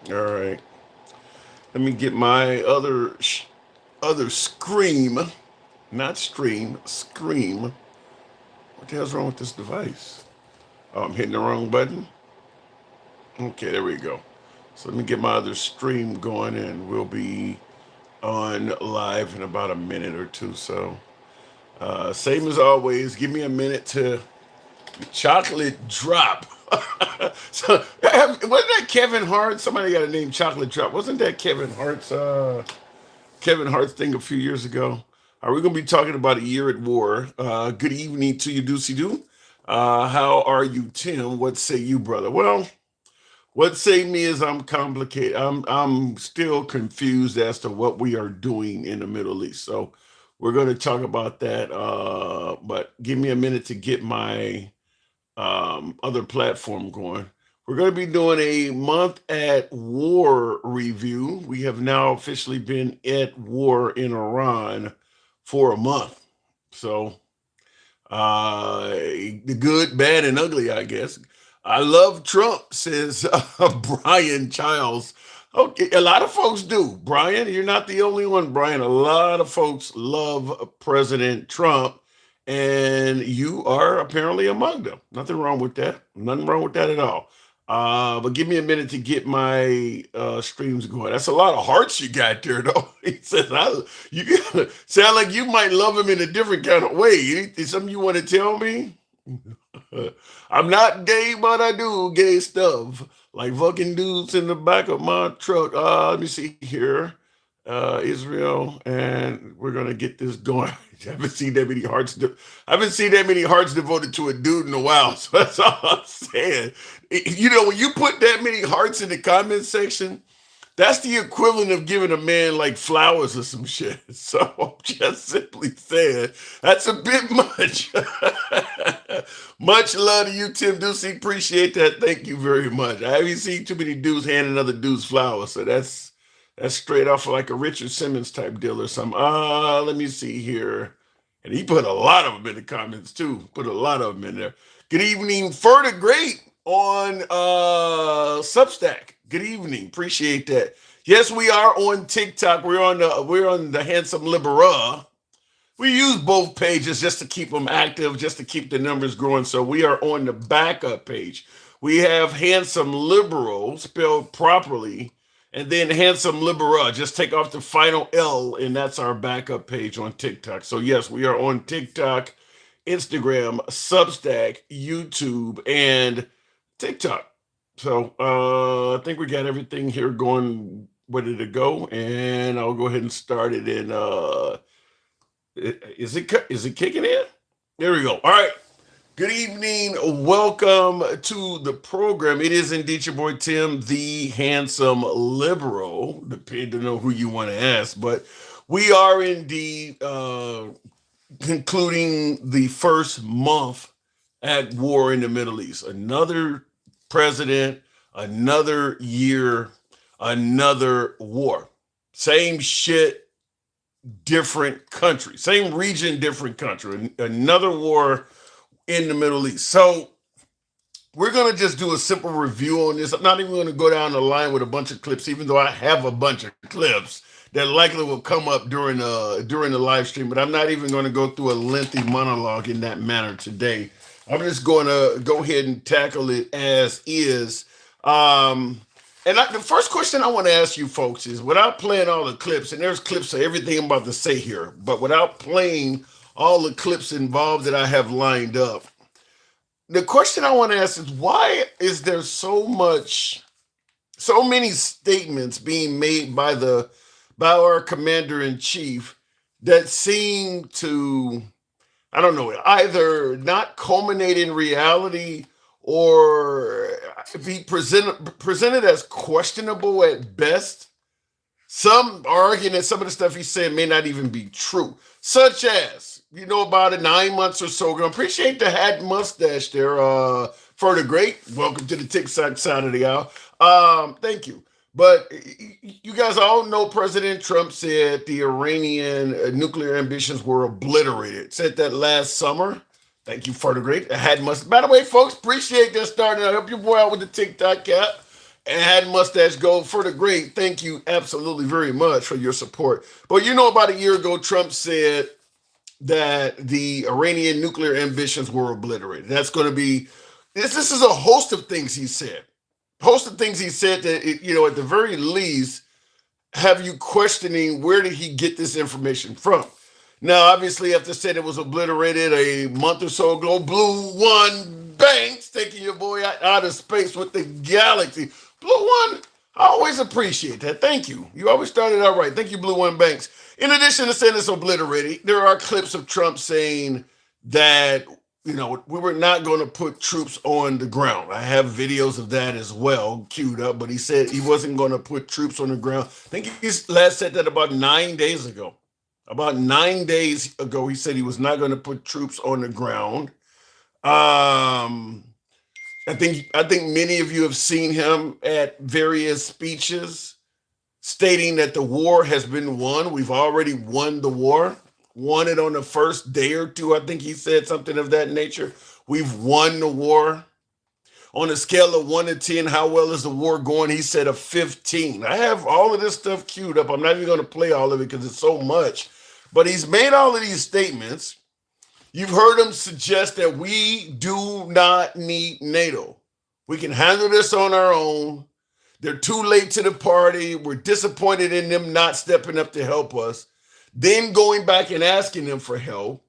All right. Let me get my other scream, not stream, scream. What the hell's wrong with this device? Oh, I'm hitting the wrong button. Okay, there we go. So let me get my other stream going, and we'll be on live in about a minute or two. So, same as always, give me a minute to chocolate drop. So, wasn't that Kevin Hart? Somebody got a name Chocolate Drop. Wasn't that Kevin Hart's thing a few years ago? Are we going to be talking about a year at war? Good evening to you, Doocy Doo. How are you, Tim? What say you, brother? Well, what say me is I'm complicated. I'm still confused as to what we are doing in the Middle East. So we're going to talk about that. But give me a minute to get my other platform going. We're going to be doing a month at war review. We have now officially been at war in Iran for a month. So the good, bad, and ugly, I guess. I love Trump, says Brian Childs. Okay, a lot of folks do. Brian, you're not the only one, Brian. A lot of folks love President Trump, and you are apparently among them. Nothing wrong with that. Nothing wrong with that at all. But give me a minute to get my streams going. That's a lot of hearts you got there, though. He says, "You sound like you might love him in a different kind of way. Is something you want to tell me?" I'm not gay, but I do gay stuff. Like fucking dudes in the back of my truck. Let me see here. Israel, and we're gonna get this going. I haven't seen that many hearts. I haven't seen that many hearts devoted to a dude in a while. So that's all I'm saying. You know, when you put that many hearts in the comment section, that's the equivalent of giving a man like flowers or some shit. So I'm just simply saying that's a bit much. Much love to you, Tim Ducey. Appreciate that. Thank you very much. I haven't seen too many dudes handing other dudes flowers, so that's straight off of like a Richard Simmons type deal or something. Let me see here. And he put a lot of them in the comments too. Put a lot of them in there. Good evening, Fur the Great on Substack. Good evening. Appreciate that. Yes, we are on TikTok. We're on the Handsome Libera. We use both pages just to keep them active, just to keep the numbers growing. So we are on the backup page. We have Handsome Liberal spelled properly, and then Handsome Libera. Just take off the final L, and that's our backup page on TikTok. So yes, we are on TikTok, Instagram, Substack, YouTube, and TikTok. So I think we got everything here going, ready to go, and I'll go ahead and start it in. Is it kicking in? There we go. All right. Good evening. Welcome to the program. It is indeed your boy Tim, the handsome liberal, depending on who you want to ask. But we are indeed concluding the first month at war in the Middle East. Another president, another year, another war. Same shit, different country. Same region, different country. Another war in the Middle East. So we're gonna just do a simple review on this. I'm not even gonna go down the line with a bunch of clips, even though I have a bunch of clips that likely will come up during the live stream. But I'm not even gonna go through a lengthy monologue in that manner today. I'm just gonna go ahead and tackle it as is. Um, the first question I want to ask you folks is, without playing all the clips, and there's clips of everything I'm about to say here, but without playing all the clips involved that I have lined up, the question I want to ask is, why is there so many statements being made by our commander in chief that seem to, I don't know, either not culminate in reality or be presented as questionable at best? Some are arguing that some of the stuff he's saying may not even be true, such as, about it, 9 months or so ago. Appreciate the hat and mustache there, for the great. Welcome to the TikTok side of the aisle. Thank you. But you guys all know President Trump said the Iranian nuclear ambitions were obliterated. Said that last summer. Thank you for the great. I had must. By the way, folks, appreciate that starting. I help your boy out with the TikTok cap. And had mustache gold for the great. Thank you absolutely very much for your support. But you know, about a year ago, Trump said that the Iranian nuclear ambitions were obliterated. That's going to be this is a host of things he said. Host of things he said that at the very least have you questioning where did he get this information from. Now, obviously, after saying it was obliterated a month or so ago, Blue One Banks taking your boy out of space with the galaxy. Blue One, I always appreciate that. Thank you. You always started out right. Thank you, Blue One Banks. In addition to saying it's obliterated, there are clips of Trump saying that we were not going to put troops on the ground. I have videos of that as well queued up, but he said he wasn't going to put troops on the ground. I think he last said that about 9 days ago. About 9 days ago, he said he was not going to put troops on the ground. I think many of you have seen him at various speeches stating that the war has been won. We've already won the war, won it on the first day or two. I think he said something of that nature. We've won the war. On a scale of 1 to 10, how well is the war going? He said a 15. I have all of this stuff queued up. I'm not even going to play all of it because it's so much. But he's made all of these statements. You've heard him suggest that we do not need NATO. We can handle this on our own. They're too late to the party. We're disappointed in them not stepping up to help us. Then going back and asking them for help,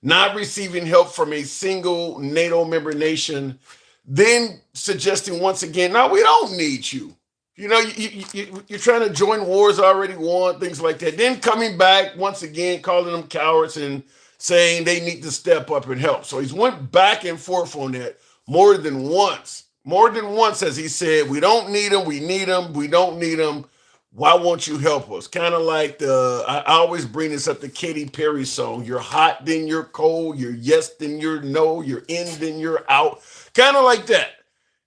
not receiving help from a single NATO member nation, then suggesting once again, no, we don't need you. You're trying to join wars already won, things like that. Then coming back once again, calling them cowards and saying they need to step up and help. So he's went back and forth on that more than once. More than once, as he said, we don't need them, we need them, we don't need them. Why won't you help us? Kind of like I always bring this up, the Katy Perry song. You're hot, then you're cold. You're yes, then you're no. You're in, then you're out. Kind of like that.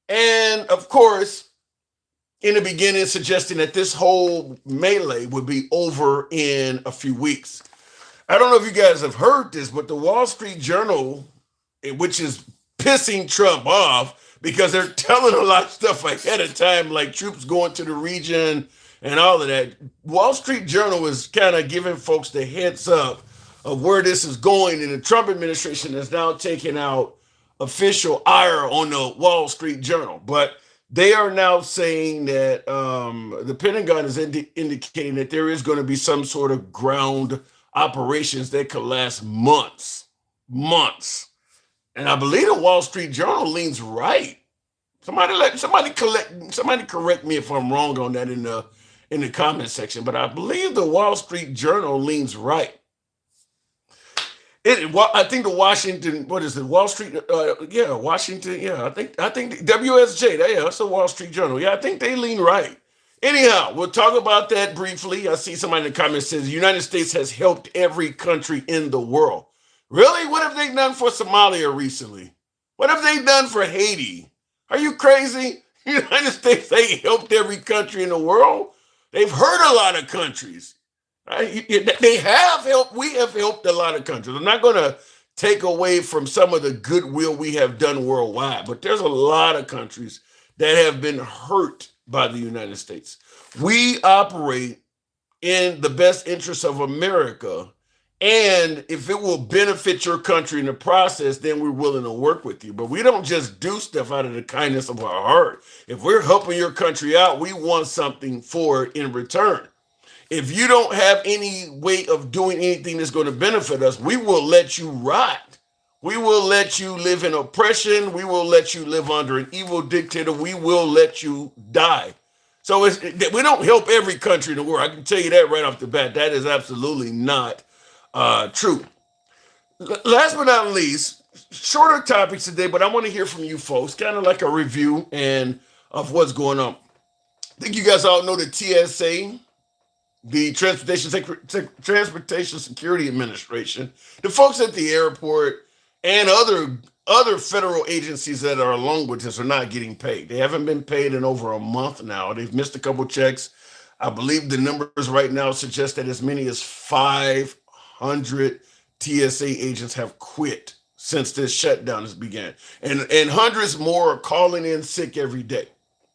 And of course, in the beginning, suggesting that this whole melee would be over in a few weeks. I don't know if you guys have heard this, but the Wall Street Journal, which is pissing Trump off because they're telling a lot of stuff ahead of time, like troops going to the region and all of that. Wall Street Journal is kind of giving folks the heads up of where this is going, and the Trump administration has now taken out official ire on the Wall Street Journal. But they are now saying that the Pentagon is indicating that there is going to be some sort of ground operations that could last months. And I believe the Wall Street Journal leans right. Somebody correct me if I'm wrong on that in the comment section. But I believe the Wall Street Journal leans right. I think the Washington, what is it? Wall Street, yeah, Washington, yeah. I think WSJ, yeah, that's the Wall Street Journal. Yeah, I think they lean right. Anyhow, we'll talk about that briefly. I see somebody in the comments says the United States has helped every country in the world. Really? What have they done for Somalia recently? What have they done for Haiti? Are you crazy? The United States, they helped every country in the world. They've hurt a lot of countries. Right? They have helped. We have helped a lot of countries. I'm not going to take away from some of the goodwill we have done worldwide, but there's a lot of countries that have been hurt by the United States. We operate in the best interests of America, and if it will benefit your country in the process, then we're willing to work with you. But we don't just do stuff out of the kindness of our heart. If we're helping your country out, we want something for it in return. If you don't have any way of doing anything that's going to benefit us, we will let you rot. We will let you live in oppression. We will let you live under an evil dictator. We will let you die. So we don't help every country in the world. I can tell you that right off the bat. That is absolutely not true. Last but not least, shorter topics today, but I want to hear from you folks, kind of like a review and of what's going on. I think you guys all know the TSA, the Transportation Security Administration, the folks at the airport, and other federal agencies that are along with this are not getting paid. They haven't been paid in over a month now. They've missed a couple checks. I believe the numbers right now suggest that as many as 500 TSA agents have quit since this shutdown has began. And hundreds more are calling in sick every day.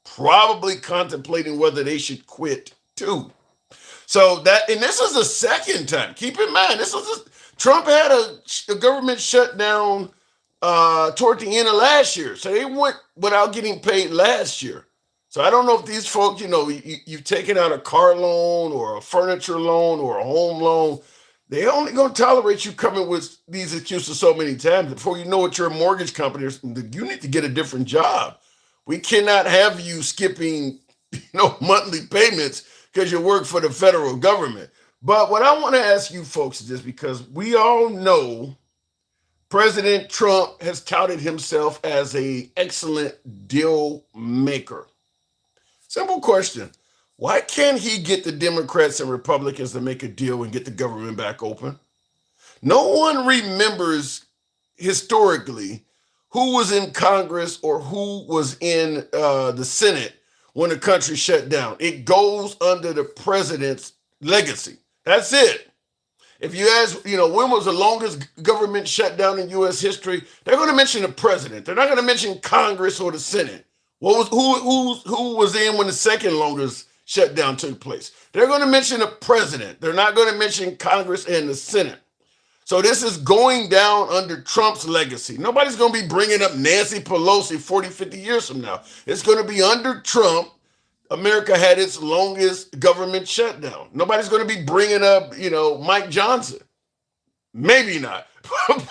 probably contemplating whether they should quit too. So that, and this is the second time. Keep in mind, Trump had a government shutdown toward the end of last year, so they went without getting paid last year. So I don't know if these folks, you've taken out a car loan or a furniture loan or a home loan. They only gonna tolerate you coming with these excuses so many times before you know it. You're a mortgage company. You need to get a different job. We cannot have you skipping, monthly payments because you work for the federal government. But what I want to ask you folks is this, because we all know President Trump has touted himself as a excellent deal maker. Simple question. Why can't he get the Democrats and Republicans to make a deal and get the government back open? No one remembers historically who was in Congress or who was in the Senate when the country shut down. It goes under the president's legacy. That's it. If you ask, when was the longest government shutdown in U.S. history, they're going to mention the president. They're not going to mention Congress or the Senate. Who was in when the second longest shutdown took place? They're going to mention the president. They're not going to mention Congress and the Senate. So this is going down under Trump's legacy. Nobody's going to be bringing up Nancy Pelosi 40, 50 years from now. It's going to be under Trump. America had its longest government shutdown. Nobody's going to be bringing up, Mike Johnson. Maybe not.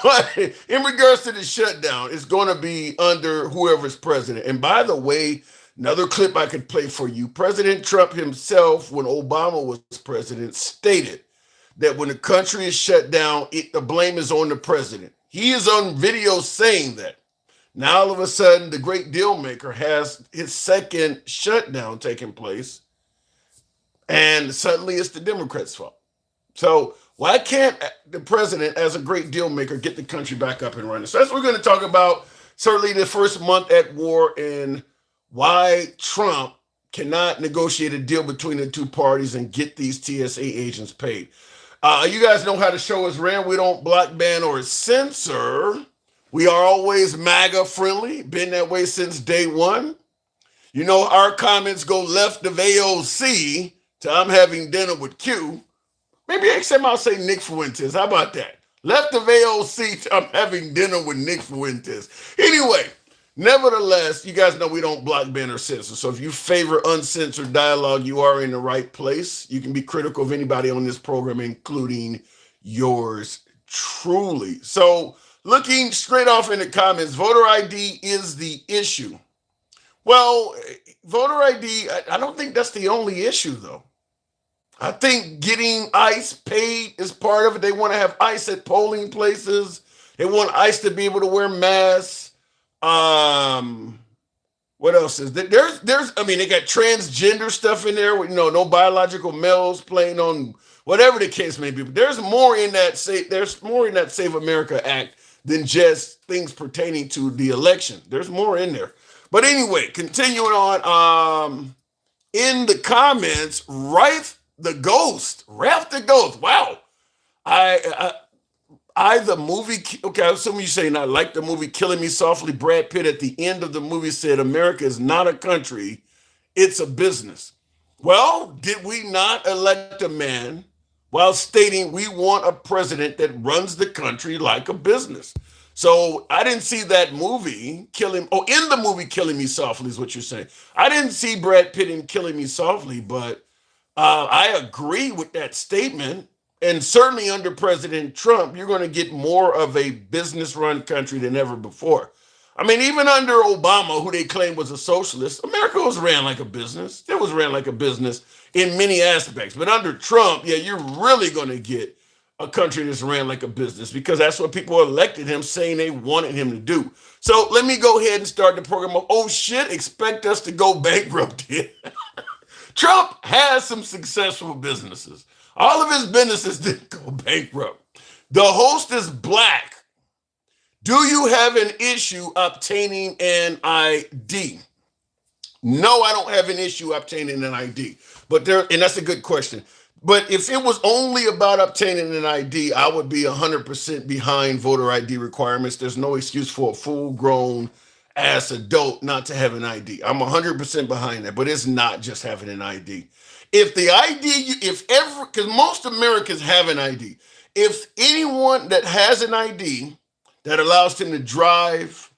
But in regards to the shutdown, it's going to be under whoever's president. And by the way, another clip I could play for you. President Trump himself, when Obama was president, stated that when the country is shut down, the blame is on the president. He is on video saying that. Now, all of a sudden, the great deal maker has his second shutdown taking place, and suddenly it's the Democrats' fault. So why can't the president, as a great deal maker, get the country back up and running? So that's what we're going to talk about, certainly the first month at war, and why Trump cannot negotiate a deal between the two parties and get these TSA agents paid. You guys know how the show is ran. We don't block, ban, or censor. We are always MAGA friendly, been that way since day one. Our comments go left of AOC to I'm having dinner with Q. Maybe except I'll say Nick Fuentes. How about that? Left of AOC to I'm having dinner with Nick Fuentes. Anyway, nevertheless, you guys know we don't block, ban, or censor. So if you favor uncensored dialogue, you are in the right place. You can be critical of anybody on this program, including yours truly. So looking straight off in the comments, voter ID is the issue. Well, voter ID, I don't think that's the only issue, though. I think getting ICE paid is part of it. They want to have ICE at polling places. They want ICE to be able to wear masks. What else is there? They got transgender stuff in there with, no biological males playing on whatever the case may be. But there's more in that Save America Act than just things pertaining to the election. There's more in there. But anyway, continuing on, in the comments, Ralph the Ghost. Wow. The movie, okay, I assume you're saying I like the movie Killing Me Softly. Brad Pitt at the end of the movie said, America is not a country, it's a business. Well, did we not elect a man while stating we want a president that runs the country like a business? So I didn't see that movie, in the movie Killing Me Softly is what you're saying. I didn't see Brad Pitt in Killing Me Softly, but I agree with that statement. And certainly under President Trump, you're going to get more of a business-run country than ever before. Even under Obama, who they claim was a socialist, America was ran like a business. It was ran like a business in many aspects. But under Trump, you're really going to get a country that's ran like a business, because that's what people elected him, saying they wanted him to do. So let me go ahead and start the program of, oh shit, expect us to go bankrupt here. Trump has some successful businesses. All of his businesses didn't go bankrupt. The host is black. Do you have an issue obtaining an ID? No, I don't have an issue obtaining an ID. And that's a good question. But if it was only about obtaining an ID, I would be 100% behind voter ID requirements. There's no excuse for a full-grown as adult not to have an ID. I'm 100% behind that, but it's not just having an ID. If the ID, if ever, because most Americans have an ID. If anyone that has an ID that allows them to drive,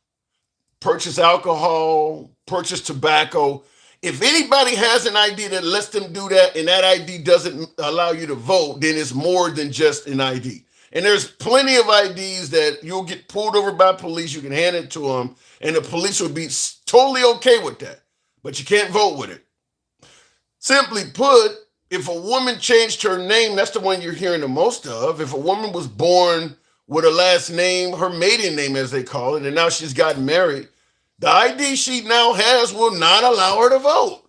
purchase alcohol, purchase tobacco. If anybody has an ID that lets them do that and that ID doesn't allow you to vote, then it's more than just an ID. And there's plenty of IDs that you'll get pulled over by police, you can hand it to them, and the police will be totally okay with that. But you can't vote with it. Simply put, if a woman changed her name, that's the one you're hearing the most of. If a woman was born with a last name, her maiden name, as they call it, and now she's gotten married, the ID she now has will not allow her to vote.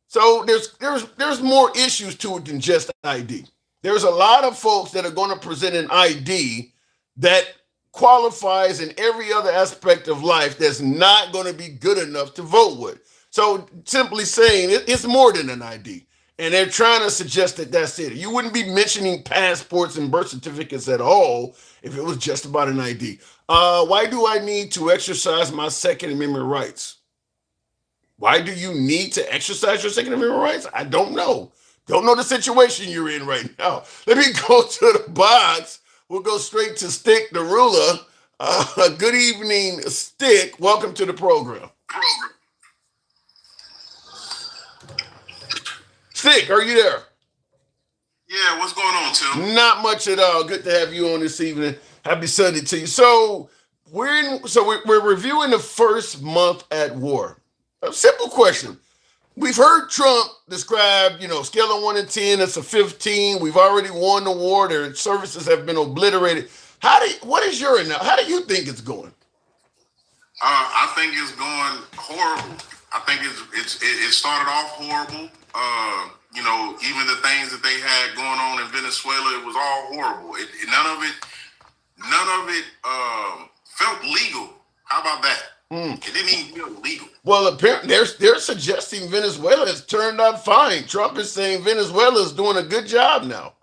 So there's more issues to it than just ID. There's a lot of folks that are going to present an ID that qualifies in every other aspect of life that's not going to be good enough to vote with. So simply saying it's more than an ID. And they're trying to suggest that that's it. You wouldn't be mentioning passports and birth certificates at all if it was just about an ID. Why do I need to exercise my Second Amendment rights? Why do you need to exercise your Second Amendment rights? I don't know. Don't know the situation you're in right now. Let me go to the box. We'll go straight to Stick Dula. Good evening, Stick. Welcome to the program. Stick, are you there? Yeah, what's going on, Tim? Not much at all. Good to have you on this evening. Happy Sunday to you. So we're reviewing the first month at war. A simple question. We've heard Trump describe, scale of 1 to 10, it's a 15. We've already won the war. Their services have been obliterated. What is your analysis? How do you think it's going? I think it's going horrible. I think it started off horrible. Even the things that they had going on in Venezuela, it was all horrible. None of it felt legal. How about that? It didn't even feel legal. Well, apparently they're suggesting Venezuela has turned out fine. Trump is saying Venezuela is doing a good job now.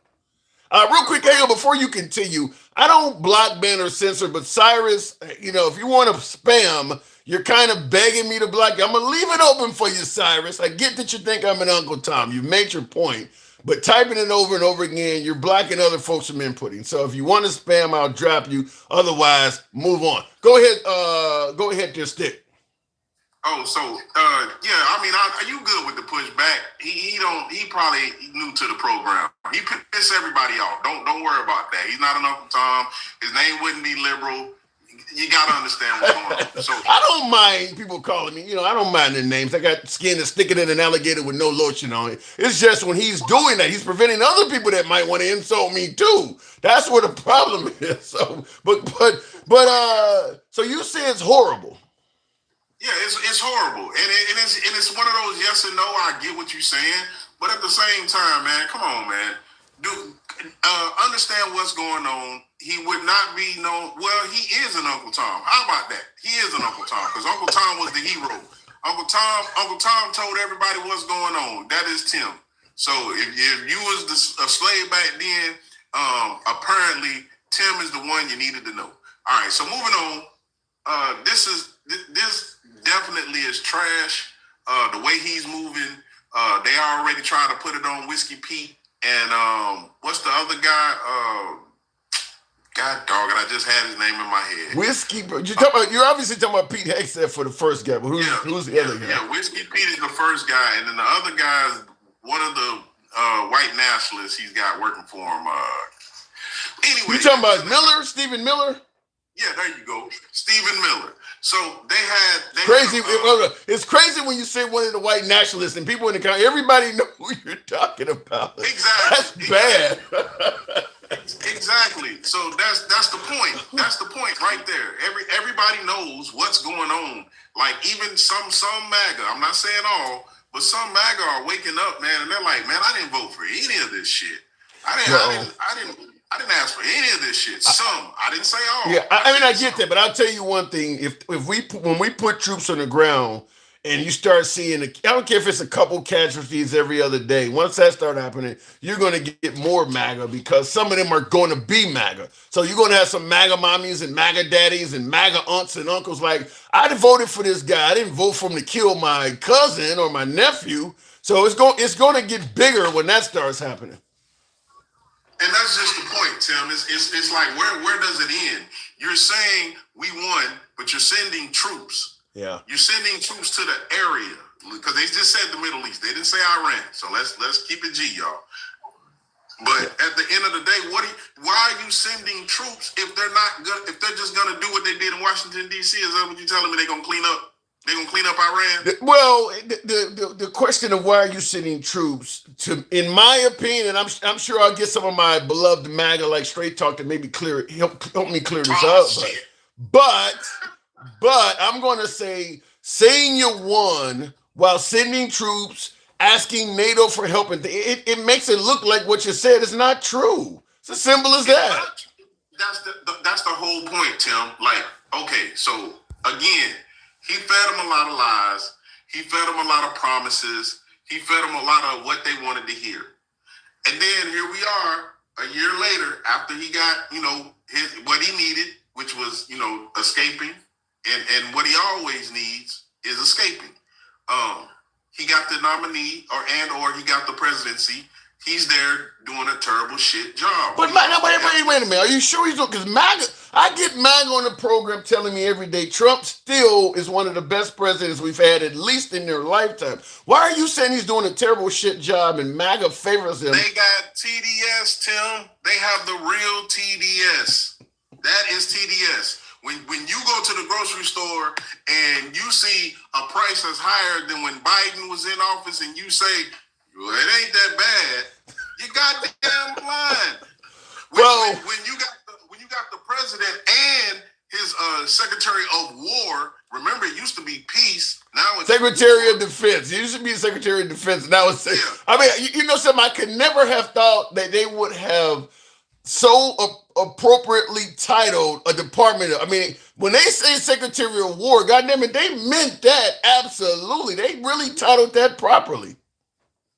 Real quick, Hale, before you continue, I don't block, ban, or censor, but Cyrus, if you want to spam, you're kind of begging me to block you. I'm going to leave it open for you, Cyrus. I get that you think I'm an Uncle Tom. You've made your point. But typing it over and over again, you're blocking other folks from inputting. So if you want to spam, I'll drop you. Otherwise, move on. Go ahead, there, Stick. Oh, so yeah, are you good with the pushback? He probably new to the program. He piss everybody off. Don't worry about that. He's not an Uncle Tom. His name wouldn't be liberal. You gotta understand what's going on. So I don't mind people calling me. I don't mind their names. I got skin that's sticking in an alligator with no lotion on it. It's just when he's doing that, he's preventing other people that might want to insult me too. That's where the problem is. So, so you say it's horrible. yeah, it's horrible, and it's one of those yes and no. I get what you're saying, but at the same time, man, come on, man. Do understand what's going on. He would not be known. Well, he is an Uncle Tom. How about that? He is an Uncle Tom because Uncle Tom was the hero. Uncle Tom told everybody what's going on. That is Tim. So if you was a slave back then, apparently Tim is the one you needed to know. All right. So moving on. This definitely is trash. The way he's moving. They already trying to put it on Whiskey Pete. And what's the other guy? God dog it, I just had his name in my head. Whiskey. You're obviously talking about Pete Hegseth for the first guy, but who's the other guy? Yeah, Whiskey Pete is the first guy, and then the other guy is one of the white nationalists he's got working for him. Anyway, you talking about Miller, Stephen Miller? Yeah, there you go, Stephen Miller. So they crazy. It's crazy when you say one of the white nationalists and people in the country. Everybody know who you're talking about. Exactly. That's bad. Exactly. So that's the point. That's the point right there. Everybody knows what's going on. Like even some MAGA. I'm not saying all, but some MAGA are waking up, man, and they're like, man, I didn't vote for any of this shit. I didn't ask for any of this shit. I didn't say all. Yeah, I get that, but I'll tell you one thing: when we put troops on the ground, and you start seeing, I don't care if it's a couple casualties every other day. Once that start happening, you're going to get more MAGA because some of them are going to be MAGA. So you're going to have some MAGA mommies and MAGA daddies and MAGA aunts and uncles. Like, I voted for this guy. I didn't vote for him to kill my cousin or my nephew. So it's going to get bigger when that starts happening. And that's just the point, Tim. It's like where does it end? You're saying we won, but you're sending troops. Yeah. You're sending troops to the area because they just said the Middle East. They didn't say Iran. So let's keep it G, y'all. But at the end of the day, why are you sending troops if they're not good? If they're just gonna do what they did in Washington D.C.? Is that what you telling me? They're gonna clean up? They're gonna clean up Iran? Well, the question of why are you sending troops, to, in my opinion, and I'm sure I'll get some of my beloved MAGA like straight talk to maybe help me clear this up. But I'm going to say saying you won while sending troops, asking NATO for help, and it makes it look like what you said is not true. It's as simple as that. That's the whole point, Tim. Like, okay, so again, he fed them a lot of lies. He fed them a lot of promises. He fed them a lot of what they wanted to hear. And then here we are a year later after he got, what he needed, which was, escaping. And what he always needs is escaping. He got the nominee or he got the presidency. He's there doing a terrible shit job. But wait a minute. Are you sure he's doing? Because MAGA, I get MAGA on the program telling me every day Trump still is one of the best presidents we've had, at least in their lifetime. Why are you saying he's doing a terrible shit job and MAGA favors him? They got TDS, Tim. They have the real TDS. That is TDS. When you go to the grocery store and you see a price that's higher than when Biden was in office, and you say, well, it ain't that bad, you goddamn blind. When you got the president and his Secretary of War, remember it used to be peace. Now it's Secretary of Defense. It used to be Secretary of Defense. Now it's I mean, you know something, I could never have thought that they would have so appropriately titled a department. I mean, when they say Secretary of War, goddamn it, they meant that absolutely. They really titled that properly.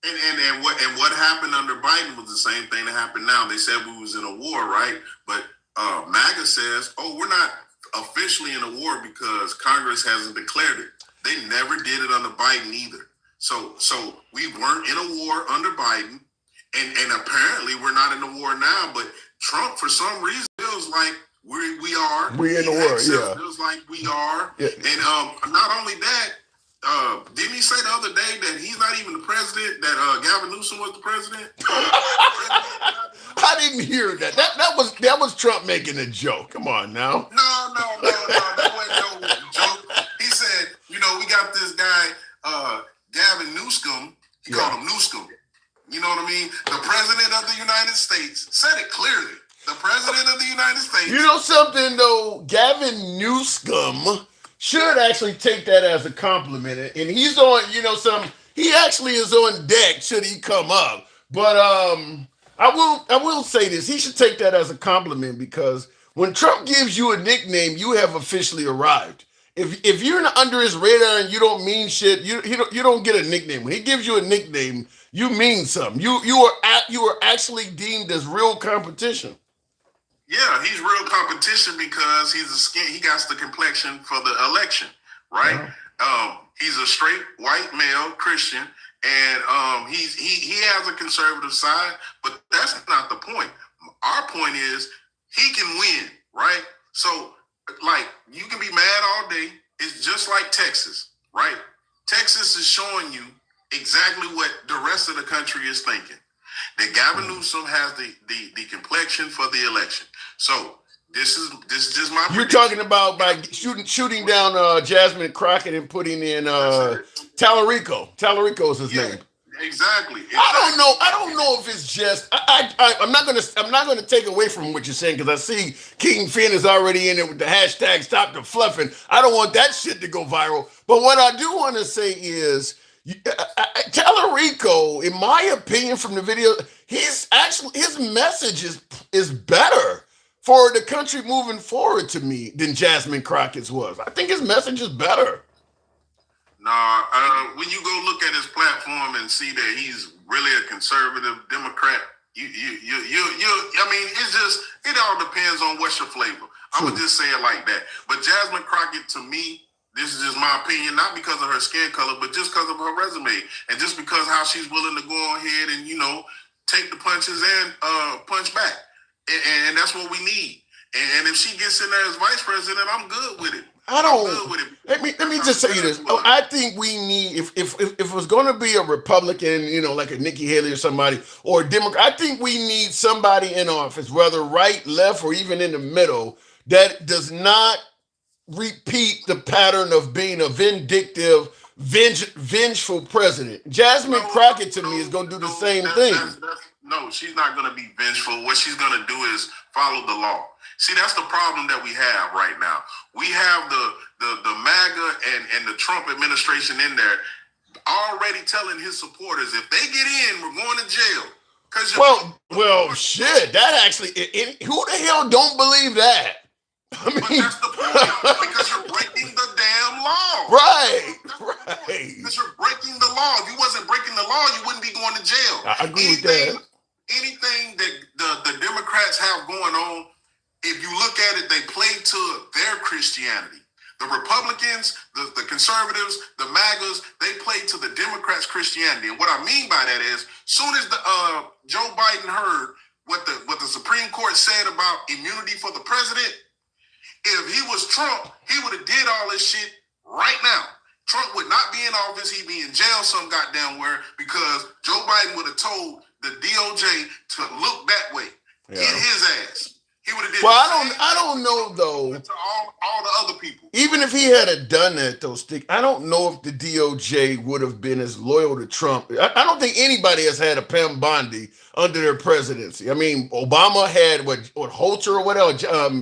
And what happened under Biden was the same thing that happened now. They said we was in a war, right? But MAGA says, oh, we're not officially in a war because Congress hasn't declared it. They never did it under Biden either. So we weren't in a war under Biden. And apparently we're not in a war now, but Trump, for some reason, feels like we are. We're in a war, yeah. Feels like we are. Yeah. And not only that, didn't he say the other day that he's not even the president, that Gavin Newsom was the president? I didn't hear that. That was Trump making a joke. Come on now. No. That wasn't no joke. He said, we got this guy, Gavin Newsom. He called him Newsom. You know what I mean? The president of the United States said it clearly. The president of the United States. You know something, though? Gavin Newsom should actually take that as a compliment. And he's on, he actually is on deck should he come up. But I will say this. He should take that as a compliment, because when Trump gives you a nickname, you have officially arrived. If you're under his radar and you don't mean shit, you don't get a nickname. When he gives you a nickname, you mean something. You are actually deemed as real competition. Yeah, he's real competition because he got the complexion for the election, right? Yeah. He's a straight white male Christian, and he has a conservative side, but that's not the point. Our point is he can win, right? So, like, you can be mad all day. It's just like Texas, right? Texas is showing you exactly what the rest of the country is thinking. That Gavin Newsom has the complexion for the election. So this is just my prediction. You're talking about by shooting down Jasmine Crockett and putting in Tallarico. Tallarico's his name. Exactly. I don't know if it's just. I'm not gonna take away from what you're saying, because I see King Finn is already in it with the hashtag Stop the Fluffing. I don't want that shit to go viral. But what I do want to say is, Tallarico, in my opinion, from the video, his message is better for the country moving forward to me than Jasmine Crockett's was. I think his message is better. Nah, when you go look at his platform and see that he's really a conservative Democrat, I mean, it all depends on what's your flavor. I'm gonna just say it like that. But Jasmine Crockett, to me, this is just my opinion, not because of her skin color, but just because of her resume, and just because how she's willing to go ahead and take the punches and punch back, and that's what we need. And if she gets in there as vice president, I'm good with it. I don't. Let me just say this. I think we need if it was going to be a Republican, like a Nikki Haley or somebody, or a Democrat, I think we need somebody in office, whether right, left, or even in the middle, that does not repeat the pattern of being a vindictive, vengeful president. Jasmine Crockett to me is going to do the same thing. No, she's not going to be vengeful. What she's going to do is follow the law. See, that's the problem that we have right now. We have the MAGA and the Trump administration in there already telling his supporters, if they get in, we're going to jail. Well, shit. That actually, who the hell don't believe that? I mean, but that's the point, because you're breaking the damn law. Right. Because you're breaking the law. If you wasn't breaking the law, you wouldn't be going to jail. I agree with that. Anything that the Democrats have going on, if you look at it, they play to their Christianity. The Republicans, the conservatives, the MAGAs, they play to the Democrats' Christianity. And what I mean by that is, soon as Joe Biden heard what the Supreme Court said about immunity for the president, if he was Trump, he would have did all this shit right now. Trump would not be in office. He'd be in jail some goddamn where, because Joe Biden would have told the DOJ to look that way. Yeah. Get his ass. He would have did. Well, I don't know though. To all the other people. Even if he had done that though, Stick, I don't know if the DOJ would have been as loyal to Trump. I don't think anybody has had a Pam Bondi under their presidency. I mean, Obama had what Holter or whatever,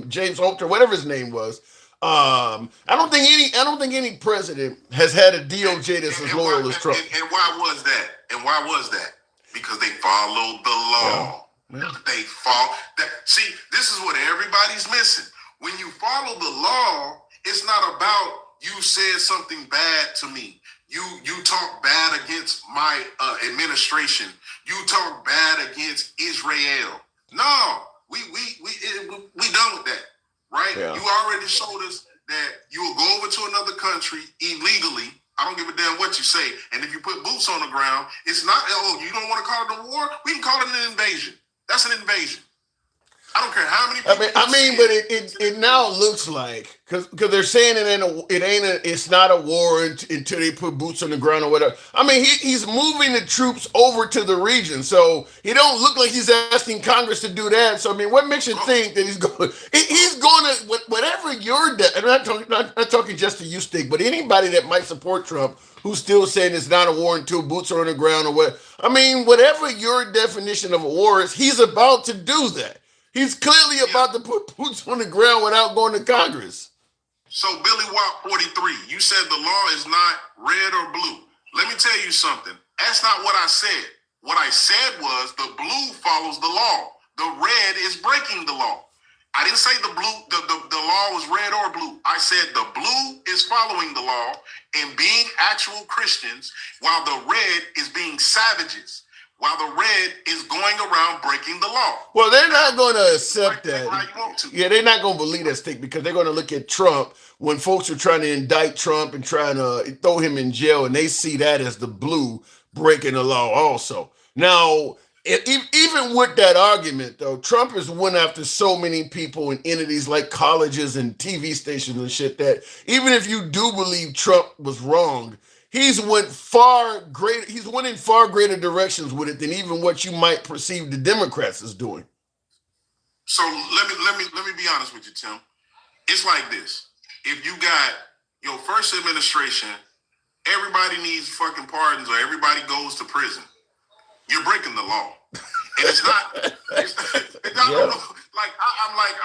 James Holter, whatever his name was. I don't think any president has had a DOJ that's as loyal as Trump. And why was that? Because they followed the law. Yeah. They follow that. See, this is what everybody's missing. When you follow the law, it's not about you said something bad to me. You talk bad against my administration. You talk bad against Israel. No, we done with that, right? Yeah. You already showed us that you will go over to another country illegally. I don't give a damn what you say. And if you put boots on the ground, it's not, you don't want to call it a war? We can call it an invasion. That's an invasion. I don't care how many people. I mean, but it now looks like, because they're saying it's not a war until they put boots on the ground or whatever. I mean, he's moving the troops over to the region, so he don't look like he's asking Congress to do that. So I mean, what makes you think that he's going? He's going to whatever you're. I'm not talking just to you, Stick, but anybody that might support Trump, who's still saying it's not a war until boots are on the ground or what. I mean, whatever your definition of a war is, he's about to do that. He's clearly about to put boots on the ground without going to Congress. So Billy Watt 43, you said the law is not red or blue. Let me tell you something. That's not what I said. What I said was the blue follows the law. The red is breaking the law. I didn't say the law was red or blue. I said the blue is following the law and being actual Christians, while the red is being savages. While the red is going around breaking the law. Well, they're not going to accept that. Yeah, they're not going to believe that, Stick, because they're going to look at Trump when folks are trying to indict Trump and trying to throw him in jail, and they see that as the blue breaking the law also. Now, even with that argument, though, Trump has went after so many people and entities like colleges and TV stations and shit that even if you do believe Trump was wrong, he's went in far greater directions with it than even what you might perceive the Democrats as doing. So let me be honest with you, Tim. It's like this. If you got your first administration, everybody needs fucking pardons or everybody goes to prison. You're breaking the law. And it's not yeah.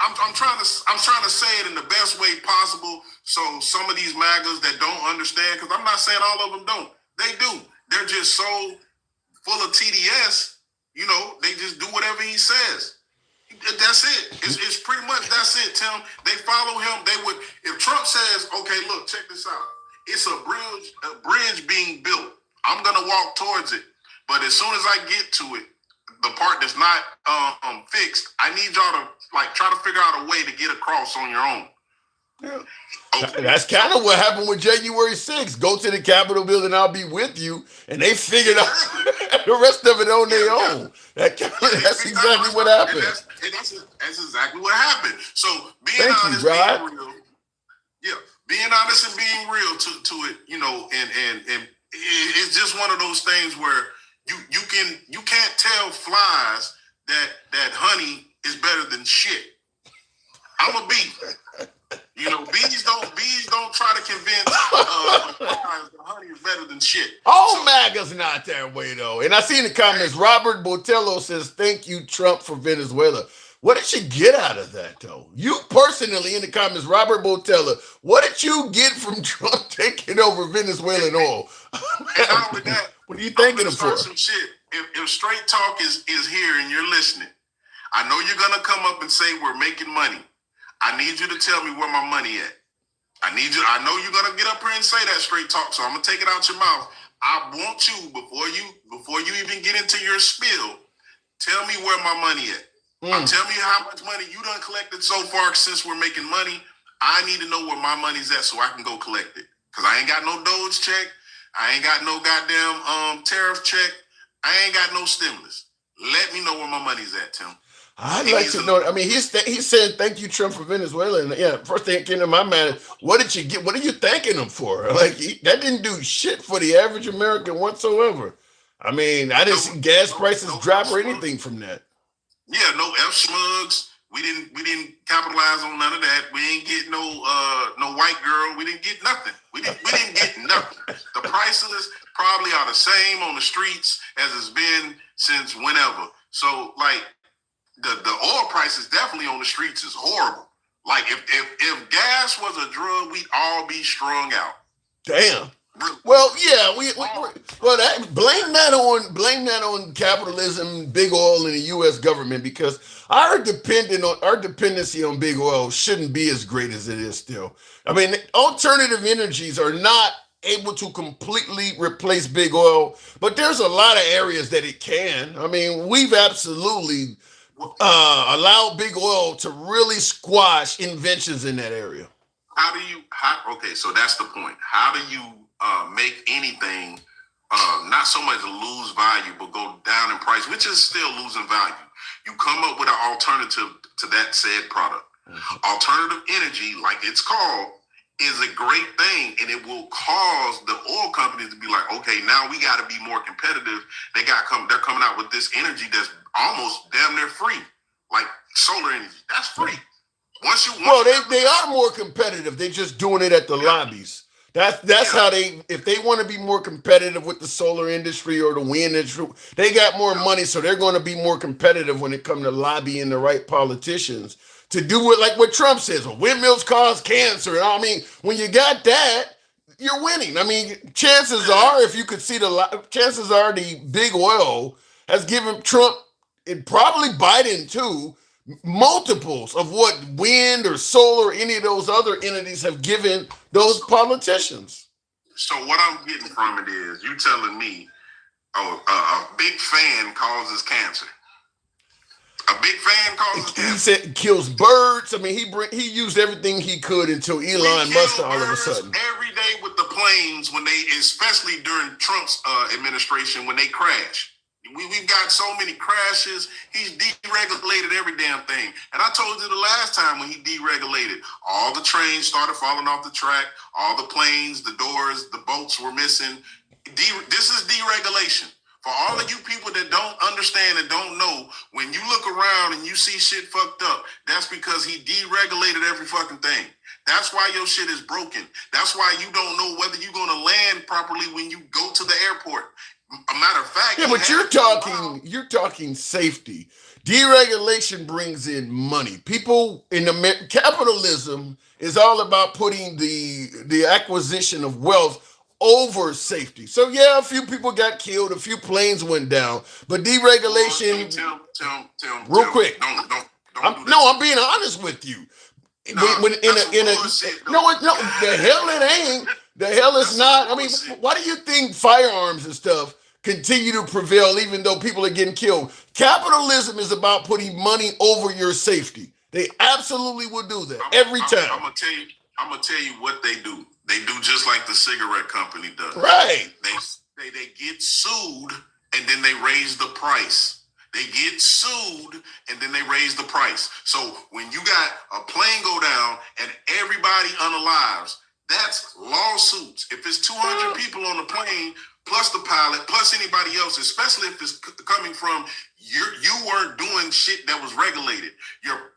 I'm trying to say it in the best way possible. So some of these MAGAs that don't understand, because I'm not saying all of them don't. They do. They're just so full of TDS, they just do whatever he says. That's it. It's pretty much that's it, Tim. They follow him. They would, if Trump says, okay, look, check this out. it's a bridge being built. I'm gonna walk towards it, but as soon as I get to it, the part that's not fixed, I need y'all to like try to figure out a way to get across on your own. Yeah. Okay, That's kind of what happened with January 6th. Go to the Capitol building, I'll be with you. And they figured out exactly. the rest of it on Yeah, their yeah. own. Yeah, they That's figured out the exactly rest what of it, and happened. that's exactly what happened. So being Thank you, honest, being Rod. real, yeah, being honest and being real to it, and it's just one of those things where you can't tell flies that honey is better than shit. I'm a bee. Bees don't try to convince flies that honey is better than shit. All So MAGA's not that way, though. And I see in the comments, Robert Botello says, thank you, Trump, for Venezuela. What did you get out of that, though? You personally, in the comments, Robert Botella, what did you get from Trump taking over Venezuelan oil? and not only that, What are you I'm thanking gonna him start for? some shit. If Straight Talk is here and you're listening, I know you're gonna come up and say we're making money. I need you to tell me where my money at. I know you're gonna get up here and say that, Straight Talk, so I'm gonna take it out your mouth. I want you before you even get into your spiel, tell me where my money at. Tell me how much money you done collected so far since we're making money. I need to know where my money's at so I can go collect it. Cause I ain't got no Doge check. I ain't got no goddamn tariff check. I ain't got no stimulus. Let me know where my money's at, Tim. I'd like to know. I mean, he's saying thank you, Trump, for Venezuela. And yeah, first thing that came to my mind, what did you get? What are you thanking him for? Like that didn't do shit for the average American whatsoever. I mean, I didn't see gas prices drop or anything from that. Yeah, no F schmugs. We didn't capitalize on none of that. We ain't get no white girl. We didn't get nothing. We didn't get nothing. The prices probably are the same on the streets as it's been since whenever. So like the oil prices definitely on the streets is horrible. Like if gas was a drug, we'd all be strung out. Damn. Well, yeah, blame that on capitalism, big oil, and the U.S. government because our dependency on big oil shouldn't be as great as it is still. I mean, alternative energies are not able to completely replace big oil, but there's a lot of areas that it can. I mean, we've absolutely allowed big oil to really squash inventions in that area. Okay, so that's the point. How do you make anything not so much lose value but go down in price, which is still losing value? You come up with an alternative to that said product. Alternative energy, like it's called, is a great thing, and it will cause the oil companies to be like, okay, now we got to be more competitive. They're coming out with this energy that's almost damn near free, like solar energy. That's free. They are more competitive. They're just doing it at the lobbies. That's how if they want to be more competitive with the solar industry or the wind industry, they got more money, so they're going to be more competitive when it comes to lobbying the right politicians to do it like what Trump says. Well, windmills cause cancer. I mean, when you got that, you're winning. I mean, chances are, if you could see chances are the big oil has given Trump and probably Biden too multiples of what wind or solar or any of those other entities have given those politicians. So what I'm getting from it is you telling me a big fan causes cancer. A big fan causes cancer. He said it kills birds. I mean, he used everything he could until Elon Musk all of a sudden. Every day with the planes especially during Trump's administration, when they crash. We've got so many crashes. He's deregulated every damn thing. And I told you the last time when he deregulated, all the trains started falling off the track, all the planes, the doors, the boats were missing. This is deregulation. For all of you people that don't understand and don't know, when you look around and you see shit fucked up, that's because he deregulated every fucking thing. That's why your shit is broken. That's why you don't know whether you're going to land properly when you go to the airport. A matter of fact, yeah, but you're talking safety. Deregulation brings in money. People in capitalism is all about putting the acquisition of wealth over safety. So yeah, a few people got killed, a few planes went down, but deregulation. Real quick. Don't I'm being honest with you. The hell it ain't. The hell is That's some not. I mean, bullshit. why do you think firearms and stuff continue to prevail even though people are getting killed? Capitalism is about putting money over your safety. They absolutely will do that every I'm time. gonna tell you. I'm gonna tell you what they do. They do just like the cigarette company does. Right. They get sued and then they raise the price. They get sued and then they raise the price. So when you got a plane go down and everybody unalives, that's lawsuits. If it's 200 people on the plane, plus the pilot, plus anybody else, especially if it's coming from you weren't doing shit that was regulated. Your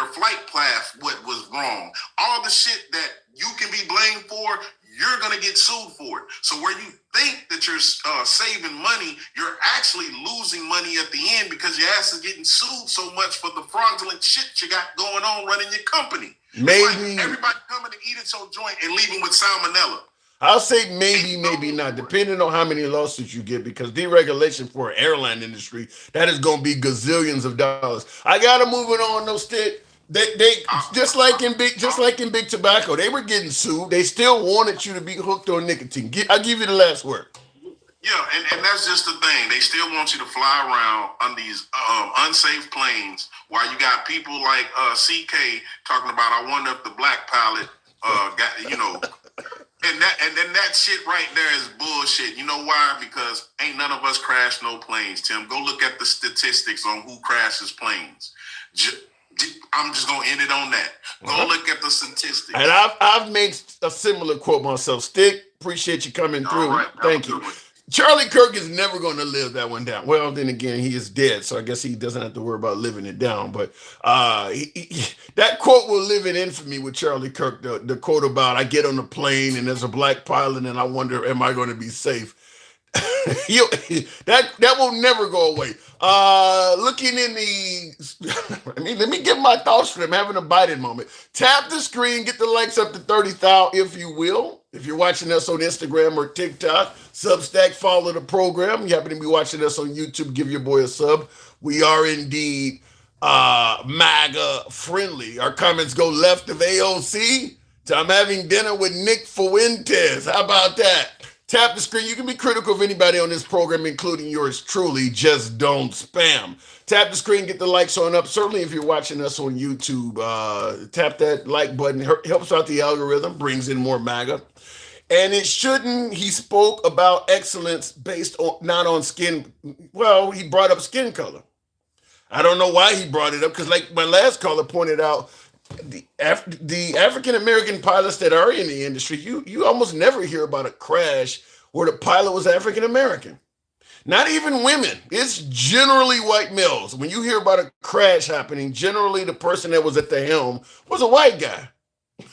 flight path, what was wrong. All the shit that you can be blamed for, you're gonna get sued for it. So where you think that you're saving money, you're actually losing money at the end because your ass is getting sued so much for the fraudulent shit you got going on running your company. Maybe. Like everybody coming to eat at your joint and leaving with salmonella. I'll say maybe, maybe not, depending on how many lawsuits you get, because deregulation for an airline industry, that is going to be gazillions of dollars. I got to move it on, no stick. They just like in big tobacco, they were getting sued. They still wanted you to be hooked on nicotine. I'll give you the last word. Yeah, and that's just the thing. They still want you to fly around on these unsafe planes while you got people like CK talking about, I wonder if the black pilot got, and then that shit right there is bullshit. You know why? Because ain't none of us crash no planes, Tim. Go look at the statistics on who crashes planes. I'm just gonna end it on that. Go look at the statistics. And I've made a similar quote myself. Stick, appreciate you coming through. All right, Thank you. Charlie Kirk is never going to live that one down. Well, then again, he is dead, so I guess he doesn't have to worry about living it down. But that quote will live in infamy with Charlie Kirk. The quote about, I get on the plane and there's a black pilot and I wonder, am I going to be safe? that will never go away. Looking in the, let me get my thoughts for them. Having a Biden moment. Tap the screen, get the likes up to 30,000 if you will. If you're watching us on Instagram or TikTok, Substack, follow the program. You happen to be watching us on YouTube, give your boy a sub. We are indeed MAGA friendly. Our comments go left of AOC to I'm having dinner with Nick Fuentes. How about that? Tap the screen. You can be critical of anybody on this program, including yours truly. Just don't spam. Tap the screen, get the likes on up. Certainly, if you're watching us on YouTube, tap that like button. Helps out the algorithm, brings in more MAGA. And it shouldn't. He spoke about excellence based on not on skin. Well, he brought up skin color. I don't know why he brought it up because, like my last caller pointed out, the African American pilots that are in the industry, you almost never hear about a crash where the pilot was African American. Not even women. It's generally white males. When you hear about a crash happening, generally the person that was at the helm was a white guy.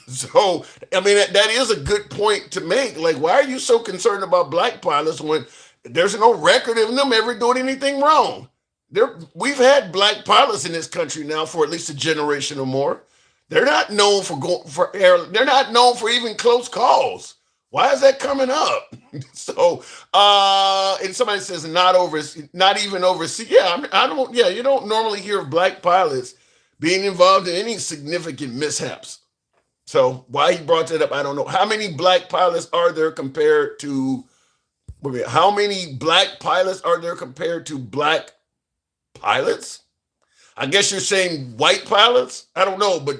So, I mean, that is a good point to make. Like, why are you so concerned about black pilots when there's no record of them ever doing anything wrong? We've had black pilots in this country now for at least a generation or more. They're not known for going for air. They're not known for even close calls. Why is that coming up? So, and somebody says not even overseas. Yeah, I don't. Yeah, you don't normally hear of black pilots being involved in any significant mishaps. So why he brought that up, I don't know. How many black pilots are there compared to? How many black pilots are there compared to black pilots? I guess you're saying white pilots. I don't know, but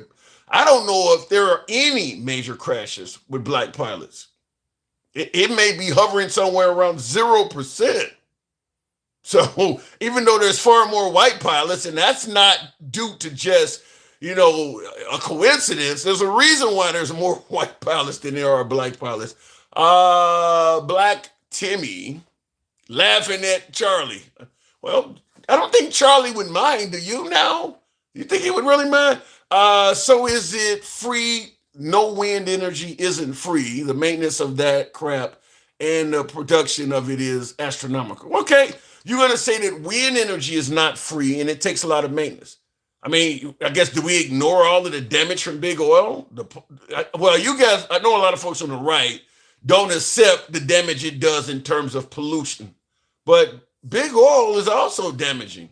I don't know if there are any major crashes with black pilots. It may be hovering somewhere around 0%. So even though there's far more white pilots, and that's not due to just, a coincidence, there's a reason why there's more white pilots than there are black pilots. Black Timmy laughing at Charlie. Well, I don't think Charlie would mind. Do you now? You think he would really mind? So is it free? No, wind energy isn't free. The maintenance of that crap and the production of it is astronomical. Okay, you're going to say that wind energy is not free and it takes a lot of maintenance. I mean, I guess, do we ignore all of the damage from big oil? Well, you guys, I know a lot of folks on the right don't accept the damage it does in terms of pollution. But big oil is also damaging.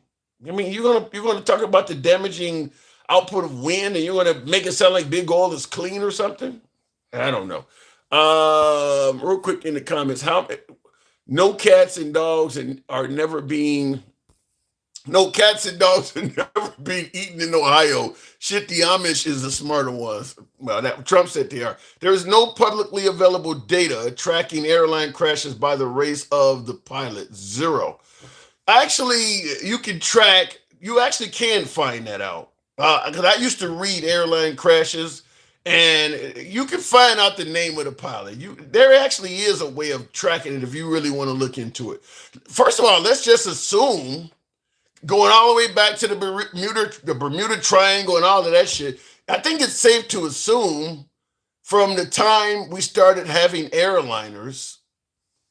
I mean, you're gonna talk about the damaging output of wind, and you're gonna make it sound like big oil is clean or something. I don't know. Real quick in the comments, how no cats and dogs and are never being no cats and dogs are never being eaten in Ohio. Shit, the Amish is the smarter ones. Well, that Trump said they are. There is no publicly available data tracking airline crashes by the race of the pilot. Zero. Actually, you actually can find that out. Because I used to read airline crashes, and you can find out the name of the pilot. There actually is a way of tracking it if you really want to look into it. First of all, let's just assume, going all the way back to the Bermuda Triangle and all of that shit, I think it's safe to assume from the time we started having airliners,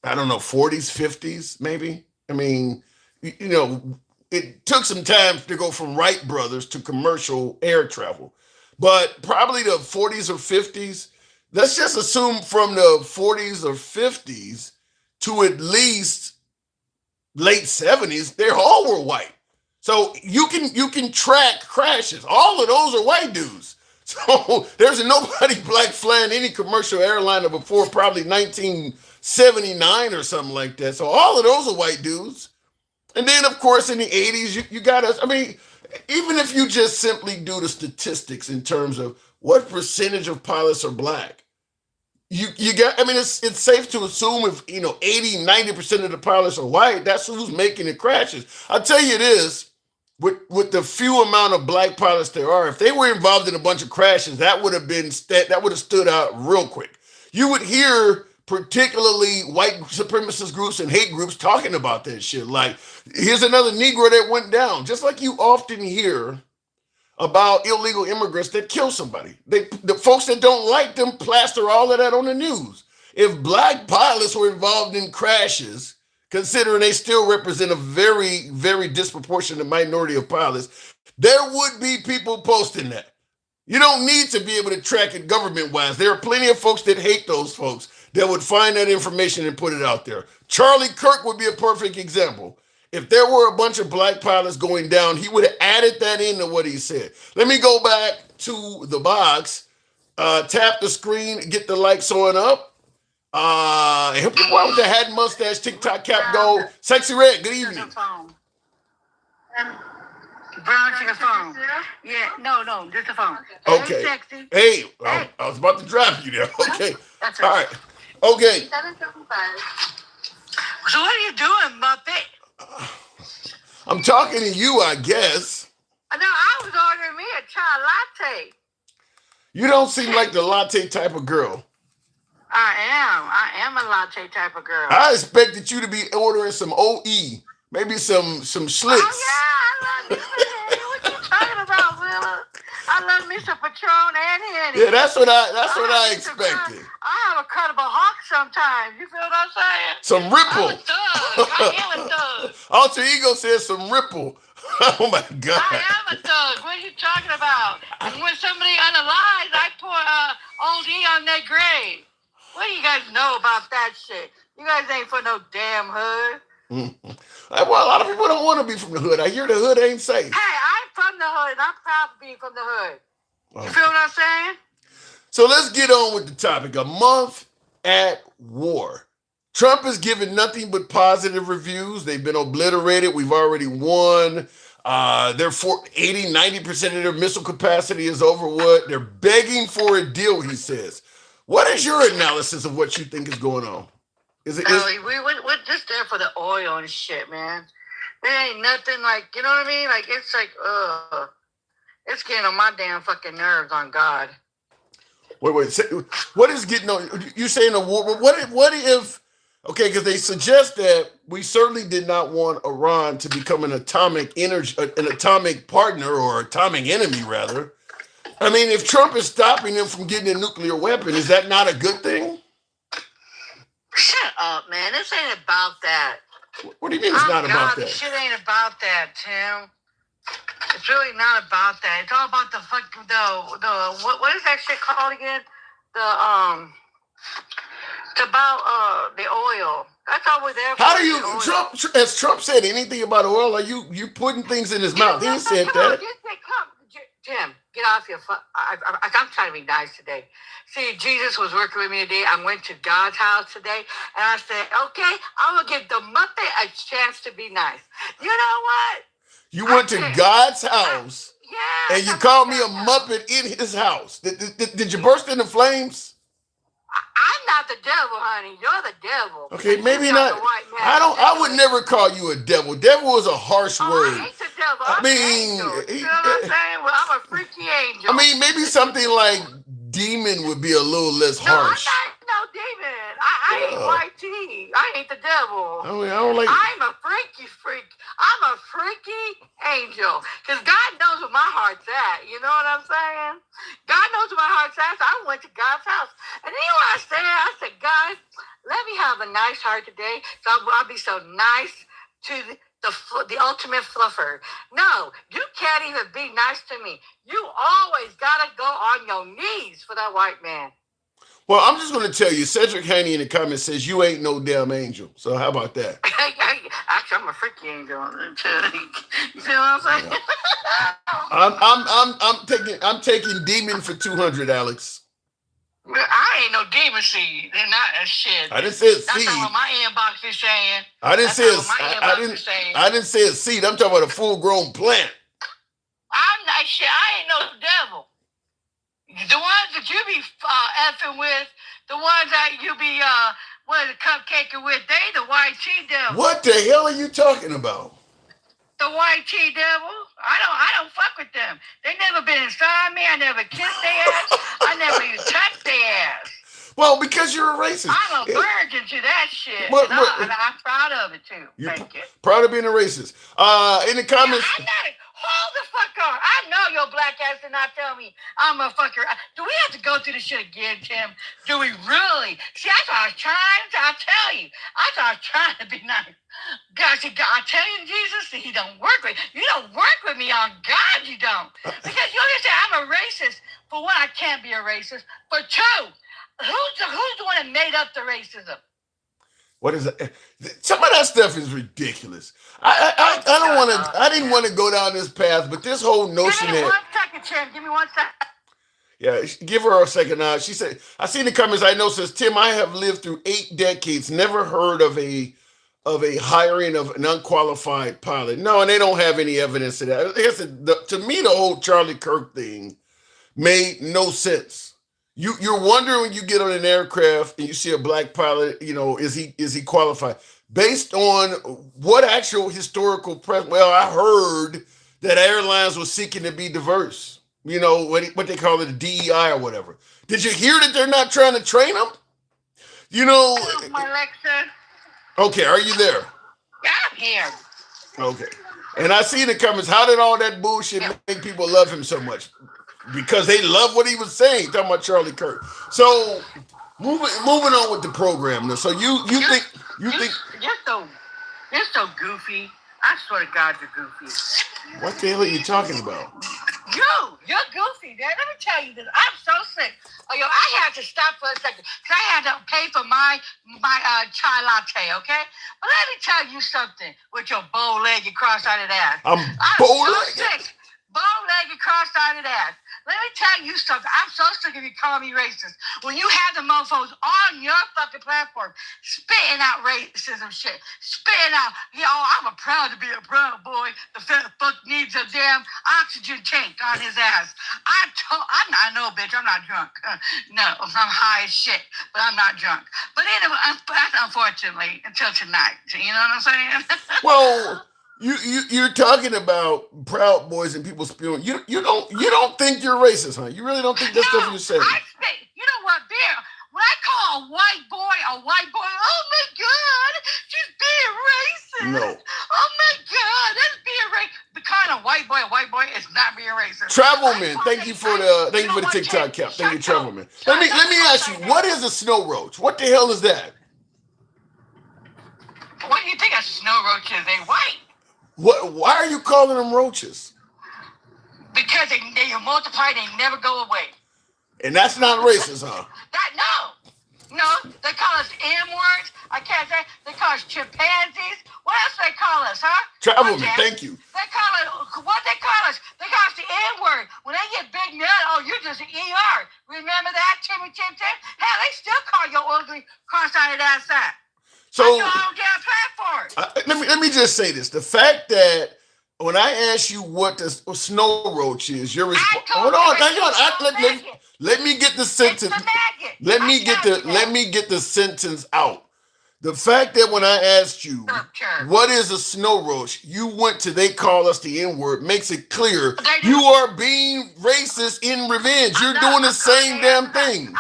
I don't know, 40s, 50s, maybe. I mean, you know, it took some time to go from Wright brothers to commercial air travel, but probably the 40s or 50s. Let's just assume from the 40s or 50s to at least late 70s, they all were white. So you can track crashes. All of those are white dudes. So there's nobody black flying any commercial airliner before probably 1979 or something like that. So all of those are white dudes. And then, of course, in the 80s, you got us. I mean, even if you just simply do the statistics in terms of what percentage of pilots are black, you got, I mean, it's safe to assume if, 80-90% of the pilots are white, that's who's making the crashes. I'll tell you this, with the few amount of black pilots there are, if they were involved in a bunch of crashes, that would have stood out real quick. You would hear particularly white supremacist groups and hate groups talking about that shit. Like, here's another Negro that went down. Just like you often hear about illegal immigrants that kill somebody. The folks that don't like them plaster all of that on the news. If black pilots were involved in crashes, considering they still represent a very, very disproportionate minority of pilots, there would be people posting that. You don't need to be able to track it government wise. There are plenty of folks that hate those folks that would find that information and put it out there. Charlie Kirk would be a perfect example. If there were a bunch of black pilots going down, he would have added that into what he said. Let me go back to the box, tap the screen, get the lights on up. Help the boy with the hat and mustache, TikTok cap go. Sexy Red, good evening. Brown sugar phone. Yeah, no, just a phone. Okay. Hey, sexy. Hey, I was about to drop you there. Okay. That's All right. right. Okay. So what are you doing, Muppet? I'm talking to you, I guess. No, I was ordering me a chai latte. You don't seem like the latte type of girl. I am a latte type of girl. I expected you to be ordering some OE, maybe some Schlitz. Oh yeah, I love you. What you talking about, Willa? I love me some Patron and Henny. Yeah, that's what I expected. I have a cut of a hawk sometimes. You feel what I'm saying? Some Ripple. I'm a thug. I am a thug. Alter Ego says some Ripple. Oh my God. I am a thug. What are you talking about? And when somebody unalives, I pour OD on their grave. What do you guys know about that shit? You guys ain't from no damn hood. Well, a lot of people don't want to be from the hood. I hear the hood ain't safe. Hey, I'm from the hood, and I'm proud to be from the hood. You feel what I'm saying? So let's get on with the topic. A month at war. Trump has given nothing but positive reviews. They've been obliterated. We've already won. They're 80-90% of their missile capacity is over what? They're begging for a deal, he says. What is your analysis of what you think is going on? We're just there for the oil and shit, man. There ain't nothing like, you know what I mean? Like, it's like, it's getting on my damn fucking nerves, on God. Wait. What is getting on? You saying a war? What if? Okay, because they suggest that we certainly did not want Iran to become an atomic partner or atomic enemy, rather. I mean, if Trump is stopping them from getting a nuclear weapon, is that not a good thing? Shut up, man. This ain't about that. What do you mean it's not about that? This shit ain't about that, Tim. It's really not about that. It's all about the what is that shit called again? It's about the oil. That's all we're there for. How do you has Trump said anything about oil? Are you putting things in his mouth? He ain't said that. Tim, get off your phone. I'm trying to be nice today. See, Jesus was working with me today. I went to God's house today, and I said, okay, I'm going to give the Muppet a chance to be nice. You know what? You went to God's house, and you called me a Muppet in his house. Did you burst into flames? I'm not the devil, honey. You're the devil. Okay, maybe not. I would never call you a devil. Devil is a harsh word. I ain't the devil. I I'm mean, an angel. You know what I'm saying? Well, I'm a freaky angel. I mean, maybe something like demon would be a little less harsh. No, I'm not no demon. I ain't white tea. I ain't the devil. I don't like. I'm a freaky freak. I'm a freaky angel. Because God knows where my heart's at. You know what I'm saying? God knows where my heart's at. So I went to God's house. And you know what I said? I said, God, let me have a nice heart today. So I'll be so nice to the ultimate fluffer. No, you can't even be nice to me. You always got to go on your knees for that white man. Well, I'm just going to tell you, Cedric Haney in the comments says you ain't no damn angel. So how about that? Actually, I'm a freaky angel. You see what I'm saying? I'm taking demon for 200, Alex. I ain't no demon seed. They're not a shit. I didn't say it's seed. That's not what my inbox is saying. I didn't say it's. I didn't say it's seed. I'm talking about a full-grown plant. I'm not shit. I ain't no devil. The ones that you be effing with, the ones that you be cupcaking with, they the white tea devil. What the hell are you talking about? The white tea devil. I don't fuck with them. They never been inside me. I never kissed their ass. I never even touched their ass. Well, because you're a racist. I'm a virgin to that shit. And I'm proud of it too. Thank you. Proud of being a racist. In the comments. I'm not. Hold the fuck on. I know your black ass did not tell me I'm a fucker. Do we have to go through this shit again, Tim? Do we really? See, I thought I was trying to. I tell you. I thought I was trying to be nice. God, see, God, I tell you, Jesus, he don't work with you. Don't work with me on God, you don't. Because you understand, I'm a racist. For one, I can't be a racist. For two, who's the one that made up the racism? What is that? Some of that stuff is ridiculous. I don't want to. I didn't want to go down this path, but this whole notion that. Give me 1 second, Tim. Give me 1 second. Yeah, give her a second. She said, "I see in the comments. I know," says Tim. I have lived through 8 decades. Never heard of a hiring of an unqualified pilot. No, and they don't have any evidence of that. I guess to me, the whole Charlie Kirk thing made no sense. You're wondering when you get on an aircraft and you see a black pilot, is he qualified? Based on what actual historical well, I heard that airlines were seeking to be diverse. What they call it, a DEI or whatever. Did you hear that they're not trying to train them? My Alexa. Okay, are you there? Yeah, I'm here. Okay. And I see in the comments, how did all that bullshit make people love him so much? Because they love what he was saying, talking about Charlie Kirk. So moving on with the program now. So you think you're so goofy. I swear to God, you're goofy. What the hell are you talking about? You're goofy, man. Let me tell you this. I'm so sick. I had to stop for a second because I had to pay for my chai latte, okay? But let me tell you something with your bow-legged, cross-eyed ass. I'm bow-legged? So sick. Bow-legged, cross-eyed ass. Let me tell you something. I'm so sick of you calling me racist. When you have the mofos on your fucking platform spitting out racism shit, spitting out, I'm proud to be a proud boy. The fuck needs a damn oxygen tank on his ass. I'm not bitch. I'm not drunk. No, I'm high as shit, but I'm not drunk. But anyway, that's unfortunately until tonight. You know what I'm saying? Well. You're talking about Proud Boys and people spewing. You don't think you're racist, huh? You really don't think that stuff you're saying? You know what, Bear? When I call a white boy, oh my God, she's being racist. No. Oh my God, that's being racist. The kind of white boy is not being racist. Travelman, thank you for the TikTok cap. Thank you, Travelman. Let me ask you, what is a snow roach? What the hell is that? What do you think a snow roach is? They white. Why are you calling them roaches? Because they multiply, they never go away. And that's not racist, huh? No, they call us M-words. I can't say. They call us chimpanzees. What else they call us, huh? Travelman, thank you. They call us, what they call us? They call us the N-word. When they get big doctors, ER. Remember that, Timmy Tim Tim? Hell, they still call your ugly, cross-eyed ass that. So on your own damn platform. let me just say this: the fact that when I ask you what the snow roach is, your response. Hold on, hang on. Let me get the sentence. Let me get the sentence out. The fact that when I asked you what is a snow roach, you went to they call us the N-word makes it clear you are being racist in revenge. You're doing the same damn thing.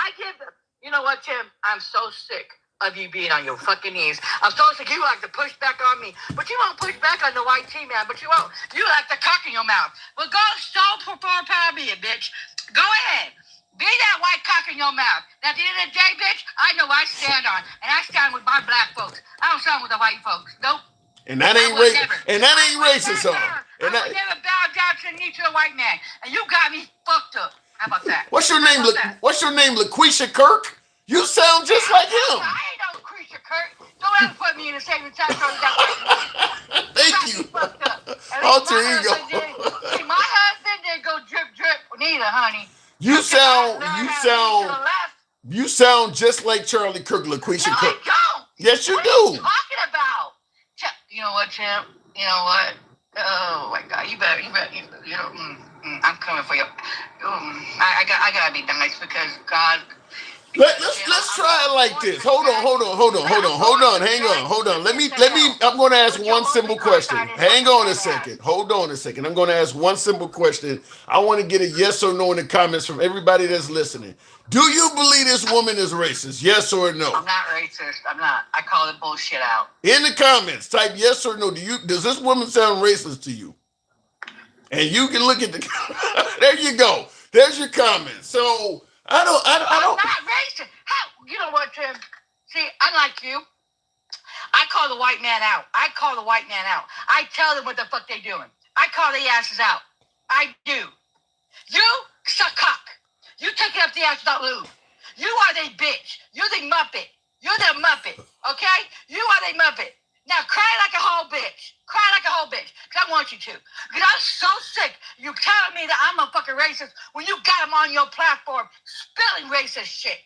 You know what, Tim? I'm so sick of you being on your fucking knees. I'm so sick. You like to push back on me, but you won't push back on the white team, man. But you won't. You like the cock in your mouth. Well, go so far power be it, bitch. Go ahead. Be that white cock in your mouth. Now, at the end of the day, bitch, I know I stand on, and I stand with my black folks. I don't stand with the white folks. Nope. And that ain't racist. And that ain't racist, huh? I would never bow down to the knee to a white man, and you got me fucked up. How about that? What's your name? What's your name? LaQuisha Kirk? You sound just like him. I ain't no LaQuisha Kirk. Don't ever put me in the same category as that white man. Thank you. Alter ego. See, my husband didn't go drip drip neither, honey. You sound just like Charlie Kirk, LaQuisha Kirk. I don't. Yes, you what do. What are you talking about? You know what, Champ? You know what? Oh my God! You better. You know, I'm coming for you. I gotta be nice because God. Let's try it like this. Hold on. Hang on. Let me. I'm going to ask one simple question. Hang on a second. Hold on a second. I'm going to ask one simple question. I want to get a yes or no in the comments from everybody that's listening. Do you believe this woman is racist? Yes or no? I'm not racist. I'm not. I call the bullshit out. In the comments, type yes or no. Does this woman sound racist to you? And you can look at the. There you go. There's your comment. So. I'm not racist. How? You know what, Tim? See, unlike you, I call the white man out. I tell them what the fuck they doing. I call their asses out. I do. You suck cock. You take it up the ass without lube. You are the bitch. You're the muppet. Okay? You are the muppet. Now cry like a whole bitch. Because I want you to. Because I'm so sick you telling me that I'm a fucking racist when you got them on your platform spilling racist shit.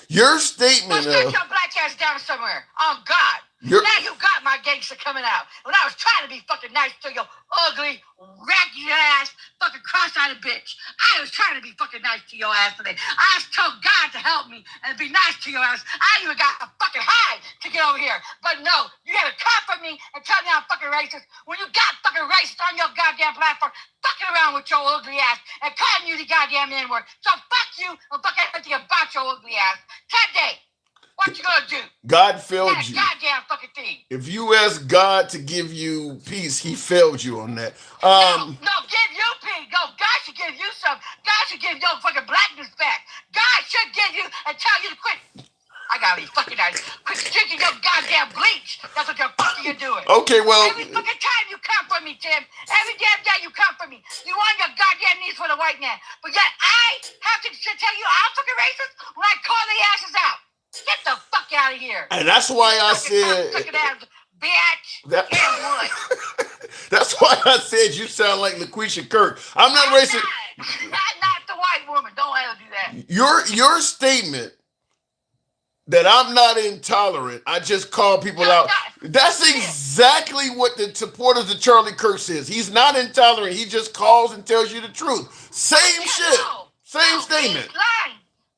Your statement Let's get your black ass down somewhere. Oh, God. Now you got my gangster coming out. When I was trying to be fucking nice to your ugly, raggedy ass, fucking cross-eyed bitch. I was trying to be fucking nice to your ass today. I just told God to help me and be nice to your ass. I even got a fucking high to get over here. But no, you gotta come for me and tell me I'm fucking racist when you got fucking racist on your goddamn platform fucking around with your ugly ass and calling you the goddamn N-word. So fuck you and fuck everything about your ugly ass. Today. What you gonna do? God failed you. Goddamn fucking thing. If you ask God to give you peace, he failed you on that. No, give you peace. No, God should give you some. God should give your fucking blackness back. God should give you and tell you to quit. I gotta be fucking nice. Quit drinking your goddamn bleach. That's what you're doing. Okay, well. Every fucking time you come for me, Tim. Every damn day you come for me. You on your goddamn knees for the white man. But yet I have to tell you I'm fucking racist when I call their asses out. Get the fuck out of here. And that's why I said. That's why I said you sound like LaQuisha Kirk. I'm not racist. Not the white woman. Don't ever do that. Your statement that I'm not intolerant, I just call people out. That's exactly what the supporters of Charlie Kirk says. He's not intolerant. He just calls and tells you the truth. Same shit. Same statement.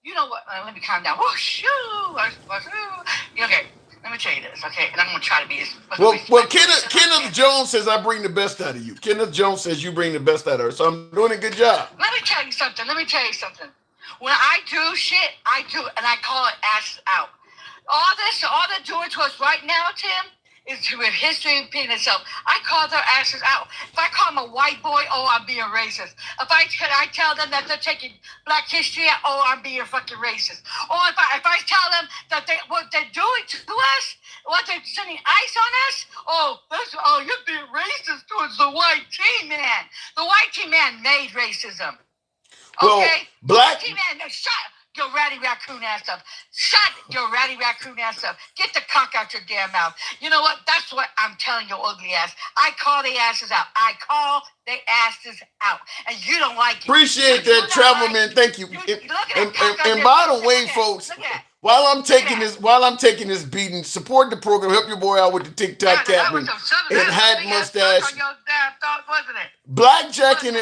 You know what? Let me calm down. Okay, let me tell you this, okay? And I'm going to try to be as... Well, Kenneth Jones says I bring the best out of you. Kenneth Jones says you bring the best out of her, so I'm doing a good job. Let me tell you something. When I do shit, I do it, and I call it ass out. All they're doing to us right now, Tim, is with history repeating itself. I call their asses out. If I call them a white boy, oh, I'm being racist. If I tell them that they're taking black history out, oh, I'm being fucking racist. Or if I tell them that what they're doing to us, what they're sending ice on us, you're being racist towards the white team man. The white team man made racism. Okay? Well, black team man, your ratty raccoon ass up. Shut your ratty raccoon ass up. Get the cock out your damn mouth. You know what? That's what I'm telling your ugly ass. I call the asses out. I call the asses out. And you don't like it. Appreciate that, travel man. Thank you. And by the way, folks, while I'm taking this beating, support the program. Help your boy out with the TikTok captain and hat mustache. Blackjack in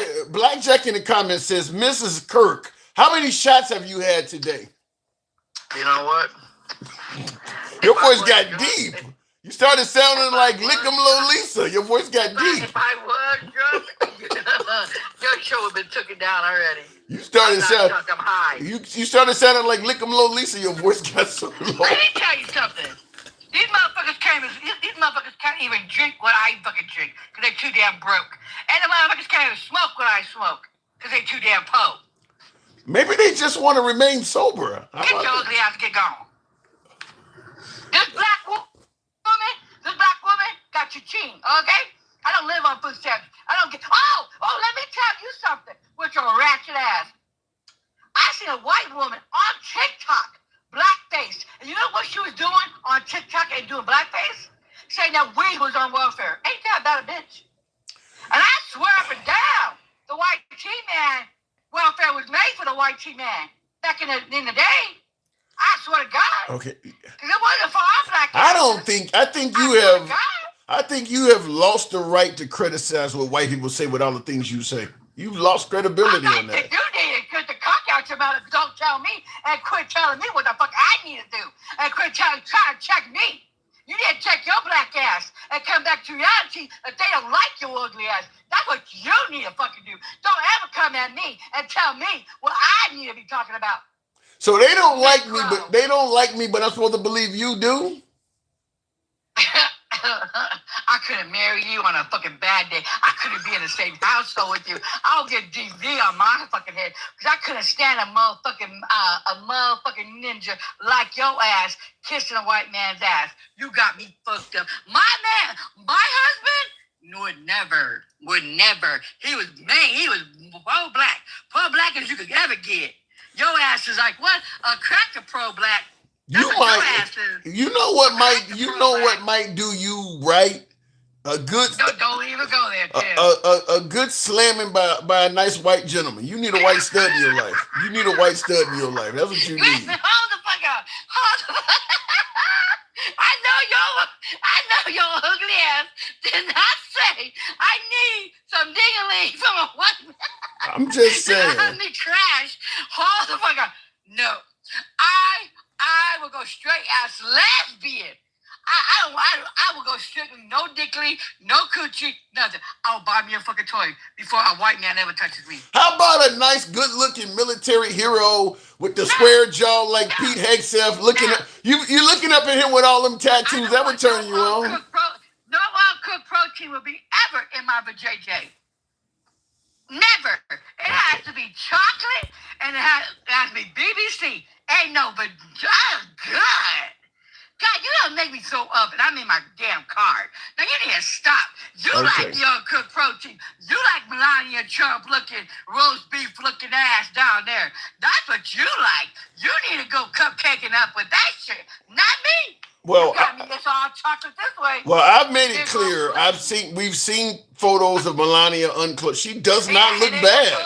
the comments says, Mrs. Kirk, how many shots have you had today? You know what? Your voice got deep. You started sounding like Lickum Lolisa. Your voice got deep. If I was drunk, your show would have been taken down already. You started sounding. I'm high. You started sounding like Lickum Lolisa. Your voice got so low. Let me tell you something. These motherfuckers can't even drink what I fucking drink because they're too damn broke. And the motherfuckers can't even smoke what I smoke because they're too damn po. Maybe they just want to remain sober. Get your ugly ass, get gone. This black woman got your chin, okay? I don't live on food stamps. I don't get. Oh, let me tell you something with your ratchet ass. I seen a white woman on TikTok, blackface. And you know what she was doing on TikTok and doing blackface? Saying that weed was on welfare. Ain't that about a bitch? And I swear up and down, the white T-man, welfare was made for the white T-man back in the day. I swear to God. Okay. Because it wasn't for our black I think you have lost the right to criticize what white people say with all the things you say. You've lost credibility on that. You need to get the cock out your mouth and don't tell me and quit telling me what the fuck I need to do. And quit trying to check me. You need to check your black ass and come back to reality if they don't like your ugly ass. That's what you need to fucking do. Don't ever come at me and tell me what I need to be talking about. So they don't like me, but I'm supposed to believe you do? I couldn't marry you on a fucking bad day. I couldn't be in the same household with you. I'll get DV on my fucking head because I couldn't stand a motherfucking ninja like your ass kissing a white man's ass. You got me fucked up. My husband would never. He was pro-black as you could ever get. Your ass is like what? A cracker pro-black. You know what might do you right? A good don't even go there, Tim. A good slamming by a nice white gentleman. You need a white stud in your life. That's what you need. Listen, hold the fuck up. I know your ugly ass did not say I need some ding-a-ling from a white man. I'm just saying. Ugly trash. Hold the fuck up. No. I will go straight as lesbian. I will go strictly no dickly, no coochie, nothing. I will buy me a fucking toy before a white man ever touches me. How about a nice, good-looking military hero with the square jaw like Pete Hegseth looking at you looking up at him with all them tattoos? That would turn you on. No uncooked protein will be ever in my vajayjay. Never. It has to be chocolate and it has to be BBC. Ain't no but God. God, you don't make me so up, and I'm in my damn card. Now, you need to stop. You like the uncooked protein. You like Melania Trump looking, roast beef looking ass down there. That's what you like. You need to go cupcaking up with that shit, not me. Well, it's all chocolate this way. Well, I've made it clear. We've seen photos of Melania unclothed. She does not look bad.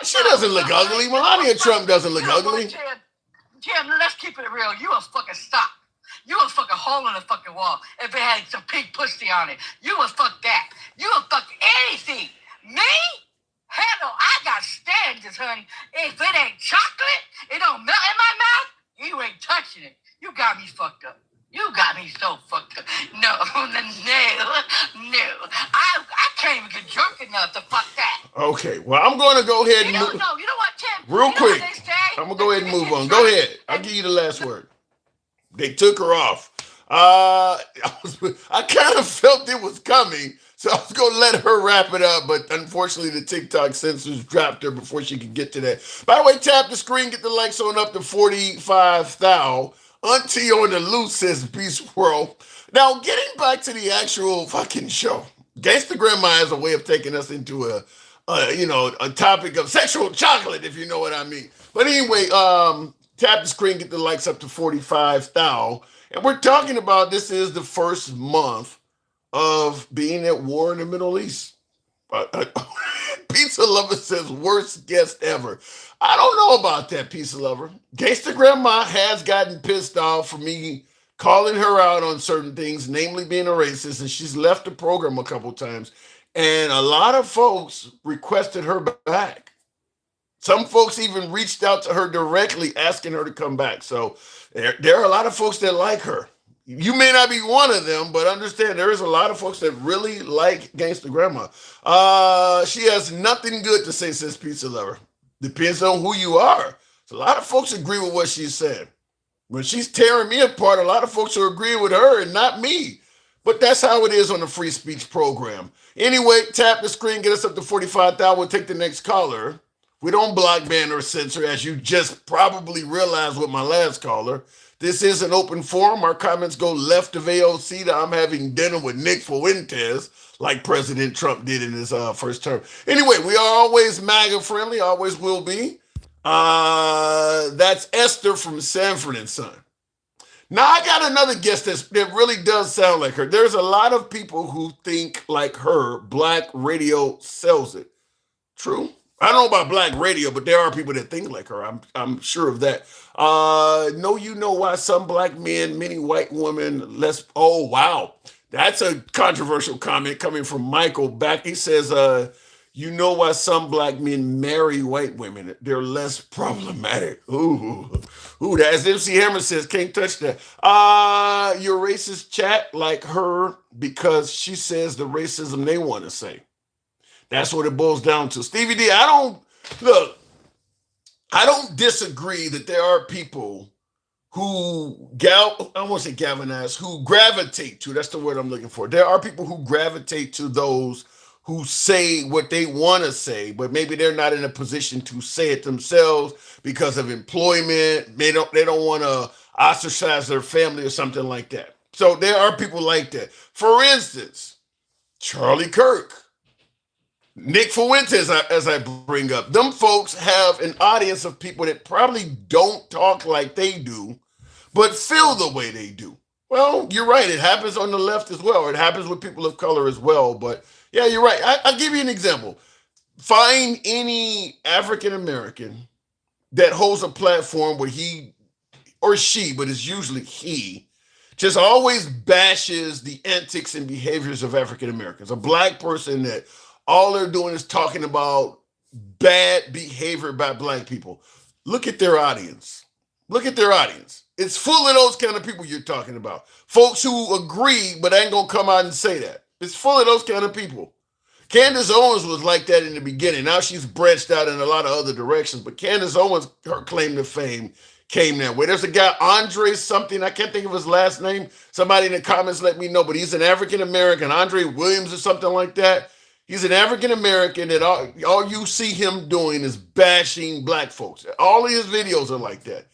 She doesn't look ugly. Melania Trump doesn't look ugly. Tim, let's keep it real. You a fucking stop. You would fuck a hole in the fucking wall if it had some pink pussy on it. You would fuck that. You would fuck anything. Me? Hell no, I got standards, honey. If it ain't chocolate, it don't melt in my mouth, you ain't touching it. You got me fucked up. You got me so fucked up. No. I can't even get drunk enough to fuck that. Okay, well, I'm going to go ahead and move. No, you know what, Tim? Real quick. I'm going to go ahead and move on. Go ahead. I'll give you the last word. They took her off. I kind of felt it was coming, so I was going to let her wrap it up, but unfortunately the TikTok censors dropped her before she could get to that. By the way, tap the screen, get the likes on up to 45,000. Auntie on the loose, says Beast World. Now, getting back to the actual fucking show. Gangsta Grandma has a way of taking us into a topic of sexual chocolate, if you know what I mean. But anyway, tap the screen, get the likes up to 45,000. And we're talking about this is the first month of being at war in the Middle East. Pizza Lover says, worst guest ever. I don't know about that, Pizza Lover. Gangsta Grandma has gotten pissed off for me calling her out on certain things, namely being a racist, and she's left the program a couple times. And a lot of folks requested her back. Some folks even reached out to her directly asking her to come back. So there are a lot of folks that like her. You may not be one of them, but understand there is a lot of folks that really like Gangsta Grandma. She has nothing good to say, says Pizza Lover. Depends on who you are. So a lot of folks agree with what she said. When she's tearing me apart, a lot of folks are agreeing with her and not me. But that's how it is on the free speech program. Anyway, tap the screen, get us up to 45,000. We'll take the next caller. We don't block, ban, or censor, as you just probably realized with my last caller. This is an open forum. Our comments go left of AOC to I'm having dinner with Nick Fuentes, like President Trump did in his first term. Anyway, we are always MAGA friendly, always will be. That's Esther from Sanford and Son. Now, I got another guest that really does sound like her. There's a lot of people who think like her, black radio sells it. True. I don't know about black radio, but there are people that think like her. I'm sure of that. No, you know why some black men, many white women, less. Oh, wow. That's a controversial comment coming from Michael back. He says, you know why some black men marry white women? They're less problematic. Ooh, as MC Hammer says, can't touch that. Your racist chat like her because she says the racism they want to say. That's what it boils down to. Stevie D, I don't disagree that there are people who I won't say galvanize, who gravitate to, that's the word I'm looking for. There are people who gravitate to those who say what they want to say, but maybe they're not in a position to say it themselves because of employment. They don't want to ostracize their family or something like that. So there are people like that. For instance, Charlie Kirk, Nick Fuentes, as I bring up, them folks have an audience of people that probably don't talk like they do, but feel the way they do. Well, you're right. It happens on the left as well. It happens with people of color as well. But yeah, you're right. I'll give you an example. Find any African American that holds a platform where he or she, but it's usually he, just always bashes the antics and behaviors of African Americans. A black person that all they're doing is talking about bad behavior by black people. Look at their audience. Look at their audience. It's full of those kind of people you're talking about. Folks who agree, but ain't gonna come out and say that. It's full of those kind of people. Candace Owens was like that in the beginning. Now she's branched out in a lot of other directions, but Candace Owens, her claim to fame came that way. There's a guy, Andre something, I can't think of his last name. Somebody in the comments let me know, but he's an African American, Andre Williams or something like that. He's an African American that all you see him doing is bashing black folks. All of his videos are like that.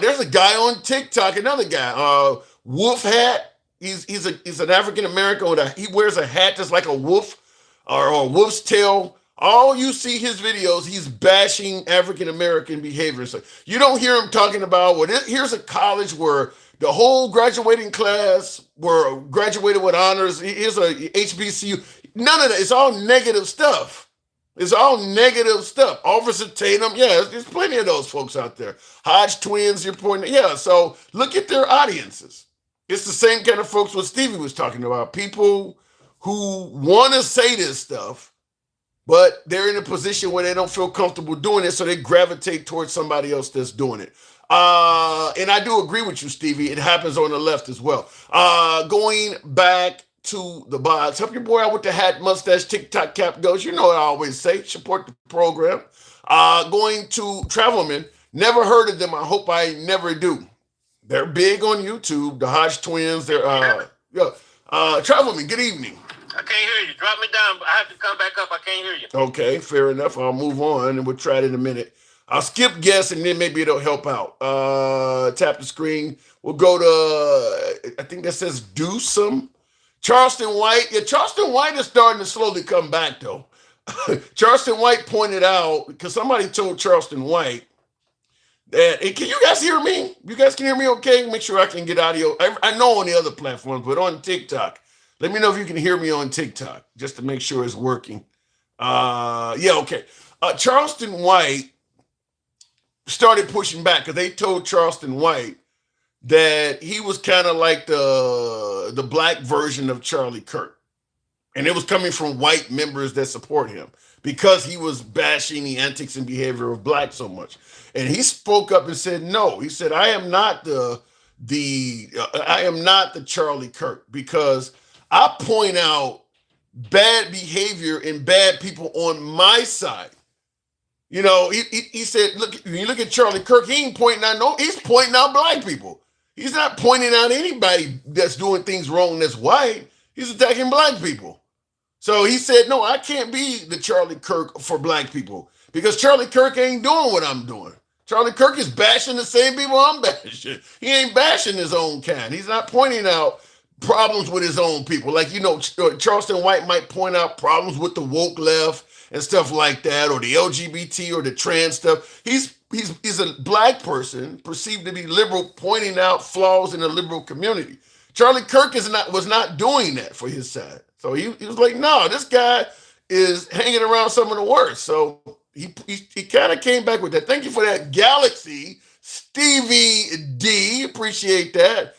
There's a guy on TikTok, another guy, Wolf Hat. He's an African American he wears a hat that's like a wolf or a wolf's tail. All you see his videos, he's bashing African American behavior. So you don't hear him talking about, well, here's a college where the whole graduating class were graduated with honors. Here's a HBCU. None of that. It's all negative stuff. It's all negative stuff. Officer Tatum, yeah, there's plenty of those folks out there. Hodge twins, you're pointing. Yeah, so look at their audiences. It's the same kind of folks what Stevie was talking about. People who want to say this stuff, but they're in a position where they don't feel comfortable doing it, so they gravitate towards somebody else that's doing it. And I do agree with you, Stevie. It happens on the left as well. Going back to the box, help your boy out with the hat, mustache, TikTok cap goes. You know what I always say, support the program. Going to Travelman, never heard of them. I hope I never do. They're big on YouTube. The Hodge twins. They're Travelman. Good evening. I can't hear you. Drop me down. I have to come back up. I can't hear you. Okay, fair enough. I'll move on and we'll try it in a minute. I'll skip guess and then maybe it'll help out. Tap the screen. We'll go to, I think that says do some. Charleston White. Yeah, Charleston White is starting to slowly come back though. Charleston White pointed out, because somebody told Charleston White that, hey, can you guys hear me? You guys can hear me okay? Make sure I can get audio. I know on the other platforms, but on TikTok, let me know if you can hear me on TikTok, just to make sure it's working. Yeah, okay. Charleston White started pushing back because they told Charleston White that he was kind of like the black version of Charlie Kirk. And it was coming from white members that support him because he was bashing the antics and behavior of black so much. And he spoke up and said, no. He said, I am not the Charlie Kirk, because I point out bad behavior and bad people on my side. You know, he said, look, when you look at Charlie Kirk, he ain't pointing out he's pointing out black people. He's not pointing out anybody that's doing things wrong that's white. He's attacking black people. So he said, no, I can't be the Charlie Kirk for black people, because Charlie Kirk ain't doing what I'm doing. Charlie Kirk is bashing the same people I'm bashing. He ain't bashing his own kind. He's not pointing out problems with his own people. Like, you know, Charleston White might point out problems with the woke left and stuff like that, or the LGBT or the trans stuff. He's a black person perceived to be liberal, pointing out flaws in the liberal community. Charlie Kirk was not doing that for his side. So he was like, no, this guy is hanging around some of the worst. So he kind of came back with that. Thank you for that, Galaxy Stevie D. Appreciate that.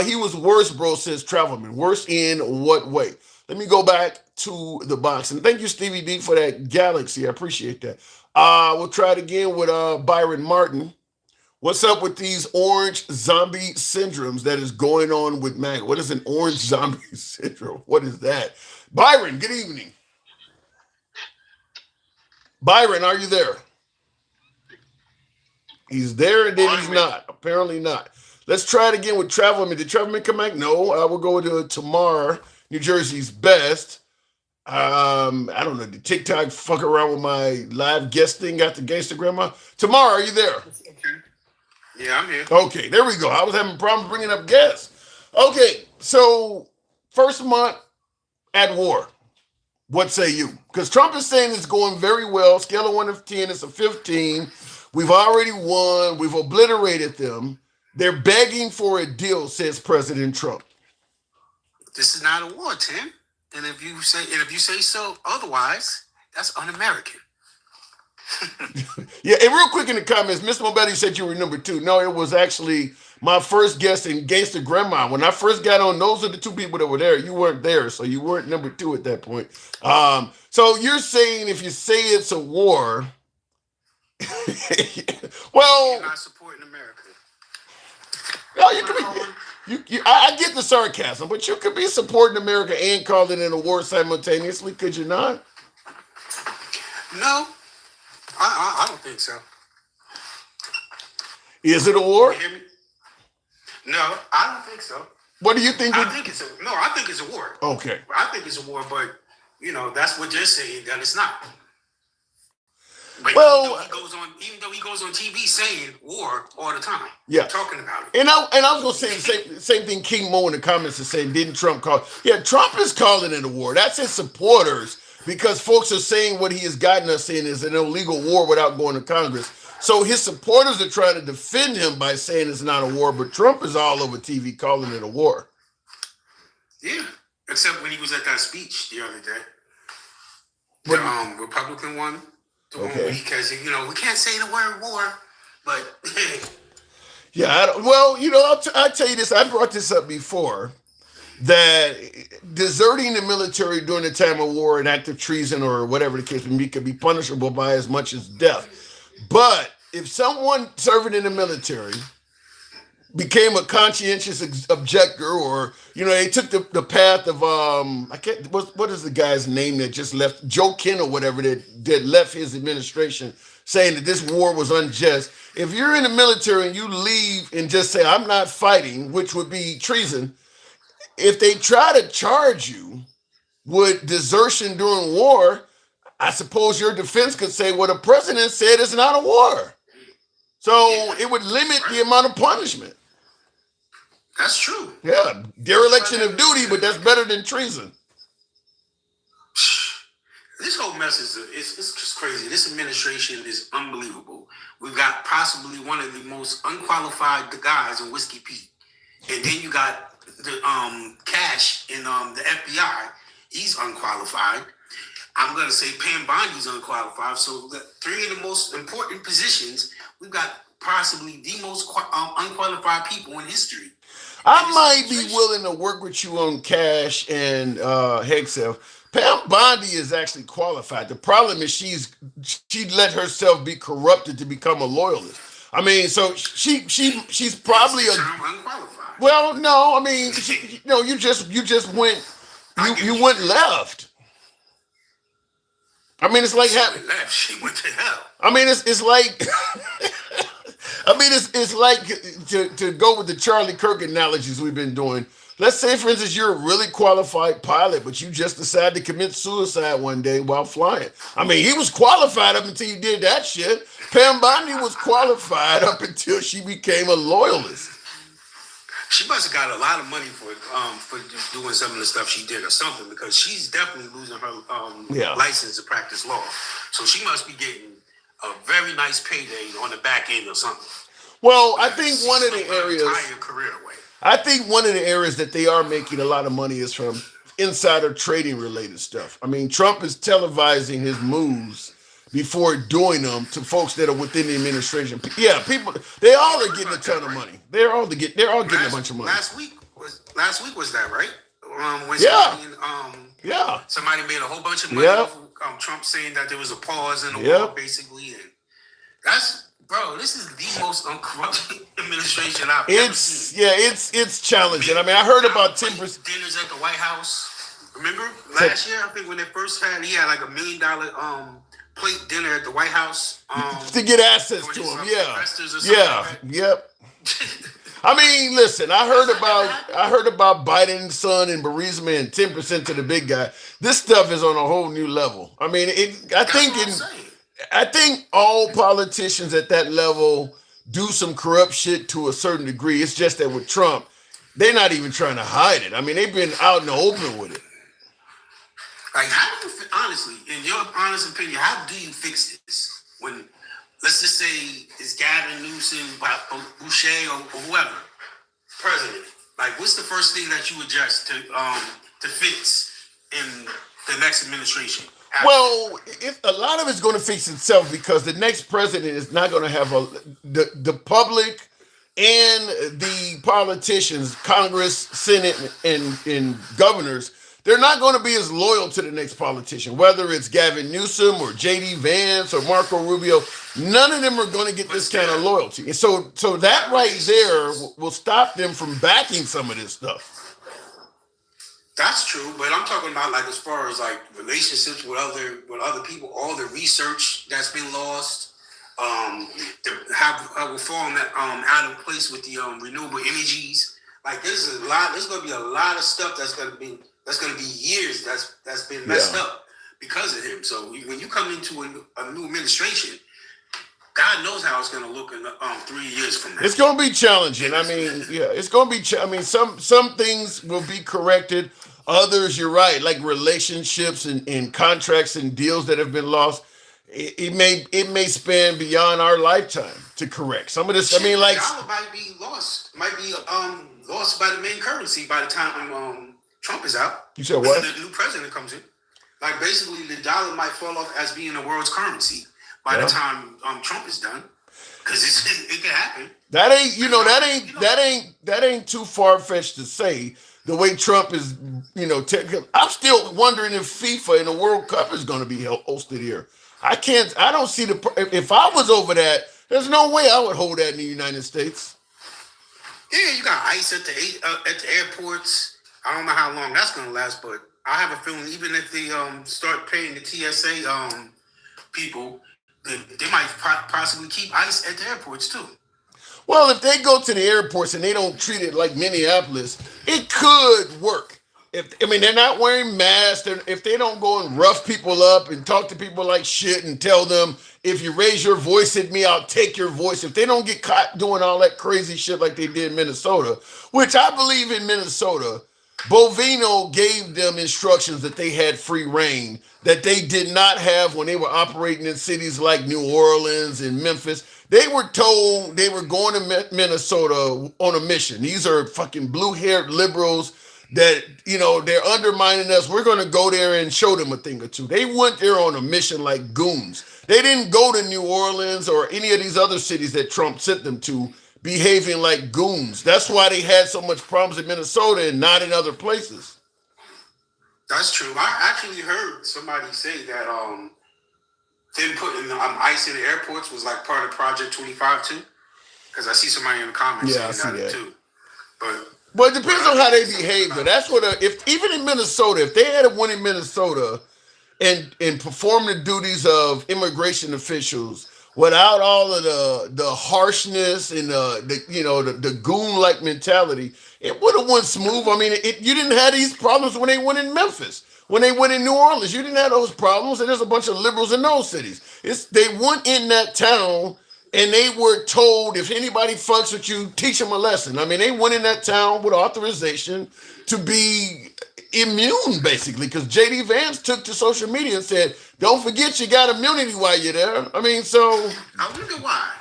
He was worse, bro, says Travelman. Worse in what way? Let me go back to the box. And thank you, Stevie D, for that, Galaxy. I appreciate that. We'll try it again with Byron Martin. What's up with these orange zombie syndromes that is going on with MAGA? What is an orange zombie syndrome? What is that? Byron, good evening. Byron, are you there? He's there and then he's not. Apparently not. Let's try it again with Travelman. Did Travelman come back? No. I will go to Tamar, New Jersey's best. I don't know. Did TikTok fuck around with my live guest thing? Got the gangster grandma? Tamar, are you there? Yeah, I'm here. Okay, there we go. I was having problems bringing up guests. Okay, so first month at war. What say you? Because Trump is saying it's going very well. Scale of 1 to 10, it's a 15. We've already won. We've obliterated them. They're begging for a deal, says President Trump. This is not a war, Tim. And if you say so otherwise, that's un-American. Yeah, and real quick in the comments, Miss Mobetti said you were number 2. No, it was actually my first guest in Gangster Grandma. When I first got on, those are the 2 people that were there. You weren't there, so you weren't number 2 at that point. So you're saying if you say it's a war, well, you're not supporting America. No, you could be. I get the sarcasm, but you could be supporting America and calling it a war simultaneously, could you not? No, I don't think so. Is it a war? You hear me? No, I don't think so. What do you think? I think it's a war. Okay. I think it's a war, but that's what they're saying that it's not. But well, even though he goes on TV saying war all the time, yeah, talking about it. And I was gonna say the same thing. King Mo in the comments is saying, didn't Trump call? Yeah, Trump is calling it a war. That's his supporters, because folks are saying what he has gotten us in is an illegal war without going to Congress. So his supporters are trying to defend him by saying it's not a war, but Trump is all over TV calling it a war. Yeah, except when he was at that speech the other day, the Republican one. Okay. Because we can't say the word war, but yeah. I'll tell you this. I brought this up before, that deserting the military during the time of war, an act of treason or whatever the case may be, could be punishable by as much as death. But if someone serving in the military became a conscientious objector, or they took the path of what is the guy's name that just left, Joe Ken or whatever, that left his administration, saying that this war was unjust. If you're in the military and you leave and just say I'm not fighting, which would be treason, if they try to charge you with desertion during war, I suppose your defense could say, well, the president said it's not a war. So it would limit the amount of punishment. That's true. Yeah, dereliction of duty, but that's better than treason. this whole mess is it's just crazy. This administration is unbelievable. We've got possibly one of the most unqualified guys in Whiskey Pete, and then you got the Cash in the FBI. He's unqualified. I'm gonna say Pam Bondi's unqualified. So the three of the most important positions, we've got possibly the most unqualified people in history. I might be willing to work with you on Cash and Hexel. Pam Bondi is actually qualified. The problem is she let herself be corrupted to become a loyalist. I mean, so she's probably a unqualified. well, no, I mean, you just went you went left. I mean, it's like left. She went to hell. I mean, it's like I mean, it's like to go with the Charlie Kirk analogies we've been doing. Let's say, for instance, you're a really qualified pilot, but you just decide to commit suicide one day while flying. I mean, he was qualified up until he did that shit. Pam Bondi was qualified up until she became a loyalist. She must have got a lot of money for doing some of the stuff she did or something, because she's definitely losing her license to practice law. So she must be getting a very nice payday on the back end or something. Well, I think one of the areas entire career away. I think one of the areas that they are making a lot of money is from insider trading related stuff. I mean, Trump is televising his moves before doing them to folks that are within the administration. Yeah, people, they all are getting a ton of money. They're all getting a bunch of money. Last week was that right? When somebody made a whole bunch of money off of Trump saying that there was a pause in the war, basically, and that's. Bro, this is the most uncorrupt administration I've ever seen. Yeah, it's challenging. I mean, I heard about 10% dinners at the White House. Remember last year? I think when they first he had like $1 million plate dinner at the White House to get access to him. Yep. I mean, listen, I heard about Biden's son and Burisma and 10% to the big guy. This stuff is on a whole new level. I mean, I think all politicians at that level do some corrupt shit to a certain degree. It's just that with Trump, they're not even trying to hide it. I mean, they've been out in the open with it. Like, how do you, honestly, in your honest opinion, how do you fix this? When, let's just say, it's Gavin Newsom, Boucher, or whoever, president. Like, what's the first thing that you adjust to fix in the next administration? Well, a lot of it's going to fix itself because the next president is not going to have the public and the politicians, Congress, Senate, and governors. They're not going to be as loyal to the next politician, whether it's Gavin Newsom or J.D. Vance or Marco Rubio. None of them are going to get this kind of loyalty. And so that right there will stop them from backing some of this stuff. That's true, but I'm talking about like as far as like relationships with other people, all the research that's been lost, how we're falling out of place with the renewable energies. Like there's going to be a lot of stuff that's going to be years that's been messed up because of him. So when you come into a new administration, God knows how it's going to look in 3 years from now. It's going to be challenging. I mean, it's going to be. I mean, some things will be corrected. Others, you're right, like relationships and contracts and deals that have been lost. It may span beyond our lifetime to correct some of this. I mean, like the dollar might be lost by the main currency by the time Trump is out. You said what? The new president comes in. Like basically, the dollar might fall off as being the world's currency by the time Trump is done, because it can happen. That ain't too far fetched to say. The way Trump is, I'm still wondering if FIFA and the World Cup is going to be hosted here. I don't see if I was over that, there's no way I would hold that in the United States. Yeah, you got ICE at the airports. I don't know how long that's going to last, but I have a feeling even if they start paying the TSA people, they might possibly keep ICE at the airports too. Well, if they go to the airports and they don't treat it like Minneapolis, it could work. They're not wearing masks. If they don't go and rough people up and talk to people like shit and tell them, if you raise your voice at me, I'll take your voice. If they don't get caught doing all that crazy shit like they did in Minnesota, which I believe in Minnesota, Bovino gave them instructions that they had free reign that they did not have when they were operating in cities like New Orleans and Memphis. They were told they were going to Minnesota on a mission. These are fucking blue-haired liberals that, they're undermining us. We're going to go there and show them a thing or two. They went there on a mission like goons. They didn't go to New Orleans or any of these other cities that Trump sent them to behaving like goons. That's why they had so much problems in Minnesota and not in other places. That's true. I actually heard somebody say that them putting ICE in the airports was like part of Project 25 too. Because I see somebody in the comments saying that too. But it depends on how they behave. Though. That's what if even in Minnesota, if they had a one in Minnesota and perform the duties of immigration officials without all of the harshness and the goon like mentality, it would have went smooth. I mean, you didn't have these problems when they went in Memphis, when they went in New Orleans. You didn't have those problems, and there's a bunch of liberals in those cities. They went in that town. And they were told, if anybody fucks with you, teach them a lesson. I mean, they went in that town with authorization to be immune, basically, because J.D. Vance took to social media and said, don't forget you got immunity while you're there. I mean, so... I wonder why.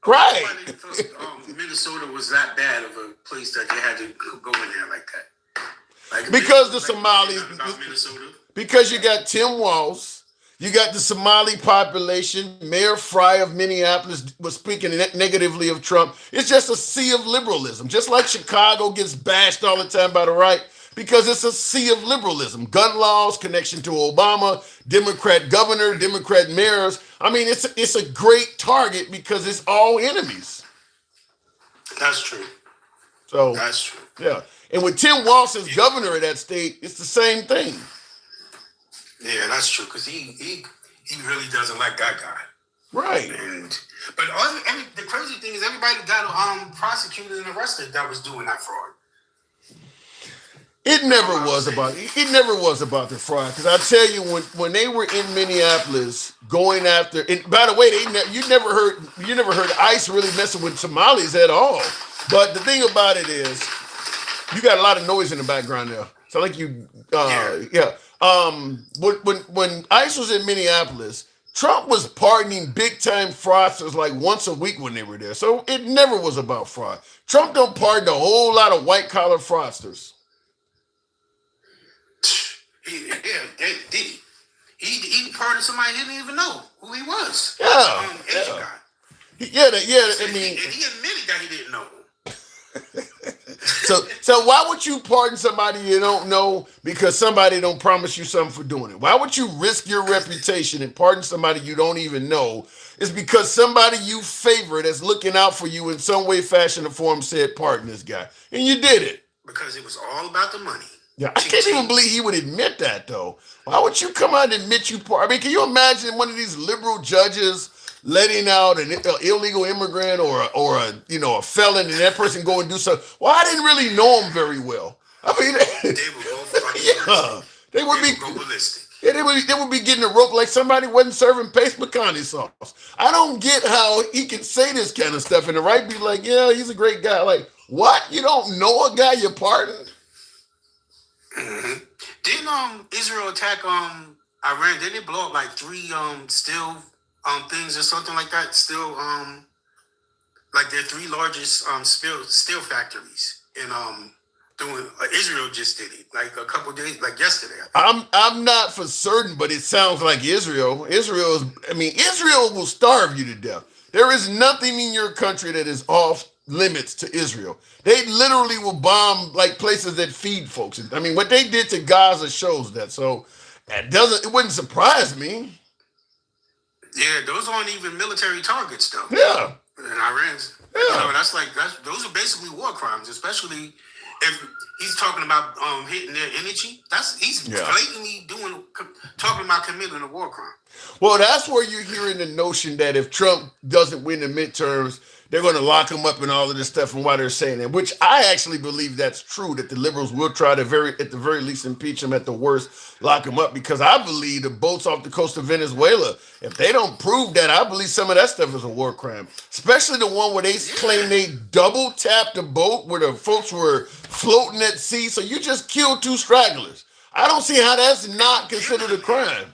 Right. Why they thought, Minnesota was that bad of a place that they had to go in there like that. Because the Somalis... Minnesota. Because you got Tim Walz... You got the Somali population. Mayor Fry of Minneapolis was speaking negatively of Trump. It's just a sea of liberalism. Just like Chicago gets bashed all the time by the right, because it's a sea of liberalism. Gun laws, connection to Obama, Democrat governor, Democrat mayors. I mean, it's a great target because it's all enemies. That's true. So that's true. Yeah. And with Tim Walz as governor of that state, it's the same thing. Yeah, that's true, because he really doesn't like that guy. Right. But the crazy thing is everybody got prosecuted and arrested that was doing that fraud. It never was about the fraud, because I tell you, when they were in Minneapolis going after, and by the way, you never heard ICE really messing with Somalis at all. But the thing about it is, you got a lot of noise in the background there. So like you, yeah. When ICE was in Minneapolis, Trump was pardoning big time fraudsters like once a week when they were there. So it never was about fraud. Trump don't pardon a whole lot of white collar fraudsters. Did he? He pardoned somebody he didn't even know who he was. Yeah. Asian guy. I mean, and he admitted that he didn't know. So why would you pardon somebody you don't know because somebody don't promise you something for doing it? Why would you risk your reputation and pardon somebody you don't even know? It's because somebody you favor that's looking out for you in some way, fashion, or form said, pardon this guy. And you did it. Because it was all about the money. Yeah, I can't even believe he would admit that, though. Why would you come out and admit you pardon? I mean, can you imagine one of these liberal judges letting out an illegal immigrant or a felon, and that person go and do something? Well, I didn't really know him very well. I mean, they would go for they would be ballistic. Yeah, they would be getting a rope like somebody wasn't serving paste pecani sauce. I don't get how he can say this kind of stuff and the right be like, yeah, he's a great guy. Like, what? You don't know a guy you pardoned? Mm-hmm. Didn't Israel attack Iran? Didn't they blow up like 3 steel things or something like that? Still like their 3 largest steel factories in doing Israel just did it like a couple days, like yesterday. I'm not for certain, but it sounds like Israel will starve you to death. There is nothing in your country that is off limits to Israel. They literally will bomb like places that feed folks. I mean, what they did to Gaza shows that. So it wouldn't surprise me. Yeah, those aren't even military targets though. Yeah. And Iran's. Yeah. Those are basically war crimes, especially if he's talking about hitting their energy. He's blatantly talking about committing a war crime. Well, that's where you're hearing the notion that if Trump doesn't win the midterms, they're going to lock him up and all of this stuff, and why they're saying that, which I actually believe that's true, that the liberals will try to at the very least impeach him, at the worst lock him up, because I believe the boats off the coast of Venezuela, if they don't prove that, I believe some of that stuff is a war crime, especially the one where they claim they double tapped the boat where the folks were floating at sea, so you just killed two stragglers. I don't see how that's not considered a crime.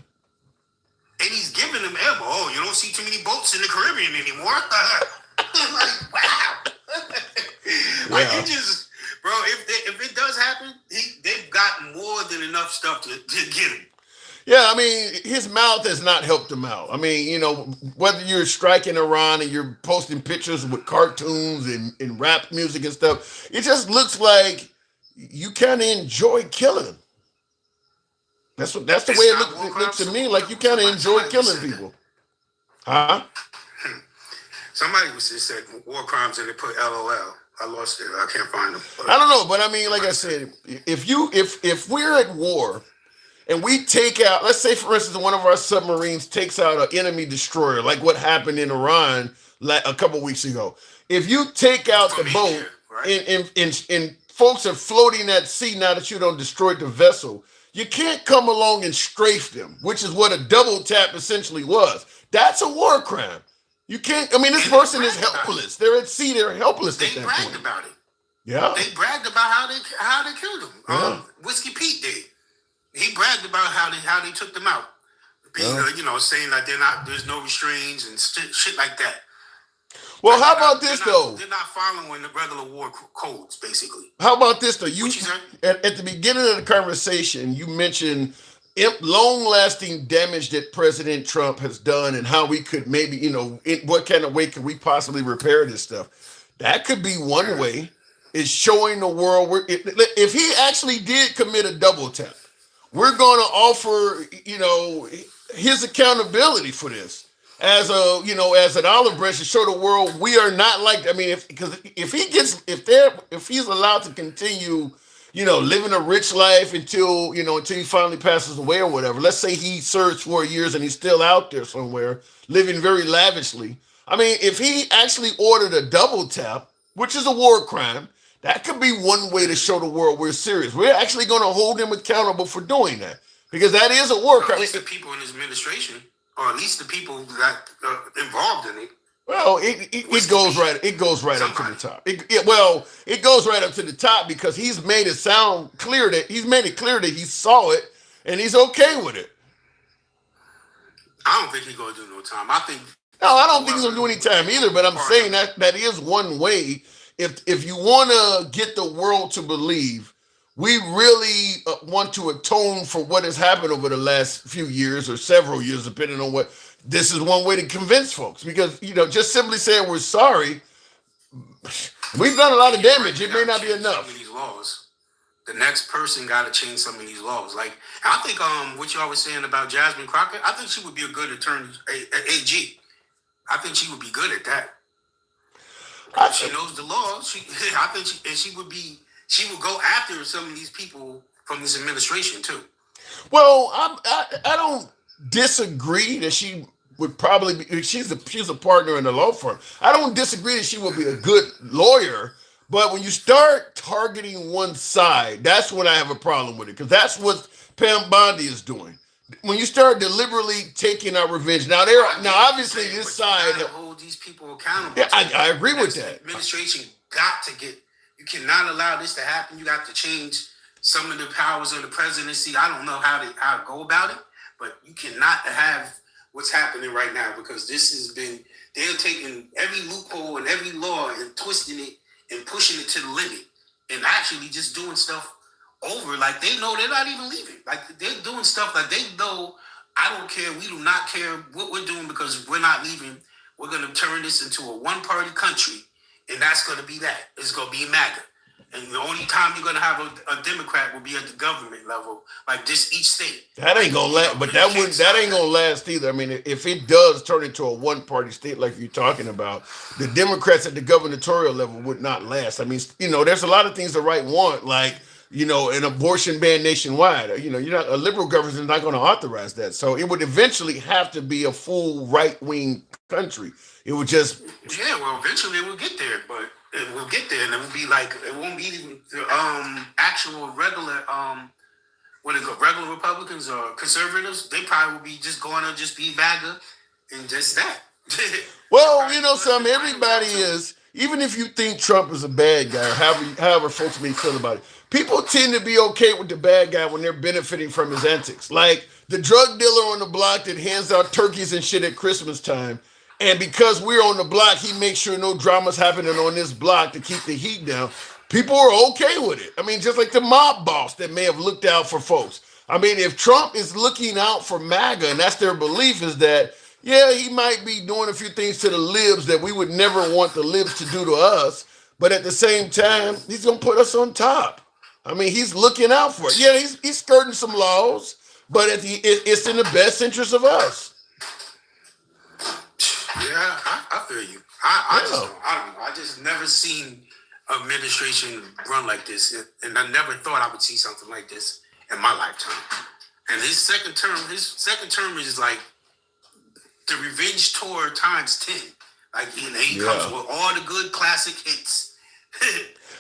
And he's giving them ammo. Oh, you don't see too many boats in the Caribbean anymore. Like, wow. Like, Yeah. you just, bro, if it does happen, they've got more than enough stuff to get him. Yeah, I mean, his mouth has not helped him out. I mean, whether you're striking Iran and you're posting pictures with cartoons and rap music and stuff, it just looks like you kind of enjoy killing. That's the way it looks to me. Like you kind of enjoy killing people, huh? Somebody just said war crimes and they put LOL. I lost it. I can't find them. I don't know, but I mean, like I said, if we're at war and we take out, let's say for instance, one of our submarines takes out an enemy destroyer, like what happened in Iran a couple weeks ago. If you take out the boat, right? and folks are floating at sea now that you don't destroy the vessel, you can't come along and strafe them, which is what a double tap essentially was. That's a war crime. You can't. I mean, this person is helpless. They're at sea. They're helpless. They bragged about it. Yeah. They bragged about how they killed him. Yeah. Whiskey Pete did. He bragged about how they took them out. Saying that there's no restraints and shit like that. Well, how about this though? They're not following the regular war codes, basically. How about this though? You said? At the beginning of the conversation, you mentioned long-lasting damage that President Trump has done, and how we could maybe, what kind of way could we possibly repair this stuff? That could be one way, is showing the world if he actually did commit a double tap, we're going to offer, his accountability for this as as an olive branch to show the world we are not like. I mean, if he's allowed to continue, living a rich life until he finally passes away or whatever. Let's say he serves 4 years and he's still out there somewhere living very lavishly. I mean, if he actually ordered a double tap, which is a war crime, that could be one way to show the world we're serious. We're actually going to hold him accountable for doing that, because that is a war crime. At least the people in his administration, or at least the people that involved in it. Well, it goes right. It goes right up to the top. It goes right up to the top because he's made it clear that he saw it and he's okay with it. I don't think he's gonna do no time. I don't think he's gonna do any time either. But I'm saying that is one way. If you want to get the world to believe we really want to atone for what has happened over the last few years or several years, depending on what. This is one way to convince folks, because just simply saying we're sorry, we've done a lot of damage. It may not be enough. Some of these laws, the next person got to change some of these laws. Like, I think what y'all was saying about Jasmine Crockett, I think she would be a good attorney, AG. I think she would be good at that. She knows the law. She would go after some of these people from this administration too. Well, I don't disagree that she would probably be. She's a partner in the law firm. I don't disagree that she would be a good lawyer, but when you start targeting one side, that's when I have a problem with it, because that's what Pam Bondi is doing. When you start deliberately taking out revenge, now obviously this side hold these people accountable. Yeah, I agree with that. Administration got to get. You cannot allow this to happen. You got to change some of the powers of the presidency. I don't know how to go about it, but you cannot have what's happening right now, because they're taking every loophole and every law and twisting it and pushing it to the limit, and actually just doing stuff over like they know they're not even leaving. Like, they're doing stuff like they know, I don't care, we do not care what we're doing because we're not leaving. We're going to turn this into a one-party country, and that's going to be that. It's going to be MAGA. And the only time you're going to have a Democrat will be at the government level, like this each state. That ain't going to last, but that ain't going to last either. I mean, if it does turn into a one-party state like you're talking about, the Democrats at the gubernatorial level would not last. I mean, there's a lot of things the right want, like an abortion ban nationwide. You're not a liberal government is not going to authorize that. So it would eventually have to be a full right wing country. It would just Yeah, well, eventually it will get there, but it will get there, and it will be like it won't be the actual regular what is it, regular Republicans or conservatives. They probably will be just going to just be MAGA and just that. Well, some everybody is. Even if you think Trump is a bad guy, or however folks may feel about it, people tend to be okay with the bad guy when they're benefiting from his antics. Like the drug dealer on the block that hands out turkeys and shit at Christmas time. And because we're on the block, he makes sure no drama's happening on this block to keep the heat down. People are okay with it. I mean, just like the mob boss that may have looked out for folks. I mean, if Trump is looking out for MAGA, and that's their belief, is that yeah, he might be doing a few things to the libs that we would never want the libs to do to us, but at the same time, he's gonna put us on top. I mean, he's looking out for it. Yeah, he's skirting some laws, but it's in the best interest of us. Yeah, I feel you. I just Yeah. don't. I don't know. I just never seen administration run like this, and I never thought I would see something like this in my lifetime. And his second term is like the revenge tour times 10. Like he comes Yeah. with all the good classic hits.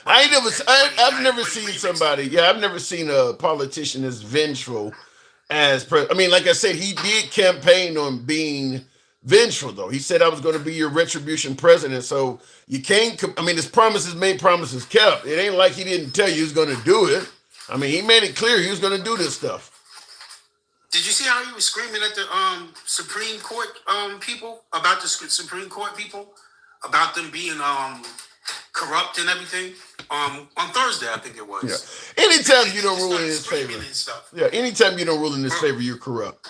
I ain't never. I've never But he seen remixed it. somebody. Yeah, I've never seen a politician as vengeful as. I mean, like I said, he did campaign on being vengeful. Though he said I was going to be your retribution president. So you can't. I mean, his promises made, promises kept. It ain't like he didn't tell you he was going to do it. I mean, he made it clear he was going to do this stuff. Did you see how he was screaming at the Supreme Court people about the Supreme Court people about them being corrupt and everything? On Thursday, I think it was. Yeah. Anytime you don't He rule in started his screaming favor. and stuff. Yeah. Anytime you don't rule in his favor, you're corrupt.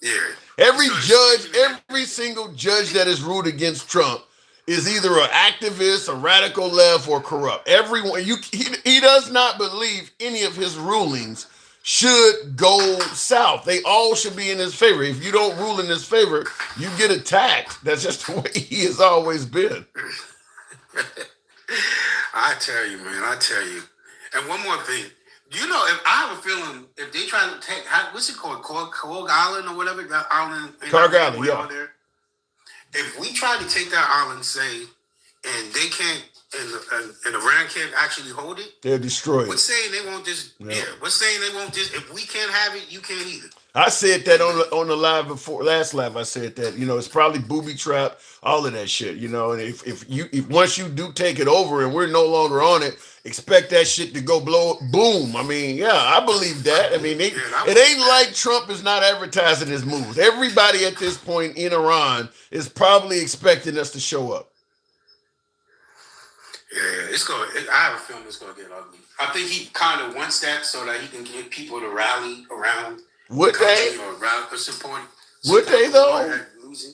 Yeah. Every He started judge, screaming at- every single judge that is ruled against Trump is either an activist, a radical left, or corrupt. Everyone, he does not believe any of his rulings should go south. They all should be in his favor. If you don't rule in his favor, you get attacked. That's just the way he has always been. I tell you, man. I tell you. And one more thing. If I have a feeling if they try to take what's it called, Cork Island or whatever that island, Cork Island, yeah. There. If we try to take that island, say, and they can't, and Iran can't actually hold it, They're destroyed. what's saying they won't just? Yeah. What's saying they won't just? If we can't have it, you can't either. I said that on the live before last live. I said that it's probably booby trap, all of that shit. And if once you do take it over and we're no longer on it, expect that shit to go blow boom. I mean, yeah, I believe that. I mean, it ain't like Trump is not advertising his moves. Everybody at this point in Iran is probably expecting us to show up. Yeah, it's going. I have a feeling it's going to get ugly. I think he kind of wants that so that he can get people to rally around. Would they? Or rally for support. Would they though? Losing.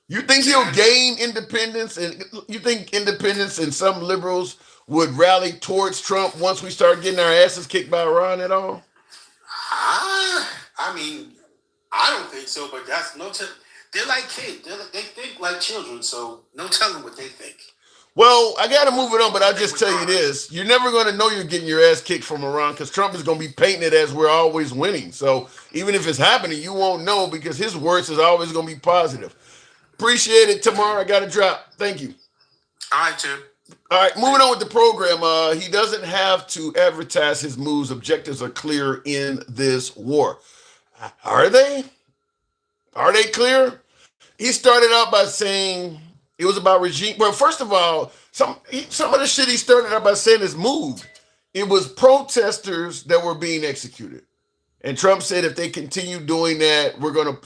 You think he'll gain independence, and you think independence and some liberals would rally towards Trump once we start getting our asses kicked by Iran at all? I mean, I don't think so, but that's no. They're like kids. They think like children, so no telling what they think. Well, I got to move it on, but I'll just tell you this. You're never going to know you're getting your ass kicked from Iran because Trump is going to be painting it as we're always winning. So even if it's happening, you won't know because his words is always going to be positive. Appreciate it. Tomorrow I got to drop. Thank you. All right, Tim. All right, moving on with the program. He doesn't have to advertise his moves. Objectives are clear in this war. Are they? Are they clear? He started out by saying it was about regime. Well, first of all, some of the shit he started out by saying is moved. It was protesters that were being executed. And Trump said if they continue doing that,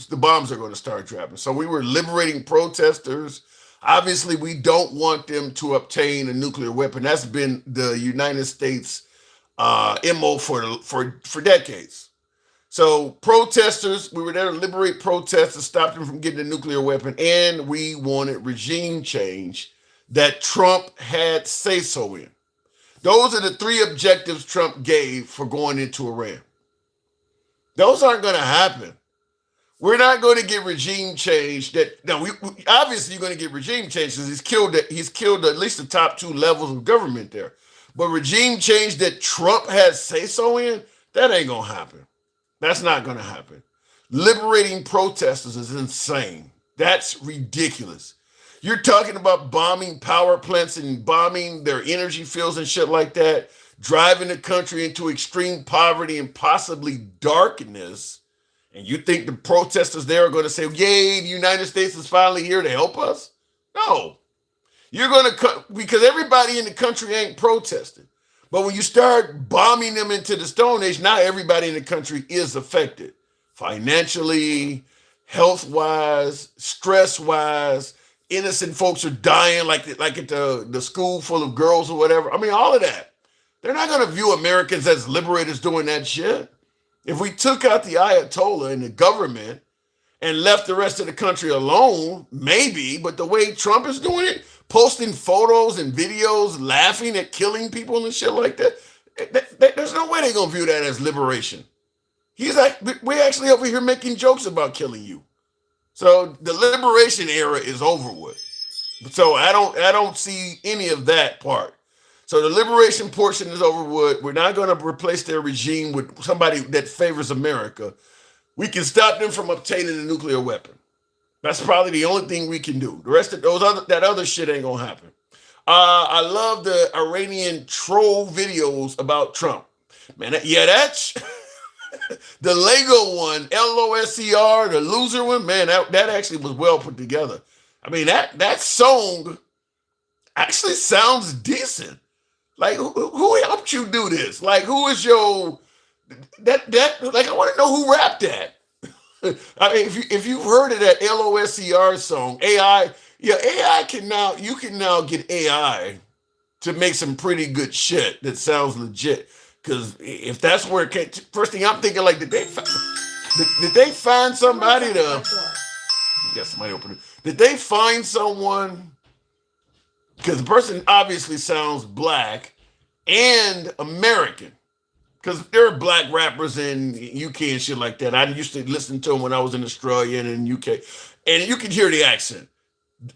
the bombs are going to start dropping. So we were liberating protesters. Obviously, we don't want them to obtain a nuclear weapon. That's been the United States MO for decades. So protesters, we were there to liberate protesters, stop them from getting a nuclear weapon, and we wanted regime change that Trump had say-so in. Those are the three objectives Trump gave for going into Iran. Those aren't going to happen. We're not going to get regime change. Obviously you're going to get regime change because he's killed at least the top two levels of government there. But regime change that Trump has say so in, that ain't gonna happen. That's not gonna happen. Liberating protesters is insane. That's ridiculous. You're talking about bombing power plants and bombing their energy fields and shit like that, driving the country into extreme poverty and possibly darkness. And you think the protesters there are going to say, yay, the United States is finally here to help us? No. You're going to cut because everybody in the country ain't protesting. But when you start bombing them into the Stone Age, now everybody in the country is affected financially, health wise, stress wise. Innocent folks are dying like at the school full of girls or whatever. I mean, all of that. They're not going to view Americans as liberators doing that shit. If we took out the Ayatollah and the government and left the rest of the country alone, maybe, but the way Trump is doing it, posting photos and videos, laughing at killing people and shit like that, there's no way they're going to view that as liberation. He's like, we're actually over here making jokes about killing you. So the liberation era is over with. So I don't see any of that part. So the liberation portion is over with. We're not going to replace their regime with somebody that favors America. We can stop them from obtaining a nuclear weapon. That's probably the only thing we can do. The rest of that other shit ain't gonna happen. I love the Iranian troll videos about Trump. Man, that's the Lego one, LOSER, the loser one. Man, that actually was well put together. I mean, that song actually sounds decent. Like, who helped you do this? Like, who is your that like? I want to know who rapped that. I mean, if you've heard of that LOSER song, AI can now get AI to make some pretty good shit that sounds legit. Because if that's where it came, first thing I'm thinking, like, did they find somebody to? Got somebody open it. Did they find someone? Because the person obviously sounds black and American. Because there are black rappers in UK and shit like that. I used to listen to them when I was in Australia and in UK. And you can hear the accent.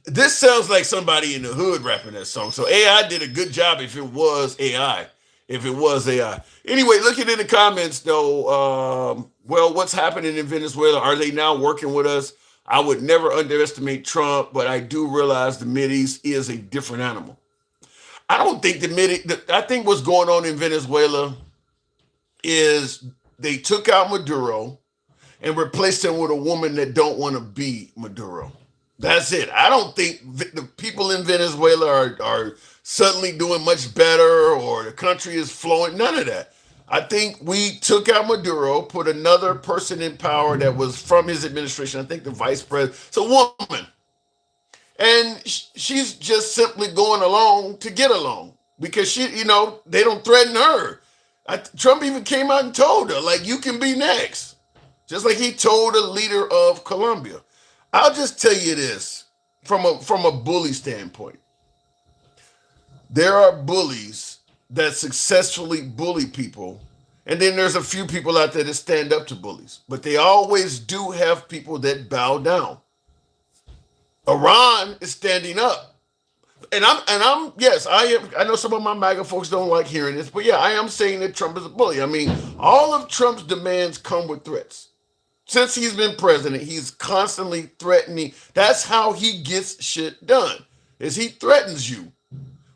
This sounds like somebody in the hood rapping that song. So AI did a good job if it was AI. Anyway, looking in the comments, though, well, what's happening in Venezuela? Are they now working with us? I would never underestimate Trump, but I do realize the Mideast is a different animal. I don't think I think what's going on in Venezuela is they took out Maduro and replaced him with a woman that don't want to be Maduro. That's it. I don't think the people in Venezuela are suddenly doing much better or the country is flowing. None of that. I think we took out Maduro, put another person in power that was from his administration. I think the vice president. It's a woman. And she's just simply going along to get along because they don't threaten her. Trump even came out and told her, like, you can be next. Just like he told the leader of Colombia. I'll just tell you this from a bully standpoint. There are bullies that successfully bully people, and then there's a few people out there that stand up to bullies. But they always do have people that bow down. Iran is standing up. And I'm yes, I am. I know some of my MAGA folks don't like hearing this, but yeah, I am saying that Trump is a bully. I mean, all of Trump's demands come with threats. Since he's been president, he's constantly threatening. That's how he gets shit done, is he threatens you.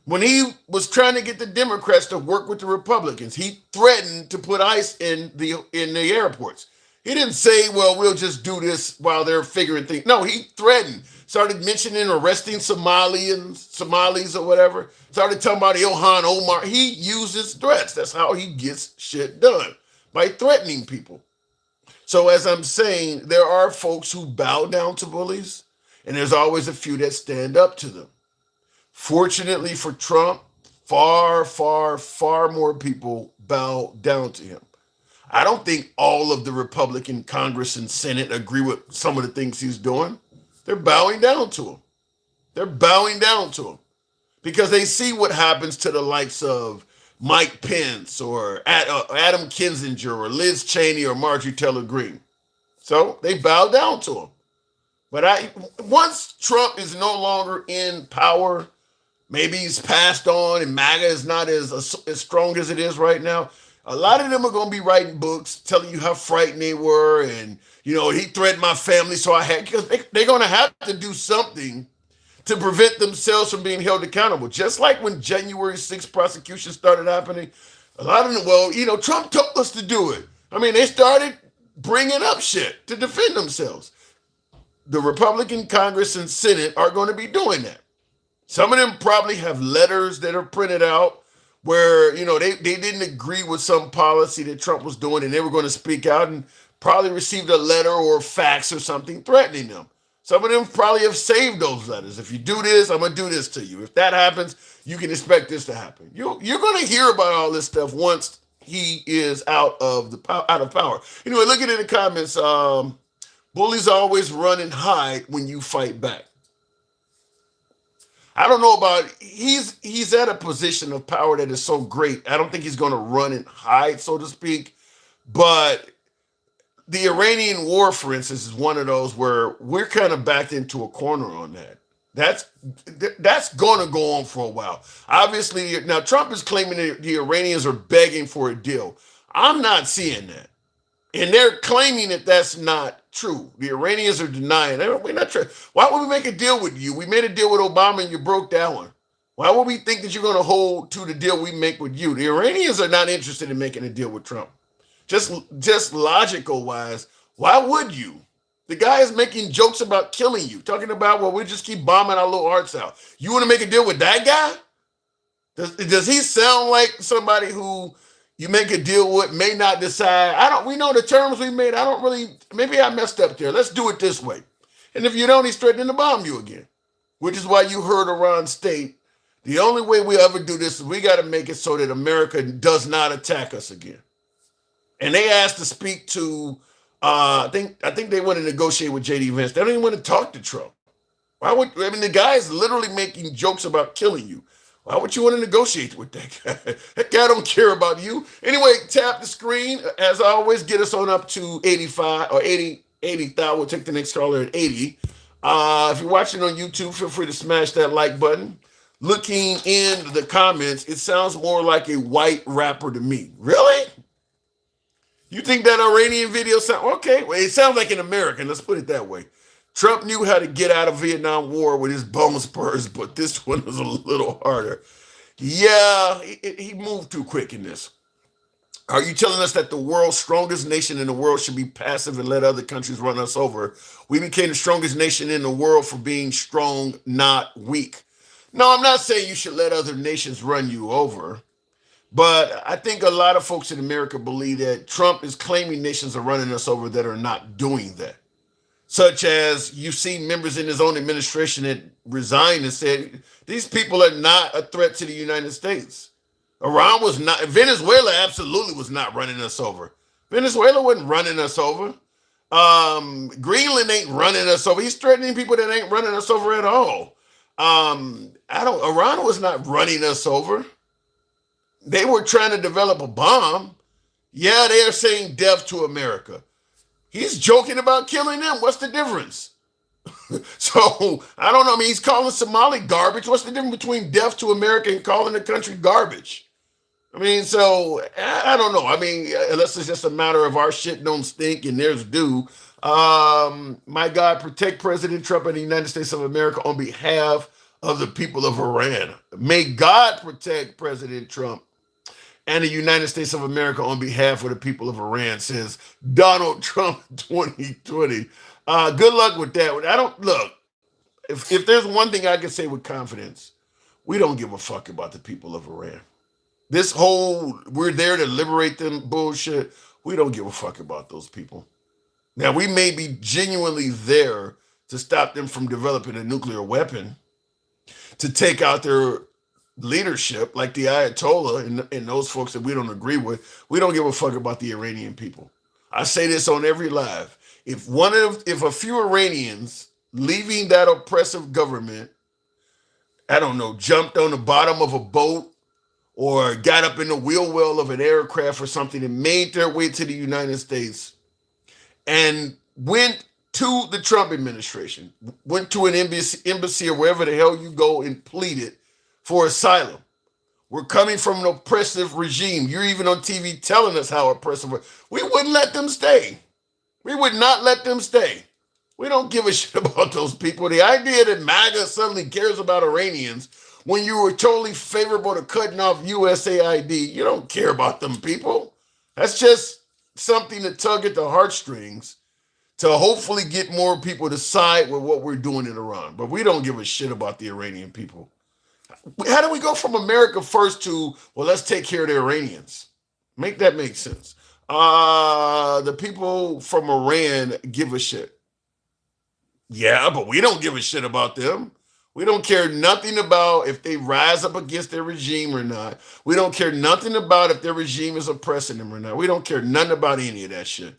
When he was trying to get the Democrats to work with the Republicans, he threatened to put ICE in the airports. He didn't say, well, we'll just do this while they're figuring things. No, he threatened. Started mentioning arresting Somalis or whatever. Started talking about Ilhan Omar. He uses threats. That's how he gets shit done, by threatening people. So as I'm saying, there are folks who bow down to bullies, and there's always a few that stand up to them. Fortunately for Trump, far, far, far more people bow down to him. I don't think all of the Republican Congress and Senate agree with some of the things he's doing. They're bowing down to him. They're bowing down to him because they see what happens to the likes of Mike Pence or Adam Kinzinger or Liz Cheney or Marjorie Taylor Greene. So they bow down to him. But once Trump is no longer in power, Maybe he's passed on and MAGA is not as strong as it is right now. A lot of them are going to be writing books telling you how frightened they were. And, he threatened my family. So because they're going to have to do something to prevent themselves from being held accountable. Just like when January 6th prosecution started happening, a lot of them, Trump told us to do it. I mean, they started bringing up shit to defend themselves. The Republican Congress and Senate are going to be doing that. Some of them probably have letters that are printed out where, they didn't agree with some policy that Trump was doing and they were going to speak out and probably received a letter or a fax or something threatening them. Some of them probably have saved those letters. If you do this, I'm going to do this to you. If that happens, you can expect this to happen. You're going to hear about all this stuff once he is out of power. Anyway, looking in the comments, bullies always run and hide when you fight back. I don't know about he's at a position of power that is so great. I don't think he's going to run and hide, so to speak. But the Iranian war, for instance, is one of those where we're kind of backed into a corner on that. That's going to go on for a while. Obviously, now Trump is claiming that the Iranians are begging for a deal. I'm not seeing that. And they're claiming that that's not true. The Iranians are denying. We're not true. Why would we make a deal with you? We made a deal with Obama and you broke that one. Why would we think that you're going to hold to the deal we make with you? The Iranians are not interested in making a deal with Trump. Just logical wise, why would you? The guy is making jokes about killing you, talking about, well, we just keep bombing our little hearts out. You want to make a deal with that guy? Does he sound like somebody who you make a deal with may not decide? We know the terms we made. Maybe I messed up there. Let's do it this way. And if you don't, he's threatening to bomb you again, which is why you heard Iran state, the only way we ever do this is we got to make it so that America does not attack us again. And they asked to speak to, I think they want to negotiate with J.D. Vance. They don't even want to talk to Trump. The guy is literally making jokes about killing you. Why would you want to negotiate with that guy? That guy don't care about you. Anyway, tap the screen. As always, get us on up to 85 or 80,000. We'll take the next caller at 80. If you're watching on YouTube, feel free to smash that like button. Looking in the comments, it sounds more like a white rapper to me. Really? You think that Iranian video sound okay? Well, it sounds like an American. Let's put it that way. Trump knew how to get out of Vietnam War with his bone spurs, but this one was a little harder. Yeah, he moved too quick in this. Are you telling us that the world's strongest nation in the world should be passive and let other countries run us over? We became the strongest nation in the world for being strong, not weak. No, I'm not saying you should let other nations run you over. But I think a lot of folks in America believe that Trump is claiming nations are running us over that are not doing that. Such as you've seen members in his own administration that resigned and said, these people are not a threat to the United States. Iran was not, Venezuela absolutely was not running us over. Venezuela wasn't running us over. Greenland ain't running us over. He's threatening people that ain't running us over at all. Iran was not running us over. They were trying to develop a bomb. Yeah, they're saying death to America. He's joking about killing them. What's the difference? So, I don't know. I mean, he's calling Somali garbage. What's the difference between death to America and calling the country garbage? I mean, so, I don't know. I mean, unless it's just a matter of our shit don't stink and theirs do. My God, protect President Trump and the United States of America on behalf of the people of Iran. May God protect President Trump and the United States of America on behalf of the people of Iran, says Donald Trump 2020. Good luck with that. If there's one thing I can say with confidence, we don't give a fuck about the people of Iran. This whole, we're there to liberate them bullshit, we don't give a fuck about those people. Now, we may be genuinely there to stop them from developing a nuclear weapon, to take out their leadership, like the Ayatollah and those folks that we don't agree with. We don't give a fuck about the Iranian people. I say this on every live. If a few Iranians leaving that oppressive government, I don't know, jumped on the bottom of a boat or got up in the wheel well of an aircraft or something and made their way to the United States and went to the Trump administration, went to an embassy or wherever the hell you go and pleaded for asylum. We're coming from an oppressive regime. You're even on TV telling us how oppressive. We wouldn't let them stay. We would not let them stay. We don't give a shit about those people. The idea that MAGA suddenly cares about Iranians when you were totally favorable to cutting off USAID, you don't care about them people. That's just something to tug at the heartstrings to hopefully get more people to side with what we're doing in Iran. But we don't give a shit about the Iranian people. How do we go from America first to, well, let's take care of the Iranians? Make that make sense. The people from Iran give a shit. Yeah, but we don't give a shit about them. We don't care nothing about if they rise up against their regime or not. We don't care nothing about if their regime is oppressing them or not. We don't care nothing about any of that shit.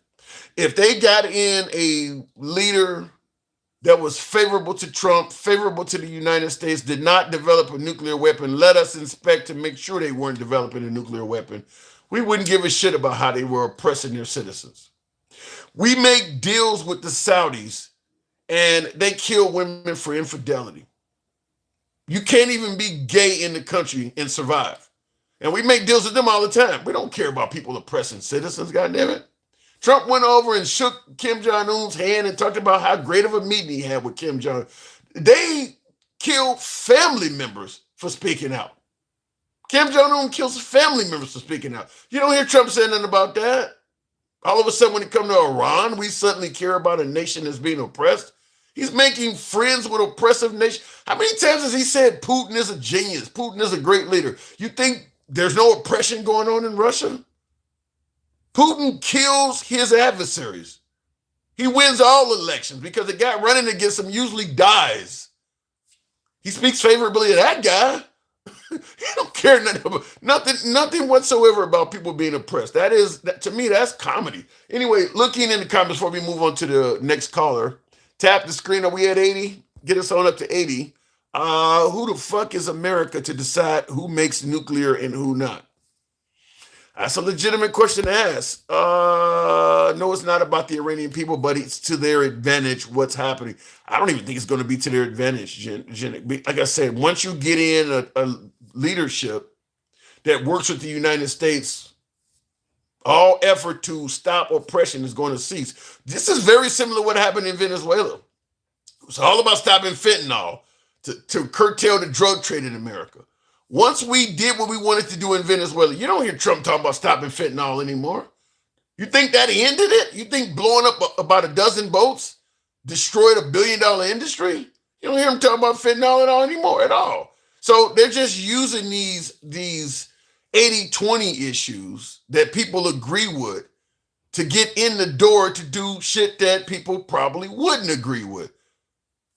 If they got in a leader that was favorable to Trump, favorable to the United States, did not develop a nuclear weapon, let us inspect to make sure they weren't developing a nuclear weapon, we wouldn't give a shit about how they were oppressing their citizens. We make deals with the Saudis and they kill women for infidelity. You can't even be gay in the country and survive. And we make deals with them all the time. We don't care about people oppressing citizens, goddammit. Trump went over and shook Kim Jong-un's hand and talked about how great of a meeting he had with Kim Jong. They killed family members for speaking out. Kim Jong-un kills family members for speaking out. You don't hear Trump saying nothing about that. All of a sudden, when it comes to Iran, we suddenly care about a nation that's being oppressed. He's making friends with oppressive nations. How many times has he said Putin is a genius? Putin is a great leader. You think there's no oppression going on in Russia? Putin kills his adversaries. He wins all elections because the guy running against him usually dies. He speaks favorably of that guy. He don't care nothing whatsoever about people being oppressed. To me, that's comedy. Anyway, looking in the comments before we move on to the next caller. Tap the screen. Are we at 80? Get us on up to 80. Who the fuck is America to decide who makes nuclear and who not? That's a legitimate question to ask. No, it's not about the Iranian people, but it's to their advantage what's happening. I don't even think it's going to be to their advantage. Like I said, once you get in a leadership that works with the United States, all effort to stop oppression is going to cease. This is very similar to what happened in Venezuela. It's all about stopping fentanyl to curtail the drug trade in America. Once we did what we wanted to do in Venezuela, you don't hear Trump talking about stopping fentanyl anymore. You think that ended it? You think blowing up about a dozen boats destroyed $1 billion industry? You don't hear him talking about fentanyl at all. So they're just using these 80-20 issues that people agree with to get in the door to do shit that people probably wouldn't agree with,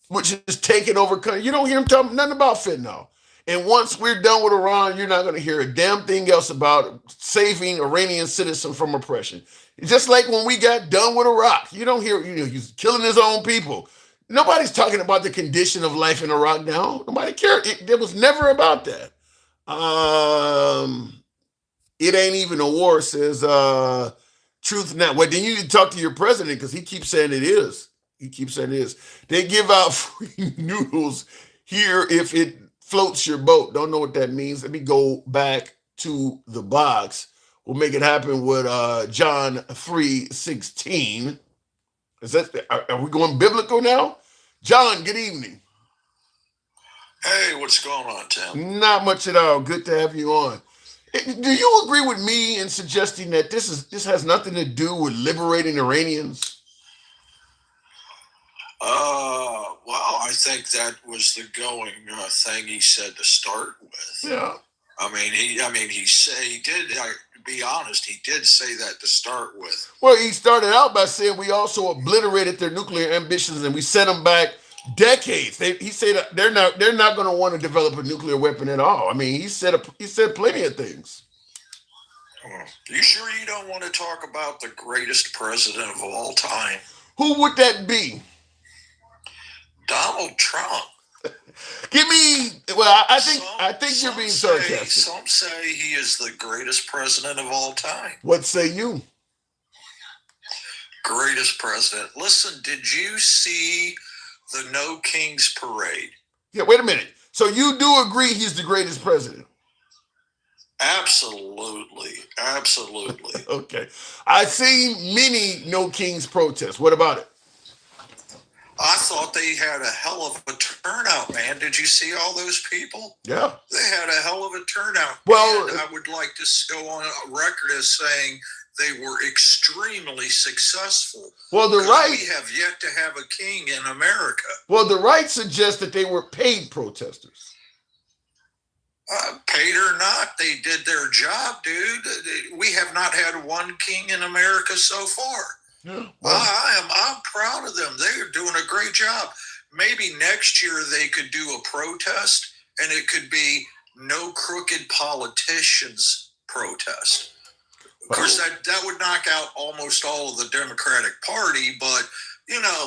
which is taking over country. You don't hear him talking nothing about fentanyl. And once we're done with Iran, you're not going to hear a damn thing else about saving Iranian citizens from oppression. Just like when we got done with Iraq, you don't hear, he's killing his own people. Nobody's talking about the condition of life in Iraq now. Nobody cared. It was never about that. It ain't even a war, says Truth Now. Well, then you need to talk to your president because he keeps saying it is. They give out free noodles here if it floats your boat. Don't know what that means. Let me go back to the box. We'll make it happen with John 3:16. Are we going biblical now? John, good evening. Hey, what's going on, Tim? Not much at all. Good to have you on. Do you agree with me in suggesting that this has nothing to do with liberating Iranians? Well, I think that was the going thing he said to start with. Yeah. He did. To be honest, he did say that to start with. Well, he started out by saying we also obliterated their nuclear ambitions and we set them back decades. He said they're not going to want to develop a nuclear weapon at all. I mean, he said plenty of things. You sure you don't want to talk about the greatest president of all time? Who would that be? Donald Trump. I think you're being sarcastic. Some say he is the greatest president of all time. What say you? Greatest president. Listen, did you see the No Kings Parade? Yeah, wait a minute. So you do agree he's the greatest president? Absolutely. Okay. I've seen many No Kings protests. What about it? I thought they had a hell of a turnout, man. Did you see all those people? Yeah. They had a hell of a turnout. Well, and I would like to go on record as saying they were extremely successful. Well, the right. We have yet to have a king in America. Well, the right suggests that they were paid protesters. Paid or not, they did their job, dude. We have not had one king in America so far. Yeah, well, I'm proud of them. They are doing a great job. Maybe next year they could do a protest, and it could be no crooked politicians protest. Of course, that would knock out almost all of the Democratic Party, but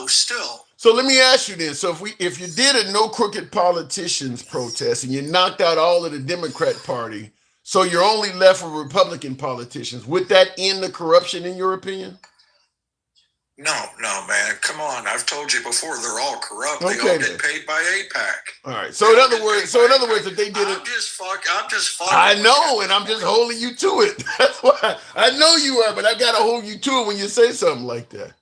still. So let me ask you this: so if you did a no crooked politicians protest and you knocked out all of the Democrat Party, so you're only left with Republican politicians, would that end the corruption in your opinion? No, man. Come on. I've told you before, they're all corrupt. Okay, they all get paid by AIPAC. All right. So in other words, if they did it, I'm just fucking. I know, and I'm just holding you to it. That's why I know you are, but I gotta hold you to it when you say something like that.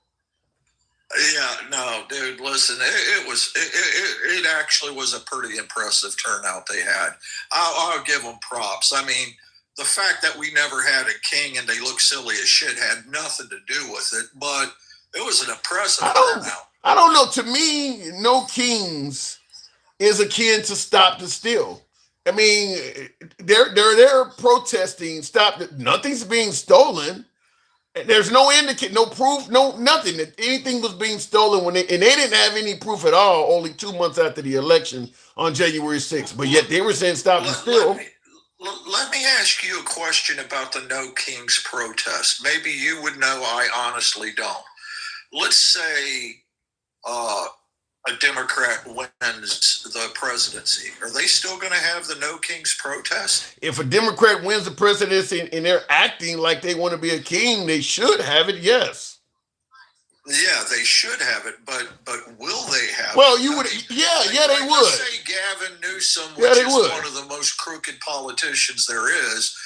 Yeah, no, dude. Listen, it actually was a pretty impressive turnout they had. I'll give them props. I mean, the fact that we never had a king and they look silly as shit had nothing to do with it, but it was an impressive turnout. I don't know. To me, no kings is akin to stop the steal. I mean, they're protesting. Stop. Nothing's being stolen. There's no no proof, no nothing that anything was being stolen and they didn't have any proof at all. Only 2 months after the election on January 6th, but yet they were saying stop and steal. Let me ask you a question about the No Kings protest. Maybe you would know. I honestly don't. Let's say a Democrat wins the presidency. Are they still going to have the No Kings protest? If a Democrat wins the presidency and they're acting like they want to be a king, they should have it, yes. Yeah, they should have it, but will they have well, it? You would, yeah, they would. Let's say Gavin Newsom, which is one of the most crooked politicians there is,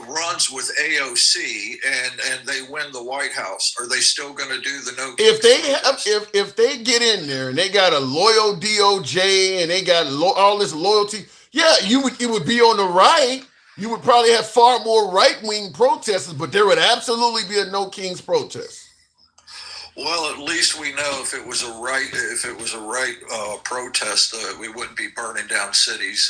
runs with AOC and they win the White House. Are they still going to do the No Kings protest? If they get in there and they got a loyal DOJ and they got all this loyalty, yeah, it would be on the right. You would probably have far more right-wing protesters, but there would absolutely be a No Kings protest. Well, at least we know if it was a right protest, we wouldn't be burning down cities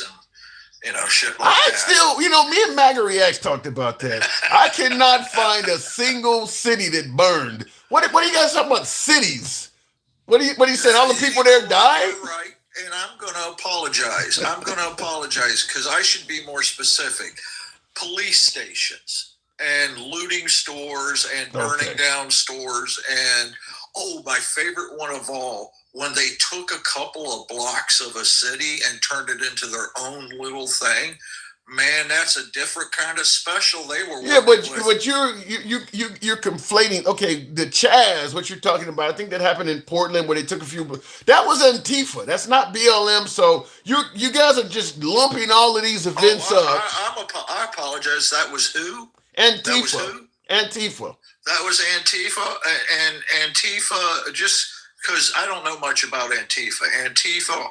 and shit like that. Still, me and Maga Reacts talked about that. I cannot find a single city that burned. What are you guys talking about? Cities? What you said? All the people there died? Right. And I'm going to apologize. Because I should be more specific. Police stations and looting stores and burning down stores and my favorite one of all, when they took a couple of blocks of a city and turned it into their own little thing. Man, that's a different kind of special they were working but you're conflating. Okay, the Chaz, what you're talking about, I think that happened in Portland where they took a few. That was Antifa. That's not BLM. So you guys are just lumping all of these events up. I apologize. That was who? Antifa. That was who? Antifa. That was Antifa, and Antifa, just because I don't know much about Antifa. Antifa,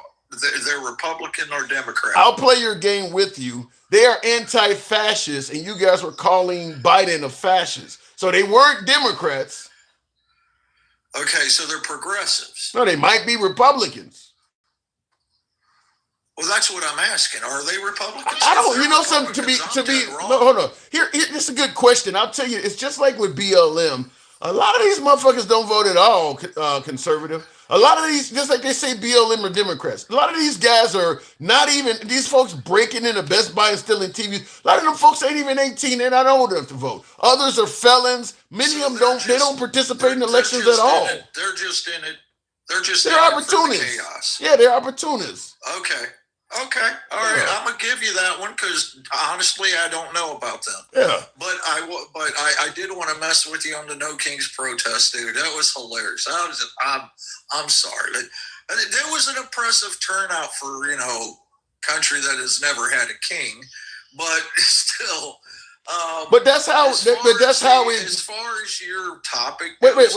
they're Republican or Democrat? I'll play your game with you. They are anti-fascist, and you guys were calling Biden a fascist. So they weren't Democrats. Okay, so they're progressives. No, they might be Republicans. Well, that's what I'm asking. Are they Republicans? I don't. Something to be. No, hold on. Here, this is a good question. I'll tell you. It's just like with BLM. A lot of these motherfuckers don't vote at all conservative. A lot of these, just like they say BLM or Democrats, a lot of these guys are not even, these folks breaking into Best Buy and stealing TVs. A lot of them folks ain't even 18. They're not old enough to vote. Others are felons. Many of them they don't participate in elections at all. They're just in it. They're opportunists. Chaos. Yeah, they're opportunists. Okay. All right. I'm gonna give you that one because honestly, I don't know about them. Yeah. But I did want to mess with you on the No Kings protest, dude. That was hilarious. I'm sorry. There was an impressive turnout for, country that has never had a king, but still. But that's how. As far as your topic wait, goes,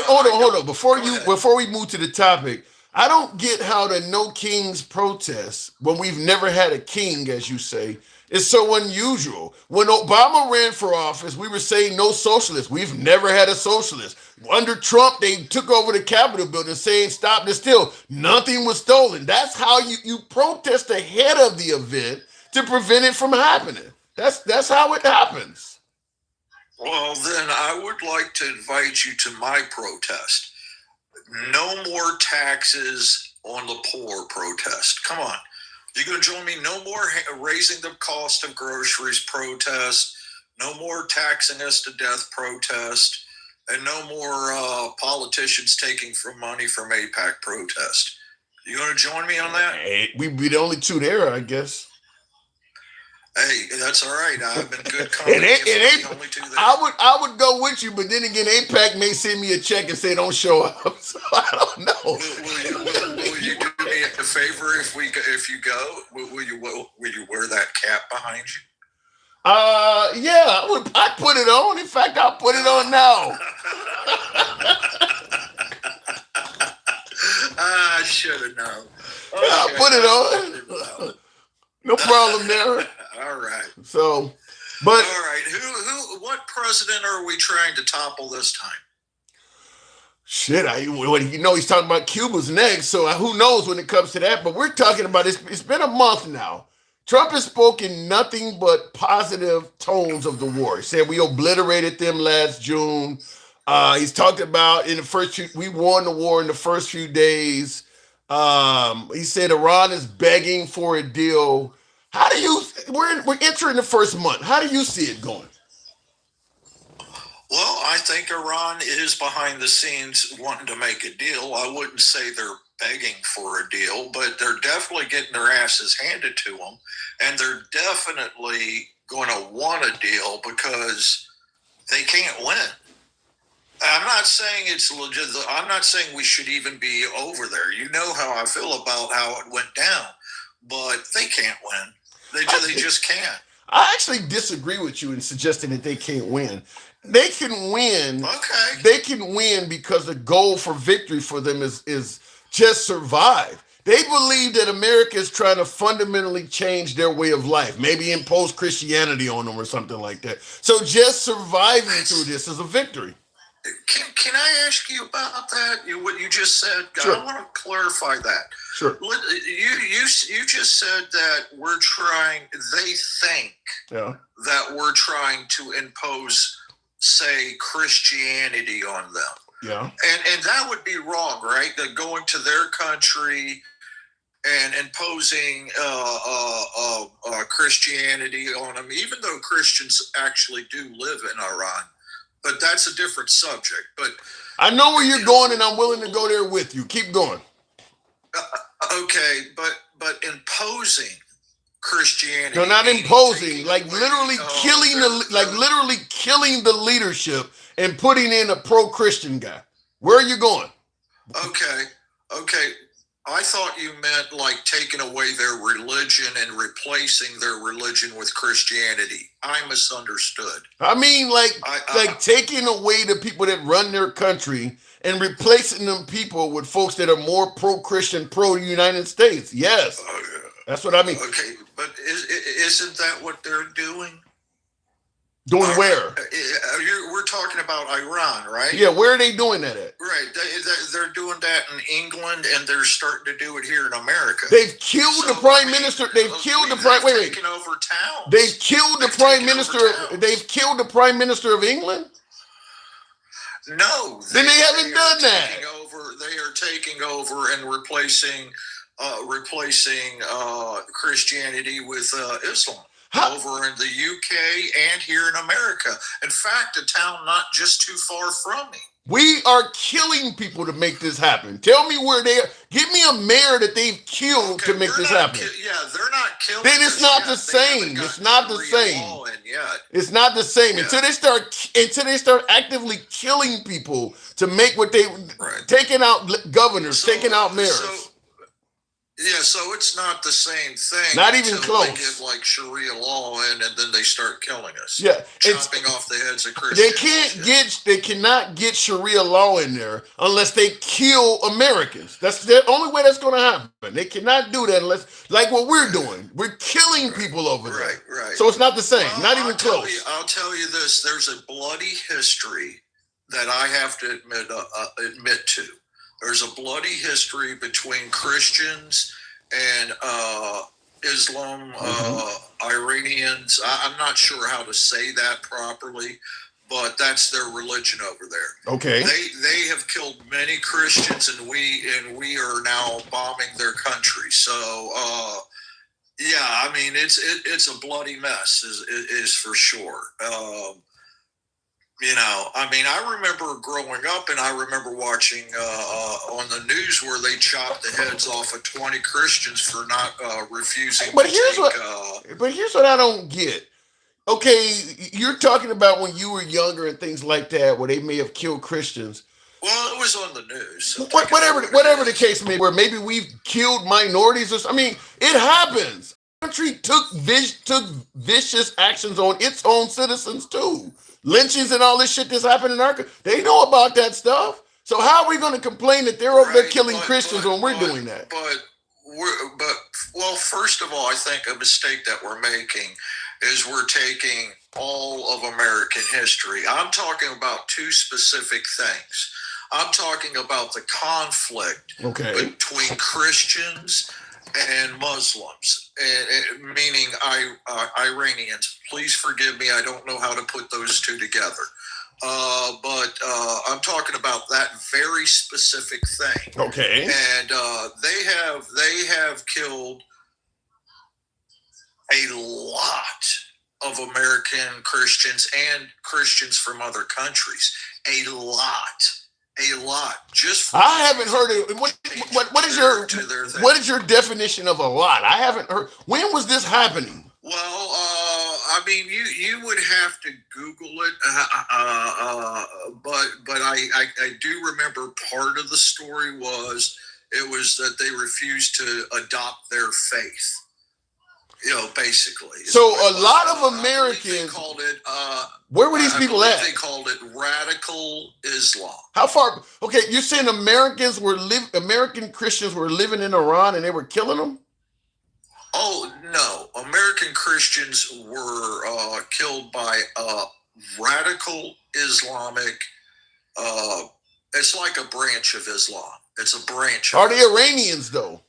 hold on. Before we move to the topic, I don't get how the No Kings protest, when we've never had a king, as you say, is so unusual. When Obama ran for office, we were saying no socialists. We've never had a socialist. Under Trump, they took over the Capitol building saying stop this still. Nothing was stolen. That's how you protest ahead of the event to prevent it from happening. That's how it happens. Well, then I would like to invite you to my protest. No more taxes on the poor protest. Come on. You going to join me? No more raising the cost of groceries protest. No more taxing us to death protest. And no more politicians taking money from AIPAC protest. You going to join me on that? Hey, we'd be the only two there, I guess. Hey, that's all right. I've been good company. The only two there. I would go with you, but then again, AIPAC may send me a check and say don't show up. So I don't know. Will you do me a favor if you go? Will you wear that cap behind you? Yeah, I'd put it on. In fact, I'll put it on now. I should have known. Okay. I'll put it on. No problem there. All right. So, but all right. What president are we trying to topple this time? Shit, he's talking about Cuba's next. So who knows when it comes to that? But we're talking about it's been a month now. Trump has spoken nothing but positive tones of the war. He said we obliterated them last June. He's talked about we won the war in the first few days. He said Iran is begging for a deal. We're entering the first month. How do you see it going? Well, I think Iran is behind the scenes wanting to make a deal. I wouldn't say they're begging for a deal, but they're definitely getting their asses handed to them. And they're definitely going to want a deal because they can't win. I'm not saying it's legit. I'm not saying we should even be over there. You know how I feel about how it went down, but they can't win. They just can't. I actually disagree with you in suggesting that they can't win. They can win. Okay. They can win because the goal for victory for them is just survive. They believe that America is trying to fundamentally change their way of life, maybe impose Christianity on them or something like that. So just surviving through this is a victory. Can I ask you about that? What you just said? Sure. I want to clarify that. Sure. You just said that they think that we're trying to impose, say, Christianity on them. Yeah. And that would be wrong, right? That going to their country and imposing Christianity on them, even though Christians actually do live in Iran. But that's a different subject. But I know where you're going, and I'm willing to go there with you. Keep going. Okay, but imposing Christianity. No, not imposing. Like literally killing the leadership and putting in a pro-Christian guy. Where are you going? Okay. I thought you meant like taking away their religion and replacing their religion with Christianity. I misunderstood. I mean, like taking away the people that run their country and replacing them people with folks that are more pro-Christian, pro-United States. Yes, that's what I mean. Okay, but isn't that what they're doing? Doing where? We're talking about Iran, right? Yeah, where are they doing that at? Right, they're doing that in England, and they're starting to do it here in America. They've killed the prime minister. They've killed the prime. Wait. Taking over towns. They've killed the prime minister. They've killed the prime minister of England. No, then they haven't done that. They are taking over and replacing Christianity with Islam. Over in the UK and here in America. In fact, a town not just too far from me. We are killing people to make this happen. Tell me where they are. Give me a mayor that they've killed to make this happen. They're not killing. Then it's not the same. It's not the same. It's not the same until they start actively killing people to make what they taking out governors, taking out mayors. So it's not the same thing. Not even close. They get like Sharia law in, and then they start killing us. Yeah, chopping off the heads of Christians. They cannot get Sharia law in there unless they kill Americans. That's the only way that's going to happen. They cannot do that unless, like what we're doing, we're killing people over there. Right. So it's not the same. Not even close. I'll tell you this: there's a bloody history that I have to admit to. There's a bloody history between Christians and Islam, Iranians. I'm not sure how to say that properly, but that's their religion over there. Okay. They have killed many Christians, and we are now bombing their country. So I mean it's a bloody mess is for sure. I mean, I remember growing up, and I remember watching on the news where they chopped the heads off of 20 Christians for not refusing. But here's what I don't get. Okay, you're talking about when you were younger and things like that, where they may have killed Christians. Well, it was on the news. So whatever the case may be, where maybe we've killed minorities or something. I mean, it happens. The country took vicious actions on its own citizens too. Lynchings and all this shit that's happened in our country. They know about that stuff. So how are we going to complain that they're over there killing Christians when we're doing that? Well, first of all, I think a mistake that we're making is we're taking all of American history. I'm talking about two specific things. I'm talking about the conflict between Christians and Muslims, meaning Iranians. Please forgive me. I don't know how to put those two together. But I'm talking about that very specific thing. Okay. And they have killed a lot of American Christians and Christians from other countries. A lot. I haven't heard it. What is your definition of a lot? I haven't heard. When was this happening? Well, I mean, you would have to Google it, but I do remember part of the story was that they refused to adopt their faith. Basically. So a lot of Americans they called it. Where were these people at? They called it radical Islam. How far? Okay, you're saying American Christians were living in Iran and they were killing them? Oh no, American Christians were killed by radical Islamic. It's like a branch of Islam. It's a branch. Are they Iranians though?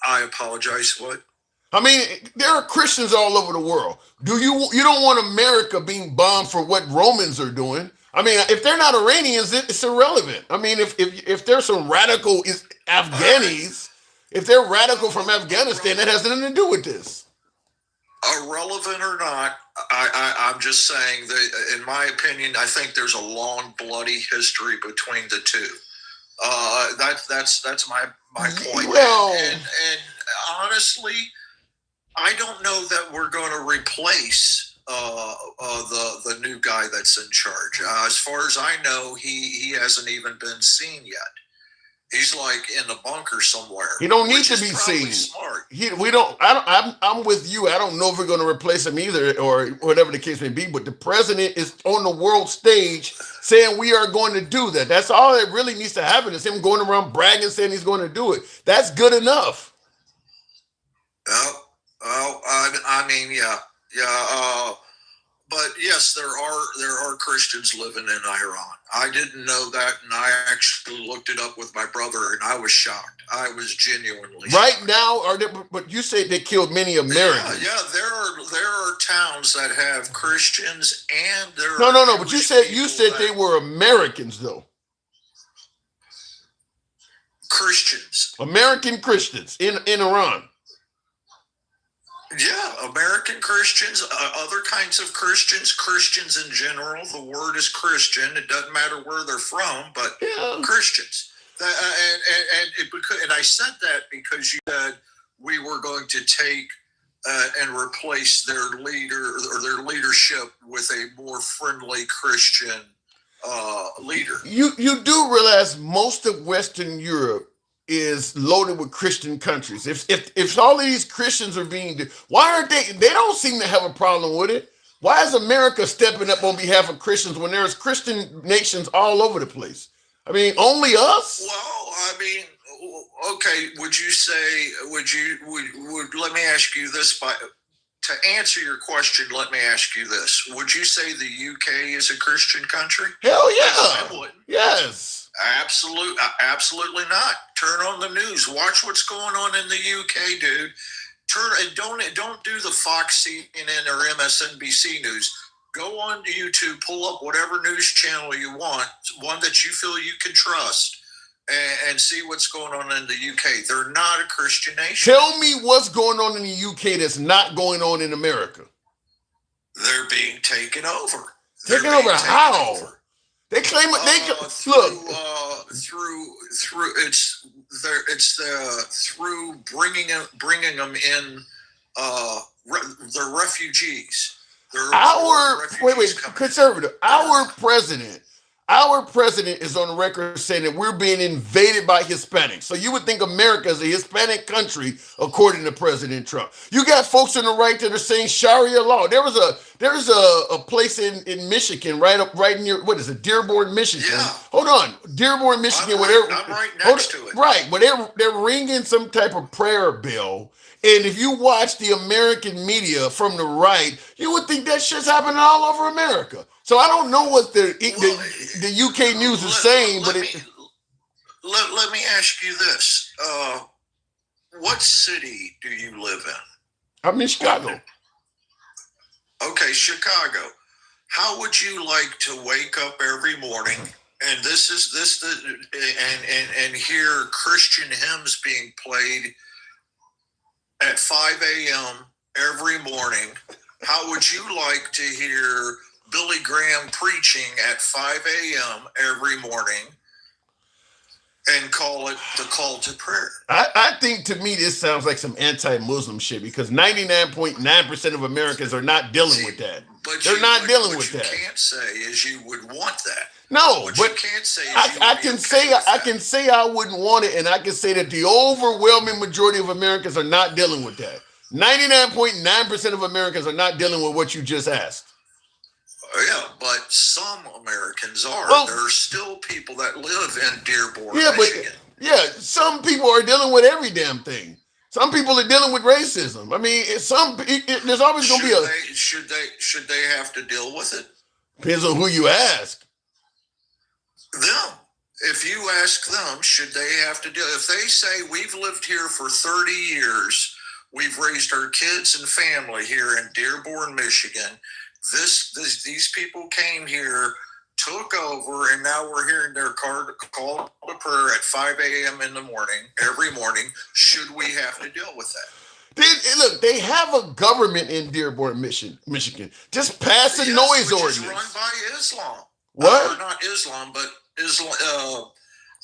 I apologize. What? I mean, there are Christians all over the world. You don't want America being bombed for what Romans are doing? I mean, if they're not Iranians, it's irrelevant. I mean, if there's some radical Afghanis, if they're radical from Afghanistan, that has nothing to do with this. Irrelevant or not, I'm just saying that, in my opinion, I think there's a long, bloody history between the two. That's my point. Well, and honestly, I don't know that we're going to replace the new guy that's in charge. As far as I know, he hasn't even been seen yet. He's like in the bunker somewhere. He don't need to be seen. Smart. I'm with you. I don't know if we're going to replace him either, or whatever the case may be. But the president is on the world stage saying we are going to do that. That's all that really needs to happen. Is him going around bragging, saying he's going to do it. That's good enough. I mean, yeah. But yes, there are Christians living in Iran. I didn't know that, and I actually looked it up with my brother, and I was shocked. I was genuinely right shocked. Now. But you say they killed many Americans. Yeah. There are towns that have Christians, and there are no. But you said they were Americans though. Christians, American Christians in Iran. Yeah, American Christians, other kinds of Christians, Christians in general. The word is Christian. It doesn't matter where they're from, but Yeah. Christians. And I said that because you said we were going to take and replace their leader or their leadership with a more friendly Christian leader. You do realize most of Western Europe is loaded with Christian countries. If all of these Christians are being, why aren't they? They don't seem to have a problem with it. Why is America stepping up on behalf of Christians when there's Christian nations all over the place? I mean, only us? Well, I mean, okay. Would you say? Would let me ask you this to answer your question, let me ask you this. Would you say the UK is a Christian country? Hell yeah. I wouldn't. Yes. Absolutely not. Turn on the news. Watch what's going on in the UK, dude. Don't do the Fox, CNN, or MSNBC news. Go on to YouTube, pull up whatever news channel you want, one that you feel you can trust, and see what's going on in the UK. They're not a Christian nation. Tell me what's going on in the UK that's not going on in America. They're being taken over. Taken over how? They claim it. Through bringing them in. They're refugees. Conservative. Our president is on record saying that we're being invaded by Hispanics. So you would think America is a Hispanic country, according to President Trump. You got folks on the right that are saying Sharia law. There's a place in Michigan, right near, what is it, Dearborn, Michigan. Yeah. Hold on, Dearborn, Michigan. I'm right next to it. Right, but they're ringing some type of prayer bell. And if you watch the American media from the right, you would think that shit's happening all over America. So I don't know what the UK news is saying, but let me ask you this: what city do you live in? I'm in Chicago. Okay, Chicago. How would you like to wake up every morning and and hear Christian hymns being played at 5 a.m. every morning? How would you like to hear Billy Graham preaching at 5 a.m. every morning and call it the call to prayer? I think, to me, this sounds like some anti-Muslim shit, because 99.9% of Americans are not dealing with that. They're not dealing with that. What you can't say is you would want that. No, what but you can't say is I can say I wouldn't want it, and I can say that the overwhelming majority of Americans are not dealing with that. 99.9% of Americans are not dealing with what you just asked. Yeah, but some Americans are. Well, there are still people that live in Dearborn, Michigan. Some people are dealing with every damn thing. Some people are dealing with racism. I mean, there's always going to be a. Should they have to deal with it? Depends on who you ask. Them. If you ask them, should they have to deal? If they say we've lived here for 30 years, we've raised our kids and family here in Dearborn, Michigan. These people came here, took over, and now we're hearing their call to prayer at 5 a.m. in the morning, every morning. Should we have to deal with that? They have a government in Dearborn, Michigan. Just pass a noise ordinance. It's run by Islam. What? Not Islam, but Islam.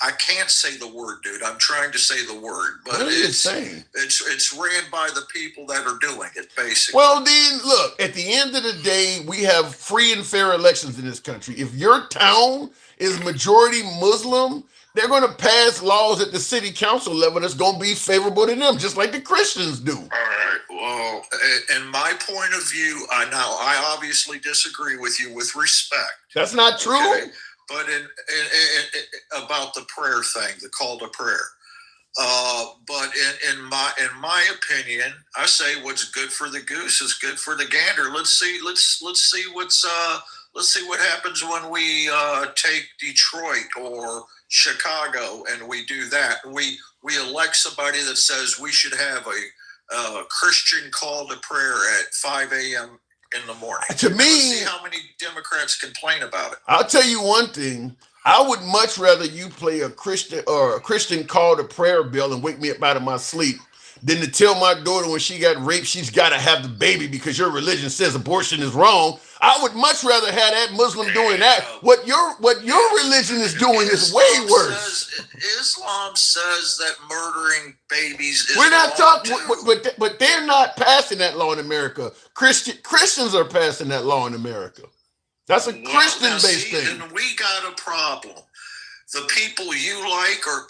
I can't say the word, dude. I'm trying to say the word, but it's ran by the people that are doing it, basically. Well, then, look, at the end of the day, we have free and fair elections in this country. If your town is majority Muslim, they're going to pass laws at the city council level that's going to be favorable to them, just like the Christians do. All right. Well, in my point of view, I obviously disagree with you with respect. That's not true. Okay? But about the prayer thing, the call to prayer. But in my opinion, I say what's good for the goose is good for the gander. Let's see what happens when we take Detroit or Chicago and we do that. We elect somebody that says we should have a Christian call to prayer at 5 a.m. in the morning. To me, let's see how many Democrats complain about it. I'll tell you one thing. I would much rather you play a Christian call to prayer bill and wake me up out of my sleep than to tell my daughter when she got raped she's got to have the baby because your religion says abortion is wrong. I would much rather have that Muslim doing that. What your religion is doing is way worse. Islam says that murdering babies is We're not talking, too. but they're not passing that law in America. Christians are passing that law in America. That's a Christian-based thing. And we got a problem. The people you like or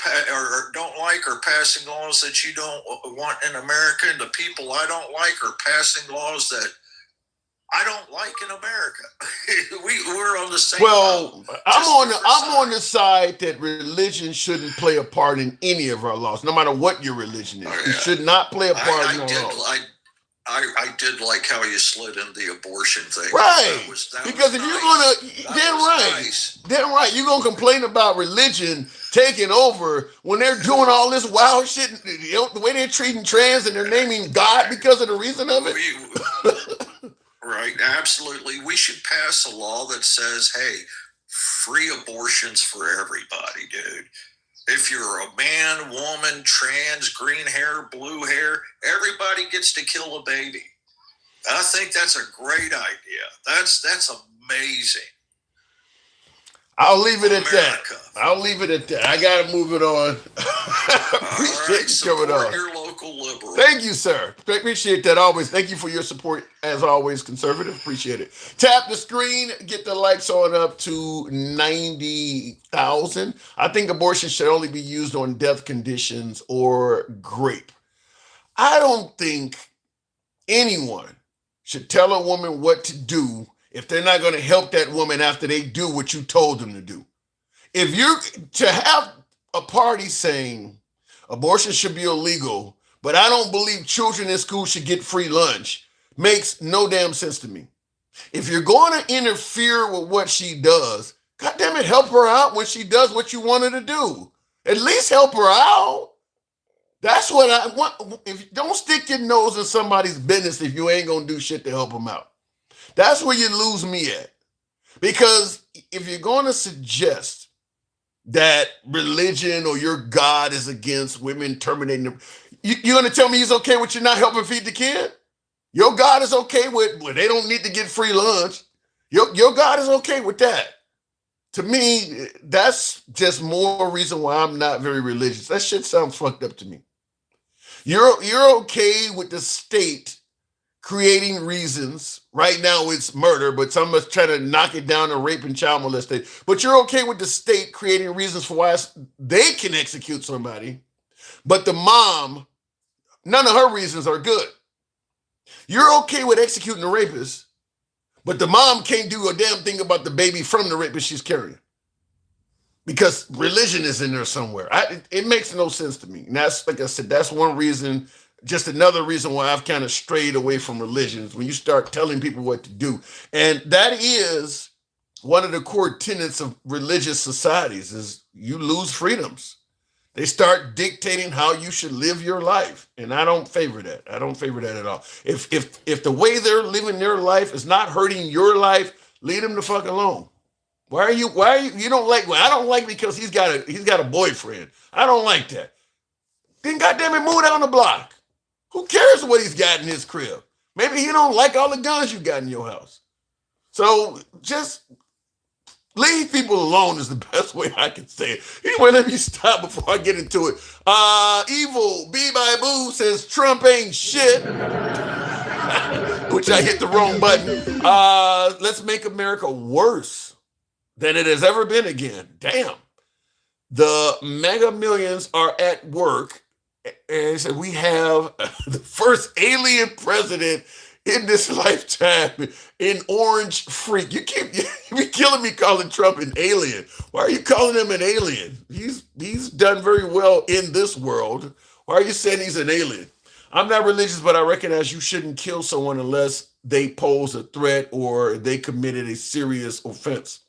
don't like are passing laws that you don't want in America, and the people I don't like are passing laws that I don't like in America. we're on the same. Well, I'm on the side that religion shouldn't play a part in any of our laws, no matter what your religion is. It should not play a part in our laws. I did like how you slid in the abortion thing. Right. That because was if you're nice. damn right, you're gonna complain about religion taking over when they're doing all this wild shit, the way they're treating trans and they're naming God because of the reason of it. Right, absolutely. We should pass a law that says, hey, free abortions for everybody, dude. If you're a man, woman, trans, green hair, blue hair, everybody gets to kill a baby. I think that's a great idea. That's amazing. I'll leave it at that. I'll leave it at that. I gotta move it on. Appreciate you coming on. Your local liberal. Thank you, sir. Appreciate that always. Thank you for your support as always, conservative. Appreciate it. Tap the screen, get the likes on up to 90,000. I think abortion should only be used on death conditions or grape. I don't think anyone should tell a woman what to do if they're not going to help that woman after they do what you told them to do. If you're to have a party saying abortion should be illegal, but I don't believe children in school should get free lunch, makes no damn sense to me. If you're going to interfere with what she does, God damn it, help her out when she does what you want her to do. At least help her out. That's what I want. If don't stick your nose in somebody's business if you ain't gonna do shit to help them out. That's where you lose me at. Because if you're going to suggest that religion or your God is against women terminating them, you're going to tell me he's okay with you not helping feed the kid? Your God is okay with, well, they don't need to get free lunch. Your God is okay with that. To me, that's just more reason why I'm not very religious. That shit sounds fucked up to me. You're okay with the state creating reasons. Right now it's murder, but someone's trying to knock it down to rape and child molestation. But you're okay with the state creating reasons for why they can execute somebody. But the mom, none of her reasons are good. You're okay with executing the rapist, but the mom can't do a damn thing about the baby from the rapist she's carrying. Because religion is in there somewhere. It makes no sense to me. And that's, like I said, that's one reason. Just another reason why I've kind of strayed away from religions, when you start telling people what to do. And that is one of the core tenets of religious societies is you lose freedoms. They start dictating how you should live your life. And I don't favor that. I don't favor that at all. If the way they're living their life is not hurting your life, leave them the fuck alone. Why are you don't like, well, I don't like because he's got a boyfriend. I don't like that. Then goddamn it, move down the block. Who cares what he's got in his crib? Maybe he don't like all the guns you got in your house. So just leave people alone is the best way I can say it. Anyway, let me stop before I get into it. Evil B by Boo says Trump ain't shit. Which I hit the wrong button. Let's make America worse than it has ever been again. Damn. The mega millions are at work. And so we have the first alien president in this lifetime, an orange freak. You be killing me calling Trump an alien. Why are you calling him an alien? He's done very well in this world. Why are you saying he's an alien? I'm not religious, but I recognize you shouldn't kill someone unless they pose a threat or they committed a serious offense.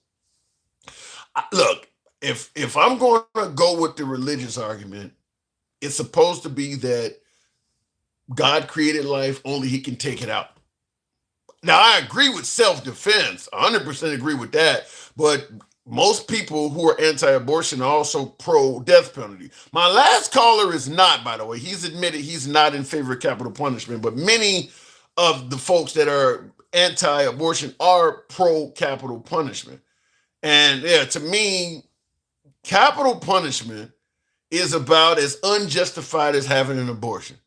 Look, if I'm going to go with the religious argument, it's supposed to be that God created life, only he can take it out. Now, I agree with self-defense. 100% agree with that. But most people who are anti-abortion are also pro-death penalty. My last caller is not, by the way. He's admitted he's not in favor of capital punishment, but many of the folks that are anti-abortion are pro-capital punishment. And yeah, to me, capital punishment is about as unjustified as having an abortion.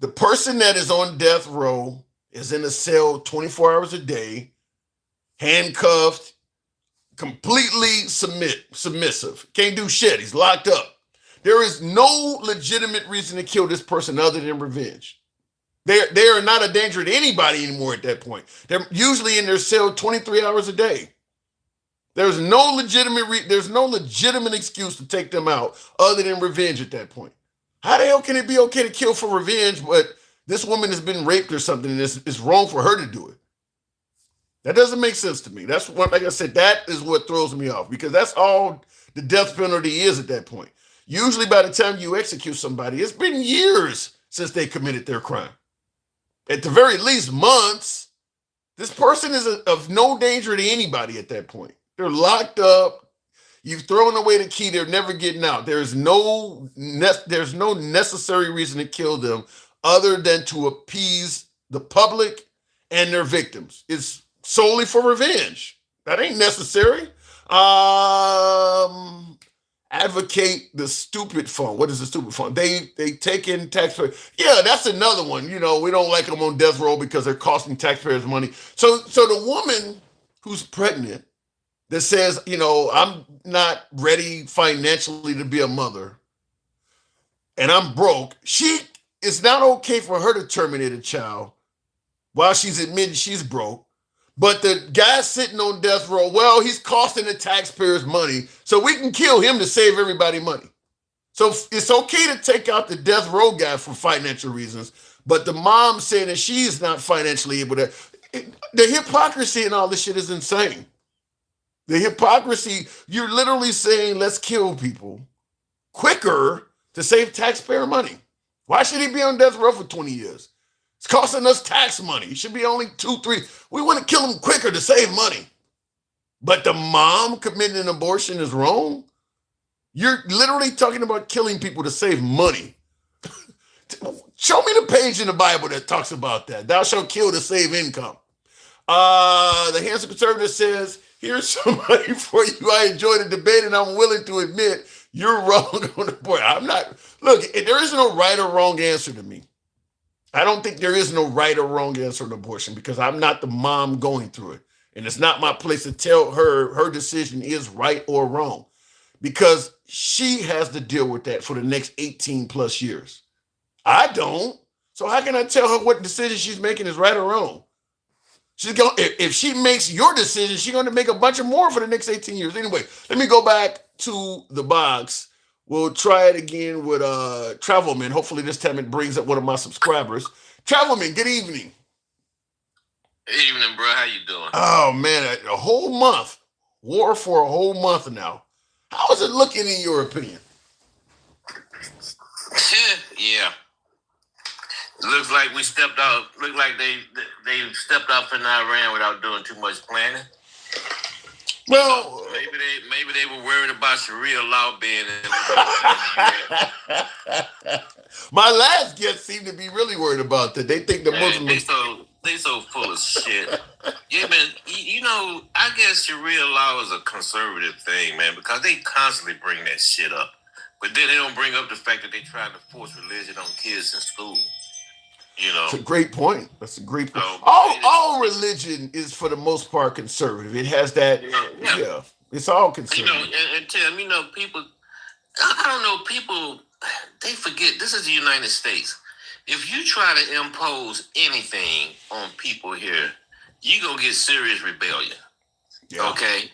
The person that is on death row is in a cell 24 hours a day, handcuffed, completely submissive. Can't do shit. He's locked up. There is no legitimate reason to kill this person other than revenge. They are not a danger to anybody anymore at that point. They're usually in their cell 23 hours a day. There's no legitimate excuse to take them out other than revenge at that point. How the hell can it be okay to kill for revenge, but this woman has been raped or something and it's wrong for her to do it? That doesn't make sense to me. That's what, like I said, that is what throws me off, because that's all the death penalty is at that point. Usually by the time you execute somebody, it's been years since they committed their crime. At the very least, months. This person is of no danger to anybody at that point. They're locked up. You've thrown away the key. They're never getting out. There's no necessary reason to kill them other than to appease the public and their victims. It's solely for revenge. That ain't necessary. Advocate the stupid fund. What is the stupid fund? They take in taxpayers. Yeah, that's another one. You know, we don't like them on death row because they're costing taxpayers money. So the woman who's pregnant that says, you know, I'm not ready financially to be a mother and I'm broke, it's not okay for her to terminate a child while she's admitting she's broke. But the guy sitting on death row, well, he's costing the taxpayers money, so we can kill him to save everybody money. So it's okay to take out the death row guy for financial reasons, but the mom saying that she is not financially able to. The hypocrisy and all this shit is insane. The hypocrisy, you're literally saying, let's kill people quicker to save taxpayer money. Why should he be on death row for 20 years? It's costing us tax money. It should be only 2, 3. We want to kill him quicker to save money. But the mom committing an abortion is wrong? You're literally talking about killing people to save money. Show me the page in the Bible that talks about that. Thou shalt kill to save income. The handsome conservative says, here's some money for you. I enjoyed the debate and I'm willing to admit you're wrong on the point. I'm not. Look, there is no right or wrong answer to me. I don't think there is no right or wrong answer on abortion because I'm not the mom going through it. And it's not my place to tell her decision is right or wrong because she has to deal with that for the next 18 plus years. I don't. So how can I tell her what decision she's making is right or wrong? She's going. If she makes your decision, she's going to make a bunch of more for the next 18 years. Anyway, let me go back to the box. We'll try it again with Travelman. Hopefully this time it brings up one of my subscribers. Travelman, good evening. Good evening, bro. How you doing? Oh, man, a whole month. War for a whole month now. How is it looking in your opinion? Yeah. It looks like we stepped out. Look like they stepped off in Iran without doing too much planning. Well, maybe they were worried about Sharia law being in. My last guest seemed to be really worried about that. They think the Muslims. They so full of shit. Yeah, man. You know, I guess Sharia law is a conservative thing, man, because they constantly bring that shit up. But then they don't bring up the fact that they trying to force religion on kids in school. You know, it's a great point. That's a great point. So, all religion is for the most part conservative. It has that. Yeah, it's all conservative. You know, and Tim, you know, people. I don't know. People they forget this is the United States. If you try to impose anything on people here, you gonna get serious rebellion. Yeah. Okay,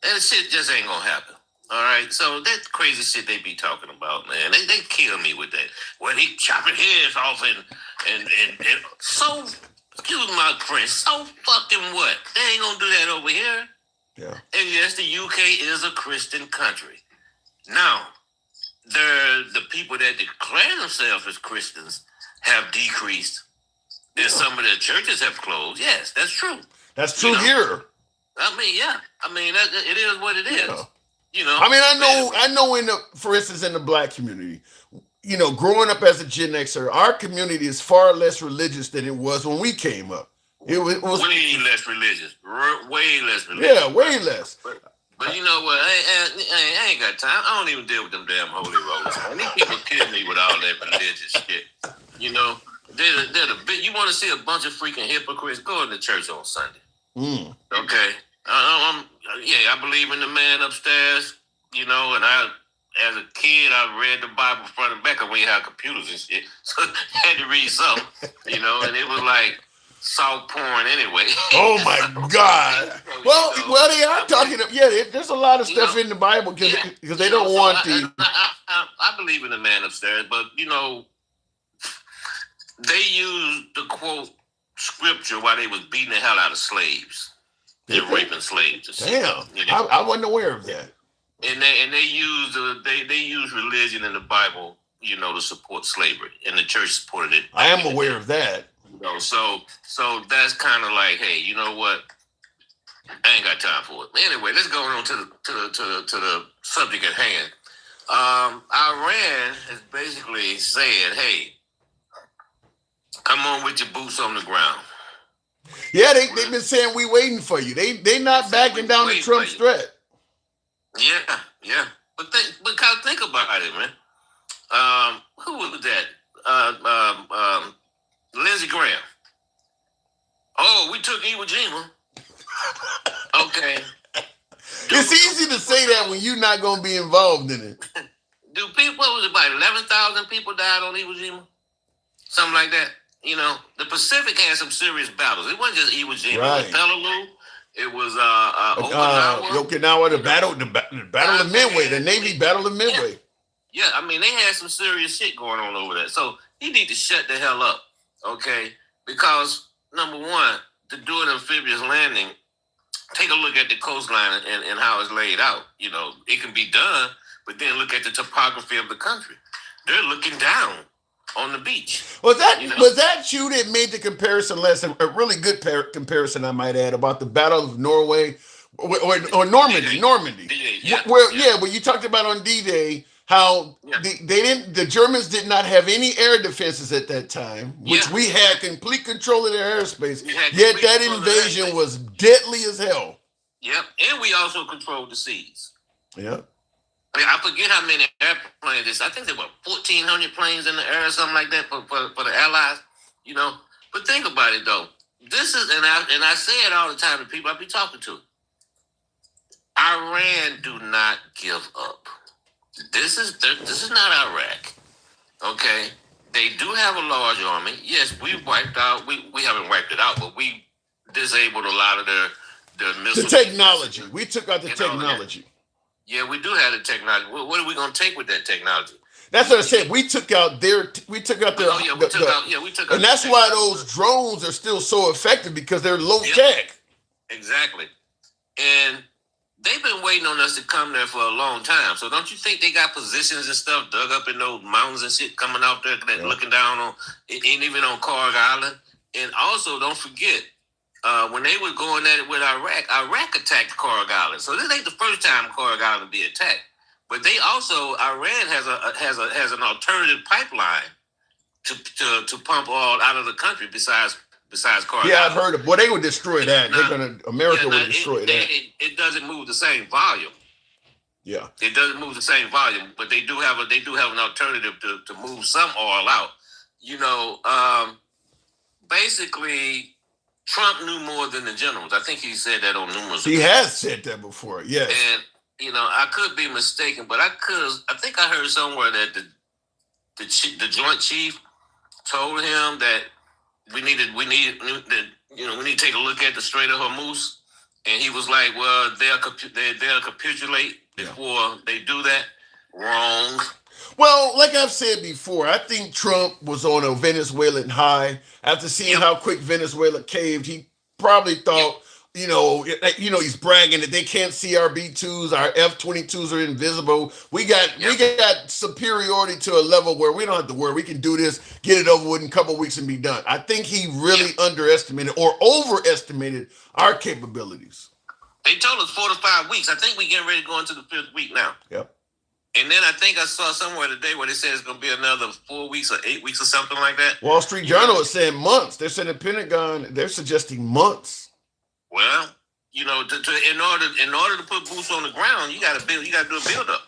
that shit just ain't gonna happen. All right, so that crazy shit they be talking about, man, they kill me with that. Well, he chopping heads off and so, excuse my French, so fucking what? They ain't gonna do that over here. Yeah. And yes, the UK is a Christian country. Now, the people that declare themselves as Christians have decreased. And some of their churches have closed. Yes, that's true. That's true here. I mean, yeah. I mean, it is what it is. Yeah. You know. I mean, I know for instance, in the black community, growing up as a Gen Xer, our community is far less religious than it was when we came up. It was way less religious. Way less religious. Yeah, way less. But you know what? I ain't got time. I don't even deal with them damn holy rollers. Man. These people kill me with all that religious shit. You know, they're the big. You want to see a bunch of freaking hypocrites? Go to church on Sunday. Okay. I believe in the man upstairs. You know, and as a kid, I read the Bible front and back. When you had computers and shit, so I had to read something. You know, and it was like soft porn anyway. Oh my God! Well, they are talking. There's a lot of stuff in the Bible because they don't want the. I believe in the man upstairs, but they used the quote scripture while they was beating the hell out of slaves. They're raping slaves. Damn, I wasn't aware of that. And they use religion in the Bible, to support slavery, and the church supported it. I am aware of that. So that's kind of like, hey, you know what? I ain't got time for it. Anyway, let's go on to the subject at hand. Iran has basically said, hey, come on with your boots on the ground. Yeah, they've been saying we waiting for you. They not backing down the Trump threat. Yeah. But think about it, man. Who was that? Lindsey Graham. Oh, we took Iwo Jima. Okay. It's easy to say that when you're not going to be involved in it. What was it, about 11,000 people died on Iwo Jima? Something like that. The Pacific had some serious battles. It wasn't just Iwo Jima. Right. It was Peleliu. It was Okinawa, the battle of Midway, the Navy battle of Midway. Yeah, I mean, they had some serious shit going on over there. So he need to shut the hell up, okay? Because, number one, to do an amphibious landing, take a look at the coastline and how it's laid out. It can be done, but then look at the topography of the country. They're looking down on the beach. Was that you that made the comparison last time? A really good comparison, I might add, about the Battle of Norway or Normandy. D-Day, where you talked about on D-Day how the Germans did not have any air defenses at that time, which we had complete control of their airspace. Yet that invasion was deadly as hell. Yep, and we also controlled the seas. Yep. I forget how many airplanes. I think there were 1,400 planes in the air or something like that for the Allies. But think about it though. This is and I say it all the time to people I be talking to. Iran do not give up. This is not Iraq. Okay, they do have a large army. Yes, we wiped out. We haven't wiped it out, but we disabled a lot of their missiles. The technology. We took out the technology. Yeah, we do have the technology. What are we going to take with that technology? That's what I said. We took out their. We took out. And that's why those drones are still so effective because they're low tech. Exactly. And they've been waiting on us to come there for a long time. So don't you think they got positions and stuff dug up in those mountains and shit coming out there looking down on, ain't even on Karg Island? And also, don't forget, when they were going at it with Iraq attacked Karg Island. So this ain't the first time Karg Island be attacked. But they also, Iran has an alternative pipeline to pump oil out of the country besides Karg Island. Yeah, I've heard of. Well, they would destroy that. America would destroy that. It doesn't move the same volume. Yeah, it doesn't move the same volume, but they do have an alternative to move some oil out. Basically, Trump knew more than the generals. I think he said that on numerous. He has said that before. Yes. And I could be mistaken, but I think I heard somewhere that the Joint Chief told him that we need to take a look at the Strait of Hormuz, and he was like, "Well, they'll capitulate before they do that." Wrong. Well, like I've said before, I think Trump was on a Venezuelan high. After seeing how quick Venezuela caved, he probably thought, he's bragging that they can't see our B-2s, our F-22s are invisible. We got superiority to a level where we don't have to worry. We can do this, get it over with in a couple of weeks and be done. I think he really underestimated or overestimated our capabilities. They told us 4 to 5 weeks. I think we getting ready to go into the 5th week now. Yep. And then I think I saw somewhere today where they said it's going to be another 4 weeks or 8 weeks or something like that. Wall Street Journal is saying months. They're saying the Pentagon, they're suggesting months. Well, in order to put boots on the ground, you got to do a build up.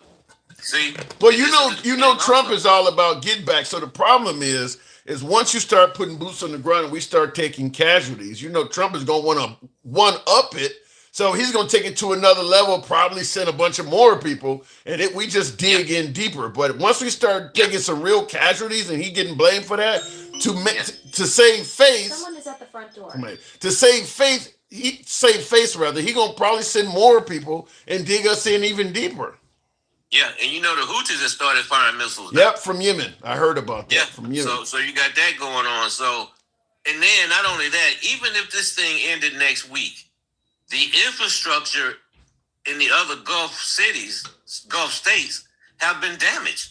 See? Well, Trump is all about get back. So the problem is once you start putting boots on the ground and we start taking casualties, Trump is going to want to one up it. So he's going to take it to another level, probably send a bunch of more people, and we just dig in deeper. But once we start taking some real casualties and he getting blamed for that, to save face. Someone is at the front door. To save face, he going to probably send more people and dig us in even deeper. Yeah, and the Houthis have started firing missiles. Yep, from Yemen. I heard about that. From Yemen. So you got that going on. So, and then not only that, even if this thing ended next week, the infrastructure in the other Gulf states have been damaged.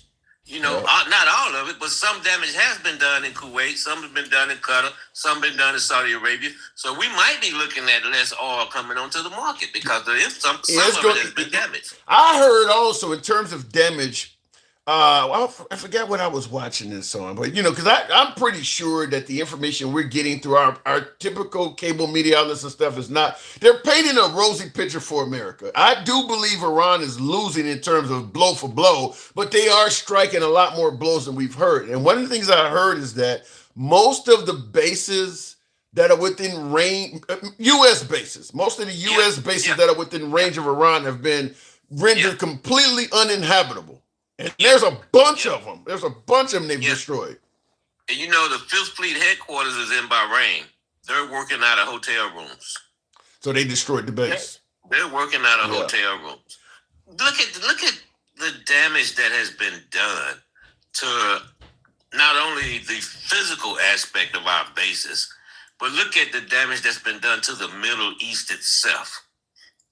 Not all of it, but some damage has been done in Kuwait, some has been done in Qatar, some been done in Saudi Arabia. So we might be looking at less oil coming onto the market because some of it has been damaged. I heard also in terms of damage, I forget what I was watching this on, but because I'm pretty sure that the information we're getting through our typical cable media outlets and stuff is not, they're painting a rosy picture for America. I do believe Iran is losing in terms of blow for blow, but they are striking a lot more blows than we've heard. And one of the things I heard is that most of the bases that are within range, U.S. bases, most of the U.S. bases that are within range of Iran have been rendered completely uninhabitable. And there's a bunch of them. There's a bunch of them they've destroyed. And the 5th Fleet headquarters is in Bahrain. They're working out of hotel rooms. So they destroyed the base. They're working out of hotel rooms. Look at the damage that has been done to not only the physical aspect of our bases, but look at the damage that's been done to the Middle East itself.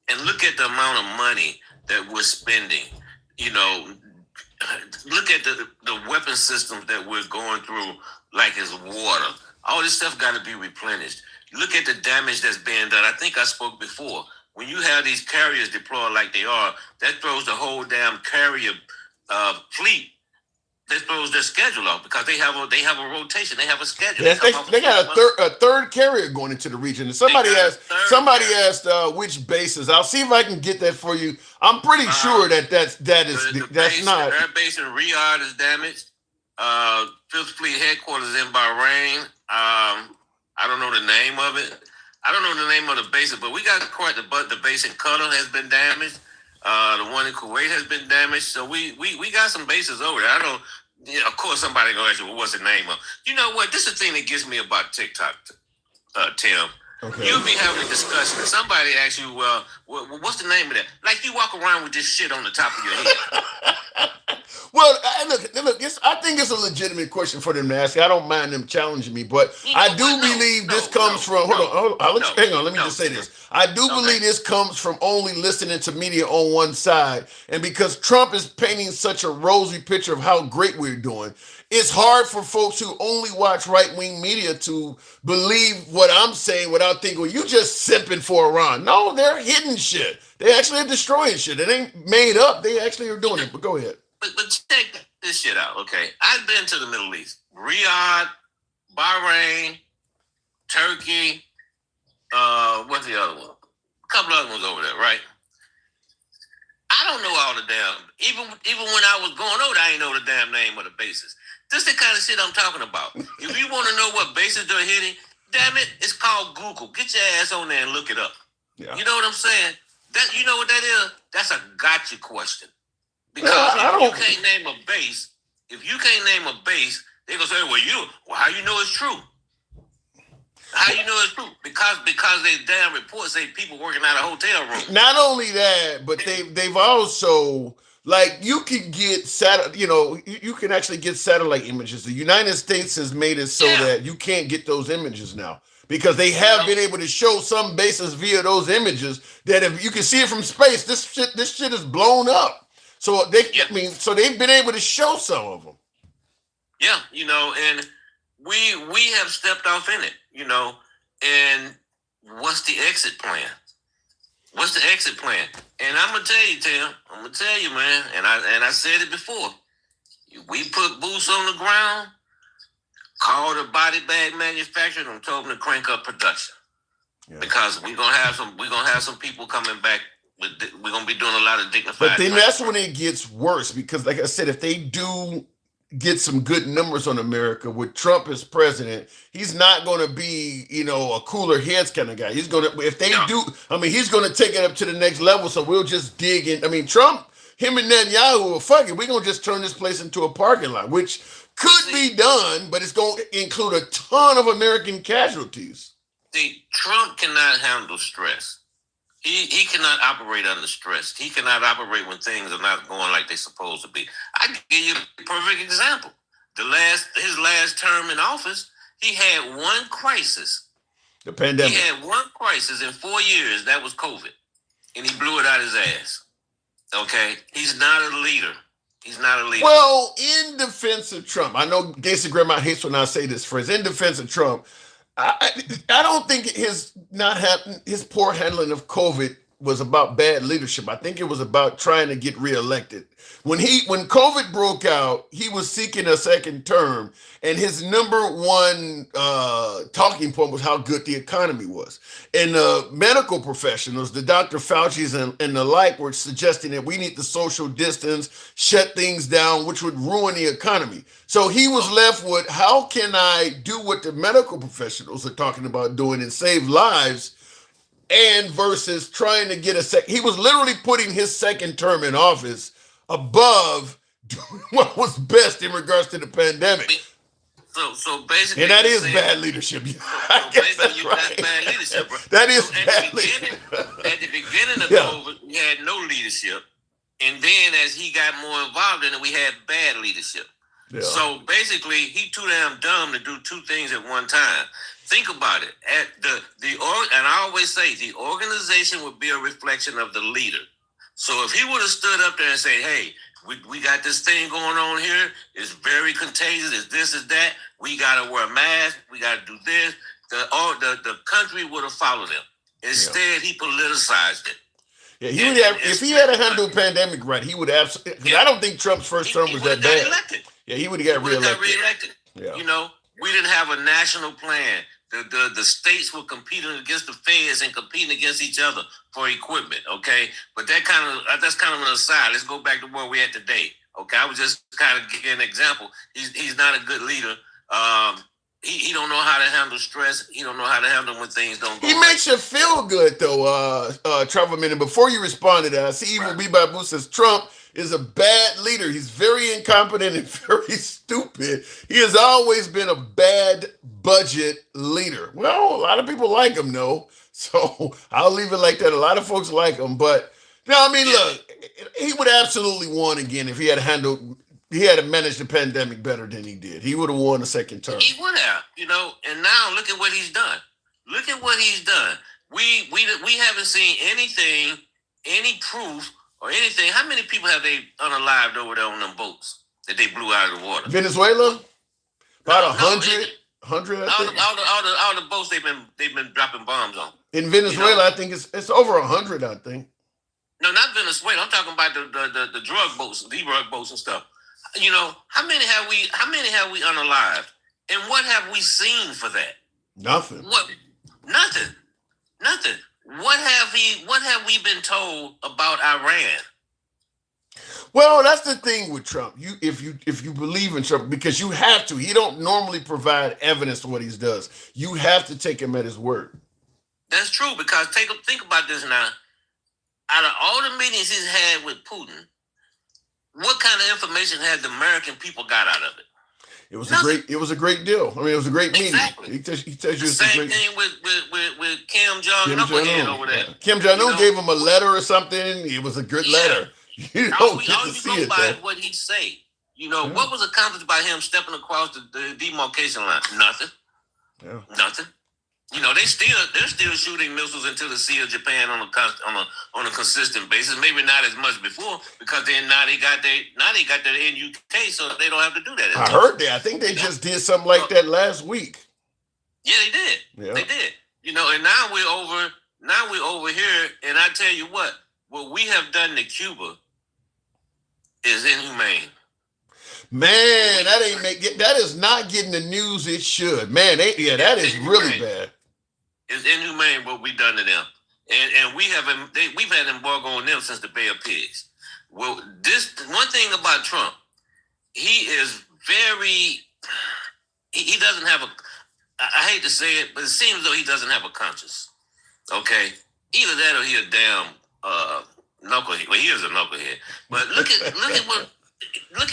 And look at the amount of money that we're spending. Look at the weapon systems that we're going through like it's water. All this stuff got to be replenished. Look at the damage that's being done. I think I spoke before. When you have these carriers deployed like they are, that throws the whole damn carrier fleet. That throws their schedule off because they have a rotation. They have a schedule. Yes, they got a third carrier going into the region. And somebody asked which bases. I'll see if I can get that for you. I'm pretty sure that's not. Their base in Riyadh is damaged. 5th Fleet headquarters in Bahrain. I don't know the name of it. I don't know the name of the base, but we got quite the base in Qatar has been damaged. The one in Kuwait has been damaged. So we got some bases over there. Of course, somebody gonna ask you, well, what's the name of? You know what? This is the thing that gets me about TikTok, Tim. Okay. You'll be having a discussion, and somebody asks you, well, what's the name of that? Like you walk around with this shit on the top of your head. Well, look. I think it's a legitimate question for them to ask. I don't mind them challenging me, but I do believe this comes from. Hold on. Hang on. Let me just say this. I do believe this comes from only listening to media on one side, and because Trump is painting such a rosy picture of how great we're doing, it's hard for folks who only watch right-wing media to believe what I'm saying without thinking, well, you just simping for Iran. No, they're hitting shit. They actually are destroying shit. It ain't made up. They actually are doing it. But go ahead. But check this shit out, okay? I've been to the Middle East. Riyadh, Bahrain, Turkey, what's the other one? A couple other ones over there, right? I don't know all the damn, even when I was going over there, I ain't know the damn name of the bases. This is the kind of shit I'm talking about. If you want to know what bases they're hitting, damn it, it's called Google. Get your ass on there and look it up. Yeah. You know what I'm saying? You know what that is? That's a gotcha question. Because if you can't name a base, they're gonna say, well, how you know it's true? How you know it's true? Because they damn reports say people working out of hotel rooms. Not only that, but they've also, like, you can get you can actually get satellite images. The United States has made it so that you can't get those images now. Because they have been able to show some bases via those images that if you can see it from space, this shit is blown up. So so they've been able to show some of them. Yeah, and we have stepped off in it, and what's the exit plan? What's the exit plan? And I'm gonna tell you, Tim. I'm gonna tell you, man. And I said it before. We put boots on the ground. Called a body bag manufacturer and told them to crank up production. Yeah. Because we're gonna have some people coming back. We're gonna be doing a lot of dignified. But then that's when it gets worse, because like I said, if they do get some good numbers on America with Trump as president, he's not going to be, a cooler heads kind of guy. He's going to, if they do, he's going to take it up to the next level. So we'll just dig in. Trump, him and Netanyahu, well, fuck it, we're going to just turn this place into a parking lot, which could be done, but it's going to include a ton of American casualties. See, Trump cannot handle stress. He cannot operate under stress. He cannot operate when things are not going like they're supposed to be. I can give you a perfect example. His last term in office, he had one crisis. The pandemic. He had one crisis in 4 years. That was COVID. And he blew it out his ass. Okay? He's not a leader. He's not a leader. Well, in defense of Trump, I know Gacy Grandma hates when I say this phrase. In defense of Trump, I don't think his poor handling of COVID was about bad leadership. I think it was about trying to get reelected. When COVID broke out, he was seeking a second term, and his number one talking point was how good the economy was. And medical professionals, the Dr. Fauci's and the like, were suggesting that we need to social distance, shut things down, which would ruin the economy. So he was left with, how can I do what the medical professionals are talking about doing and save lives, and versus trying to get he was literally putting his second term in office above doing what was best in regards to the pandemic. So basically, and that is bad leadership. I guess that's right. That's bad leadership, bro. That is bad leadership. At the beginning of COVID, we had no leadership, and then as he got more involved in it, we had bad leadership. Yeah. So basically, he too damn dumb to do two things at one time. Think about it. And I always say the organization would be a reflection of the leader. So if he would have stood up there and said, "Hey, we got this thing going on here. It's very contagious. It's this, is that. We got to wear a mask. We got to do this." The country would have followed him. Instead, he politicized it. Yeah, he would have. If he had handled the pandemic right, he would have. I don't think Trump's first term was that bad. Elected. Yeah, he would have got reelected. Yeah. We didn't have a national plan. The states were competing against the feds and competing against each other for equipment. Okay, but that's kind of an aside. Let's go back to where we're at today. Okay, I was just kind of giving an example. He's not a good leader. He don't know how to handle stress. He don't know how to handle when things don't go. He makes you feel good though, Trevor. Minute before you respond to that, I see Evil Bebop says Trump is a bad leader. He's very incompetent and very stupid. He has always been a bad budget leader. Well, a lot of people like him, though. So I'll leave it like that. A lot of folks like him. But, look, he would absolutely won again if he had managed the pandemic better than he did. He would have won the second term. He would have, and now look at what he's done. Look at what he's done. We haven't seen anything, any proof or anything. How many people have they unalived over there on them boats that they blew out of the water? Venezuela? About 100? 100, I think. All the boats they've been dropping bombs on. In Venezuela, I think it's over 100, I think. No, not Venezuela. I'm talking about the drug boats, the drug boats and stuff. How many have we unalived? And what have we seen for that? Nothing. What? Nothing. What have we been told about Iran? Well, that's the thing with Trump. If you believe in Trump, because you have to. He don't normally provide evidence to what he does. You have to take him at his word. That's true, because think about this now. Out of all the meetings he's had with Putin, what kind of information has the American people got out of it? It was a great deal. It was a great meeting. Exactly. He tells you the same thing with Kim Jong-un over there. Kim Jong-un gave him a letter or something. It was a good letter. You don't get to see it, though. What he say. What was accomplished by him stepping across the demarcation line? Nothing. Yeah. Nothing. They're still shooting missiles into the Sea of Japan on a consistent basis. Maybe not as much before, because now they got their in UK, so they don't have to do that. I heard that. I think they just did something like that last week. Yeah, they did. Yeah. They did. And now we're over Now we're over here, and I tell you what we have done to Cuba is inhumane. Man, that is not getting the news it should. Man, that is really bad. It's inhumane what we done to them, and we've had embargo on them since the Bay of Pigs. Well, this one thing about Trump, he is very. He doesn't have a. I hate to say it, but it seems as though he doesn't have a conscience. Okay, either that or he a damn knucklehead. Well, he is a knucklehead. But look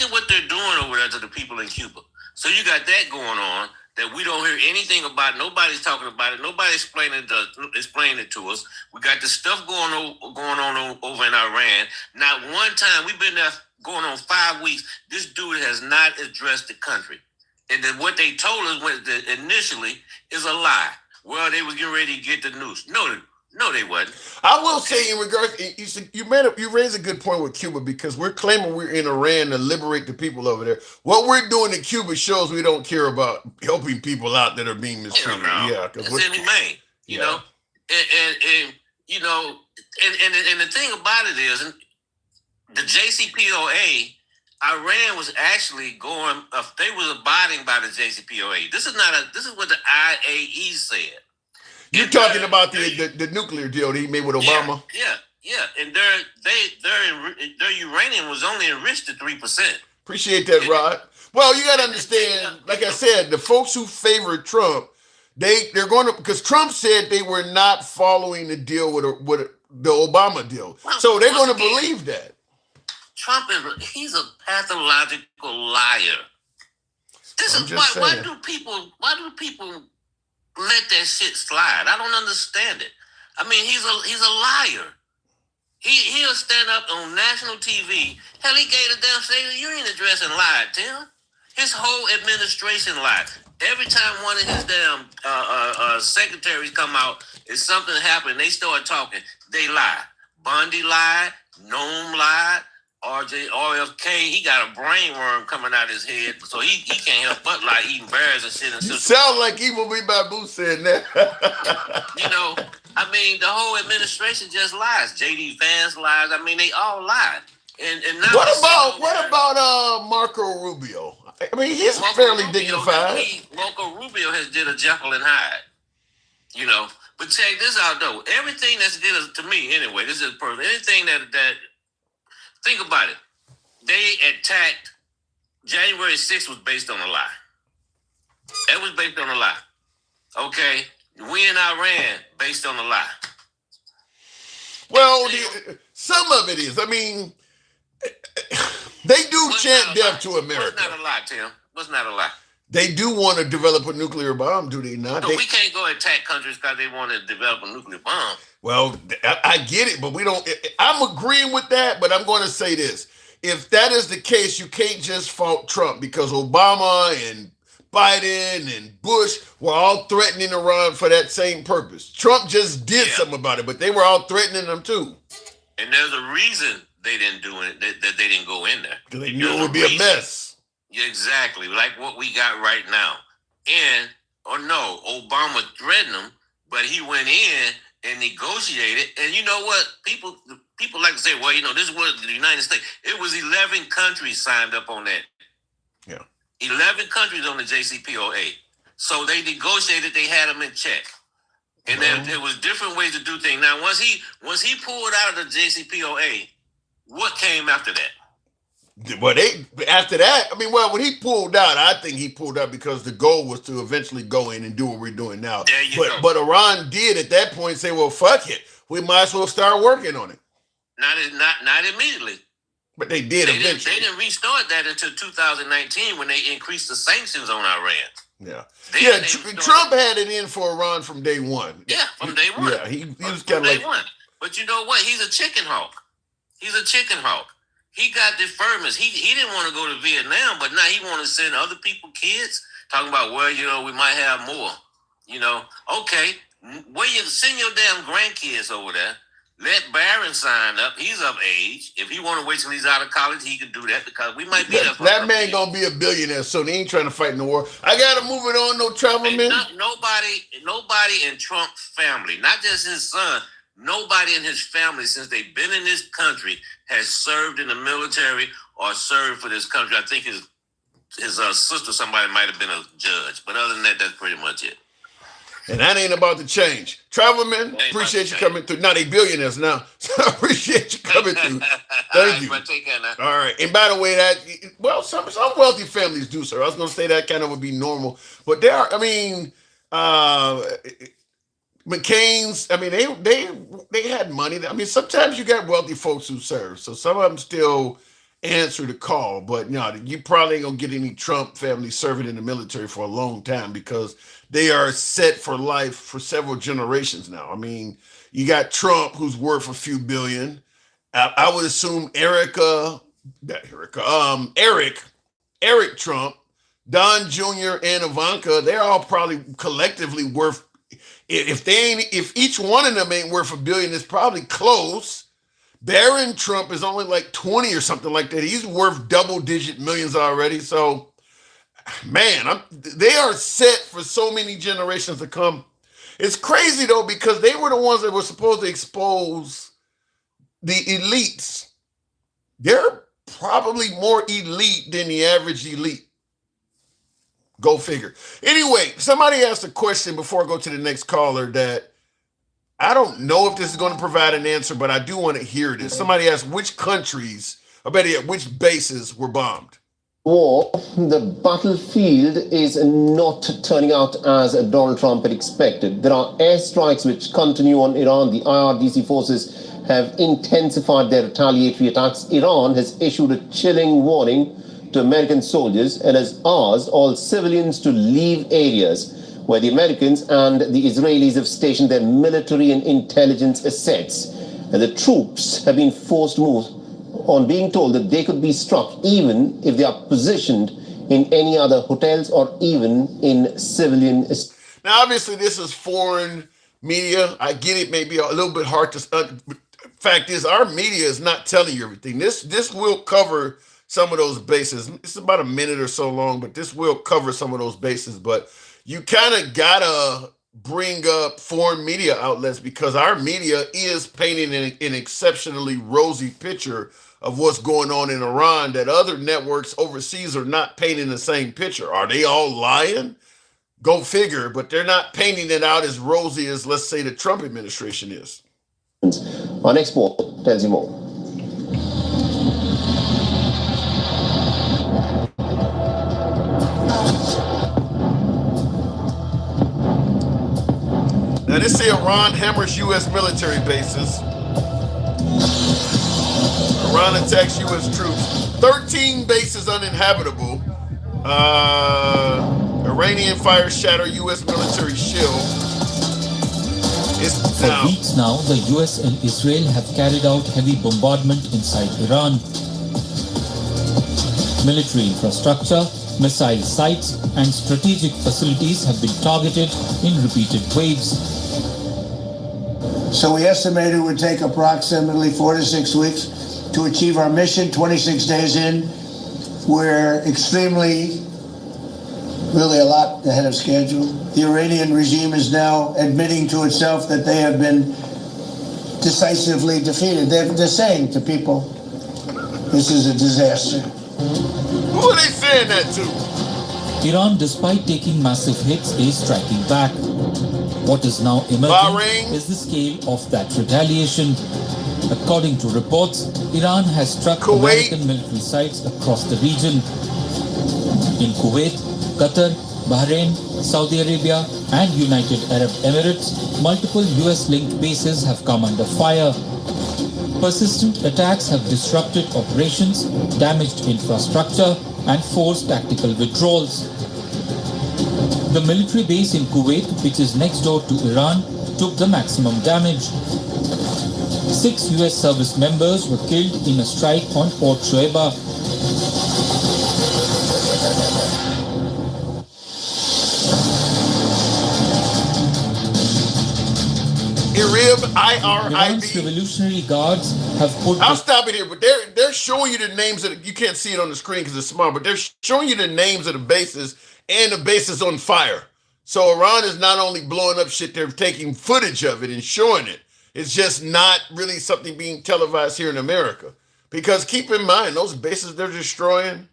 at what they're doing over there to the people in Cuba. So you got that going on that we don't hear anything about. Nobody's talking about it. Nobody's explaining it to us. We got the stuff going on over in Iran. Not one time. We've been there going on 5 weeks. This dude has not addressed the country. And then what they told us initially is a lie. Well, they was getting ready to get the news. No, they wasn't. I will say in regards, you raised a good point with Cuba because we're claiming we're in Iran to liberate the people over there. What we're doing in Cuba shows we don't care about helping people out that are being mistreated. Yeah, because it's inhumane. You know, and you know, and the thing about it is, the JCPOA. Iran was actually going. They was abiding by the JCPOA. This is what the IAE said. You're talking about the nuclear deal that he made with Obama. Yeah, and their uranium was only enriched to 3%. Appreciate that, Rod. Well, you got to understand. Like I said, the folks who favor Trump, they're going to because Trump said they were not following the deal with the Obama deal, so they're going to believe that. Trump he's a pathological liar. This is why do people let that shit slide? I don't understand it. I mean, he's a liar. He'll stand up on national TV. Hell, he gave a damn State of the Union address and lied, Tim. His whole administration lied. Every time one of his damn secretaries come out, if something happened, they start talking, they lie. Bundy lied, Noam lied, RFK, he got a brain worm coming out his head, so he can't help but lie, eating bears and shit. You sound like Evil B. Babu said that. You know, I mean, the whole administration just lies. JD Vance lies. I mean, they all lie. And now what about Marco Rubio? I mean, he's fairly dignified. Marco Rubio has did a Jekyll and Hyde. You know, but check this out though. Everything that's did to me anyway. This is personal. Anything that think about it. They attacked January 6th was based on a lie. That was based on a lie. Okay. We in Iran based on a lie. Well, some of it is. I mean, they do chant death to America. What's not a lie, Tim? What's not a lie? They do want to develop a nuclear bomb, do they not? No, we can't go attack countries because they want to develop a nuclear bomb. Well, I get it, but we don't. I'm agreeing with that, but I'm going to say this. If that is the case, you can't just fault Trump because Obama and Biden and Bush were all threatening Iran for that same purpose. Trump just did something about it, but they were all threatening them too. And there's a reason they didn't do it, that they didn't go in there. Because they knew it would be a mess. Yeah, exactly, like what we got right now. And, Obama threatened them, but he went in and negotiated. And you know what? People like to say, well, this was the United States. It was 11 countries signed up on that. Yeah. 11 countries on the JCPOA. So they negotiated, they had them in check. And then there was different ways to do things. Now, once he pulled out of the JCPOA, what came after that? Well, after that, when he pulled out, I think he pulled out because the goal was to eventually go in and do what we're doing now. But Iran did at that point say, well, fuck it. We might as well start working on it. Not immediately. But they did eventually. They didn't restart that until 2019 when they increased the sanctions on Iran. Yeah. Trump had it in for Iran from day one. Yeah, from day one. Yeah, he was kind of like... one. But you know what? He's a chicken hawk. He got deferments. He didn't want to go to Vietnam, but now he want to send other people kids talking about, well, we might have more. Okay, send your damn grandkids over there. Let Barron sign up. He's of age. If he want to wait till he's out of college, he can do that because we might be there for that man gonna be a billionaire, so they ain't trying to fight in the war. I gotta move it on, no travel man. Nobody in Trump's family, not just his son, nobody in his family since they've been in this country has served in the military or served for this country. I think his sister, somebody might have been a judge, but other than that, that's pretty much it. And that ain't about to change. Travelman, appreciate you coming through. Now they billionaires now, so I appreciate you coming through. Thank you. Take care now. All right. And by the way, some wealthy families do, sir. I was going to say that kind of would be normal, but there are. I mean, McCain's. I mean, they had money. I mean, sometimes you got wealthy folks who serve, so some of them still answer the call. But you probably ain't gonna get any Trump family serving in the military for a long time because they are set for life for several generations now. I mean, you got Trump, who's worth a few billion. I would assume Eric Trump, Don Jr. and Ivanka, they're all probably collectively worth. If each one of them ain't worth $1 billion, it's probably close. Barron Trump is only like 20 or something like that. He's worth double-digit millions already. So, man, they are set for so many generations to come. It's crazy, though, because they were the ones that were supposed to expose the elites. They're probably more elite than the average elite. Go figure. Anyway, somebody asked a question before I go to the next caller that I don't know if this is going to provide an answer, but I do want to hear this. Somebody asked which countries, or better yet, which bases were bombed. War, the battlefield is not turning out as Donald Trump had expected. There are airstrikes which continue on Iran. The IRGC forces have intensified their retaliatory attacks. Iran has issued a chilling warning to American soldiers and has asked all civilians to leave areas where the Americans and the Israelis have stationed their military and intelligence assets. And the troops have been forced to move on being told that they could be struck even if they are positioned in any other hotels or even in civilian. Now, obviously, this is foreign media. I get it, maybe a little bit hard to. Fact is, our media is not telling you everything. This will cover some of those bases. It's about a minute or so long, but this will cover some of those bases. But you kind of gotta bring up foreign media outlets because our media is painting an exceptionally rosy picture of what's going on in Iran that other networks overseas are not painting the same picture. Are they all lying? Go figure, but they're not painting it out as rosy as, let's say, the Trump administration is. Our next poll tells you more. Now, they say Iran hammers U.S. military bases. Iran attacks U.S. troops. 13 bases uninhabitable. Iranian fires shatter U.S. military shield. For weeks now, the US and Israel have carried out heavy bombardment inside Iran. Military infrastructure, missile sites, and strategic facilities have been targeted in repeated waves. So we estimate it would take approximately 4 to 6 weeks to achieve our mission. 26 days in, we're really a lot ahead of schedule. The Iranian regime is now admitting to itself that they have been decisively defeated. They're saying to people, this is a disaster. Who are they saying that to? Iran, despite taking massive hits, is striking back. What is now emerging is the scale of that retaliation. According to reports, Iran has struck American military sites across the region. In Kuwait, Qatar, Bahrain, Saudi Arabia, and United Arab Emirates, multiple US-linked bases have come under fire. Persistent attacks have disrupted operations, damaged infrastructure, and forced tactical withdrawals. The military base in Kuwait, which is next door to Iran, took the maximum damage. 6 US service members were killed in a strike on Port Shuaibah. Irib Iran's IRIB. Revolutionary Guards have put. I'll stop it here, but they're showing you the names of you can't see it on the screen because it's small, but they're showing you the names of the bases and the bases on fire. So Iran is not only blowing up shit, they're taking footage of it and showing it. It's just not really something being televised here in America. Because keep in mind, those bases they're destroying,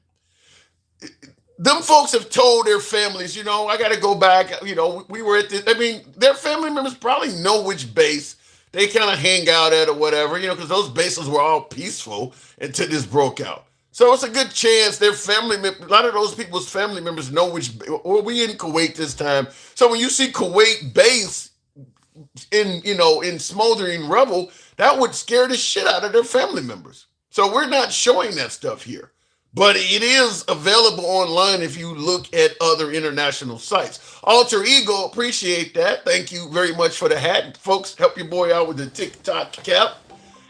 them folks have told their families, I got to go back. We were at this. I mean, their family members probably know which base they kind of hang out at or whatever, because those bases were all peaceful until this broke out. So it's a good chance their family, a lot of those people's family members know which, or we in Kuwait this time. So when you see Kuwait base in smoldering rubble, that would scare the shit out of their family members. So we're not showing that stuff here. But it is available online if you look at other international sites. Alter Ego, appreciate that. Thank you very much for the hat. Folks, help your boy out with the TikTok cap.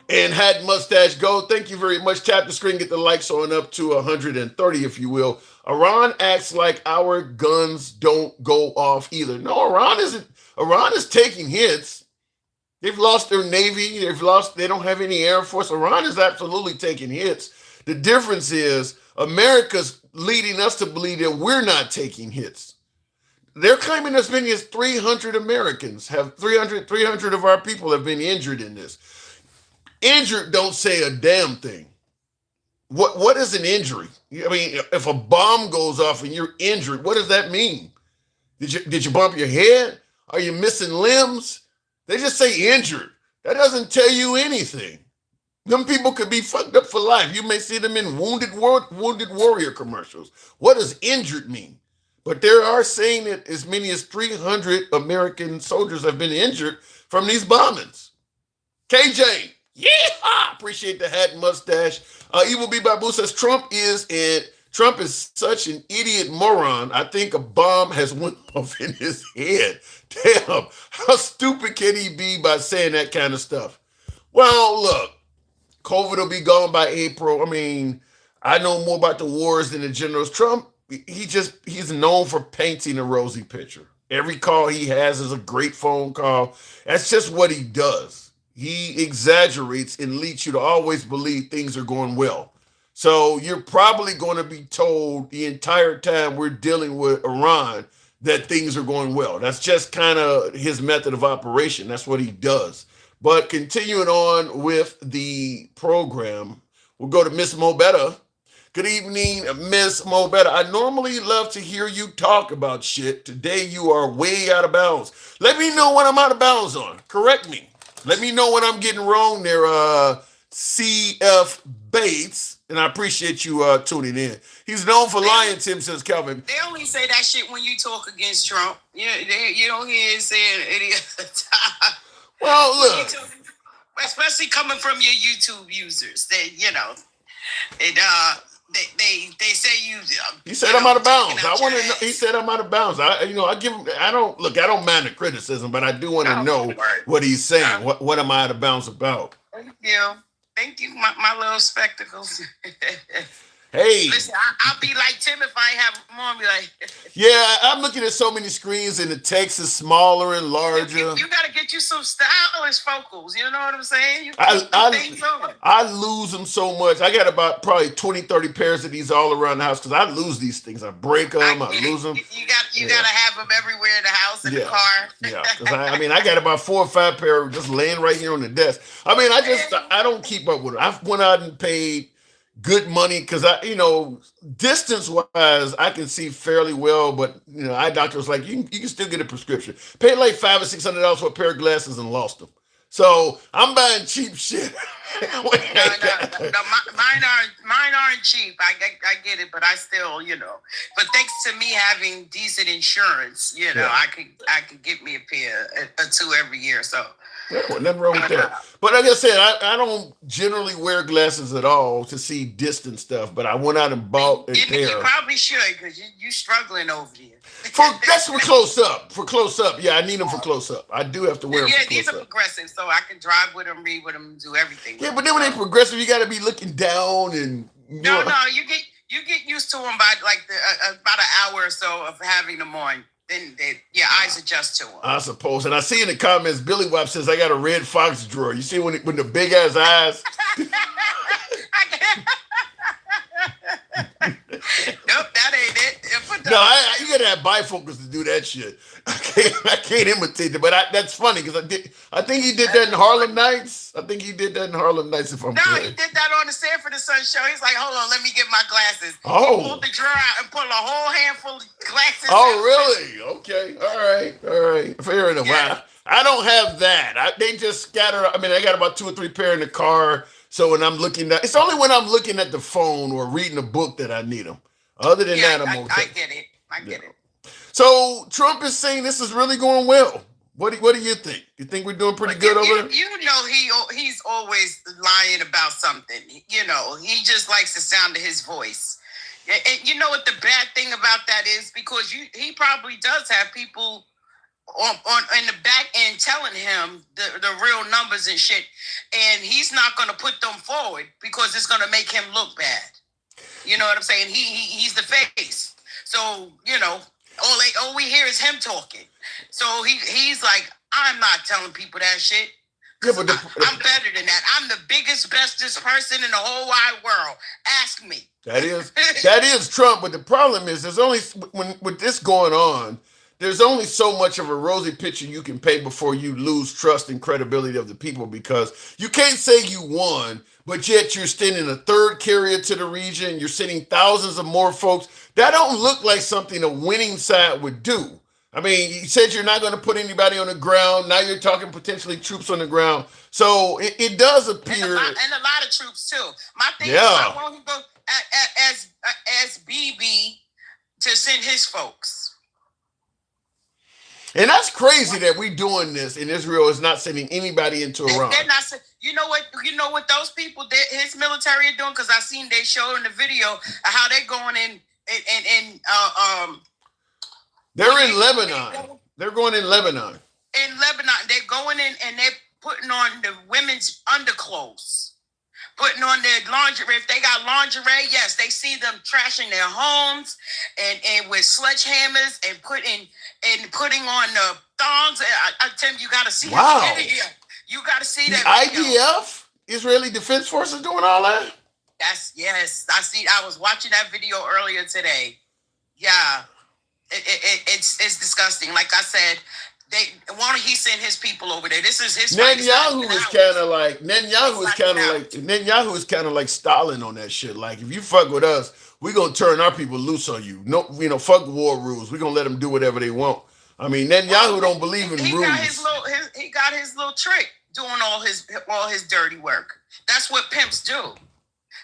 And Hat Mustache Go, thank you very much. Tap the screen, get the likes on up to 130, if you will. Iran acts like our guns don't go off either. No, Iran isn't. Iran is taking hits. They've lost their navy. They don't have any air force. Iran is absolutely taking hits. The difference is America's leading us to believe that we're not taking hits. They're claiming as many as 300 Americans have 300 of our people have been injured in this. Injured don't say a damn thing. What is an injury? I mean, if a bomb goes off and you're injured, what does that mean? Did you bump your head? Are you missing limbs? They just say injured. That doesn't tell you anything. Them people could be fucked up for life. You may see them in Wounded Warrior commercials. What does injured mean? But they are saying that as many as 300 American soldiers have been injured from these bombings. KJ, yeah, appreciate the hat and mustache. Evil B. Babu says Trump is such an idiot moron. I think a bomb has went off in his head. Damn, how stupid can he be by saying that kind of stuff? Well, look. COVID will be gone by April. I mean, I know more about the wars than the generals. Trump, he's known for painting a rosy picture. Every call he has is a great phone call. That's just what he does. He exaggerates and leads you to always believe things are going well. So you're probably going to be told the entire time we're dealing with Iran that things are going well. That's just kind of his method of operation. That's what he does. But continuing on with the program, we'll go to Miss Mobetta. Good evening, Miss Mobetta. I normally love to hear you talk about shit. Today you are way out of bounds. Let me know when I'm out of bounds on. Correct me. Let me know when I'm getting wrong there, CF Bates. And I appreciate you tuning in. He's known for lying to him, says Calvin. They only say that shit when you talk against Trump. You don't hear it saying any other time. Well, look. Especially coming from your YouTube users. They say you. He said I'm out of bounds. I want to know. He said I'm out of bounds. I give him. I don't mind the criticism, but I do want to know what he's saying. What am I out of bounds about? Thank you, my little spectacles. Hey. Listen, I'll be like Tim if I ain't have them on. Be like, yeah, I'm looking at so many screens and the text is smaller and larger. You got to get you some stylish focals. You know what I'm saying? I lose them so much. I got about probably 20, 30 pairs of these all around the house because I lose these things. I break them. I lose them. You got to have them everywhere in the house, in the car. Yeah, because I got about 4 or 5 pair just laying right here on the desk. I mean, I don't keep up with it. I went out and paid good money because distance wise I can see fairly well, but eye doctor was like you can still get a prescription. Paid like $500 or $600 for a pair of glasses and lost them. So I'm buying cheap shit. No, mine aren't cheap. I get it, but I still, But thanks to me having decent insurance, I could get me a pair or 2 every year. So. Well, nothing wrong with that. But like I said, I don't generally wear glasses at all to see distant stuff. But I went out and bought a pair. You probably should because you struggling over there. That's for close up. For close up, yeah, I need them for close up. I do have to wear them. Yeah, these are progressive, so I can drive with them, read with them, do everything. Yeah, but then when they progressive, you got to be looking down and. No, you get used to them by like about an hour or so of having them on. then your eyes adjust to them. I suppose. And I see in the comments, Billy Wap says, I got a red fox drawer. You see when the big ass eyes? Nope, that ain't it. No, you gotta have bifocals to do that shit. I can't imitate it, but that's funny because I think he did that in Harlem Nights. If I'm correct. He did that on the Sanford and Son show. He's like, hold on, let me get my glasses. Oh. He pulled the drawer out and pulled a whole handful of glasses. Oh, really? Okay. All right. Fair enough. Yeah. I don't have that. They just scatter. I mean, I got about 2 or 3 pair in the car. So when I'm looking at, it's only when I'm looking at the phone or reading a book that I need them. Other than that, I'm okay. I get it. I get it. So Trump is saying this is really going well. What do you think? You think we're doing pretty good over there? You know, he's always lying about something. You know, he just likes the sound of his voice. And you know what the bad thing about that is? Because he probably does have people on in the back end telling him the real numbers and shit, and he's not going to put them forward because it's going to make him look bad. You know what I'm saying? He's the face. So, you know, all we hear is him talking. So he's like, I'm not telling people that shit. Yeah, but I'm better than that. I'm the biggest, bestest person in the whole wide world. Ask me. That is Trump. But the problem is, there's only with this going on, there's only so much of a rosy picture you can paint before you lose trust and credibility of the people, because you can't say you won, but yet you're sending a third carrier to the region. You're sending thousands of more folks. That don't look like something a winning side would do. I mean, you said you're not going to put anybody on the ground. Now you're talking potentially troops on the ground. So it does appear. And a lot of troops, too. My thing is, I want him to go as BB to send his folks. And that's crazy that we doing this, and Israel is not sending anybody into Iran. They're not. You know what those people, his military are doing? Because I seen they show in the video how they're going in. They're in Lebanon. They're going in Lebanon. In Lebanon, they're going in and they're putting on the women's underclothes, putting on their lingerie. If they got lingerie, yes, they see them trashing their homes and with sledgehammers and putting on the thongs. I tell you, you got to see that video. You got to see that video. IDF, Israeli Defense Forces, doing all that? Yes. I was watching that video earlier today. Yeah. It's disgusting. Like I said, he sent his people over there. This is his. Netanyahu is kind of like Stalin on that shit. Like, if you fuck with us, we gonna turn our people loose on you. No, fuck war rules. We gonna let them do whatever they want. I mean, Netanyahu don't believe in rules. He got his little trick doing all his dirty work. That's what pimps do.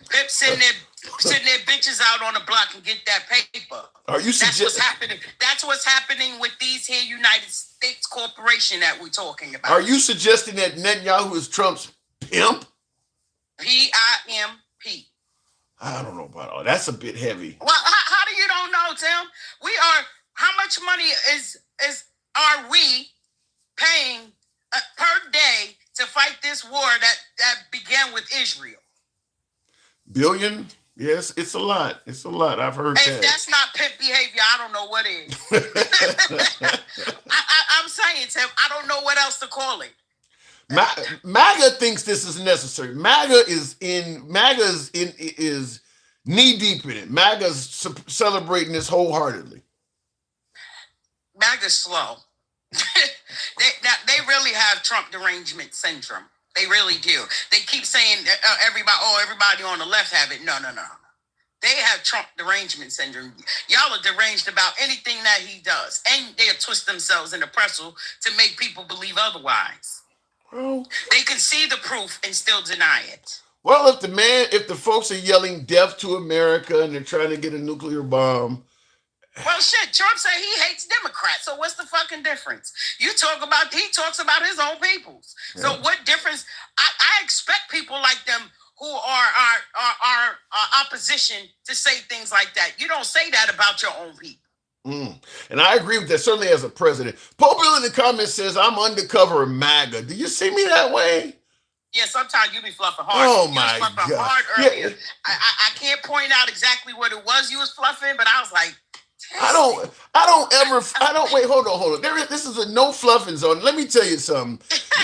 Pimps sitting their bitches out on the block and get that paper. That's what's happening. That's what's happening with these here United States corporation that we're talking about. Are you suggesting that Netanyahu is Trump's pimp? PIMP. I don't know about all. That's a bit heavy. Well, how do you don't know, Tim? How much money are we paying per day to fight this war that began with Israel? Billion? Yes, it's a lot. I've heard that. If that's not pimp behavior, I don't know what is. I'm saying, Tim, I don't know what else to call it. MAGA thinks this is necessary. MAGA is knee deep in it. MAGA's celebrating this wholeheartedly. MAGA's slow. They really have Trump derangement syndrome. They really do. They keep saying everybody on the left have it. No. They have Trump derangement syndrome. Y'all are deranged about anything that he does. And they'll twist themselves in a pretzel to make people believe otherwise. Well, they can see the proof and still deny it. Well, if the folks are yelling death to America and they're trying to get a nuclear bomb. Well, shit, Trump said he hates Democrats. So what's the fucking difference? He talks about his own peoples. Yeah. So what difference? I expect people like them who are opposition to say things like that. You don't say that about your own people. And I agree with that, certainly as a president. Pope Bill in the comments says, I'm undercover MAGA. Do you see me that way? Yeah, sometimes you be fluffing hard. Oh, my God. Hard earlier. Yeah. I can't point out exactly what it was you was fluffing, but I was like, Wait, hold on. This is a no fluffing zone. Let me tell you something.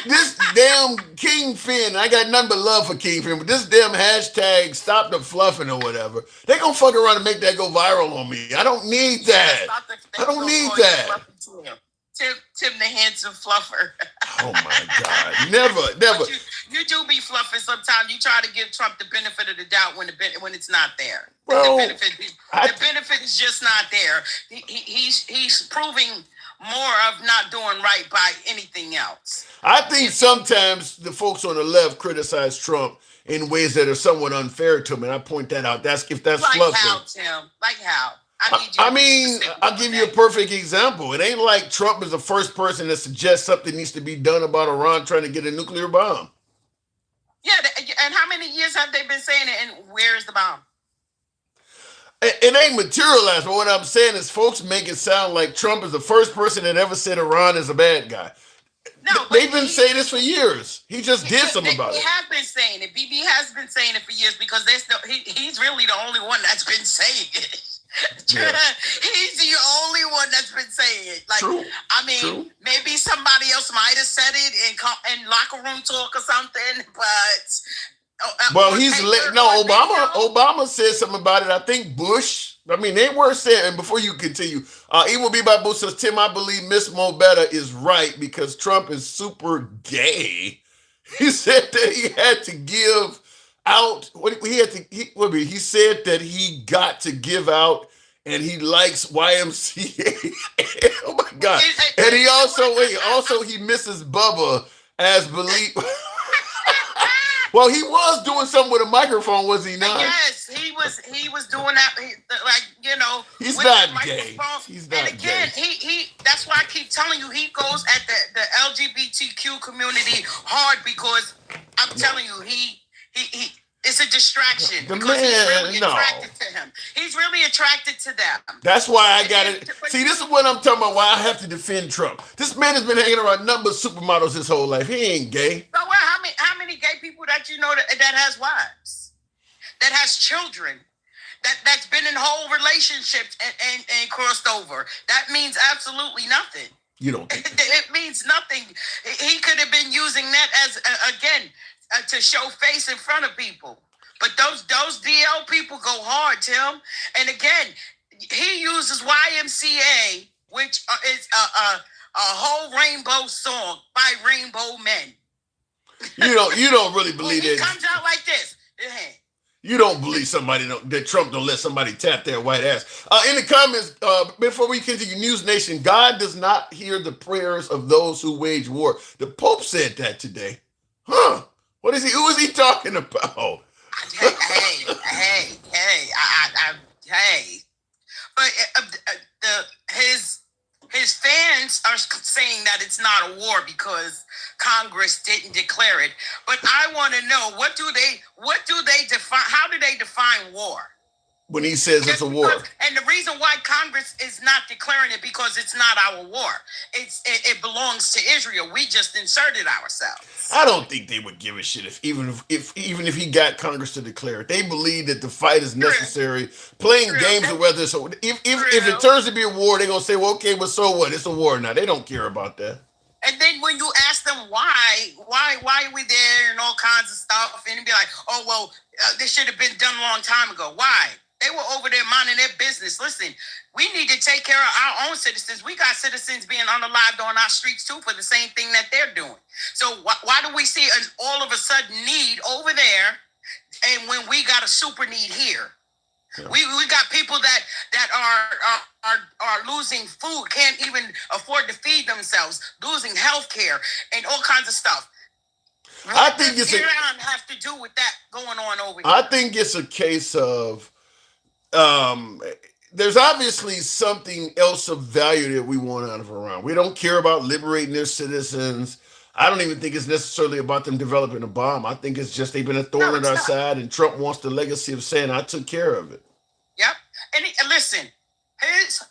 This damn King Finn, I got nothing but love for King Finn, but this damn hashtag stop the fluffing or whatever, they gonna fuck around and make that go viral on me. I don't need that. I don't need that. Tim the handsome fluffer. Oh my God. Never. You do be fluffing sometimes. You try to give Trump the benefit of the doubt when it's not there. Bro, the benefit is just not there. He's proving more of not doing right by anything else. I think sometimes the folks on the left criticize Trump in ways that are somewhat unfair to him, and I point that out. That's like fluffing. How, Tim? Like how? I'll give you a perfect example. It ain't like Trump is the first person that suggests something needs to be done about Iran trying to get a nuclear bomb. Yeah, and how many years have they been saying it, and where's the bomb? It ain't materialized, but what I'm saying is folks make it sound like Trump is the first person that ever said Iran is a bad guy. No, they've been saying this for years. He just did something about it. They have been saying it. BB has been saying it for years because he's really the only one that's been saying it. Yeah. He's the only one that's been saying it. Like, true. I mean, true. Maybe somebody else might have said it in locker room talk or something, but well, Obama said something about it. I think Bush. I mean, they were saying. And before you continue, it will be by Bush says, Tim, I believe Miss Mobetta is right because Trump is super gay. He said that he had to give out. He said that he got to give out, and he likes YMCA. Oh my God! And he also he misses Bubba as believe. Well, he was doing something with a microphone, was he not? Yes, he was doing that. He's not gay. He's not gay. He. That's why I keep telling you, he goes at the LGBTQ community hard because I'm telling you, he. It's a distraction because he's really attracted to him. He's really attracted to them. That's why I got it. See, this is what I'm talking about. Why I have to defend Trump. This man has been hanging around number of supermodels his whole life. He ain't gay. So, how many gay people that you know that has wives, that has children, that's been in whole relationships and crossed over? That means absolutely nothing. You don't think it means nothing. He could have been using that as to show face in front of people. But those DL people go hard, Tim. And again, he uses YMCA, which is a whole rainbow song by Rainbow Men. You don't really believe it. It comes out like this. You don't believe that Trump don't let somebody tap their white ass. In the comments, before we continue, News Nation, God does not hear the prayers of those who wage war. The Pope said that today. Huh? Who is he talking about? Hey. But his fans are saying that it's not a war because Congress didn't declare it. But I want to know what do they define? How do they define war? When he says it's a war. And the reason why Congress is not declaring it because it's not our war. It belongs to Israel. We just inserted ourselves. I don't think they would give a shit even if he got Congress to declare it. They believe that the fight is necessary. Playing games or whether so if it turns to be a war, they're gonna say, well, okay, but so what? It's a war now. They don't care about that. And then when you ask them why are we there and all kinds of stuff, and be like, oh well, this should have been done a long time ago. Why? They were over there minding their business. Listen, we need to take care of our own citizens. We got citizens being unalived on our streets too for the same thing that they're doing. So why do we see an all of a sudden need over there, and when we got a super need here? Yeah. We got people that are losing food, can't even afford to feed themselves, losing health care and all kinds of stuff. I think it's Iran have to do with that going on over here. I think it's a case of there's obviously something else of value that we want out of Iran. We don't care about liberating their citizens. I don't even think it's necessarily about them developing a bomb. I think it's just they've been a thorn on our side, and Trump wants the legacy of saying, I took care of it. Yep. And listen,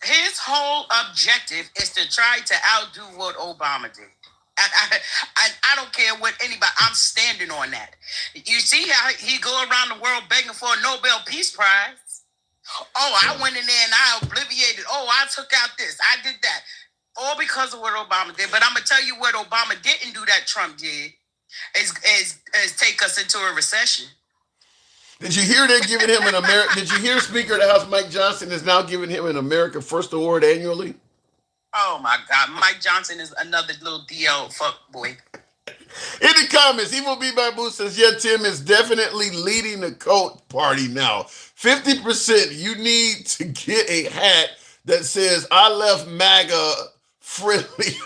his whole objective is to try to outdo what Obama did. I don't care what anybody, I'm standing on that. You see how he go around the world begging for a Nobel Peace Prize? Oh, I went in there and I obliviated. Oh, I took out this. I did that. All because of what Obama did. But I'm going to tell you what Obama didn't do that Trump did is take us into a recession. Did you hear they're giving him an America? Did you hear Speaker of the House Mike Johnson is now giving him an America First Award annually? Oh my God, Mike Johnson is another little DL fuck boy. In the comments, Evil B. Babu says, yeah, Tim is definitely leading the cult party now. 50%, you need to get a hat that says, I left MAGA friendly.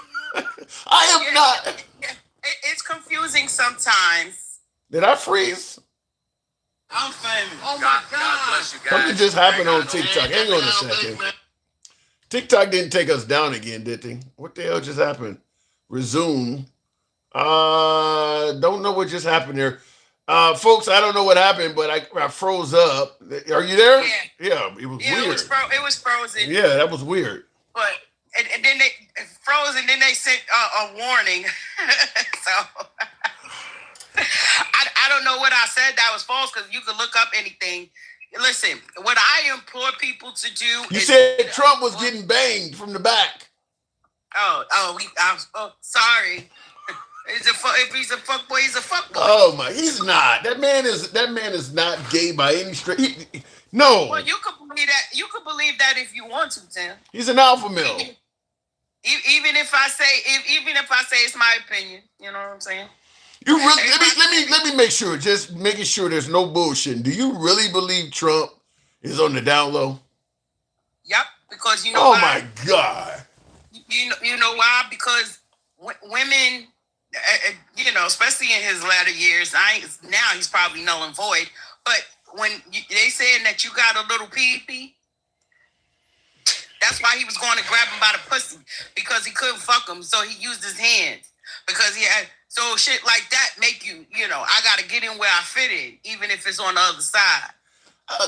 I am not. It's confusing sometimes. Did I freeze? I'm famous. Oh my God. God bless you guys. Something just happened on TikTok. Hang on a second. TikTok didn't take us down again, did they? What the hell just happened? Resume. Don't know what just happened there. Folks, I don't know what happened, but I froze up. Are you there? Yeah, it was weird. It was frozen. Yeah, that was weird. But and then they froze, and then they sent a warning. So I don't know what I said that was false because you could look up anything. Listen, what I implore people to do. You said Trump was getting banged from the back. Sorry. If he's a fuckboy, he's a fuckboy. Oh my, he's not. That man is not gay by any stretch. No. Well, you could believe that. You could believe that if you want to, Tim. He's an alpha male. Even if I say it's my opinion, you know what I'm saying? You really let me make sure, just making sure there's no bullshit. Do you really believe Trump is on the down low? Yep, because you know oh why? My God. You know why? Because women, especially in his latter years, now he's probably null and void. But when they saying that you got a little pee-pee, that's why he was going to grab him by the pussy, because he couldn't fuck him, so he used his hands. Because he had, so shit like that make you, I got to get in where I fit in, even if it's on the other side.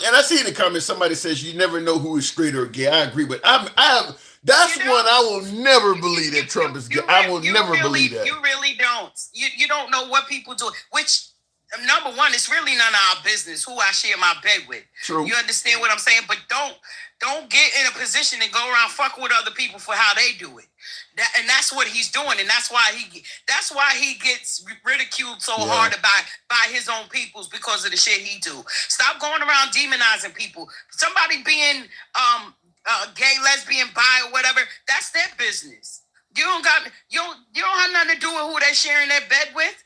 And I see in the comments, somebody says you never know who is straight or gay. I agree, but that's one I will never believe that Trump is gay. I will never believe that. You really don't. You don't know what people do, which, number one, it's really none of our business who I share my bed with. True. You understand what I'm saying? But don't get in a position and go around fucking with other people for how they do it. And that's what he's doing, and that's why he gets ridiculed so hard by his own peoples because of the shit he do. Stop going around demonizing people. Somebody being gay, lesbian, bi, or whatever, that's their business. You don't have nothing to do with who they're sharing their bed with.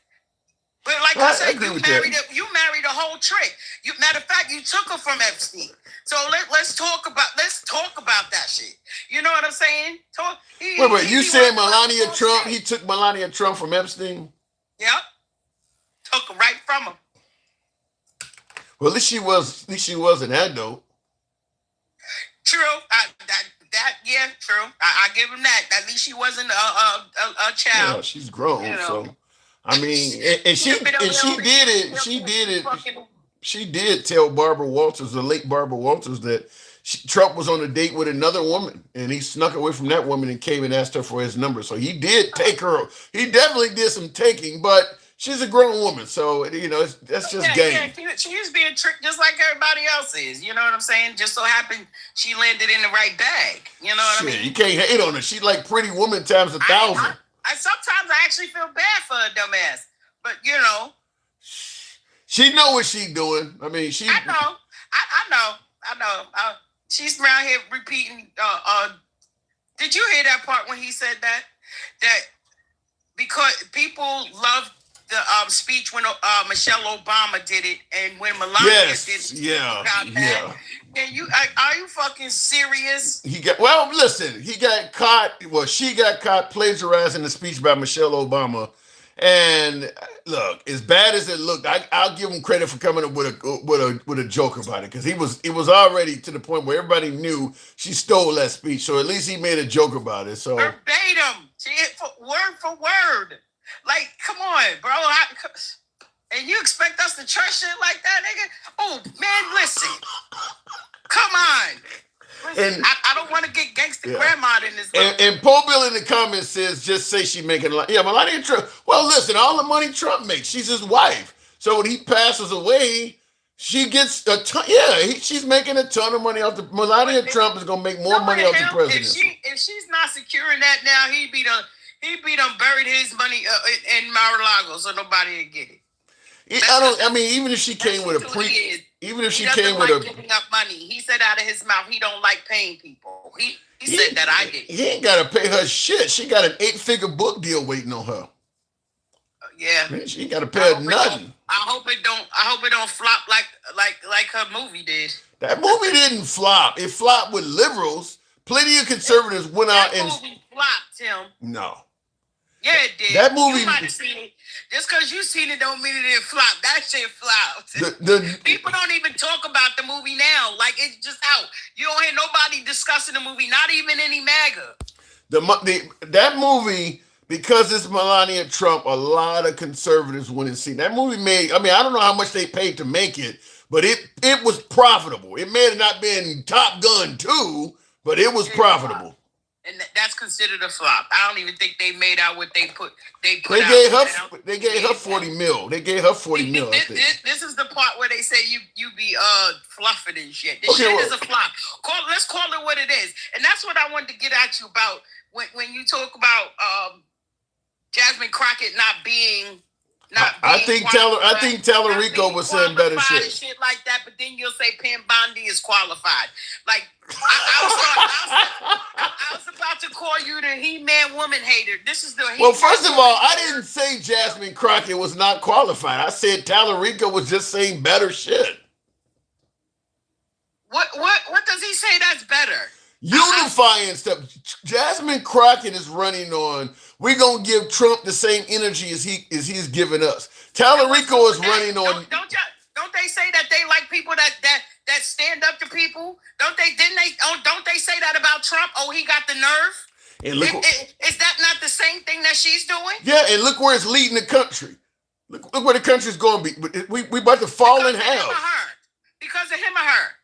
But like I said, you married a whole trick. Matter of fact, you took her from Epstein. So let's talk about that shit. You know what I'm saying? Wait, you saying Melania Trump? He took Melania Trump from Epstein? Yep, took her right from him. Well, at least she was an adult. True. True. I give him that. At least she wasn't a child. Yeah, she's grown. So I mean, and she did it. She did tell Barbara Walters, the late Barbara Walters, that Trump was on a date with another woman, and he snuck away from that woman and came and asked her for his number. So he did take her. He definitely did some taking, but she's a grown woman, so that's just game. Yeah, she was being tricked just like everybody else is. You know what I'm saying? Just so happened she landed in the right bag. You know what I mean? You can't hate on her. She's like Pretty Woman times 1,000. I sometimes I actually feel bad for a dumbass, but she know what she doing. I mean, I know. She's around here repeating. Did you hear that part when he said that because people love the speech when Michelle Obama did it and when Melania did it? Yeah. And are you fucking serious? He got caught. Well, she got caught plagiarizing the speech by Michelle Obama. And look, as bad as it looked, I'll give him credit for coming up with a joke about it, because it was already to the point where everybody knew she stole that speech. So at least he made a joke about it. So verbatim, word for word. Like, come on, bro. And you expect us to trust shit like that, nigga? Oh man, listen. Come on. And I don't want to get gangster grandma in this. And Paul Bill in the comments says, just say she making a lot. Yeah, Melania Trump. Well, listen, all the money Trump makes, she's his wife. So when he passes away, She gets a ton. Yeah, she's making a ton of money off the. Melania Trump is gonna make more money off the presidency. If she's not securing that now, he be done buried his money in Mar-a-Lago, so nobody would get it. I mean, even if she came with a even if she came with a giving up money, he said out of his mouth he don't like paying people. He said that I did. He ain't got to pay her shit. She got an 8-figure book deal waiting on her. Yeah, man, she ain't got to pay her nothing. I hope it don't flop like her movie did. That movie didn't flop. It flopped with liberals. Plenty of conservatives went out and movie flopped, Tim. No. Yeah, it did. That movie. You might have seen it. Just because you seen it don't mean it didn't flop. That shit flopped. People don't even talk about the movie now. Like, it's just out. You don't hear nobody discussing the movie, not even any MAGA. That movie, because it's Melania Trump, a lot of conservatives went and seen that movie. I don't know how much they paid to make it, but it was profitable. It may have not been Top Gun 2, but it was profitable. And that's considered a flop. I don't even think they made out what they put. They gave her 40 mil. They gave her 40 mil. This is the part where they say you be fluffing and shit. This shit is a flop. Let's call it what it is. And that's what I wanted to get at you about when you talk about Jasmine Crockett not being. I think Tallarico was saying better shit like that, but then you'll say Pam Bondi is qualified. Like I was about to call you the He-Man woman hater. This is the well. First of all, I didn't say Jasmine Crockett was not qualified. I said Tallarico was just saying better shit. What does he say that's better? Unifying stuff. Jasmine Crockett is running on. We're gonna give Trump the same energy as he's giving us. Tallarico is running on. Don't they say that they like people that stand up to people? Don't they say that about Trump? Oh, he got the nerve. And look, is that not the same thing that she's doing? Yeah, and look where it's leading the country. Look where the country's going to be. We about to fall in hell. Because of him or her?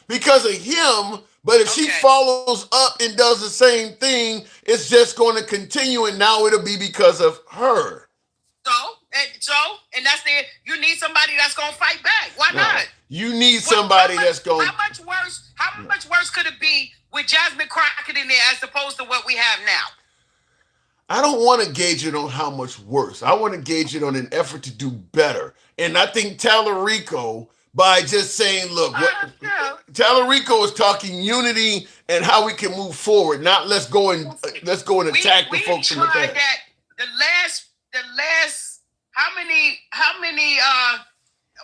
Because of him. But if she follows up and does the same thing, it's just going to continue, and now it'll be because of her. And that's you need somebody that's going to fight back. Why not? You need somebody that's going. How much worse could it be with Jasmine Crockett in there as opposed to what we have now? I don't want to gauge it on how much worse. I want to gauge it on an effort to do better. And I think Tallarico, by just saying, look, Tallarico is talking unity and how we can move forward, not let's go and attack the folks from the past. The last how many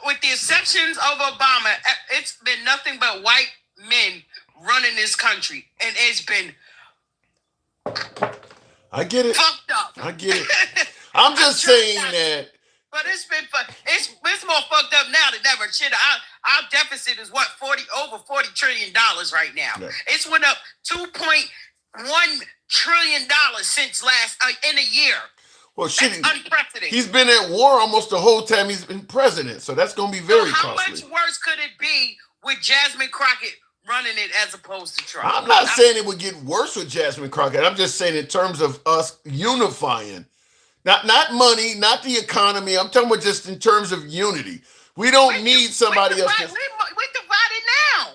with the exceptions of Obama, it's been nothing but white men running this country, and it's been I get it. Fucked up. I get it. I'm just saying that. But it's more fucked up now than ever. Shit, our deficit is over $40 trillion right now. Yeah. It's went up $2.1 trillion since in a year. Well, shit, that's unprecedented. He's been at war almost the whole time he's been president, so that's going to be very costly. How much worse could it be with Jasmine Crockett running it as opposed to Trump? I'm not saying it would get worse with Jasmine Crockett. I'm just saying in terms of us unifying. Not money, not the economy. I'm talking about just in terms of unity. We don't need somebody else. We're divided now.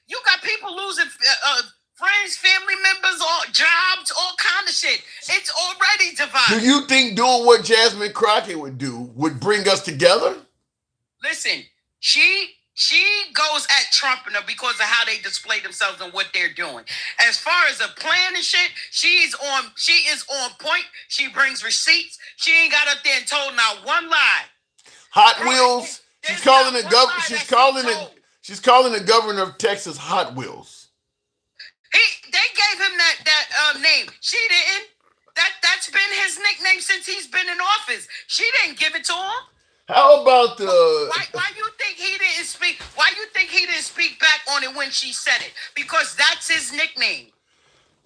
You got people losing friends, family members, all jobs, all kind of shit. It's already divided. Do you think doing what Jasmine Crockett would do would bring us together? Listen, she goes at Trump because of how they display themselves and what they're doing. As far as a plan and shit, she is on point. She brings receipts. She ain't got up there and told not one lie. Hot Wheels. She's calling the governor of Texas Hot Wheels. They gave him that name. She didn't. That's been his nickname since he's been in office. She didn't give it to him. How about the? Why you think he didn't speak? Why you think he didn't speak back on it when she said it? Because that's his nickname.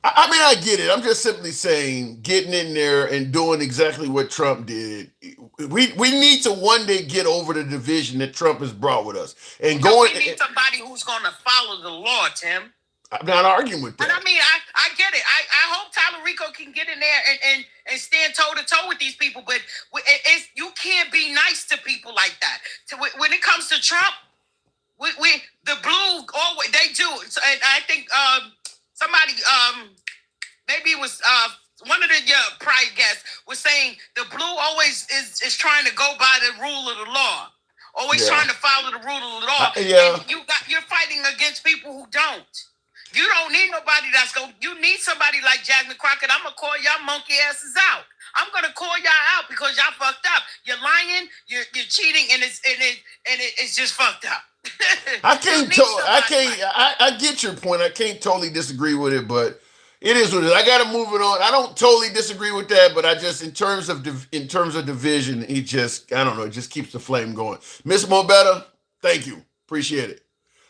I mean, I get it. I'm just simply saying, getting in there and doing exactly what Trump did. We need to one day get over the division that Trump has brought with us, and we need somebody who's going to follow the law, Tim. I'm not arguing with that. And I mean, I get it. I hope Tyler Rico can get in there and stand toe to toe with these people. But you can't be nice to people like that. When it comes to Trump, the blue always they do. And I think somebody maybe it was one of the prior guests was saying the blue always is trying to go by the rule of the law. Always trying to follow the rule of the law. And you're fighting against people who don't. You don't need nobody you need somebody like Jasmine Crockett. I'm gonna call y'all monkey asses out. I'm gonna call y'all out because y'all fucked up. You're lying, you're cheating, and it's just fucked up. I get your point. I can't totally disagree with it, but it is what it is. I gotta move it on. I don't totally disagree with that, but I just in terms of division, it just it just keeps the flame going. Miss Mobetta, thank you. Appreciate it.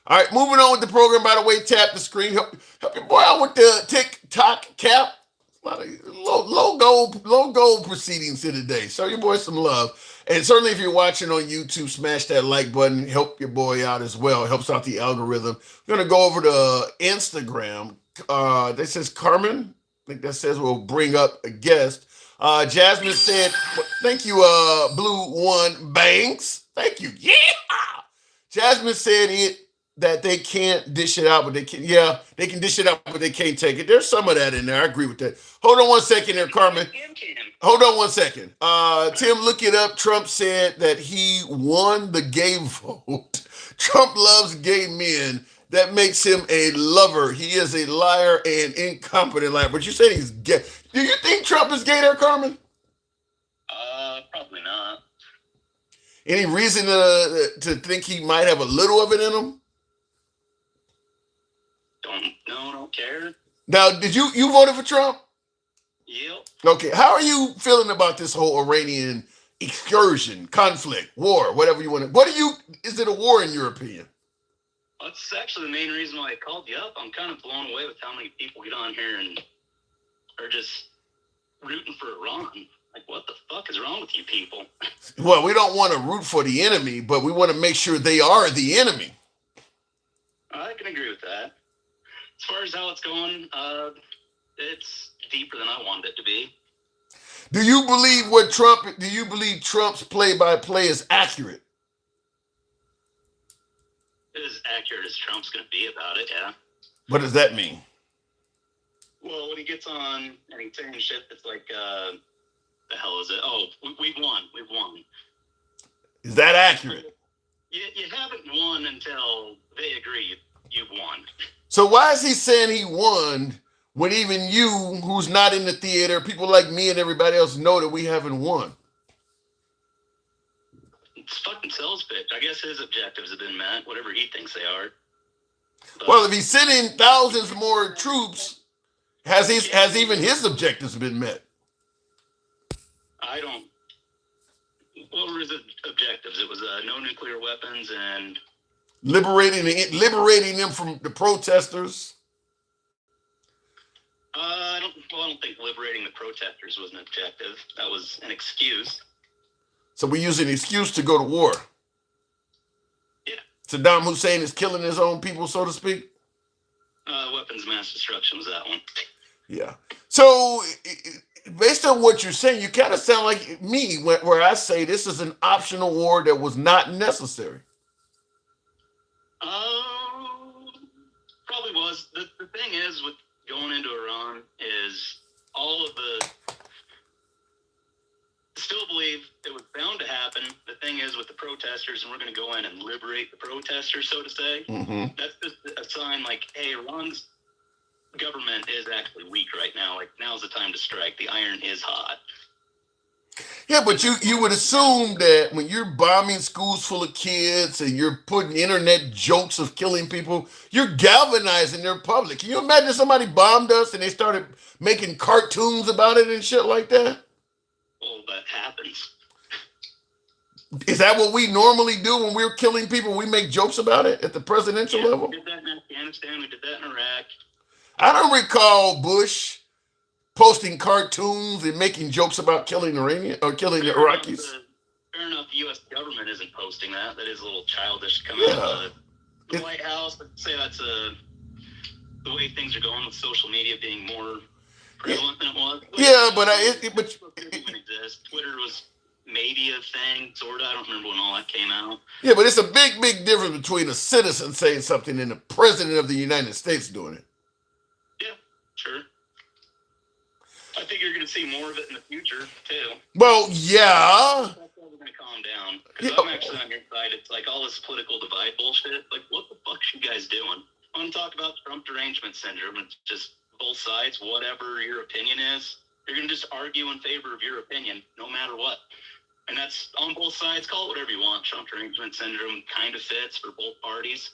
All right, moving on with the program. By the way, tap the screen. Help your boy out with the TikTok cap. Low goal proceedings here today. Show your boy some love. And certainly if you're watching on YouTube, smash that like button. Help your boy out as well. It helps out the algorithm. We're going to go over to Instagram. That says Carmen. I think that says we'll bring up a guest. Jasmine said, thank you, Blue One Banks. Thank you. Yeah. Jasmine said that they can't dish it out, but they can. Yeah, they can dish it out, but they can't take it. There's some of that in there. I agree with that. Hold on one second there, Carmen. Hold on one second. Tim, look it up. Trump said that he won the gay vote. Trump loves gay men. That makes him a lover. He is a liar and incompetent liar. But you said he's gay. Do you think Trump is gay there, Carmen? Probably not. Any reason to think he might have a little of it in him? Don't care. Now, did you voted for Trump? Yep. Okay, how are you feeling about this whole Iranian excursion, conflict, war, whatever you want to? Is it a war in your opinion? That's actually the main reason why I called you up. I'm kind of blown away with how many people get on here and are just rooting for Iran. Like, what the fuck is wrong with you people? Well, we don't want to root for the enemy, but we want to make sure they are the enemy. I can agree with that. As far as how it's going, it's deeper than I wanted it to be. Do you believe Trump's play-by-play is accurate? As accurate as Trump's going to be about it, yeah. What does that mean? Well, when he gets on and he's saying shit that's like, the hell is it? Oh, we've won. Is that accurate? You haven't won until they agree you've won. So why is he saying he won when even you, who's not in the theater, people like me and everybody else know that we haven't won? It's fucking sales pitch. I guess his objectives have been met, whatever he thinks they are. But, well, if he's sending thousands more troops, has even his objectives been met? What were his objectives? It was no nuclear weapons and liberating them from the protesters. I don't think liberating the protesters was an objective. That was an excuse. So we use an excuse to go to war. Yeah. Saddam Hussein is killing his own people, so to speak. Weapons of mass destruction was that one. Yeah. So based on what you're saying, you kind of sound like me where I say this is an optional war that was not necessary. Probably was. The thing is with going into Iran is all of the still believe it was bound to happen. The thing is with the protesters, and we're going to go in and liberate the protesters, so to say. Mm-hmm. That's just a sign like, hey, Iran's government is actually weak right now. Like, now's the time to strike. The iron is hot. Yeah, but you would assume that when you're bombing schools full of kids and you're putting internet jokes of killing people, you're galvanizing their public. Can you imagine somebody bombed us and they started making cartoons about it and shit like that? Well, that happens. Is that what we normally do when we're killing people? We make jokes about it at the presidential level? We did that in Afghanistan. We did that in Iraq. I don't recall Bush posting cartoons and making jokes about killing Iranian or killing the Iraqis. Fair enough, the U.S. government isn't posting that. That is a little childish coming out of the White House. Let's say that's the way way things are going with social media being more prevalent than it was. Yeah, but Twitter was maybe a thing, sort of. I don't remember when all that came out. Yeah, but it's a big difference between a citizen saying something and the president of the United States doing it. Yeah, sure. I think you're going to see more of it in the future, too. Well, yeah. That's why we're going to calm down. Because I'm actually on your side. It's like all this political divide bullshit. Like, what the fuck are you guys doing? I want to talk about Trump derangement syndrome. It's just both sides, whatever your opinion is. You're going to just argue in favor of your opinion, no matter what. And that's on both sides. Call it whatever you want. Trump derangement syndrome kind of fits for both parties.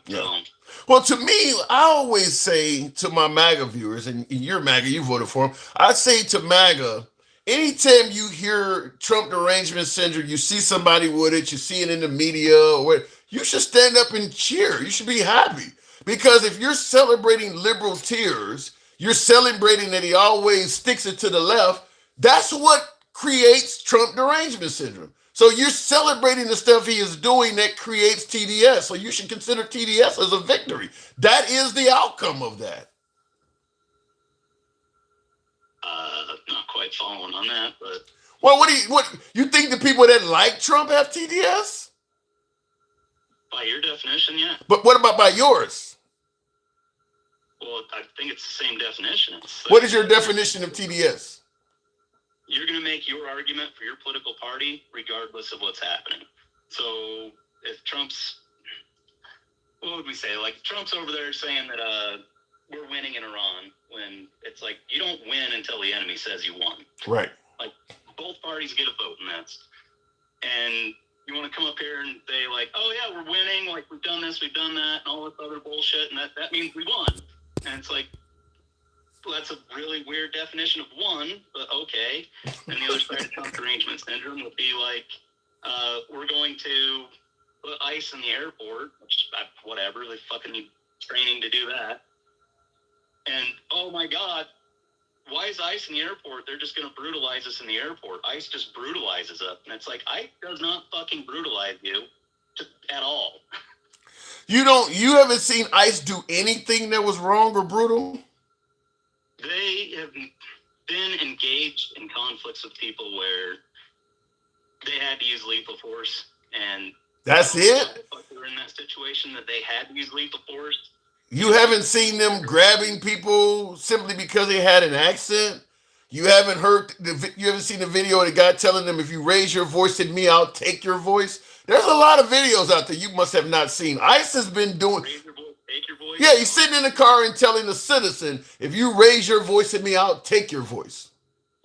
Yeah. Well, to me, I always say to my MAGA viewers, and you're MAGA, you voted for him. I say to MAGA, anytime you hear Trump derangement syndrome, you see somebody with it, you see it in the media, or you should stand up and cheer. You should be happy. Because if you're celebrating liberal tears, you're celebrating that he always sticks it to the left. That's what creates Trump derangement syndrome. So you're celebrating the stuff he is doing that creates TDS. So you should consider TDS as a victory. That is the outcome of that. Not quite following on that, but well, what you think the people that like Trump have TDS? By your definition, yeah. But what about by yours? Well, I think it's the same definition. What is your definition of TDS? You're going to make your argument for your political party regardless of what's happening. So if Trump's, what would we say? Like Trump's over there saying that we're winning in Iran when it's like you don't win until the enemy says you won. Right. Like both parties get a vote in that. And you want to come up here and say like, oh yeah, we're winning. Like we've done this, we've done that, and all this other bullshit. And that means we won. And it's like, well, that's a really weird definition of one, but okay. And the other side of Trump derangement syndrome would be like, we're going to put ICE in the airport, which, whatever, they're fucking training to do that. And, oh my God, why is ICE in the airport? They're just going to brutalize us in the airport. ICE just brutalizes us. And it's like, ICE does not fucking brutalize you at all. You haven't seen ICE do anything that was wrong or brutal? They have been engaged in conflicts with people where they had to use lethal force, and that's it. They were in that situation that they had to use lethal force. You haven't seen them grabbing people simply because they had an accent. You haven't seen the video of the guy telling them, if you raise your voice at me, I'll take your voice. There's a lot of videos out there you must have not seen. ICE has been doing. Take your voice. Yeah, he's sitting in the car and telling the citizen, if you raise your voice at me, I'll take your voice.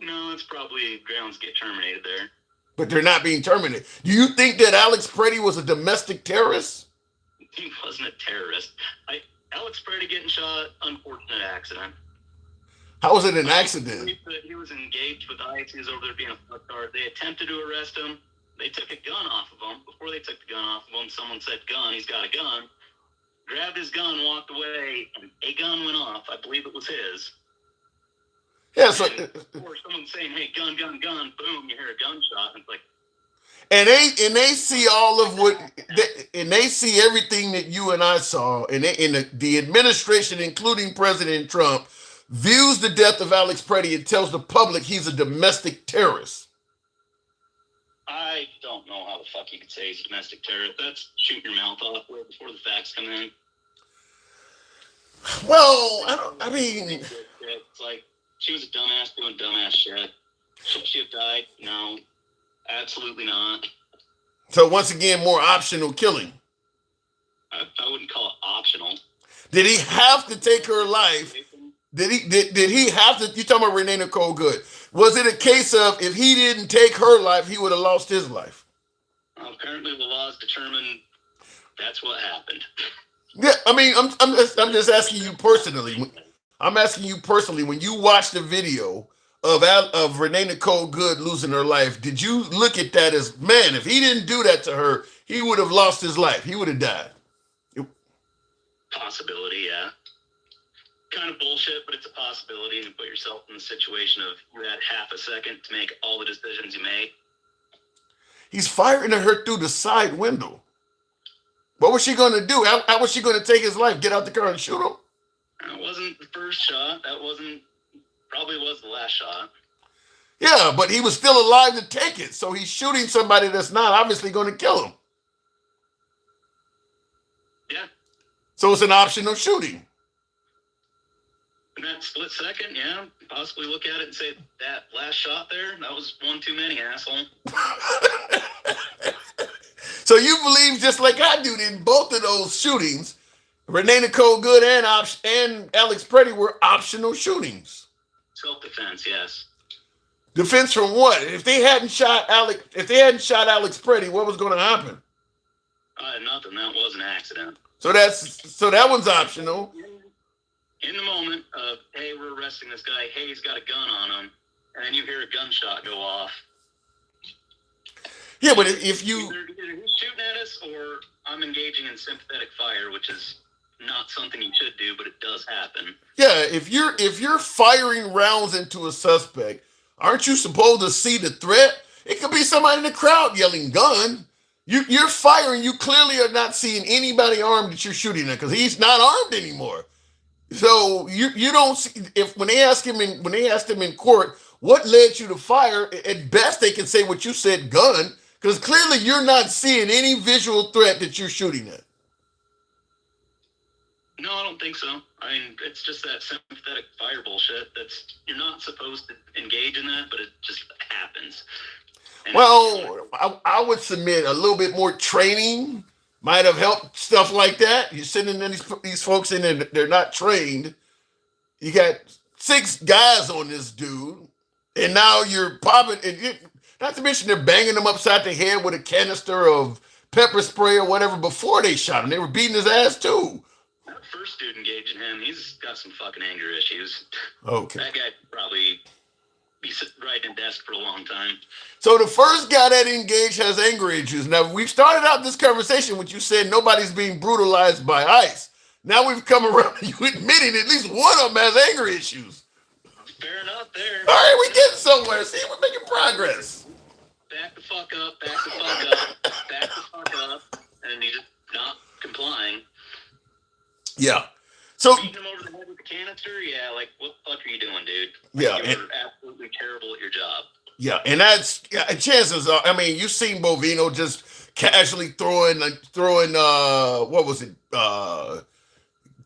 No, it's probably grounds get terminated there. But they're not being terminated. Do you think that Alex Preddy was a domestic terrorist? He wasn't a terrorist. Alex Preddy getting shot, unfortunate accident. How was it an accident? He was engaged with ICE. He was over there being a fucktard. They attempted to arrest him. They took a gun off of him. Before they took the gun off of him, someone said gun. He's got a gun. Grabbed his gun, walked away, and a gun went off. I believe it was his. Yeah, so or someone saying, "Hey, gun, gun, gun!" Boom, you hear a gunshot, and it's like. And they see all of what, and they see everything that you and I saw, and the administration, including President Trump, views the death of Alex Preddy and tells the public he's a domestic terrorist. I don't know how the fuck you could say he's a domestic terrorist. That's shooting your mouth off before the facts come in. Well, I mean... It's like, she was a dumbass doing dumbass shit. Should she have died? No. Absolutely not. So once again, more optional killing. I wouldn't call it optional. Did he have to take her life? Did he have to? You talking about Renee Nicole Good? Was it a case of if he didn't take her life, he would have lost his life? Apparently, the laws determine that's what happened. Yeah, I mean, I'm just asking you personally. I'm asking you personally. When you watched the video of Renee Nicole Good losing her life, did you look at that as, man, if he didn't do that to her, he would have lost his life. He would have died. Possibility, yeah. Kind of bullshit, but it's a possibility. You put yourself in the situation of you had half a second to make all the decisions you make. He's firing at her through the side window. What was she going to do? How was she going to take his life? Get out the car and shoot him? That wasn't the first shot. That probably was the last shot. Yeah, but he was still alive to take it. So he's shooting somebody that's not obviously going to kill him. Yeah. So it's an optional shooting. In that split second, yeah, possibly look at it and say that last shot there, that was one too many, asshole. So you believe, just like I do, in both of those shootings, Renee Nicole Good and Alex Preddy were optional shootings. Self-defense, yes. Defense from what? If they hadn't shot Alex Preddy, what was going to happen? Nothing. That was an accident. So that one's optional. In the moment of, hey, we're arresting this guy, hey, he's got a gun on him, and then you hear a gunshot go off. Yeah, but if you... Either he's shooting at us, or I'm engaging in sympathetic fire, which is not something you should do, but it does happen. Yeah, if you're firing rounds into a suspect, aren't you supposed to see the threat? It could be somebody in the crowd yelling gun. You're firing, you clearly are not seeing anybody armed that you're shooting at, because he's not armed anymore. So you don't see, when they asked him in court, what led you to fire? At best, they can say what you said, gun, because clearly you're not seeing any visual threat that you're shooting at. No, I don't think so. I mean, it's just that sympathetic fire bullshit. You're not supposed to engage in that, but it just happens. And well, I would submit a little bit more training might have helped, stuff like that. You're sending these folks in and they're not trained. You got 6 guys on this dude, and now you're popping. Not to mention they're banging him upside the head with a canister of pepper spray or whatever before they shot him. They were beating his ass too. That first dude engaging him, he's got some fucking anger issues. Okay. That guy probably be riding a desk for a long time. So the first guy that engaged has anger issues. Now, we've started out this conversation with you saying nobody's being brutalized by ICE. Now we've come around to you admitting at least one of them has anger issues. Fair enough there. All right, we're getting somewhere. See, we're making progress. Back the fuck up, back the fuck up, back the fuck up, and he's just not complying. Yeah. So beating him over the head with the canister, yeah, like what the fuck are you doing, dude? Yeah, you're absolutely terrible at your job. Yeah, and that's chances are. I mean, you've seen Bovino just casually throwing what was it,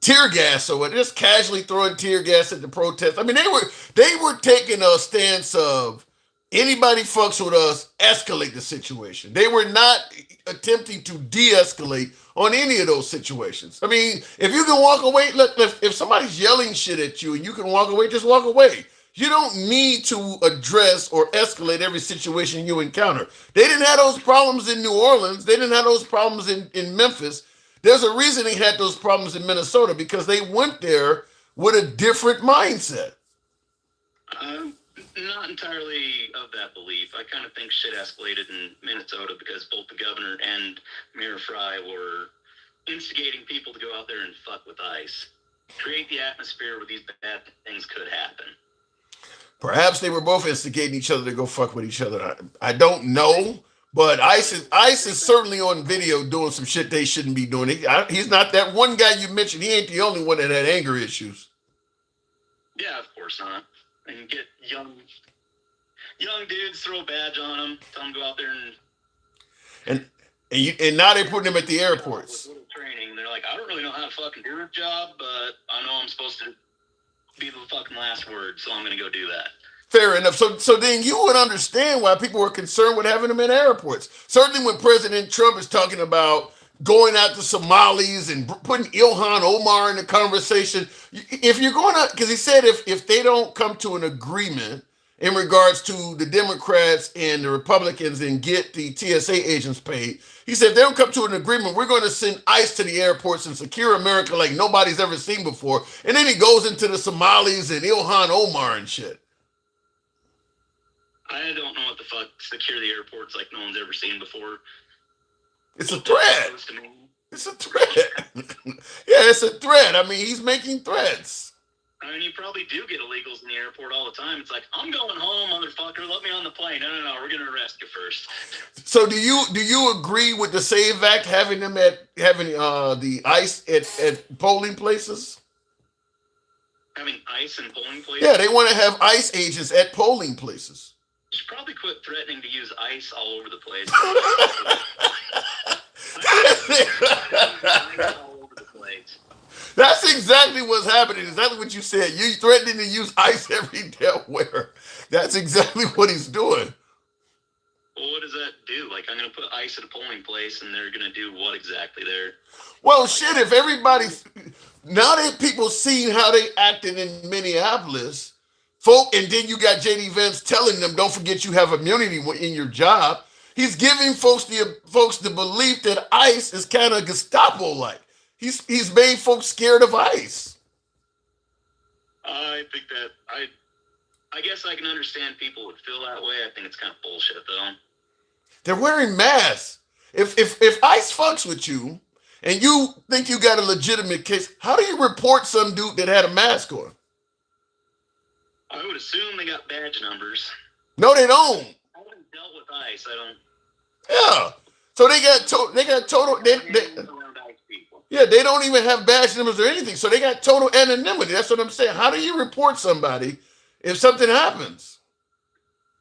tear gas or what? Just casually throwing tear gas at the protest. I mean, they were taking a stance of anybody fucks with us, escalate the situation. They were not attempting to de-escalate on any of those situations. I mean, if you can walk away, look, if somebody's yelling shit at you and you can walk away, just walk away. You don't need to address or escalate every situation you encounter. They didn't have those problems in New Orleans. They didn't have those problems in Memphis. There's a reason they had those problems in Minnesota, because they went there with a different mindset. Not entirely of that belief. I kind of think shit escalated in Minnesota because both the governor and Mayor Fry were instigating people to go out there and fuck with ICE. Create the atmosphere where these bad things could happen. Perhaps they were both instigating each other to go fuck with each other. I don't know, but ICE is certainly on video doing some shit they shouldn't be doing. He's not that one guy you mentioned. He ain't the only one that had anger issues. Yeah, of course not. And get young dudes, throw a badge on them, tell them to go out there and now they're putting them at the airports. With little training, they're like, I don't really know how to fucking do a job, but I know I'm supposed to be the fucking last word, so I'm going to go do that. Fair enough. So then you would understand why people were concerned with having them in airports. Certainly when President Trump is talking about going after Somalis and putting Ilhan Omar in the conversation, if you're going to, because he said if they don't come to an agreement in regards to the Democrats and the Republicans and get the TSA agents paid, he said if they don't come to an agreement, we're going to send ICE to the airports and secure America like nobody's ever seen before. And then he goes into the Somalis and Ilhan Omar and shit. I don't know what the fuck secure the airports like no one's ever seen before. It's a threat. It's a threat. Yeah, it's a threat. I mean, he's making threats. I mean, you probably do get illegals in the airport all the time. It's like, I'm going home, motherfucker. Let me on the plane. No. We're going to arrest you first. So do you agree with the SAVE Act having the ICE at polling places? having ICE in polling places. Yeah, they want to have ICE agents at polling places. You should probably quit threatening to use ICE all over the place. all over the place. That's exactly what's happening. Exactly what you said. You threatening to use ICE everywhere. That's exactly what he's doing. Well, what does that do? Like, I'm going to put ICE at a polling place, and they're going to do what exactly there? Well, shit, if everybody... Now that people see how they acted in Minneapolis, and then you got J.D. Vance telling them, don't forget you have immunity in your job. He's giving folks the belief that ICE is kind of Gestapo-like. He's made folks scared of ICE. I think that I guess I can understand people would feel that way. I think it's kind of bullshit, though. They're wearing masks. If ICE fucks with you and you think you got a legitimate case, how do you report some dude that had a mask on? I would assume they got badge numbers. No, they don't. I haven't dealt with ICE. I don't. Yeah. So they got total. Yeah, they don't even have badge numbers or anything. So they got total anonymity. That's what I'm saying. How do you report somebody if something happens?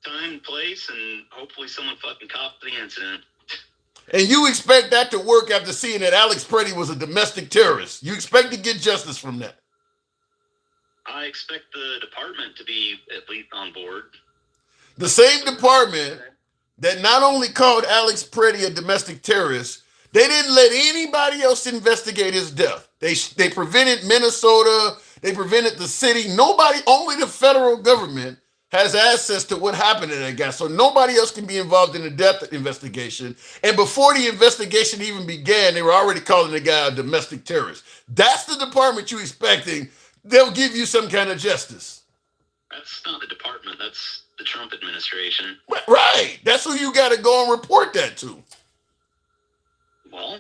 Time, place, and hopefully someone fucking copped the incident. And you expect that to work after seeing that Alex Preddy was a domestic terrorist. You expect to get justice from that. I expect the department to be at least on board. The same department that not only called Alex Preddy a domestic terrorist, they didn't let anybody else investigate his death. They prevented Minnesota. They prevented the city. Nobody, only the federal government has access to what happened to that guy. So nobody else can be involved in the death investigation. And before the investigation even began, they were already calling the guy a domestic terrorist. That's the department you're expecting. They'll give you some kind of justice. That's not the department. That's the Trump administration. Right. That's who you got to go and report that to. Well,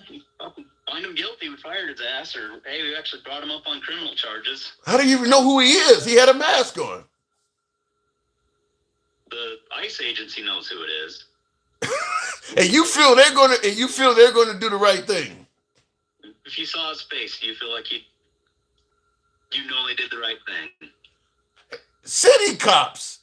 find him guilty. We fired his ass, or hey, we actually brought him up on criminal charges. How do you even know who he is? He had a mask on. The ICE agency knows who it is. And you feel they're going to do the right thing. If you saw his face, do you feel like you know they did the right thing? City cops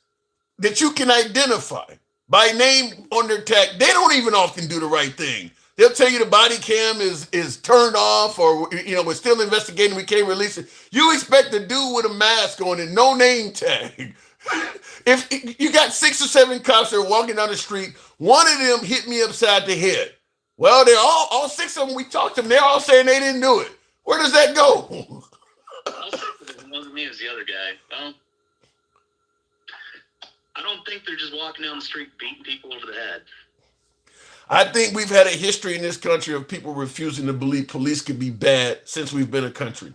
that you can identify by name on their tag, they don't even often do the right thing. They'll tell you the body cam is turned off, or we're still investigating, we can't release it. You expect a dude with a mask on and no name tag. If you got 6 or 7 cops that are walking down the street, one of them hit me upside the head. Well, they're all 6 of them, we talked to them, they're all saying they didn't do it. Where does that go? All 6 of them, it wasn't me, it was the other guy. Well, I don't think they're just walking down the street beating people over the head. I think we've had a history in this country of people refusing to believe police could be bad since we've been a country.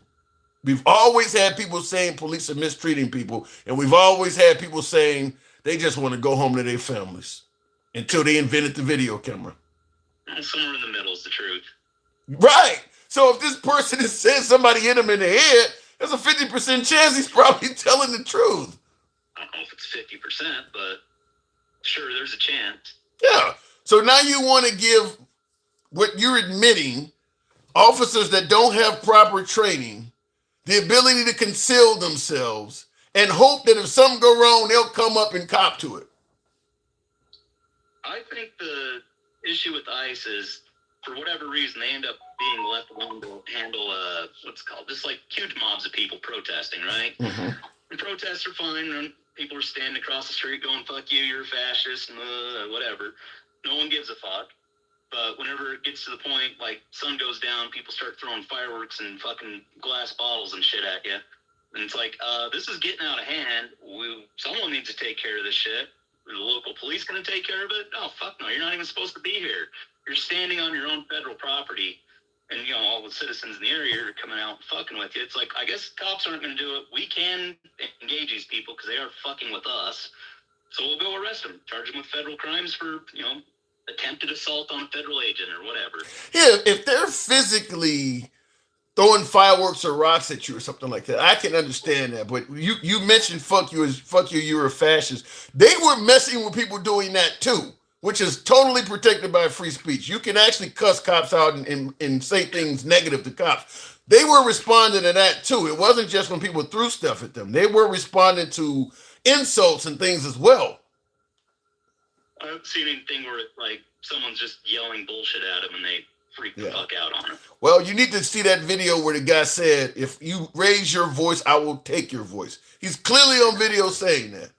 We've always had people saying police are mistreating people, and we've always had people saying they just want to go home to their families until they invented the video camera. Somewhere in the middle is the truth. Right. So if this person is saying somebody hit him in the head, there's a 50% chance he's probably telling the truth. I don't know if it's 50%, but sure, there's a chance. Yeah. So now you want to give what you're admitting, officers that don't have proper training, the ability to conceal themselves and hope that if something go wrong, they'll come up and cop to it. I think the issue with ICE is, for whatever reason, they end up being left alone to handle, what's it called, just like huge mobs of people protesting, right? Mm-hmm. And protests are fine, and people are standing across the street going, fuck you, you're a fascist, whatever. No one gives a fuck. But whenever it gets to the point, like, sun goes down, people start throwing fireworks and fucking glass bottles and shit at you. And it's like, this is getting out of hand. Someone needs to take care of this shit. Are the local police going to take care of it? Oh, fuck no. You're not even supposed to be here. You're standing on your own federal property, and, all the citizens in the area are coming out and fucking with you. It's like, I guess cops aren't going to do it. We can engage these people because they are fucking with us. So we'll go arrest them, charge them with federal crimes for, attempted assault on a federal agent or whatever. Yeah, if they're physically throwing fireworks or rocks at you or something like that, I can understand that. But you mentioned fuck you, you're a fascist. They were messing with people doing that too, which is totally protected by free speech. You can actually cuss cops out and say things negative to cops. They were responding to that too. It wasn't just when people threw stuff at them. They were responding to insults and things as well. I haven't seen anything where like someone's just yelling bullshit at them and they freak the fuck out on it. Well, you need to see that video where the guy said, "If you raise your voice, I will take your voice." He's clearly on video saying that.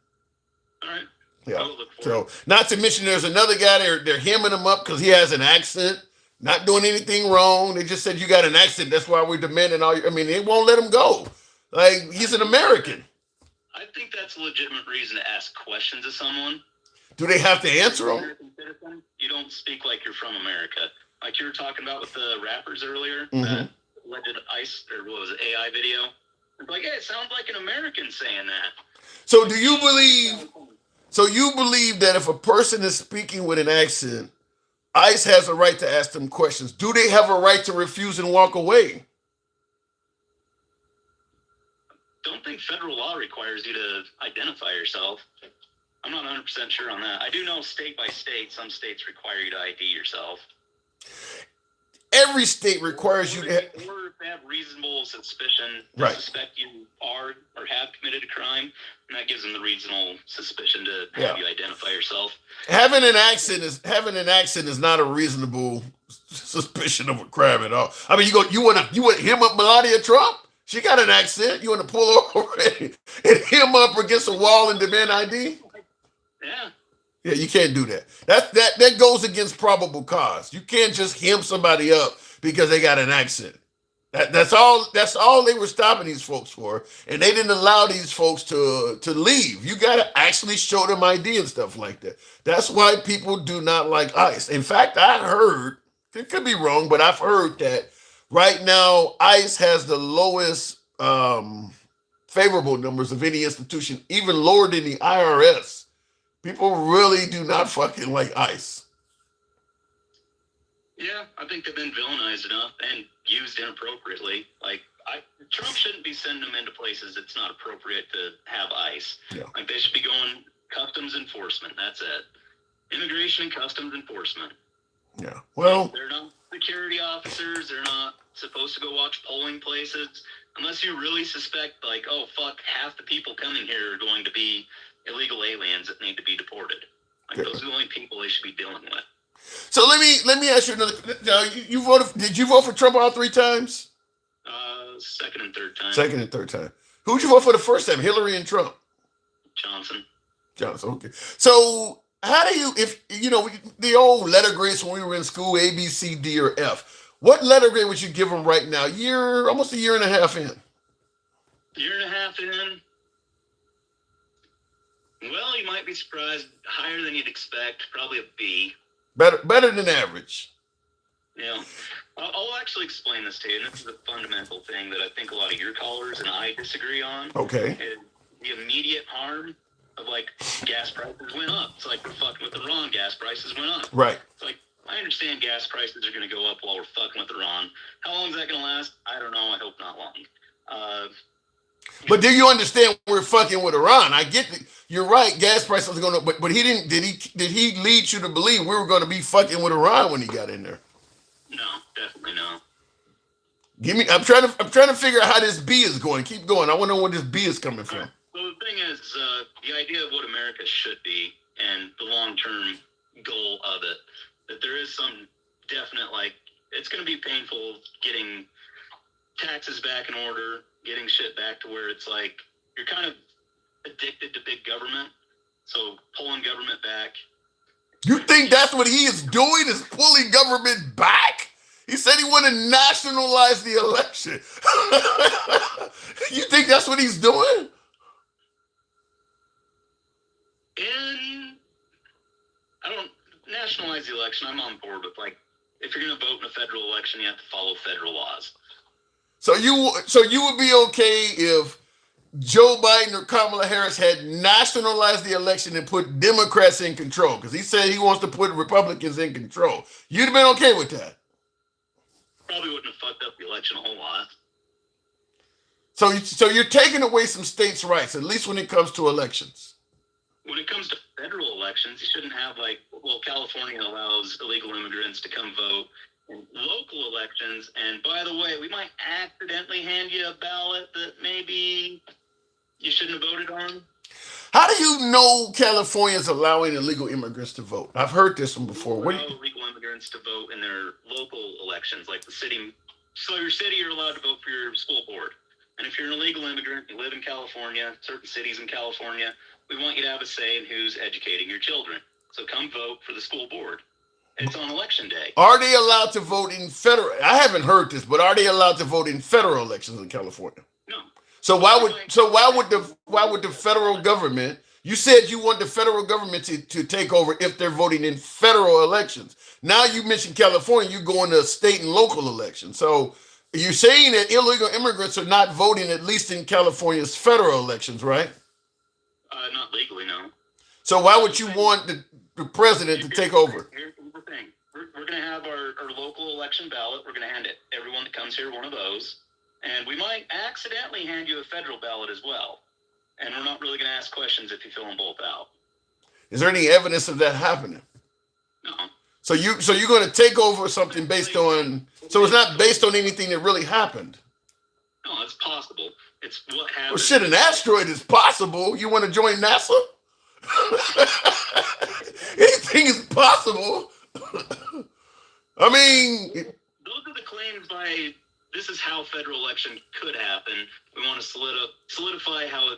All right. Yeah. So, not to mention, there's another guy they're hemming him up because he has an accent, not doing anything wrong. They just said you got an accent. That's why we're demanding all. I mean, they won't let him go. Like he's an American. I think that's a legitimate reason to ask questions of someone. Do they have to answer them? You don't speak like you're from America. Like you were talking about with the rappers earlier, alleged ICE or what was it, AI video. It's like, hey, it sounds like an American saying that. So do you believe? So you believe that if a person is speaking with an accent, ICE has a right to ask them questions? Do they have a right to refuse and walk away? Don't think federal law requires you to identify yourself. I'm not 100% sure on that. I do know state by state, some states require you to ID yourself. Every state requires you to or if they have reasonable suspicion to suspect you are or have committed a crime, and that gives them the reasonable suspicion to have you identify yourself. Having an accent is not a reasonable suspicion of a crime at all. I mean, you want to hem up Melania Trump? She got an accent. You want to pull over and hem up against a wall and demand ID? Yeah. Yeah, you can't do that. That goes against probable cause. You can't just hem somebody up because they got an accent. That's all they were stopping these folks for, and they didn't allow these folks to leave. You got to actually show them ID and stuff like that. That's why people do not like ICE. In fact, I heard, it could be wrong, but I've heard that right now ICE has the lowest favorable numbers of any institution, even lower than the IRS. People really do not fucking like ICE. Yeah, I think they've been villainized enough and used inappropriately. Like, Trump shouldn't be sending them into places it's not appropriate to have ICE. Yeah. Like, they should be going customs enforcement. That's it. Immigration and customs enforcement. Yeah. Well, they're not security officers. They're not supposed to go watch polling places unless you really suspect, like, oh, fuck, half the people coming here are going to be illegal aliens that need to be deported. Like those are the only people they should be dealing with. So let me ask you another. You voted? Did you vote for Trump all 3 times? Second and third time. Second and third time. Who'd you vote for the first time? Hillary and Trump? Johnson. Okay. So how do you, if you know the old letter grades when we were in school, A, B, C, D, or F? What letter grade would you give them right now? Almost a year and a half in. Year and a half in. Well, you might be surprised. Higher than you'd expect. Probably a B. Better than average. Yeah. I'll actually explain this to you. And this is a fundamental thing that I think a lot of your callers and I disagree on. Okay. Is the immediate harm of, like, gas prices went up. It's like we're fucking with Iran. Gas prices went up. Right. It's like, I understand gas prices are going to go up while we're fucking with Iran. How long is that going to last? I don't know. I hope not long. But do you understand we're fucking with Iran? I get that. You're right. Gas prices are going to, but he didn't. Did he lead you to believe we were going to be fucking with Iran when he got in there? No, definitely no. I'm trying to figure out how this B is going. Keep going. I want to know where this B is coming from. Well, the thing is, the idea of what America should be and the long-term goal of it, that there is some definite, like, it's going to be painful getting taxes back in order, getting shit back to where it's like you're kind of addicted to big government, so pulling government back. You think that's what he is doing, is pulling government back? He said he wanted to nationalize the election. You think that's what he's doing? And I don't nationalize the election. I'm on board with, like, if you're going to vote in a federal election, you have to follow federal laws. So you would be okay if Joe Biden or Kamala Harris had nationalized the election and put Democrats in control, because he said he wants to put Republicans in control. You'd have been okay with that? Probably wouldn't have fucked up the election a whole lot. So you're taking away some states' rights, at least when it comes to elections. When it comes to federal elections, you shouldn't have, like, well, California allows illegal immigrants to come vote local elections. And by the way, we might accidentally hand you a ballot that maybe you shouldn't have voted on. How do you know California is allowing illegal immigrants to vote? I've heard this one before. Allow illegal immigrants to vote in their local elections, like the city. So your city, you're allowed to vote for your school board. And if you're an illegal immigrant, you live in California, certain cities in California, we want you to have a say in who's educating your children. So come vote for the school board. It's on election day. Are they allowed to vote in federal? I haven't heard this, but are they allowed to vote in federal elections in California? No. So why would the federal government? You said you want the federal government to take over if they're voting in federal elections. Now you mentioned California, you go into state and local elections. So you're saying that illegal immigrants are not voting, at least in California's federal elections, right? Not legally, no. So why would you want the president to take over? Here's the thing. We're going to have our local election ballot. We're going to hand it everyone that comes here one of those. And we might accidentally hand you a federal ballot as well. And we're not really going to ask questions if you fill them both out. Is there any evidence of that happening? No. So you're going to take over something based on, so it's not based on anything that really happened. No, it's possible. It's what happened. Well, shit, an asteroid is possible. You want to join NASA? Anything is possible. I mean, those are the claims by, this is how federal election could happen. We want to solidify how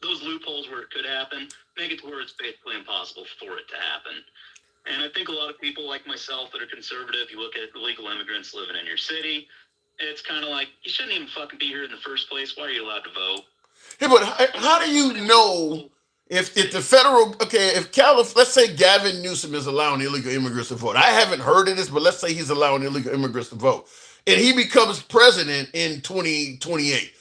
those loopholes where it could happen, make it to where it's basically impossible for it to happen. And I think a lot of people like myself that are conservative, you look at illegal immigrants living in your city, it's kind of like, you shouldn't even fucking be here in the first place. Why are you allowed to vote? Yeah, but how do you know if the federal, let's say Gavin Newsom is allowing illegal immigrants to vote. I haven't heard of this, but let's say he's allowing illegal immigrants to vote. And he becomes president in 2028.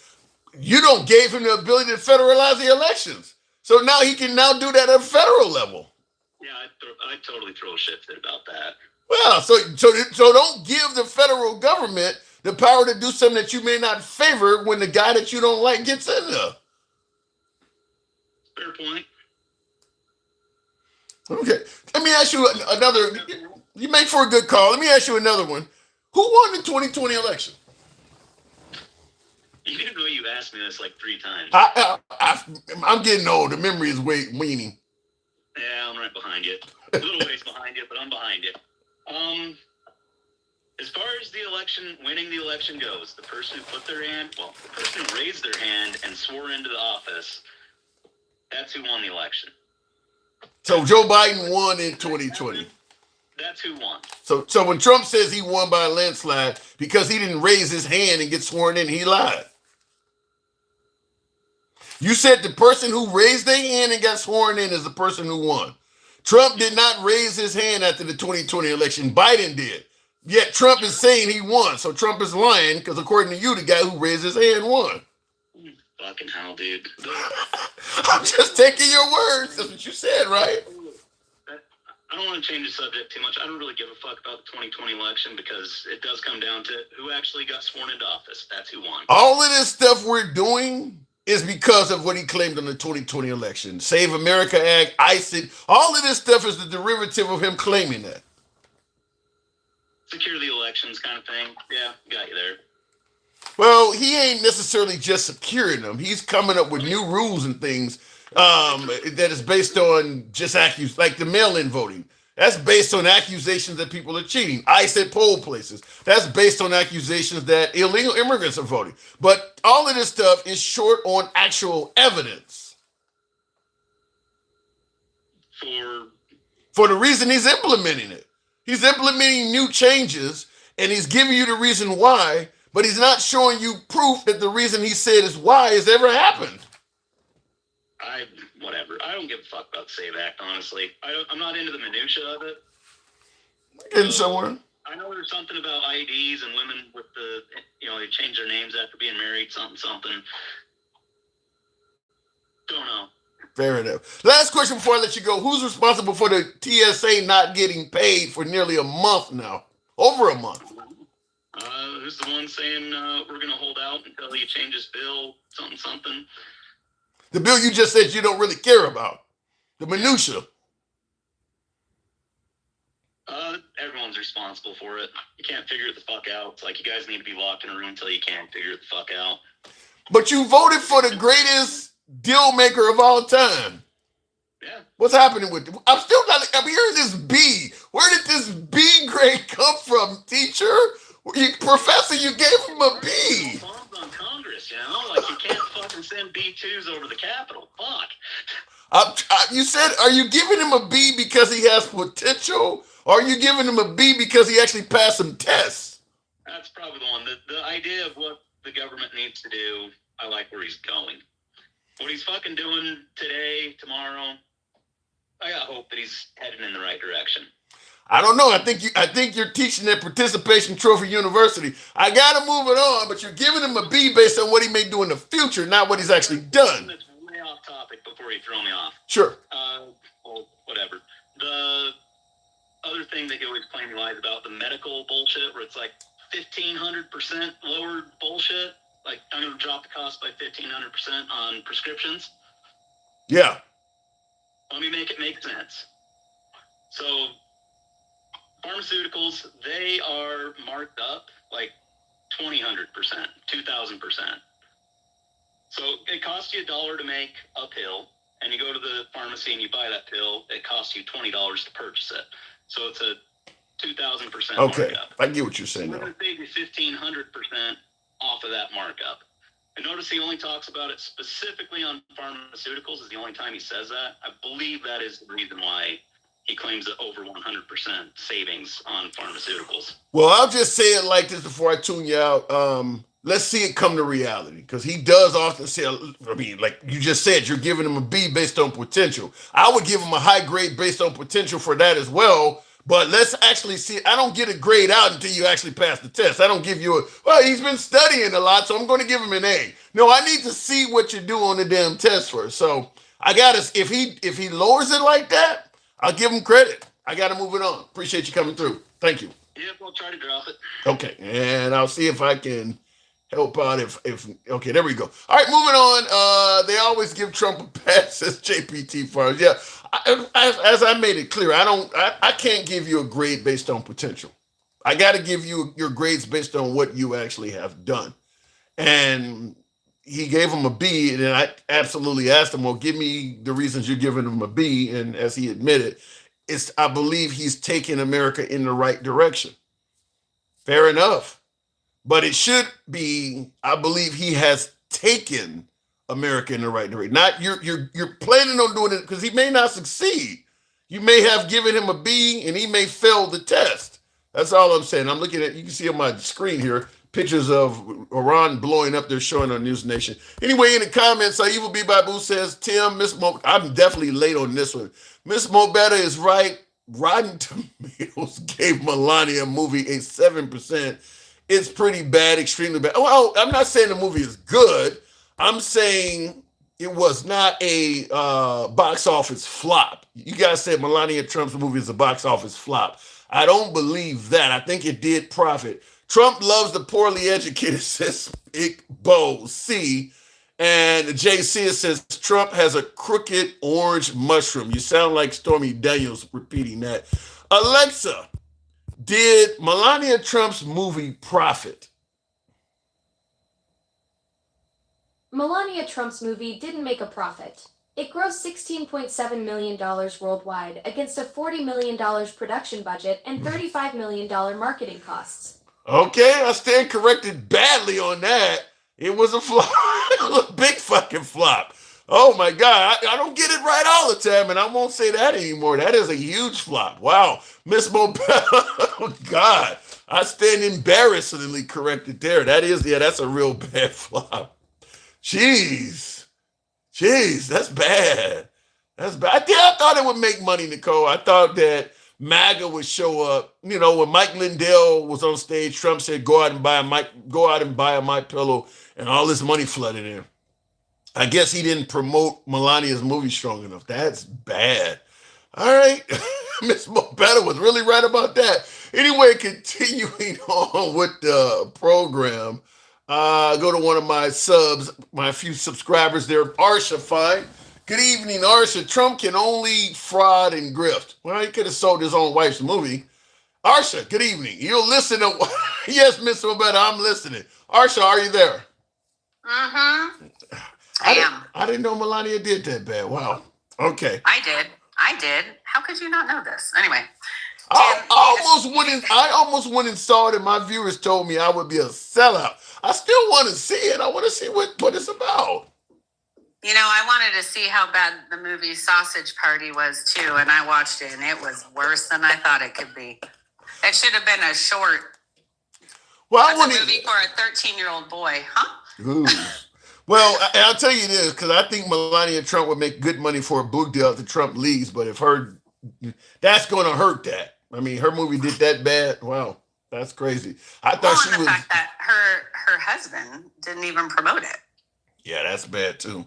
You don't give him the ability to federalize the elections. So now he can now do that at a federal level. Yeah, I'd totally throw a shit fit about that. Well, so don't give the federal government the power to do something that you may not favor when the guy that you don't like gets in there. Fair point. Okay. Let me ask you another. You make for a good call. Let me ask you another one. Who won the 2020 election? You didn't know you asked me this like 3 times. I'm getting old. The memory is waning. Yeah, I'm right behind you. A little ways behind you, but I'm behind you. As far as the election, winning the election goes, the person who raised their hand and swore into the office, that's who won the election. So Joe Biden won in 2020. That's who won. So when Trump says he won by a landslide because he didn't raise his hand and get sworn in, he lied. You said the person who raised their hand and got sworn in is the person who won. Trump did not raise his hand after the 2020 election. Biden did. Yet Trump is saying he won. So Trump is lying because according to you, the guy who raised his hand won. Fucking hell, dude. I'm just taking your words. That's what you said, right? I don't want to change the subject too much. I don't really give a fuck about the 2020 election because it does come down to who actually got sworn into office. That's who won. All of this stuff we're doing is because of what he claimed in the 2020 election. Save America Act, ICE, all of this stuff is the derivative of him claiming that. Secure the elections kind of thing. Yeah, got you there. Well, he ain't necessarily just securing them. He's coming up with new rules and things that is based on just like the mail-in voting. That's based on accusations that people are cheating. ICE at poll places. That's based on accusations that illegal immigrants are voting. But all of this stuff is short on actual evidence. For the reason he's implementing it. He's implementing new changes, and he's giving you the reason why, but he's not showing you proof that the reason he said is why has ever happened. Whatever. I don't give a fuck about the SAVE Act, honestly. I'm not into the minutia of it. Getting somewhere. I know there's something about IDs and women with they change their names after being married, something. Don't know. Fair enough. Last question before I let you go. Who's responsible for the TSA not getting paid for nearly a month now? Over a month. Who's the one saying we're going to hold out until he changes bill, something? The bill you just said you don't really care about. The minutia. everyone's responsible for it. You can't figure it the fuck out. It's like you guys need to be locked in a room until you can figure it the fuck out. But you voted for the greatest deal maker of all time. Yeah. What's happening with it? I'm hearing this B. Where did this B grade come from, teacher? Professor, you gave him a B. On Congress, you know? Like, you can't fucking send B2s over the Capitol. Fuck. You said, are you giving him a B because he has potential? Or are you giving him a B because he actually passed some tests? That's probably the one. The idea of what the government needs to do, I like where he's going. What he's fucking doing today, tomorrow, I got hope that he's heading in the right direction. I don't know. I think you're teaching at Participation Trophy University. I gotta move it on, but you're giving him a B based on what he may do in the future, not what he's actually done. That's way off topic before you throw me off. Sure. Well, whatever. The other thing that he always claims he lies about, the medical bullshit, where it's like 1,500% lower bullshit. Like, I'm going to drop the cost by 1,500% on prescriptions. Yeah. Let me make it make sense. So, pharmaceuticals, they are marked up like 2,000%, 2,000%. So, it costs you $1 to make a pill, and you go to the pharmacy and you buy that pill, it costs you $20 to purchase it. So, it's a 2,000% okay, markup. I get what you're saying. We're going to save you 1,500% off of that markup. And notice he only talks about it specifically on pharmaceuticals is the only time he says that. I believe that is the reason why he claims that over 100% savings on pharmaceuticals. Well, I'll just say it like this before I tune you out. Let's see it come to reality, because he does often say, I mean, like you just said, you're giving him a B based on potential. I would give him a high grade based on potential for that as well. But let's actually see. I don't get a grade out until you actually pass the test. I don't give you he's been studying a lot, so I'm going to give him an A. No, I need to see what you do on the damn test first. So I got to, if he lowers it like that, I'll give him credit. I got to move it on. Appreciate you coming through. Thank you. Yeah, we'll try to drop it. Okay, and I'll see if I can help out if okay, there we go. All right, moving on. They always give Trump a pass, says JPT Farms. Yeah, as I made it clear, I can't give you a grade based on potential. I got to give you your grades based on what you actually have done. And he gave him a B, and then I absolutely asked him, well, give me the reasons you're giving him a B. And as he admitted, I believe he's taking America in the right direction. Fair enough. But it should be, I believe he has taken America in the right direction. Not you're planning on doing it because he may not succeed. You may have given him a B and he may fail the test. That's all I'm saying. I'm looking at, you can see on my screen here, pictures of Iran blowing up. They're showing on News Nation. Anyway, in the comments, Evil B Babu says, Tim, I'm definitely late on this one. Miss Mobetta is right. Rotten Tomatoes gave Melania movie a 7%. It's pretty bad, extremely bad. Well, I'm not saying the movie is good. I'm saying it was not a box office flop. You guys said Melania Trump's movie is a box office flop. I don't believe that. I think it did profit. Trump loves the poorly educated, says Big Bo C. And JC says Trump has a crooked orange mushroom. You sound like Stormy Daniels repeating that. Alexa, did Melania Trump's movie profit? Melania Trump's movie didn't make a profit. It grossed $16.7 million worldwide against a $40 million production budget and $35 million marketing costs. Okay, I stand corrected badly on that. It was a flop. It was a big fucking flop. Oh my God, I don't get it right all the time, and I won't say that anymore. That is a huge flop. Wow, Miss Mobella, oh God, I stand embarrassingly corrected there. That's a real bad flop. Jeez, that's bad. That's bad. I thought it would make money, Nicole. I thought that MAGA would show up. You know, when Mike Lindell was on stage, Trump said, go out and buy a MyPillow, and all this money flooded in. I guess he didn't promote Melania's movie strong enough. That's bad. All right. Miss Mobetta was really right about that. Anyway, continuing on with the program, go to one of my few subscribers there, Arsha Fine. Good evening, Arsha. Trump can only fraud and grift. Well, he could have sold his own wife's movie. Arsha, good evening. You'll listen to yes, Mr. Roberta, I'm listening. Arsha, are you there? Mm-hmm. I am. I didn't know Melania did that bad. Wow. Okay. I did. How could you not know this? Anyway. I almost went and saw it, and my viewers told me I would be a sellout. I still want to see it. I want to see what it's about. You know, I wanted to see how bad the movie Sausage Party was too, and I watched it, and it was worse than I thought it could be. It should have been a short. Well, that's a movie for a 13-year-old boy, huh? Ooh. Well, I'll tell you this, because I think Melania Trump would make good money for a book deal if Trump leaves, but if that's going to hurt that. I mean, her movie did that bad. Wow, that's crazy. I thought she was. The fact that her husband didn't even promote it. Yeah, that's bad too.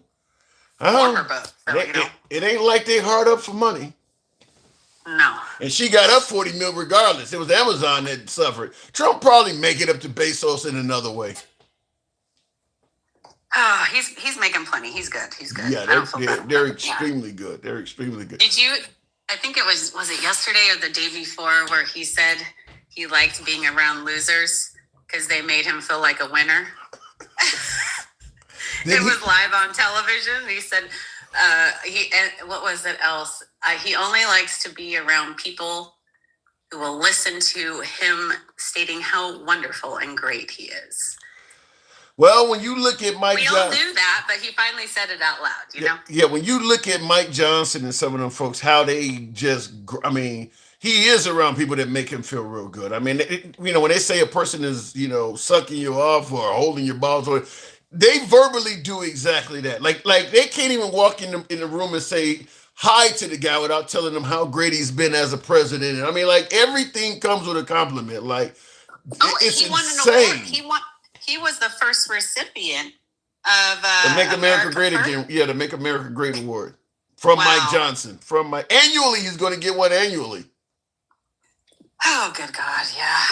Or her both. So, it ain't like they hard up for money. No. And she got up 40 mil regardless. It was Amazon that suffered. Trump probably make it up to Bezos in another way. Oh, he's making plenty. He's good. Yeah, they're extremely good. They're extremely good. Did you? I think it was it yesterday or the day before where he said he liked being around losers because they made him feel like a winner. It was live on television. He said what was it else? He only likes to be around people who will listen to him stating how wonderful and great he is. Well, when you look at Mike Johnson. We all knew that, but he finally said it out loud, you know? Yeah, when you look at Mike Johnson and some of them folks, how they just, he is around people that make him feel real good. I mean, when they say a person is, sucking you off or holding your balls, or they verbally do exactly that. Like they can't even walk in the room and say hi to the guy without telling him how great he's been as a president. I mean, like everything comes with a compliment. Like, it's insane. He was the first recipient of the Make America Great Again. Yeah, the Make America Great Award from Mike Johnson. Annually, he's going to get one annually. Oh, good God, yeah.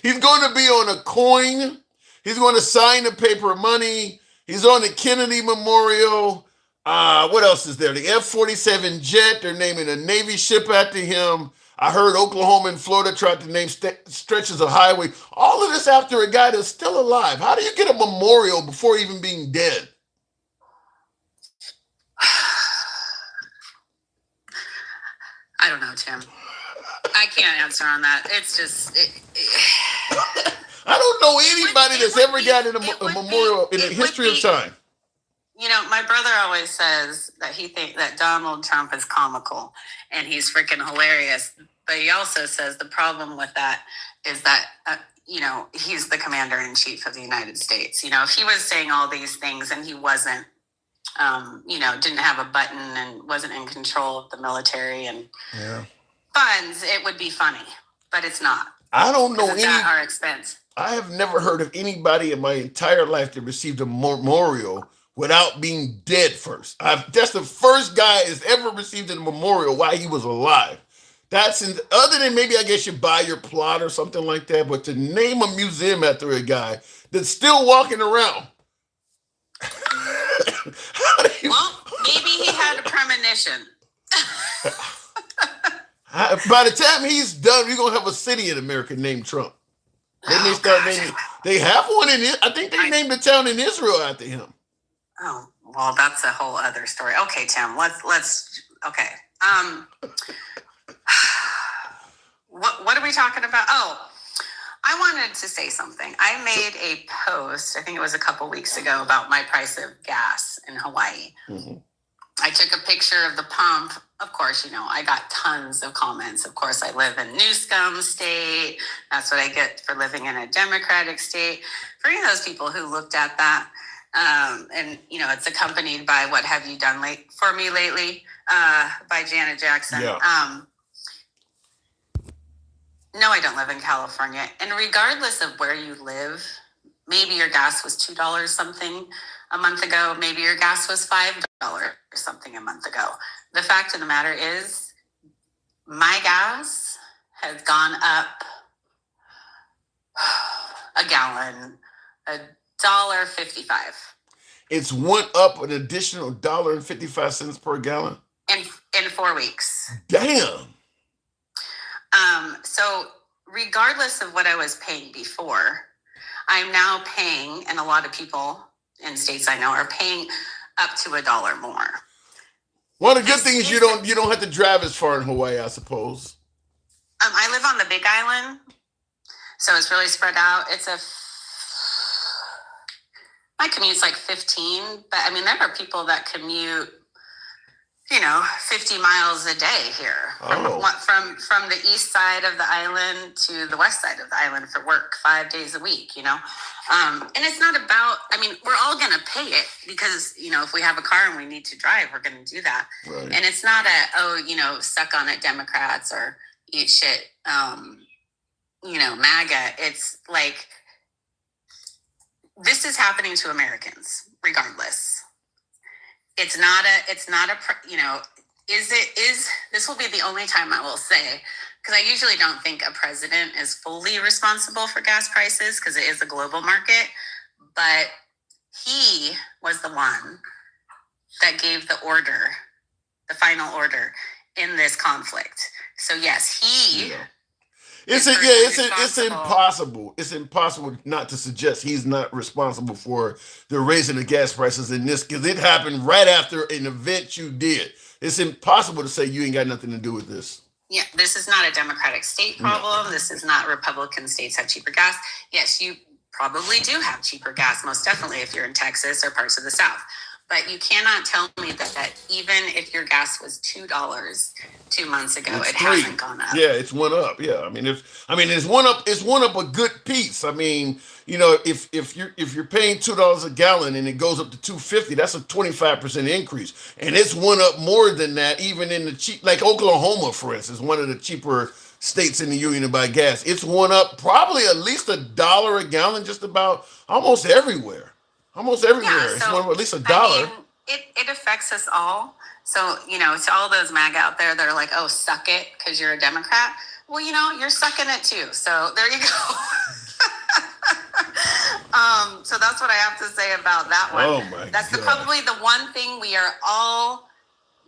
He's going to be on a coin. He's going to sign the paper money. He's on the Kennedy Memorial. What else is there? The F-47 jet. They're naming a Navy ship after him. I heard Oklahoma and Florida tried to name stretches of highway. All of this after a guy that's still alive. How do you get a memorial before even being dead? I don't know, Tim. I can't answer on that. It's just... I don't know anybody that's ever gotten a memorial in the history of time. My brother always says that he thinks that Donald Trump is comical and he's freaking hilarious. But he also says the problem with that is that, he's the commander-in-chief of the United States. If he was saying all these things and he wasn't, didn't have a button and wasn't in control of the military and funds, it would be funny. But it's not. I don't know any... at our expense. I have never heard of anybody in my entire life that received a memorial without being dead first. That's the first guy that's ever received a memorial while he was alive. Other than maybe I guess you buy your plot or something like that, but to name a museum after a guy that's still walking around. Well, maybe he had a premonition. By the time he's done, we're going to have a city in America named Trump. They may start naming. They have one in it. I think they named a town in Israel after him. Oh, well, that's a whole other story. Okay, Tim, let's okay. What are we talking about? Oh, I wanted to say something. I made a post, I think it was a couple weeks ago, about my price of gas in Hawaii. Mm-hmm. I took a picture of the pump. Of course, I got tons of comments. Of course, I live in New Scum State. That's what I get for living in a Democratic state. For any of those people who looked at that, and it's accompanied by "What Have You Done for Me Lately" by Janet Jackson. Yeah. No, I don't live in California. And regardless of where you live, maybe your gas was $2 something a month ago. Maybe your gas was $5 something a month ago. The fact of the matter is, my gas has gone up a gallon, $1.55. It's went up an additional $1.55 per gallon? In 4 weeks. Damn. So regardless of what I was paying before, I'm now paying, and a lot of people in states I know are paying up to $1 more. One of the good things you don't have to drive as far in Hawaii, I suppose. I live on the Big Island, so it's really spread out. My commute's like 15, but I mean, there are people that commute, 50 miles a day here from the east side of the island to the west side of the island for work 5 days a week, and it's not about, we're all going to pay it because, if we have a car and we need to drive, we're going to do that. Right. And it's not suck on it Democrats or eat shit, MAGA. It's like, this is happening to Americans regardless. This will be the only time I will say, because I usually don't think a president is fully responsible for gas prices because it is a global market, but he was the one that gave the final order in this conflict. So yes, It's impossible. It's impossible not to suggest he's not responsible for the raising the gas prices in this, because it happened right after an event you did. It's impossible to say you ain't got nothing to do with this. Yeah, this is not a Democratic state problem. No. This is not Republican states have cheaper gas. Yes, you probably do have cheaper gas, most definitely if you're in Texas or parts of the South. But you cannot tell me that even if your gas was $2 2 months ago, it hasn't gone up. Yeah, it's went up. Yeah, it's went up. It's went up a good piece. If you're paying $2 a gallon and it goes up to $2.50, that's a 25% increase, and it's went up more than that. Even in the cheap, like Oklahoma, for instance, one of the cheaper states in the union to buy gas, it's went up probably at least $1 a gallon, just about almost everywhere. Yeah, it's went up at least $1. It affects us all. So, to all those MAG out there that are like, oh, suck it because you're a Democrat. Well, you're sucking it too. So there you go. So that's what I have to say about that one. Oh my God. Probably the one thing we are all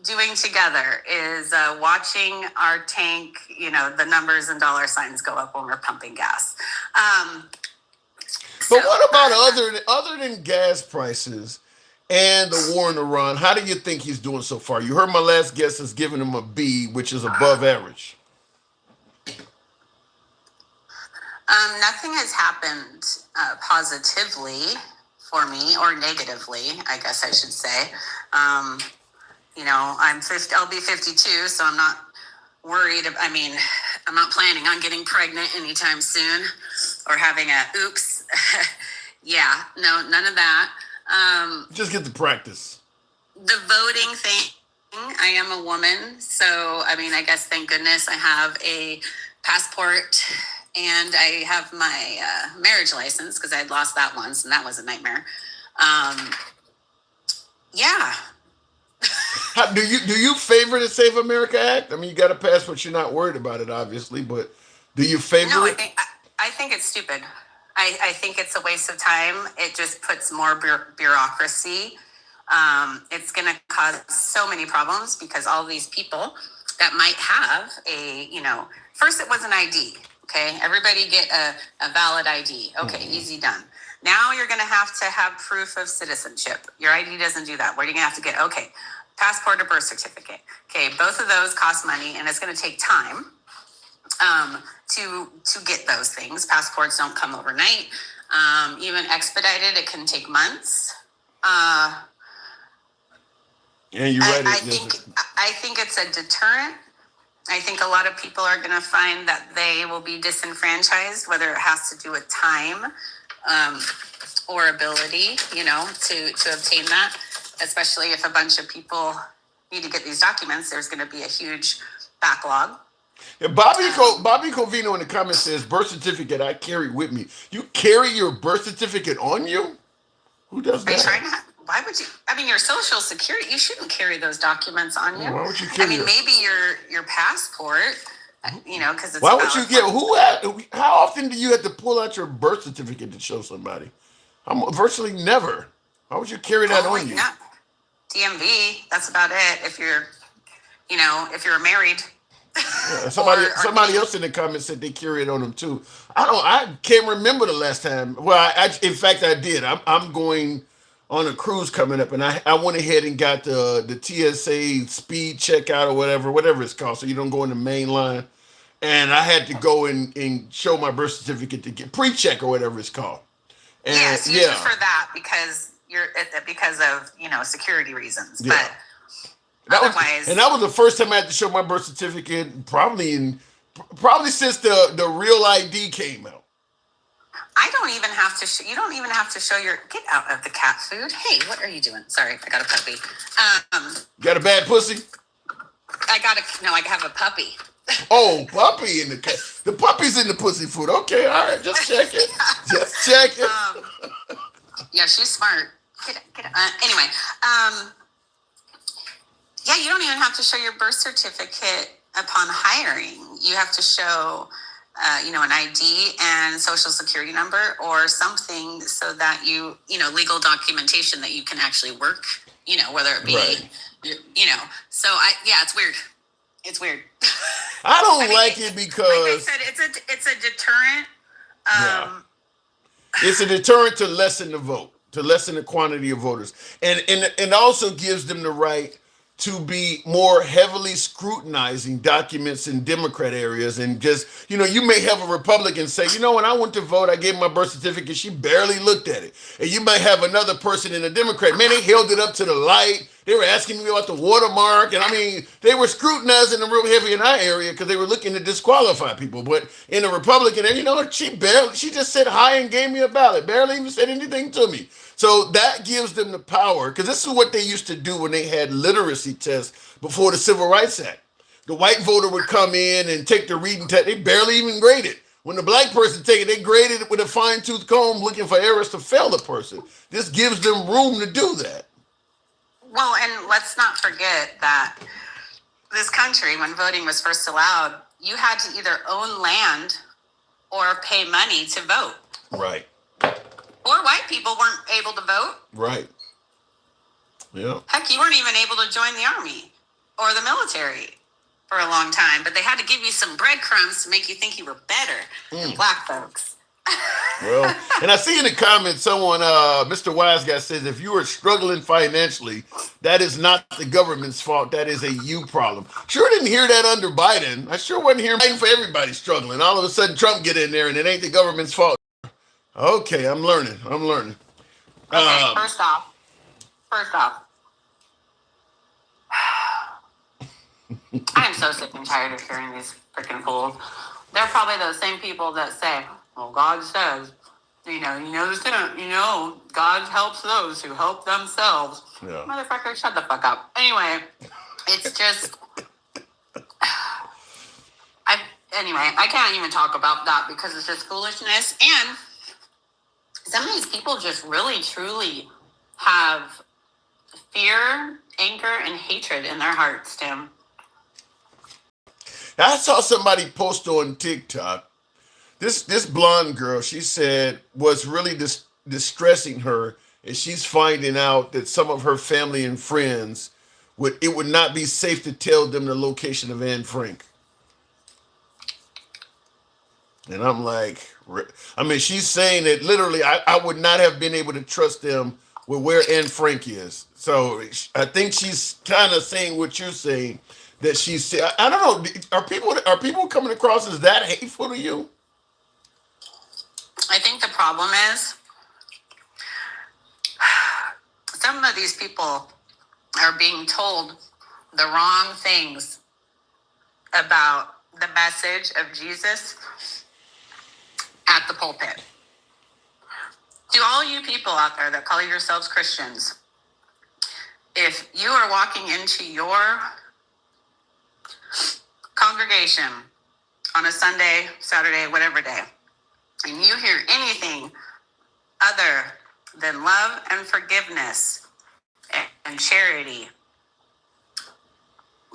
doing together is watching our tank, the numbers and dollar signs go up when we're pumping gas. But what about other than gas prices and the war in Iran? How do you think he's doing so far? You heard my last guest has given him a B, which is above average. Nothing has happened positively for me, or negatively, I guess I should say. I'm 50. I'll be 52, so I'm not worried. I'm not planning on getting pregnant anytime soon or having oops. Yeah, no, none of that. Just get to practice. The voting thing, I am a woman, so I guess thank goodness I have a passport and I have my marriage license, because I had lost that once and that was a nightmare. Yeah. Do you favor the Save America Act? You got a passport, you're not worried about it, obviously, but do you favor it? I think it's stupid. I think it's a waste of time. It just puts more bureaucracy. It's going to cause so many problems, because all these people that might have first it was an ID. Okay, everybody get a valid ID. Okay, easy done. Now you're going to have proof of citizenship. Your ID doesn't do that. What are you going to have to get? Okay, passport or birth certificate. Okay, both of those cost money, and it's going to take time to get those things. Passports don't come overnight. Even expedited, it can take months. Yeah, you're right. I think it's a deterrent. I think a lot of people are going to find that they will be disenfranchised, whether it has to do with time or ability, to obtain that, especially if a bunch of people need to get these documents. There's going to be a huge backlog. Yeah, Bobby Covino in the comments says, birth certificate I carry with me. You carry your birth certificate on you? Who does that? Why would you? Your social security, you shouldn't carry those documents on you. Why would you carry maybe your passport, because it's why would you get, how often do you have to pull out your birth certificate to show somebody? Virtually never. Why would you carry that on you? DMV, that's about it. If you're married. Somebody else in the comments said they carry it on them too. I can't remember the last time. Well, in fact I did. I'm going on a cruise coming up, and I went ahead and got the TSA speed checkout or whatever it's called, so you don't go in the main line. And I had to go and show my birth certificate to get pre-check or whatever it's called. And yes, you do for that because of security reasons, yeah. but. That was the first time I had to show my birth certificate, probably since the real ID came out. I don't even have to. You don't even have to show your. Get out of the cat food. Hey, what are you doing? Sorry, I got a puppy. Got a bad pussy? I have a puppy. Oh, puppy in the cat. The puppy's in the pussy food. Okay, all right, just check it. Just check it. Yeah, she's smart. Get it. Anyway. Yeah, you don't even have to show your birth certificate upon hiring. You have to show, an ID and social security number or something so that legal documentation that you can actually work, whether it be, right. So it's weird. It's weird. I don't like it because, like I said, it's a deterrent. It's a deterrent to lessen the vote, to lessen the quantity of voters, and also gives them the right to be more heavily scrutinizing documents in Democrat areas. And just, you may have a Republican say, when I went to vote, I gave my birth certificate, she barely looked at it. And you might have another person in a Democrat, man, they held it up to the light. They were asking me about the watermark. And they were scrutinizing them real heavy in our area because they were looking to disqualify people. But in a Republican, she just said hi and gave me a ballot, barely even said anything to me. So that gives them the power, because this is what they used to do when they had literacy tests before the Civil Rights Act. The white voter would come in and take the reading test. They barely even grade it. When the black person take it, they graded it with a fine-tooth comb looking for errors to fail the person. This gives them room to do that. Well, and let's not forget that this country, when voting was first allowed, you had to either own land or pay money to vote. Right. Or white people weren't able to vote. Right. Yeah. Heck, you weren't even able to join the army or the military for a long time. But they had to give you some breadcrumbs to make you think you were better than black folks. Well, and I see in the comments someone, Mr. Wise Guy says, if you are struggling financially, that is not the government's fault. That is a you problem. Sure didn't hear that under Biden. I sure wasn't hearing Biden for everybody struggling. All of a sudden Trump get in there and it ain't the government's fault. Okay, I'm learning. Okay, first off, I am so sick and tired of hearing these freaking fools. They're probably those same people that say, well, God says, God helps those who help themselves. Yeah. Motherfucker, shut the fuck up. Anyway, it's just, I can't even talk about that because it's just foolishness. And some of these people just really, truly have fear, anger, and hatred in their hearts, Tim. I saw somebody post on TikTok. This blonde girl, she said, what's really distressing her is she's finding out that some of her family and friends it would not be safe to tell them the location of Anne Frank. And I'm like, she's saying that literally I would not have been able to trust them with where Anne Frank is. So I think she's kind of saying what you're saying, that she's, I don't know, are people coming across as that hateful to you? I think the problem is some of these people are being told the wrong things about the message of Jesus at the pulpit. To all you people out there that call yourselves Christians, if you are walking into your congregation on a Sunday, Saturday, whatever day, and you hear anything other than love and forgiveness and charity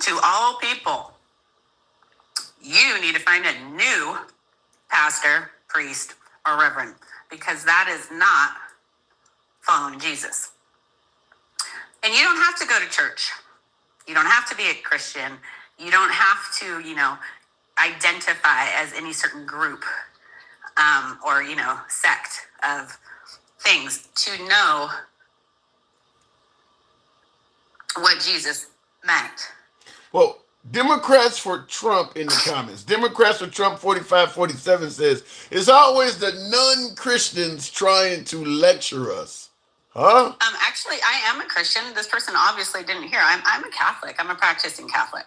to all people, you need to find a new pastor, priest, or reverend, because that is not following Jesus. And you don't have to go to church. You don't have to be a Christian. You don't have to, identify as any certain group or, sect of things to know what Jesus meant. Well, Democrats for Trump in the comments. Democrats for Trump 4547 says, it's always the non-Christians trying to lecture us. Huh? Actually, I am a Christian. This person obviously didn't hear. I'm a Catholic. I'm a practicing Catholic.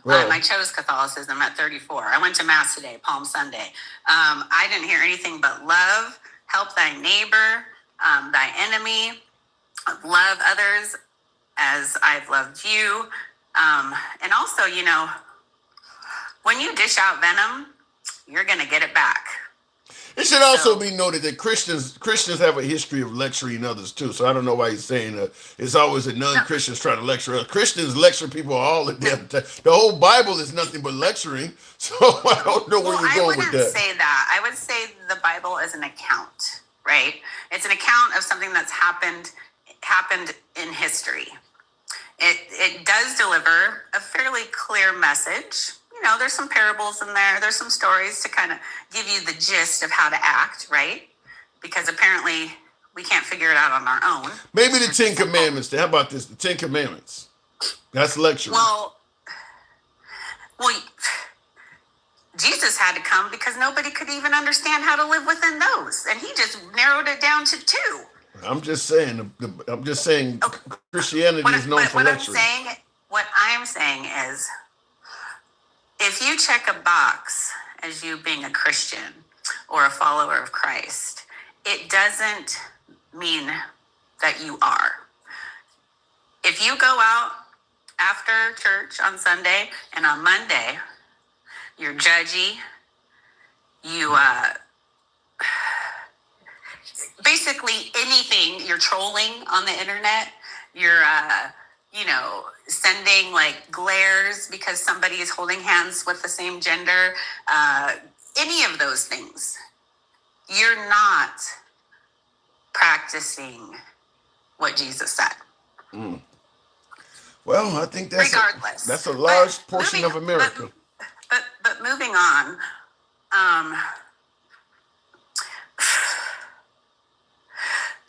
Right. I chose Catholicism at 34. I went to Mass today, Palm Sunday. I didn't hear anything but love, help thy neighbor, thy enemy, love others as I've loved you. And also, when you dish out venom, you're going to get it back. It should also be noted that Christians have a history of lecturing others too. So I don't know why he's saying it's always the non-Christians trying to lecture us. Christians lecture people all the damn time. The whole Bible is nothing but lecturing. So I don't know where you're going with that. I wouldn't say that. I would say the Bible is an account, right? It's an account of something that's happened in history. It does deliver a fairly clear message. There's some parables in there. There's some stories to kind of give you the gist of how to act, right? Because apparently we can't figure it out on our own. Maybe the 10 Commandments. How about this? The 10 Commandments. That's lecturing. Well, Jesus had to come because nobody could even understand how to live within those. And he just narrowed it down to 2. I'm just saying, Christianity is known for lecturing. What I'm saying is, if you check a box as you being a Christian or a follower of Christ, it doesn't mean that you are. If you go out after church on Sunday and on Monday, you're judgy, you basically anything, you're trolling on the internet, you're sending like glares because somebody is holding hands with the same gender, any of those things, you're not practicing what Jesus said. Well, I think that's a large portion of America. But moving on,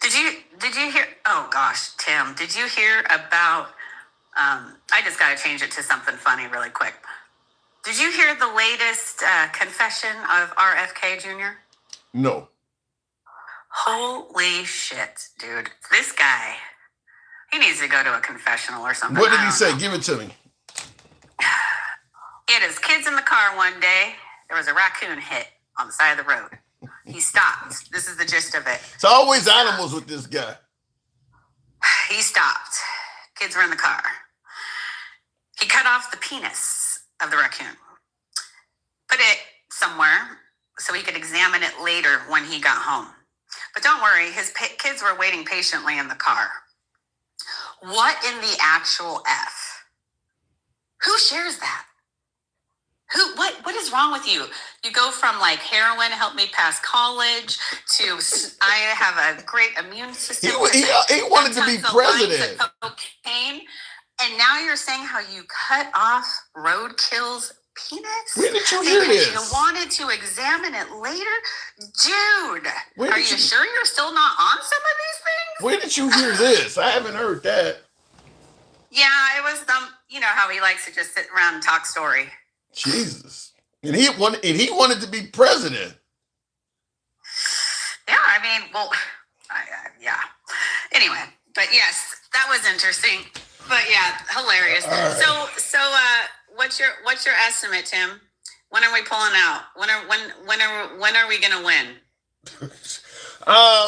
did you hear? Oh gosh, Tim, did you hear about? I just got to change it to something funny really quick. Did you hear the latest confession of RFK Jr.? No. Holy shit, dude! This guy, he needs to go to a confessional or something. What did he say? Give it to me. He had his kids in the car one day. There was a raccoon hit on the side of the road. He stopped. This is the gist of it. It's always animals with this guy. He stopped. Kids were in the car. He cut off the penis of the raccoon, put it somewhere so he could examine it later when he got home. But don't worry, his kids were waiting patiently in the car. What in the actual F? Who shares that? What is wrong with you? You go from like heroin helped me pass college to I have a great immune system. He wanted to be president. Cocaine, and now you're saying how you cut off roadkill's penis? Where did you hear this? You wanted to examine it later? Dude, are you sure you're still not on some of these things? Where did you hear this? I haven't heard that. Yeah, it was how he likes to just sit around and talk story. Jesus. And he wanted to be president. Yeah, yeah. Anyway, but yes, that was interesting. But yeah, hilarious. Right. So what's your estimate, Tim? When are we pulling out? When are we gonna win?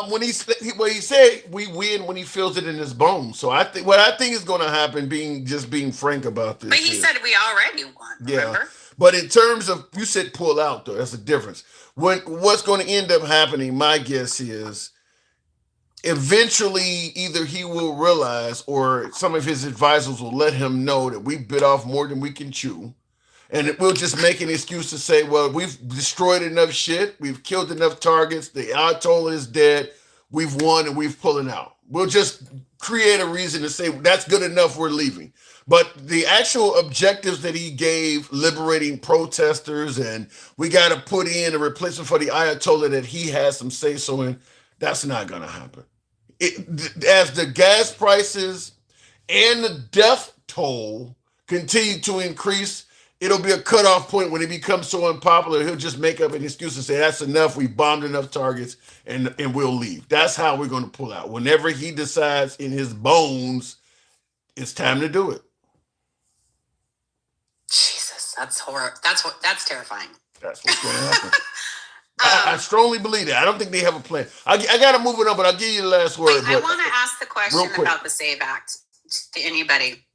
When he said we win when he feels it in his bones. So I think is going to happen, being frank about this. But he said we already won. Remember? Yeah. But in terms of, you said pull out though, that's the difference. What's going to end up happening, my guess is eventually either he will realize or some of his advisors will let him know that we bit off more than we can chew. And we'll just make an excuse to say, well, we've destroyed enough shit. We've killed enough targets. The Ayatollah is dead. we've won and we've pulling out. We'll just create a reason to say that's good enough, we're leaving. But the actual objectives that he gave, liberating protesters, and we got to put in a replacement for the Ayatollah that he has some say so in, that's not going to happen. As the gas prices and the death toll continue to increase, it'll be a cutoff point when it becomes so unpopular, he'll just make up an excuse and say, that's enough, we bombed enough targets, and we'll leave. That's how we're going to pull out. Whenever he decides in his bones, it's time to do it. Jesus, that's horrible. That's terrifying. That's what's going to happen. I strongly believe that. I don't think they have a plan. I got to move it on, but I'll give you the last word. I want to ask the question about the SAVE Act to anybody.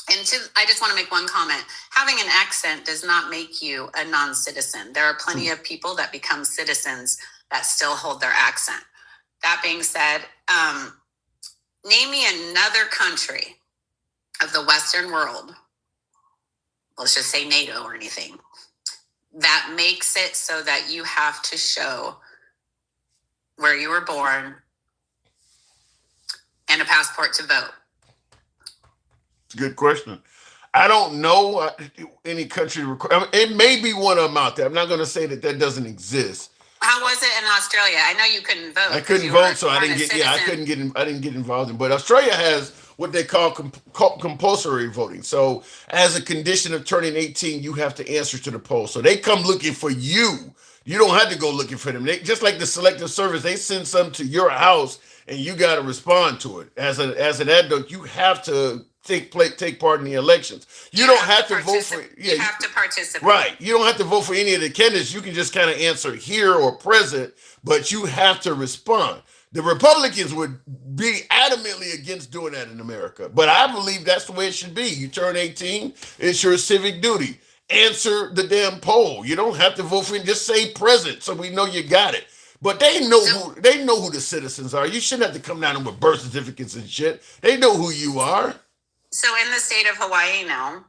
I just want to make one comment. Having an accent does not make you a non-citizen. There are plenty of people that become citizens that still hold their accent. That being said, name me another country of the Western world, let's just say NATO or anything, that makes it so that you have to show where you were born and a passport to vote. It's a good question. I don't know any country. It may be one of them out there. I'm not going to say that doesn't exist. How was it in Australia? I know you couldn't vote. I couldn't vote, so I didn't get. Yeah, I didn't get involved in. But Australia has what they call compulsory voting. So, as a condition of turning 18, you have to answer to the poll. So they come looking for you. You don't have to go looking for them. They, just like the Selective Service, they send some to your house, and you got to respond to it. As an adult, you have to take part in the elections. You don't have to vote for. Yeah, you have to participate. Right. You don't have to vote for any of the candidates. You can just kind of answer here or present, but you have to respond. The Republicans would be adamantly against doing that in America, but I believe that's the way it should be. You turn 18, it's your civic duty. Answer the damn poll. You don't have to vote for it. Just say present, so we know you got it. But they know who the citizens are. You shouldn't have to come down with birth certificates and shit. They know who you are. So in the state of Hawaii now,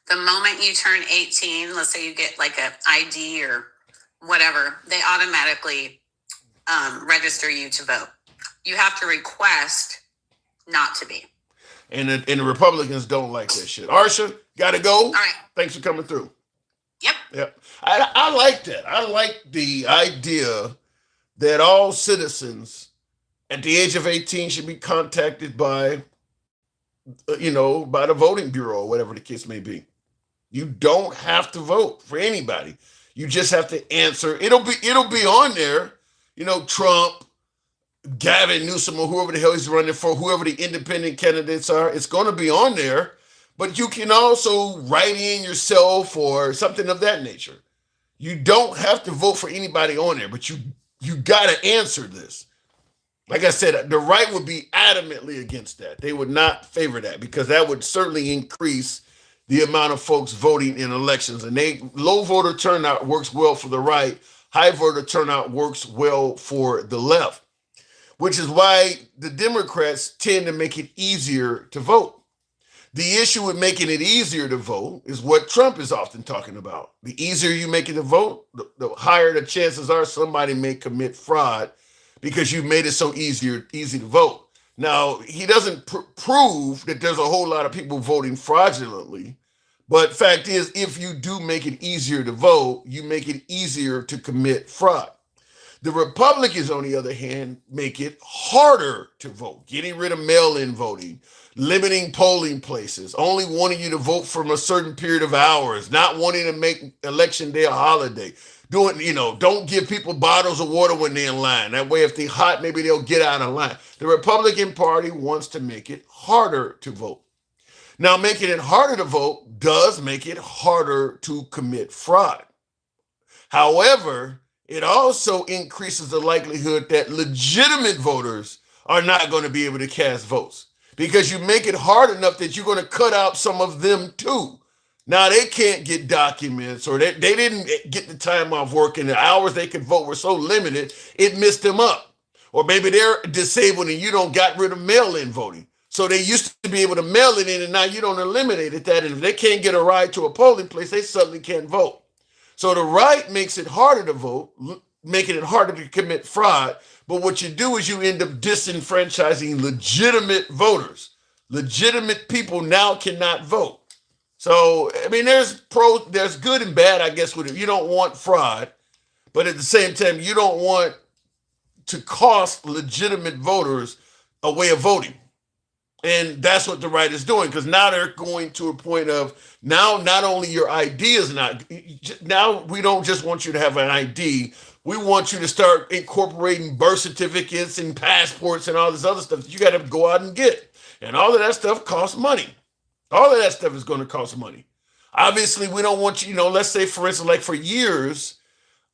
the moment you turn 18, let's say you get like an ID or whatever, they automatically register you to vote. You have to request not to be. And the Republicans don't like that shit. Arsha, gotta go. All right. Thanks for coming through. Yep. I like that. I like the idea that all citizens at the age of 18 should be contacted by the voting bureau or whatever the case may be. You don't have to vote for anybody. You just have to answer. It'll be on there. Trump, Gavin Newsom, or whoever the hell he's running for, whoever the independent candidates are, it's going to be on there. But you can also write in yourself or something of that nature. You don't have to vote for anybody on there, but you got to answer this. Like I said, the right would be adamantly against that. They would not favor that because that would certainly increase the amount of folks voting in elections. And low voter turnout works well for the right. High voter turnout works well for the left, which is why the Democrats tend to make it easier to vote. The issue with making it easier to vote is what Trump is often talking about. The easier you make it to vote, the higher the chances are somebody may commit fraud because you made it so easy to vote. Now, he doesn't prove that there's a whole lot of people voting fraudulently, but fact is, if you do make it easier to vote, you make it easier to commit fraud. The Republicans, on the other hand, make it harder to vote, getting rid of mail-in voting, limiting polling places, only wanting you to vote from a certain period of hours, not wanting to make election day a holiday, don't give people bottles of water when they're in line. That way, if they're hot, maybe they'll get out of line. The Republican Party wants to make it harder to vote. Now, making it harder to vote does make it harder to commit fraud. However, it also increases the likelihood that legitimate voters are not going to be able to cast votes because you make it hard enough that you're going to cut out some of them too. Now, they can't get documents or they didn't get the time off work and the hours they could vote were so limited, it messed them up. Or maybe they're disabled and you don't got rid of mail-in voting. So they used to be able to mail it in and now you don't eliminate that. And if they can't get a ride to a polling place, they suddenly can't vote. So the right makes it harder to vote. making it harder to commit fraud. But what you do is you end up disenfranchising legitimate voters. Legitimate people now cannot vote. So, I mean, there's good and bad, I guess, with it. You don't want fraud, but at the same time, you don't want to cost legitimate voters a way of voting. And that's what the right is doing, because now they're going to a point of now not only your ID is not, now we don't just want you to have an ID. We want you to start incorporating birth certificates and passports and all this other stuff that you got to go out and get. And all of that stuff costs money. All of that stuff is going to cost money. Obviously, we don't want you, let's say, for instance, like for years,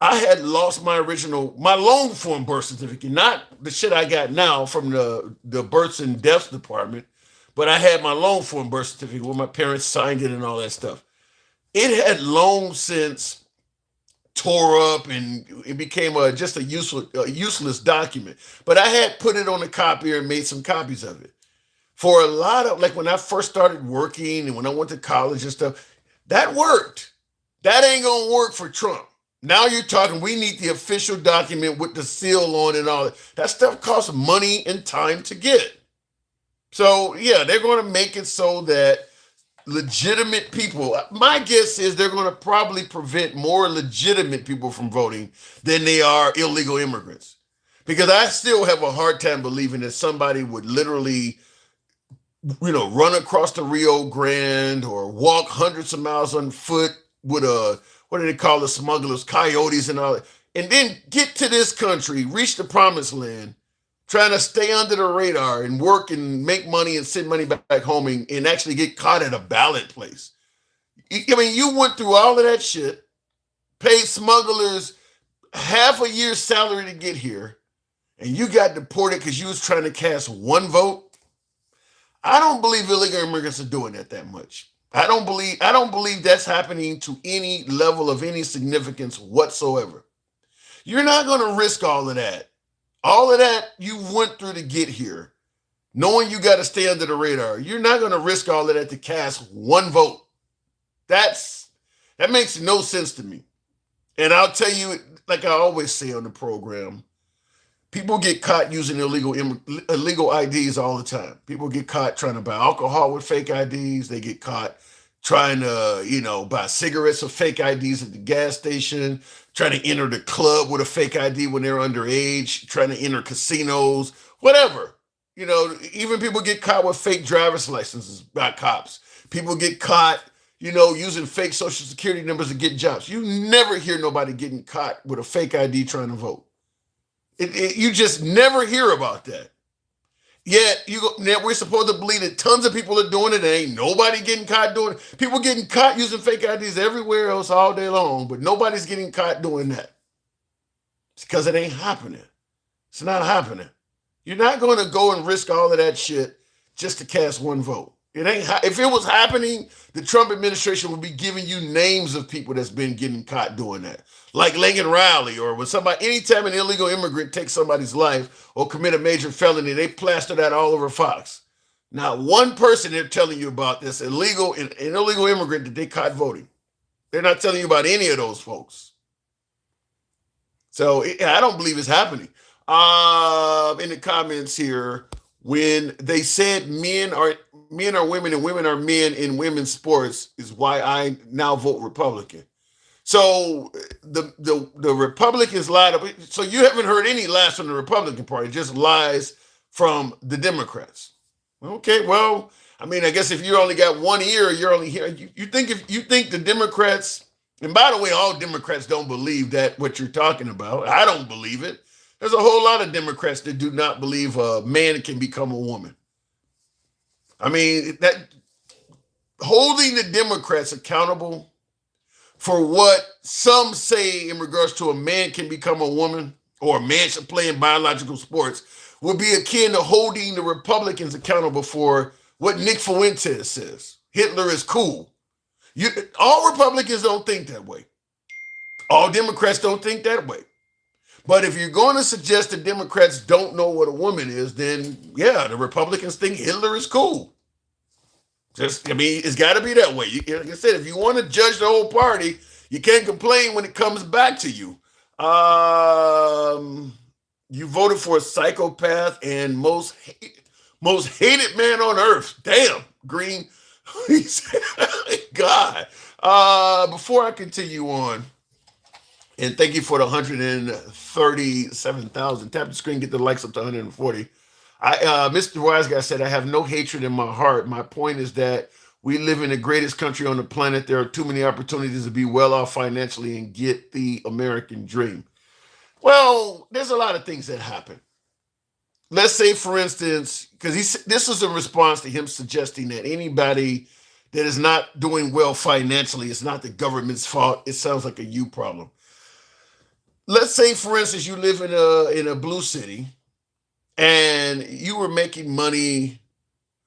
I had lost my long form birth certificate, not the shit I got now from the births and deaths department, but I had my long form birth certificate where my parents signed it and all that stuff. It had long since tore up and it became just a useless document. But I had put it on a copier and made some copies of it. For a lot of, like when I first started working and when I went to college and stuff, that worked. That ain't gonna work for Trump. Now you're talking, we need the official document with the seal on and all that. That stuff costs money and time to get. So yeah, they're going to make it so that legitimate people, my guess is they're going to probably prevent more legitimate people from voting than they are illegal immigrants. Because I still have a hard time believing that somebody would literally, run across the Rio Grande or walk hundreds of miles on foot with what do they call the smugglers, coyotes and all that, and then get to this country, reach the promised land, trying to stay under the radar and work and make money and send money back home and actually get caught at a ballot place. I mean, you went through all of that shit, paid smugglers half a year's salary to get here, and you got deported because you was trying to cast one vote. I don't believe illegal immigrants are doing that much. I don't believe that's happening to any level of any significance whatsoever. You're not going to risk all of that. All of that you went through to get here, knowing you got to stay under the radar. You're not going to risk all of that to cast one vote. That makes no sense to me. And I'll tell you, like I always say on the program, people get caught using illegal IDs all the time. People get caught trying to buy alcohol with fake IDs. They get caught trying to, buy cigarettes with fake IDs at the gas station, trying to enter the club with a fake ID when they're underage, trying to enter casinos, whatever. Even people get caught with fake driver's licenses by cops. People get caught, using fake social security numbers to get jobs. You never hear nobody getting caught with a fake ID trying to vote. You just never hear about that. Yet we're supposed to believe that tons of people are doing it. There ain't nobody getting caught doing it. People getting caught using fake IDs everywhere else all day long, but nobody's getting caught doing that. It's because it ain't happening. It's not happening. You're not going to go and risk all of that shit just to cast one vote. It ain't. If it was happening, the Trump administration would be giving you names of people that's been getting caught doing that. Like Lincoln Riley, or when anytime an illegal immigrant takes somebody's life or commit a major felony, they plaster that all over Fox. Not one person they're telling you about this an illegal immigrant that they caught voting. They're not telling you about any of those folks. So I don't believe it's happening. In the comments here, when they said men are women and women are men in women's sports is why I now vote Republican. So the Republicans lied. So you haven't heard any lies from the Republican Party, just lies from the Democrats. Okay, well, I mean, I guess if you only got one ear, you're only here. You think the Democrats, and by the way, all Democrats don't believe that what you're talking about. I don't believe it. There's a whole lot of Democrats that do not believe a man can become a woman. I mean, that holding the Democrats accountable for what some say in regards to a man can become a woman or a man should play in biological sports would be akin to holding the Republicans accountable for what Nick Fuentes says. Hitler is cool. All Republicans don't think that way. All Democrats don't think that way. But if you're going to suggest that Democrats don't know what a woman is, then yeah, the Republicans think Hitler is cool. It's got to be that way. Like I said, if you want to judge the whole party, you can't complain when it comes back to you. You voted for a psychopath and most hated man on earth. Damn, Green. He said, God. Before I continue on, and thank you for the 137,000. Tap the screen, get the likes up to 140. Mr. Wise Guy said, I have no hatred in my heart. My point is that we live in the greatest country on the planet. There are too many opportunities to be well off financially and get the American dream. Well, there's a lot of things that happen. Let's say, for instance, because this is a response to him suggesting that anybody that is not doing well financially, it's not the government's fault. It sounds like a you problem. Let's say, for instance, you live in a blue city and you were making money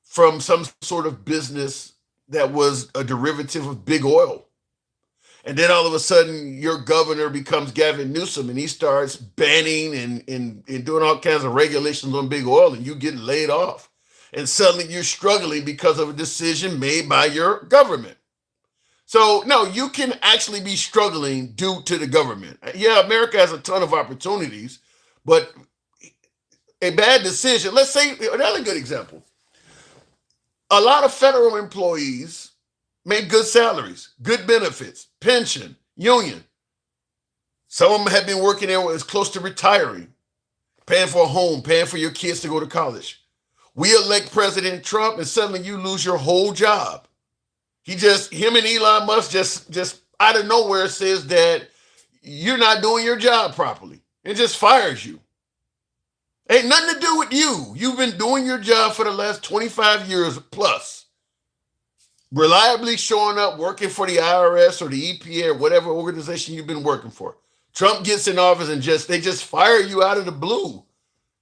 from some sort of business that was a derivative of big oil. And then all of a sudden, your governor becomes Gavin Newsom and he starts banning and doing all kinds of regulations on big oil, and you get laid off. And suddenly you're struggling because of a decision made by your government. So, no, you can actually be struggling due to the government. Yeah, America has a ton of opportunities, but a bad decision, let's say, another good example. A lot of federal employees make good salaries, good benefits, pension, union. Some of them have been working there as close to retiring, paying for a home, paying for your kids to go to college. We elect President Trump and suddenly you lose your whole job. Him and Elon Musk just out of nowhere says that you're not doing your job properly and just fires you. Ain't nothing to do with you. You've been doing your job for the last 25 years plus. Reliably showing up, working for the IRS or the EPA or whatever organization you've been working for. Trump gets in office and they just fire you out of the blue.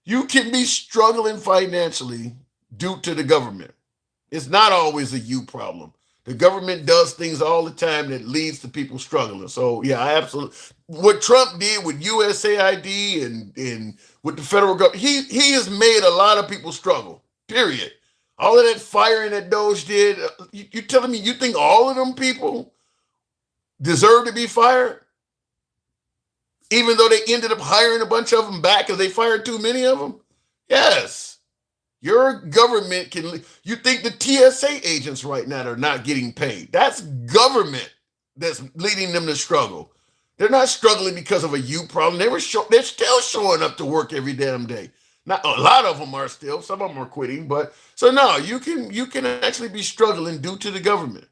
You can be struggling financially due to the government. It's not always a you problem. The government does things all the time that leads to people struggling. So yeah, I absolutely. What Trump did with USAID and with the federal government, he has made a lot of people struggle. Period. All of that firing that Doge did. You telling me you think all of them people deserve to be fired, even though they ended up hiring a bunch of them back because they fired too many of them? Yes. Your government can. You think the TSA agents right now are not getting paid? That's government that's leading them to struggle. They're not struggling because of a you problem. They're still showing up to work every damn day. Not a lot of them are still. Some of them are quitting, but so no, you can actually be struggling due to the government.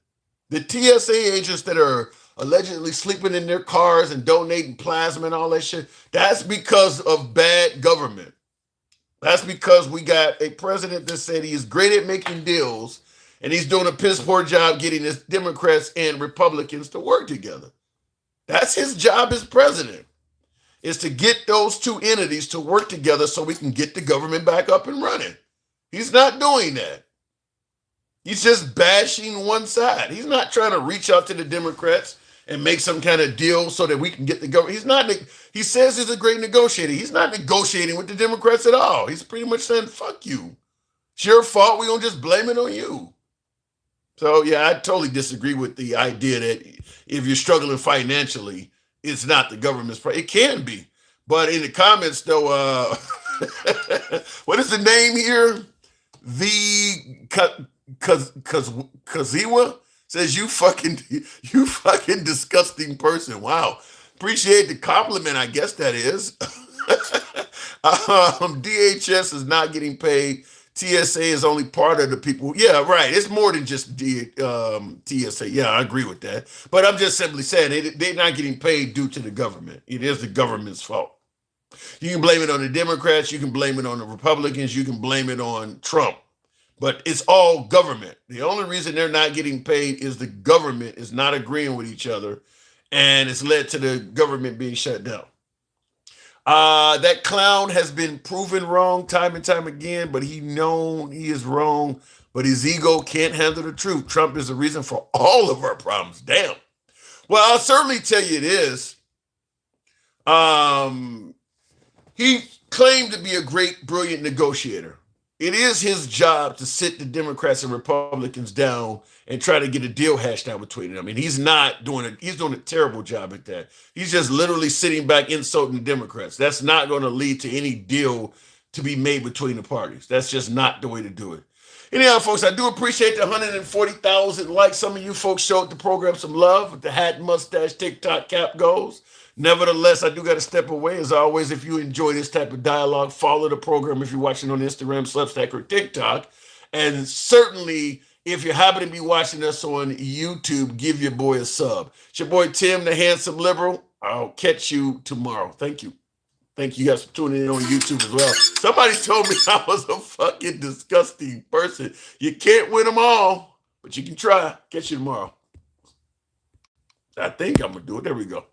The TSA agents that are allegedly sleeping in their cars and donating plasma and all that shit. That's because of bad government. That's because we got a president that said he is great at making deals and he's doing a piss poor job getting his Democrats and Republicans to work together. That's his job as president, is to get those two entities to work together so we can get the government back up and running. He's not doing that. He's just bashing one side. He's not trying to reach out to the Democrats and make some kind of deal so that we can get the government. He says he's a great negotiator. He's not negotiating with the Democrats at all. He's pretty much saying, fuck you. It's your fault. We're going to just blame it on you. So, yeah, I totally disagree with the idea that if you're struggling financially, it's not the government's problem. It can be. But in the comments, though, what is the name here? The Kaziwa says, you fucking disgusting person. Wow. Appreciate the compliment, I guess that is. DHS is not getting paid. TSA is only part of the people. Yeah, right. It's more than just TSA. Yeah, I agree with that. But I'm just simply saying they're not getting paid due to the government. It is the government's fault. You can blame it on the Democrats. You can blame it on the Republicans. You can blame it on Trump. But it's all government. The only reason they're not getting paid is the government is not agreeing with each other. And it's led to the government being shut down. That clown has been proven wrong time and time again, but he is wrong, but his ego can't handle the truth. Trump is the reason for all of our problems. Damn. Well, I'll certainly tell you it is. He claimed to be a great, brilliant negotiator. it is his job to sit the Democrats and Republicans down and try to get a deal hashed out between them. I mean, he's doing a terrible job at that. He's just literally sitting back insulting the Democrats. That's not going to lead to any deal to be made between the parties. That's just not the way to do it. Anyhow, folks, I do appreciate the 140,000 likes. Some of you folks showed the program some love with the hat and mustache TikTok cap goes. Nevertheless, I do got to step away. As always, if you enjoy this type of dialogue, follow the program if you're watching on Instagram, Substack, or TikTok. And certainly, if you happen to be watching us on YouTube, give your boy a sub. It's your boy Tim, the handsome liberal. I'll catch you tomorrow. Thank you. Thank you guys for tuning in on YouTube as well. Somebody told me I was a fucking disgusting person. You can't win them all, but you can try. Catch you tomorrow. I think I'm going to do it. There we go.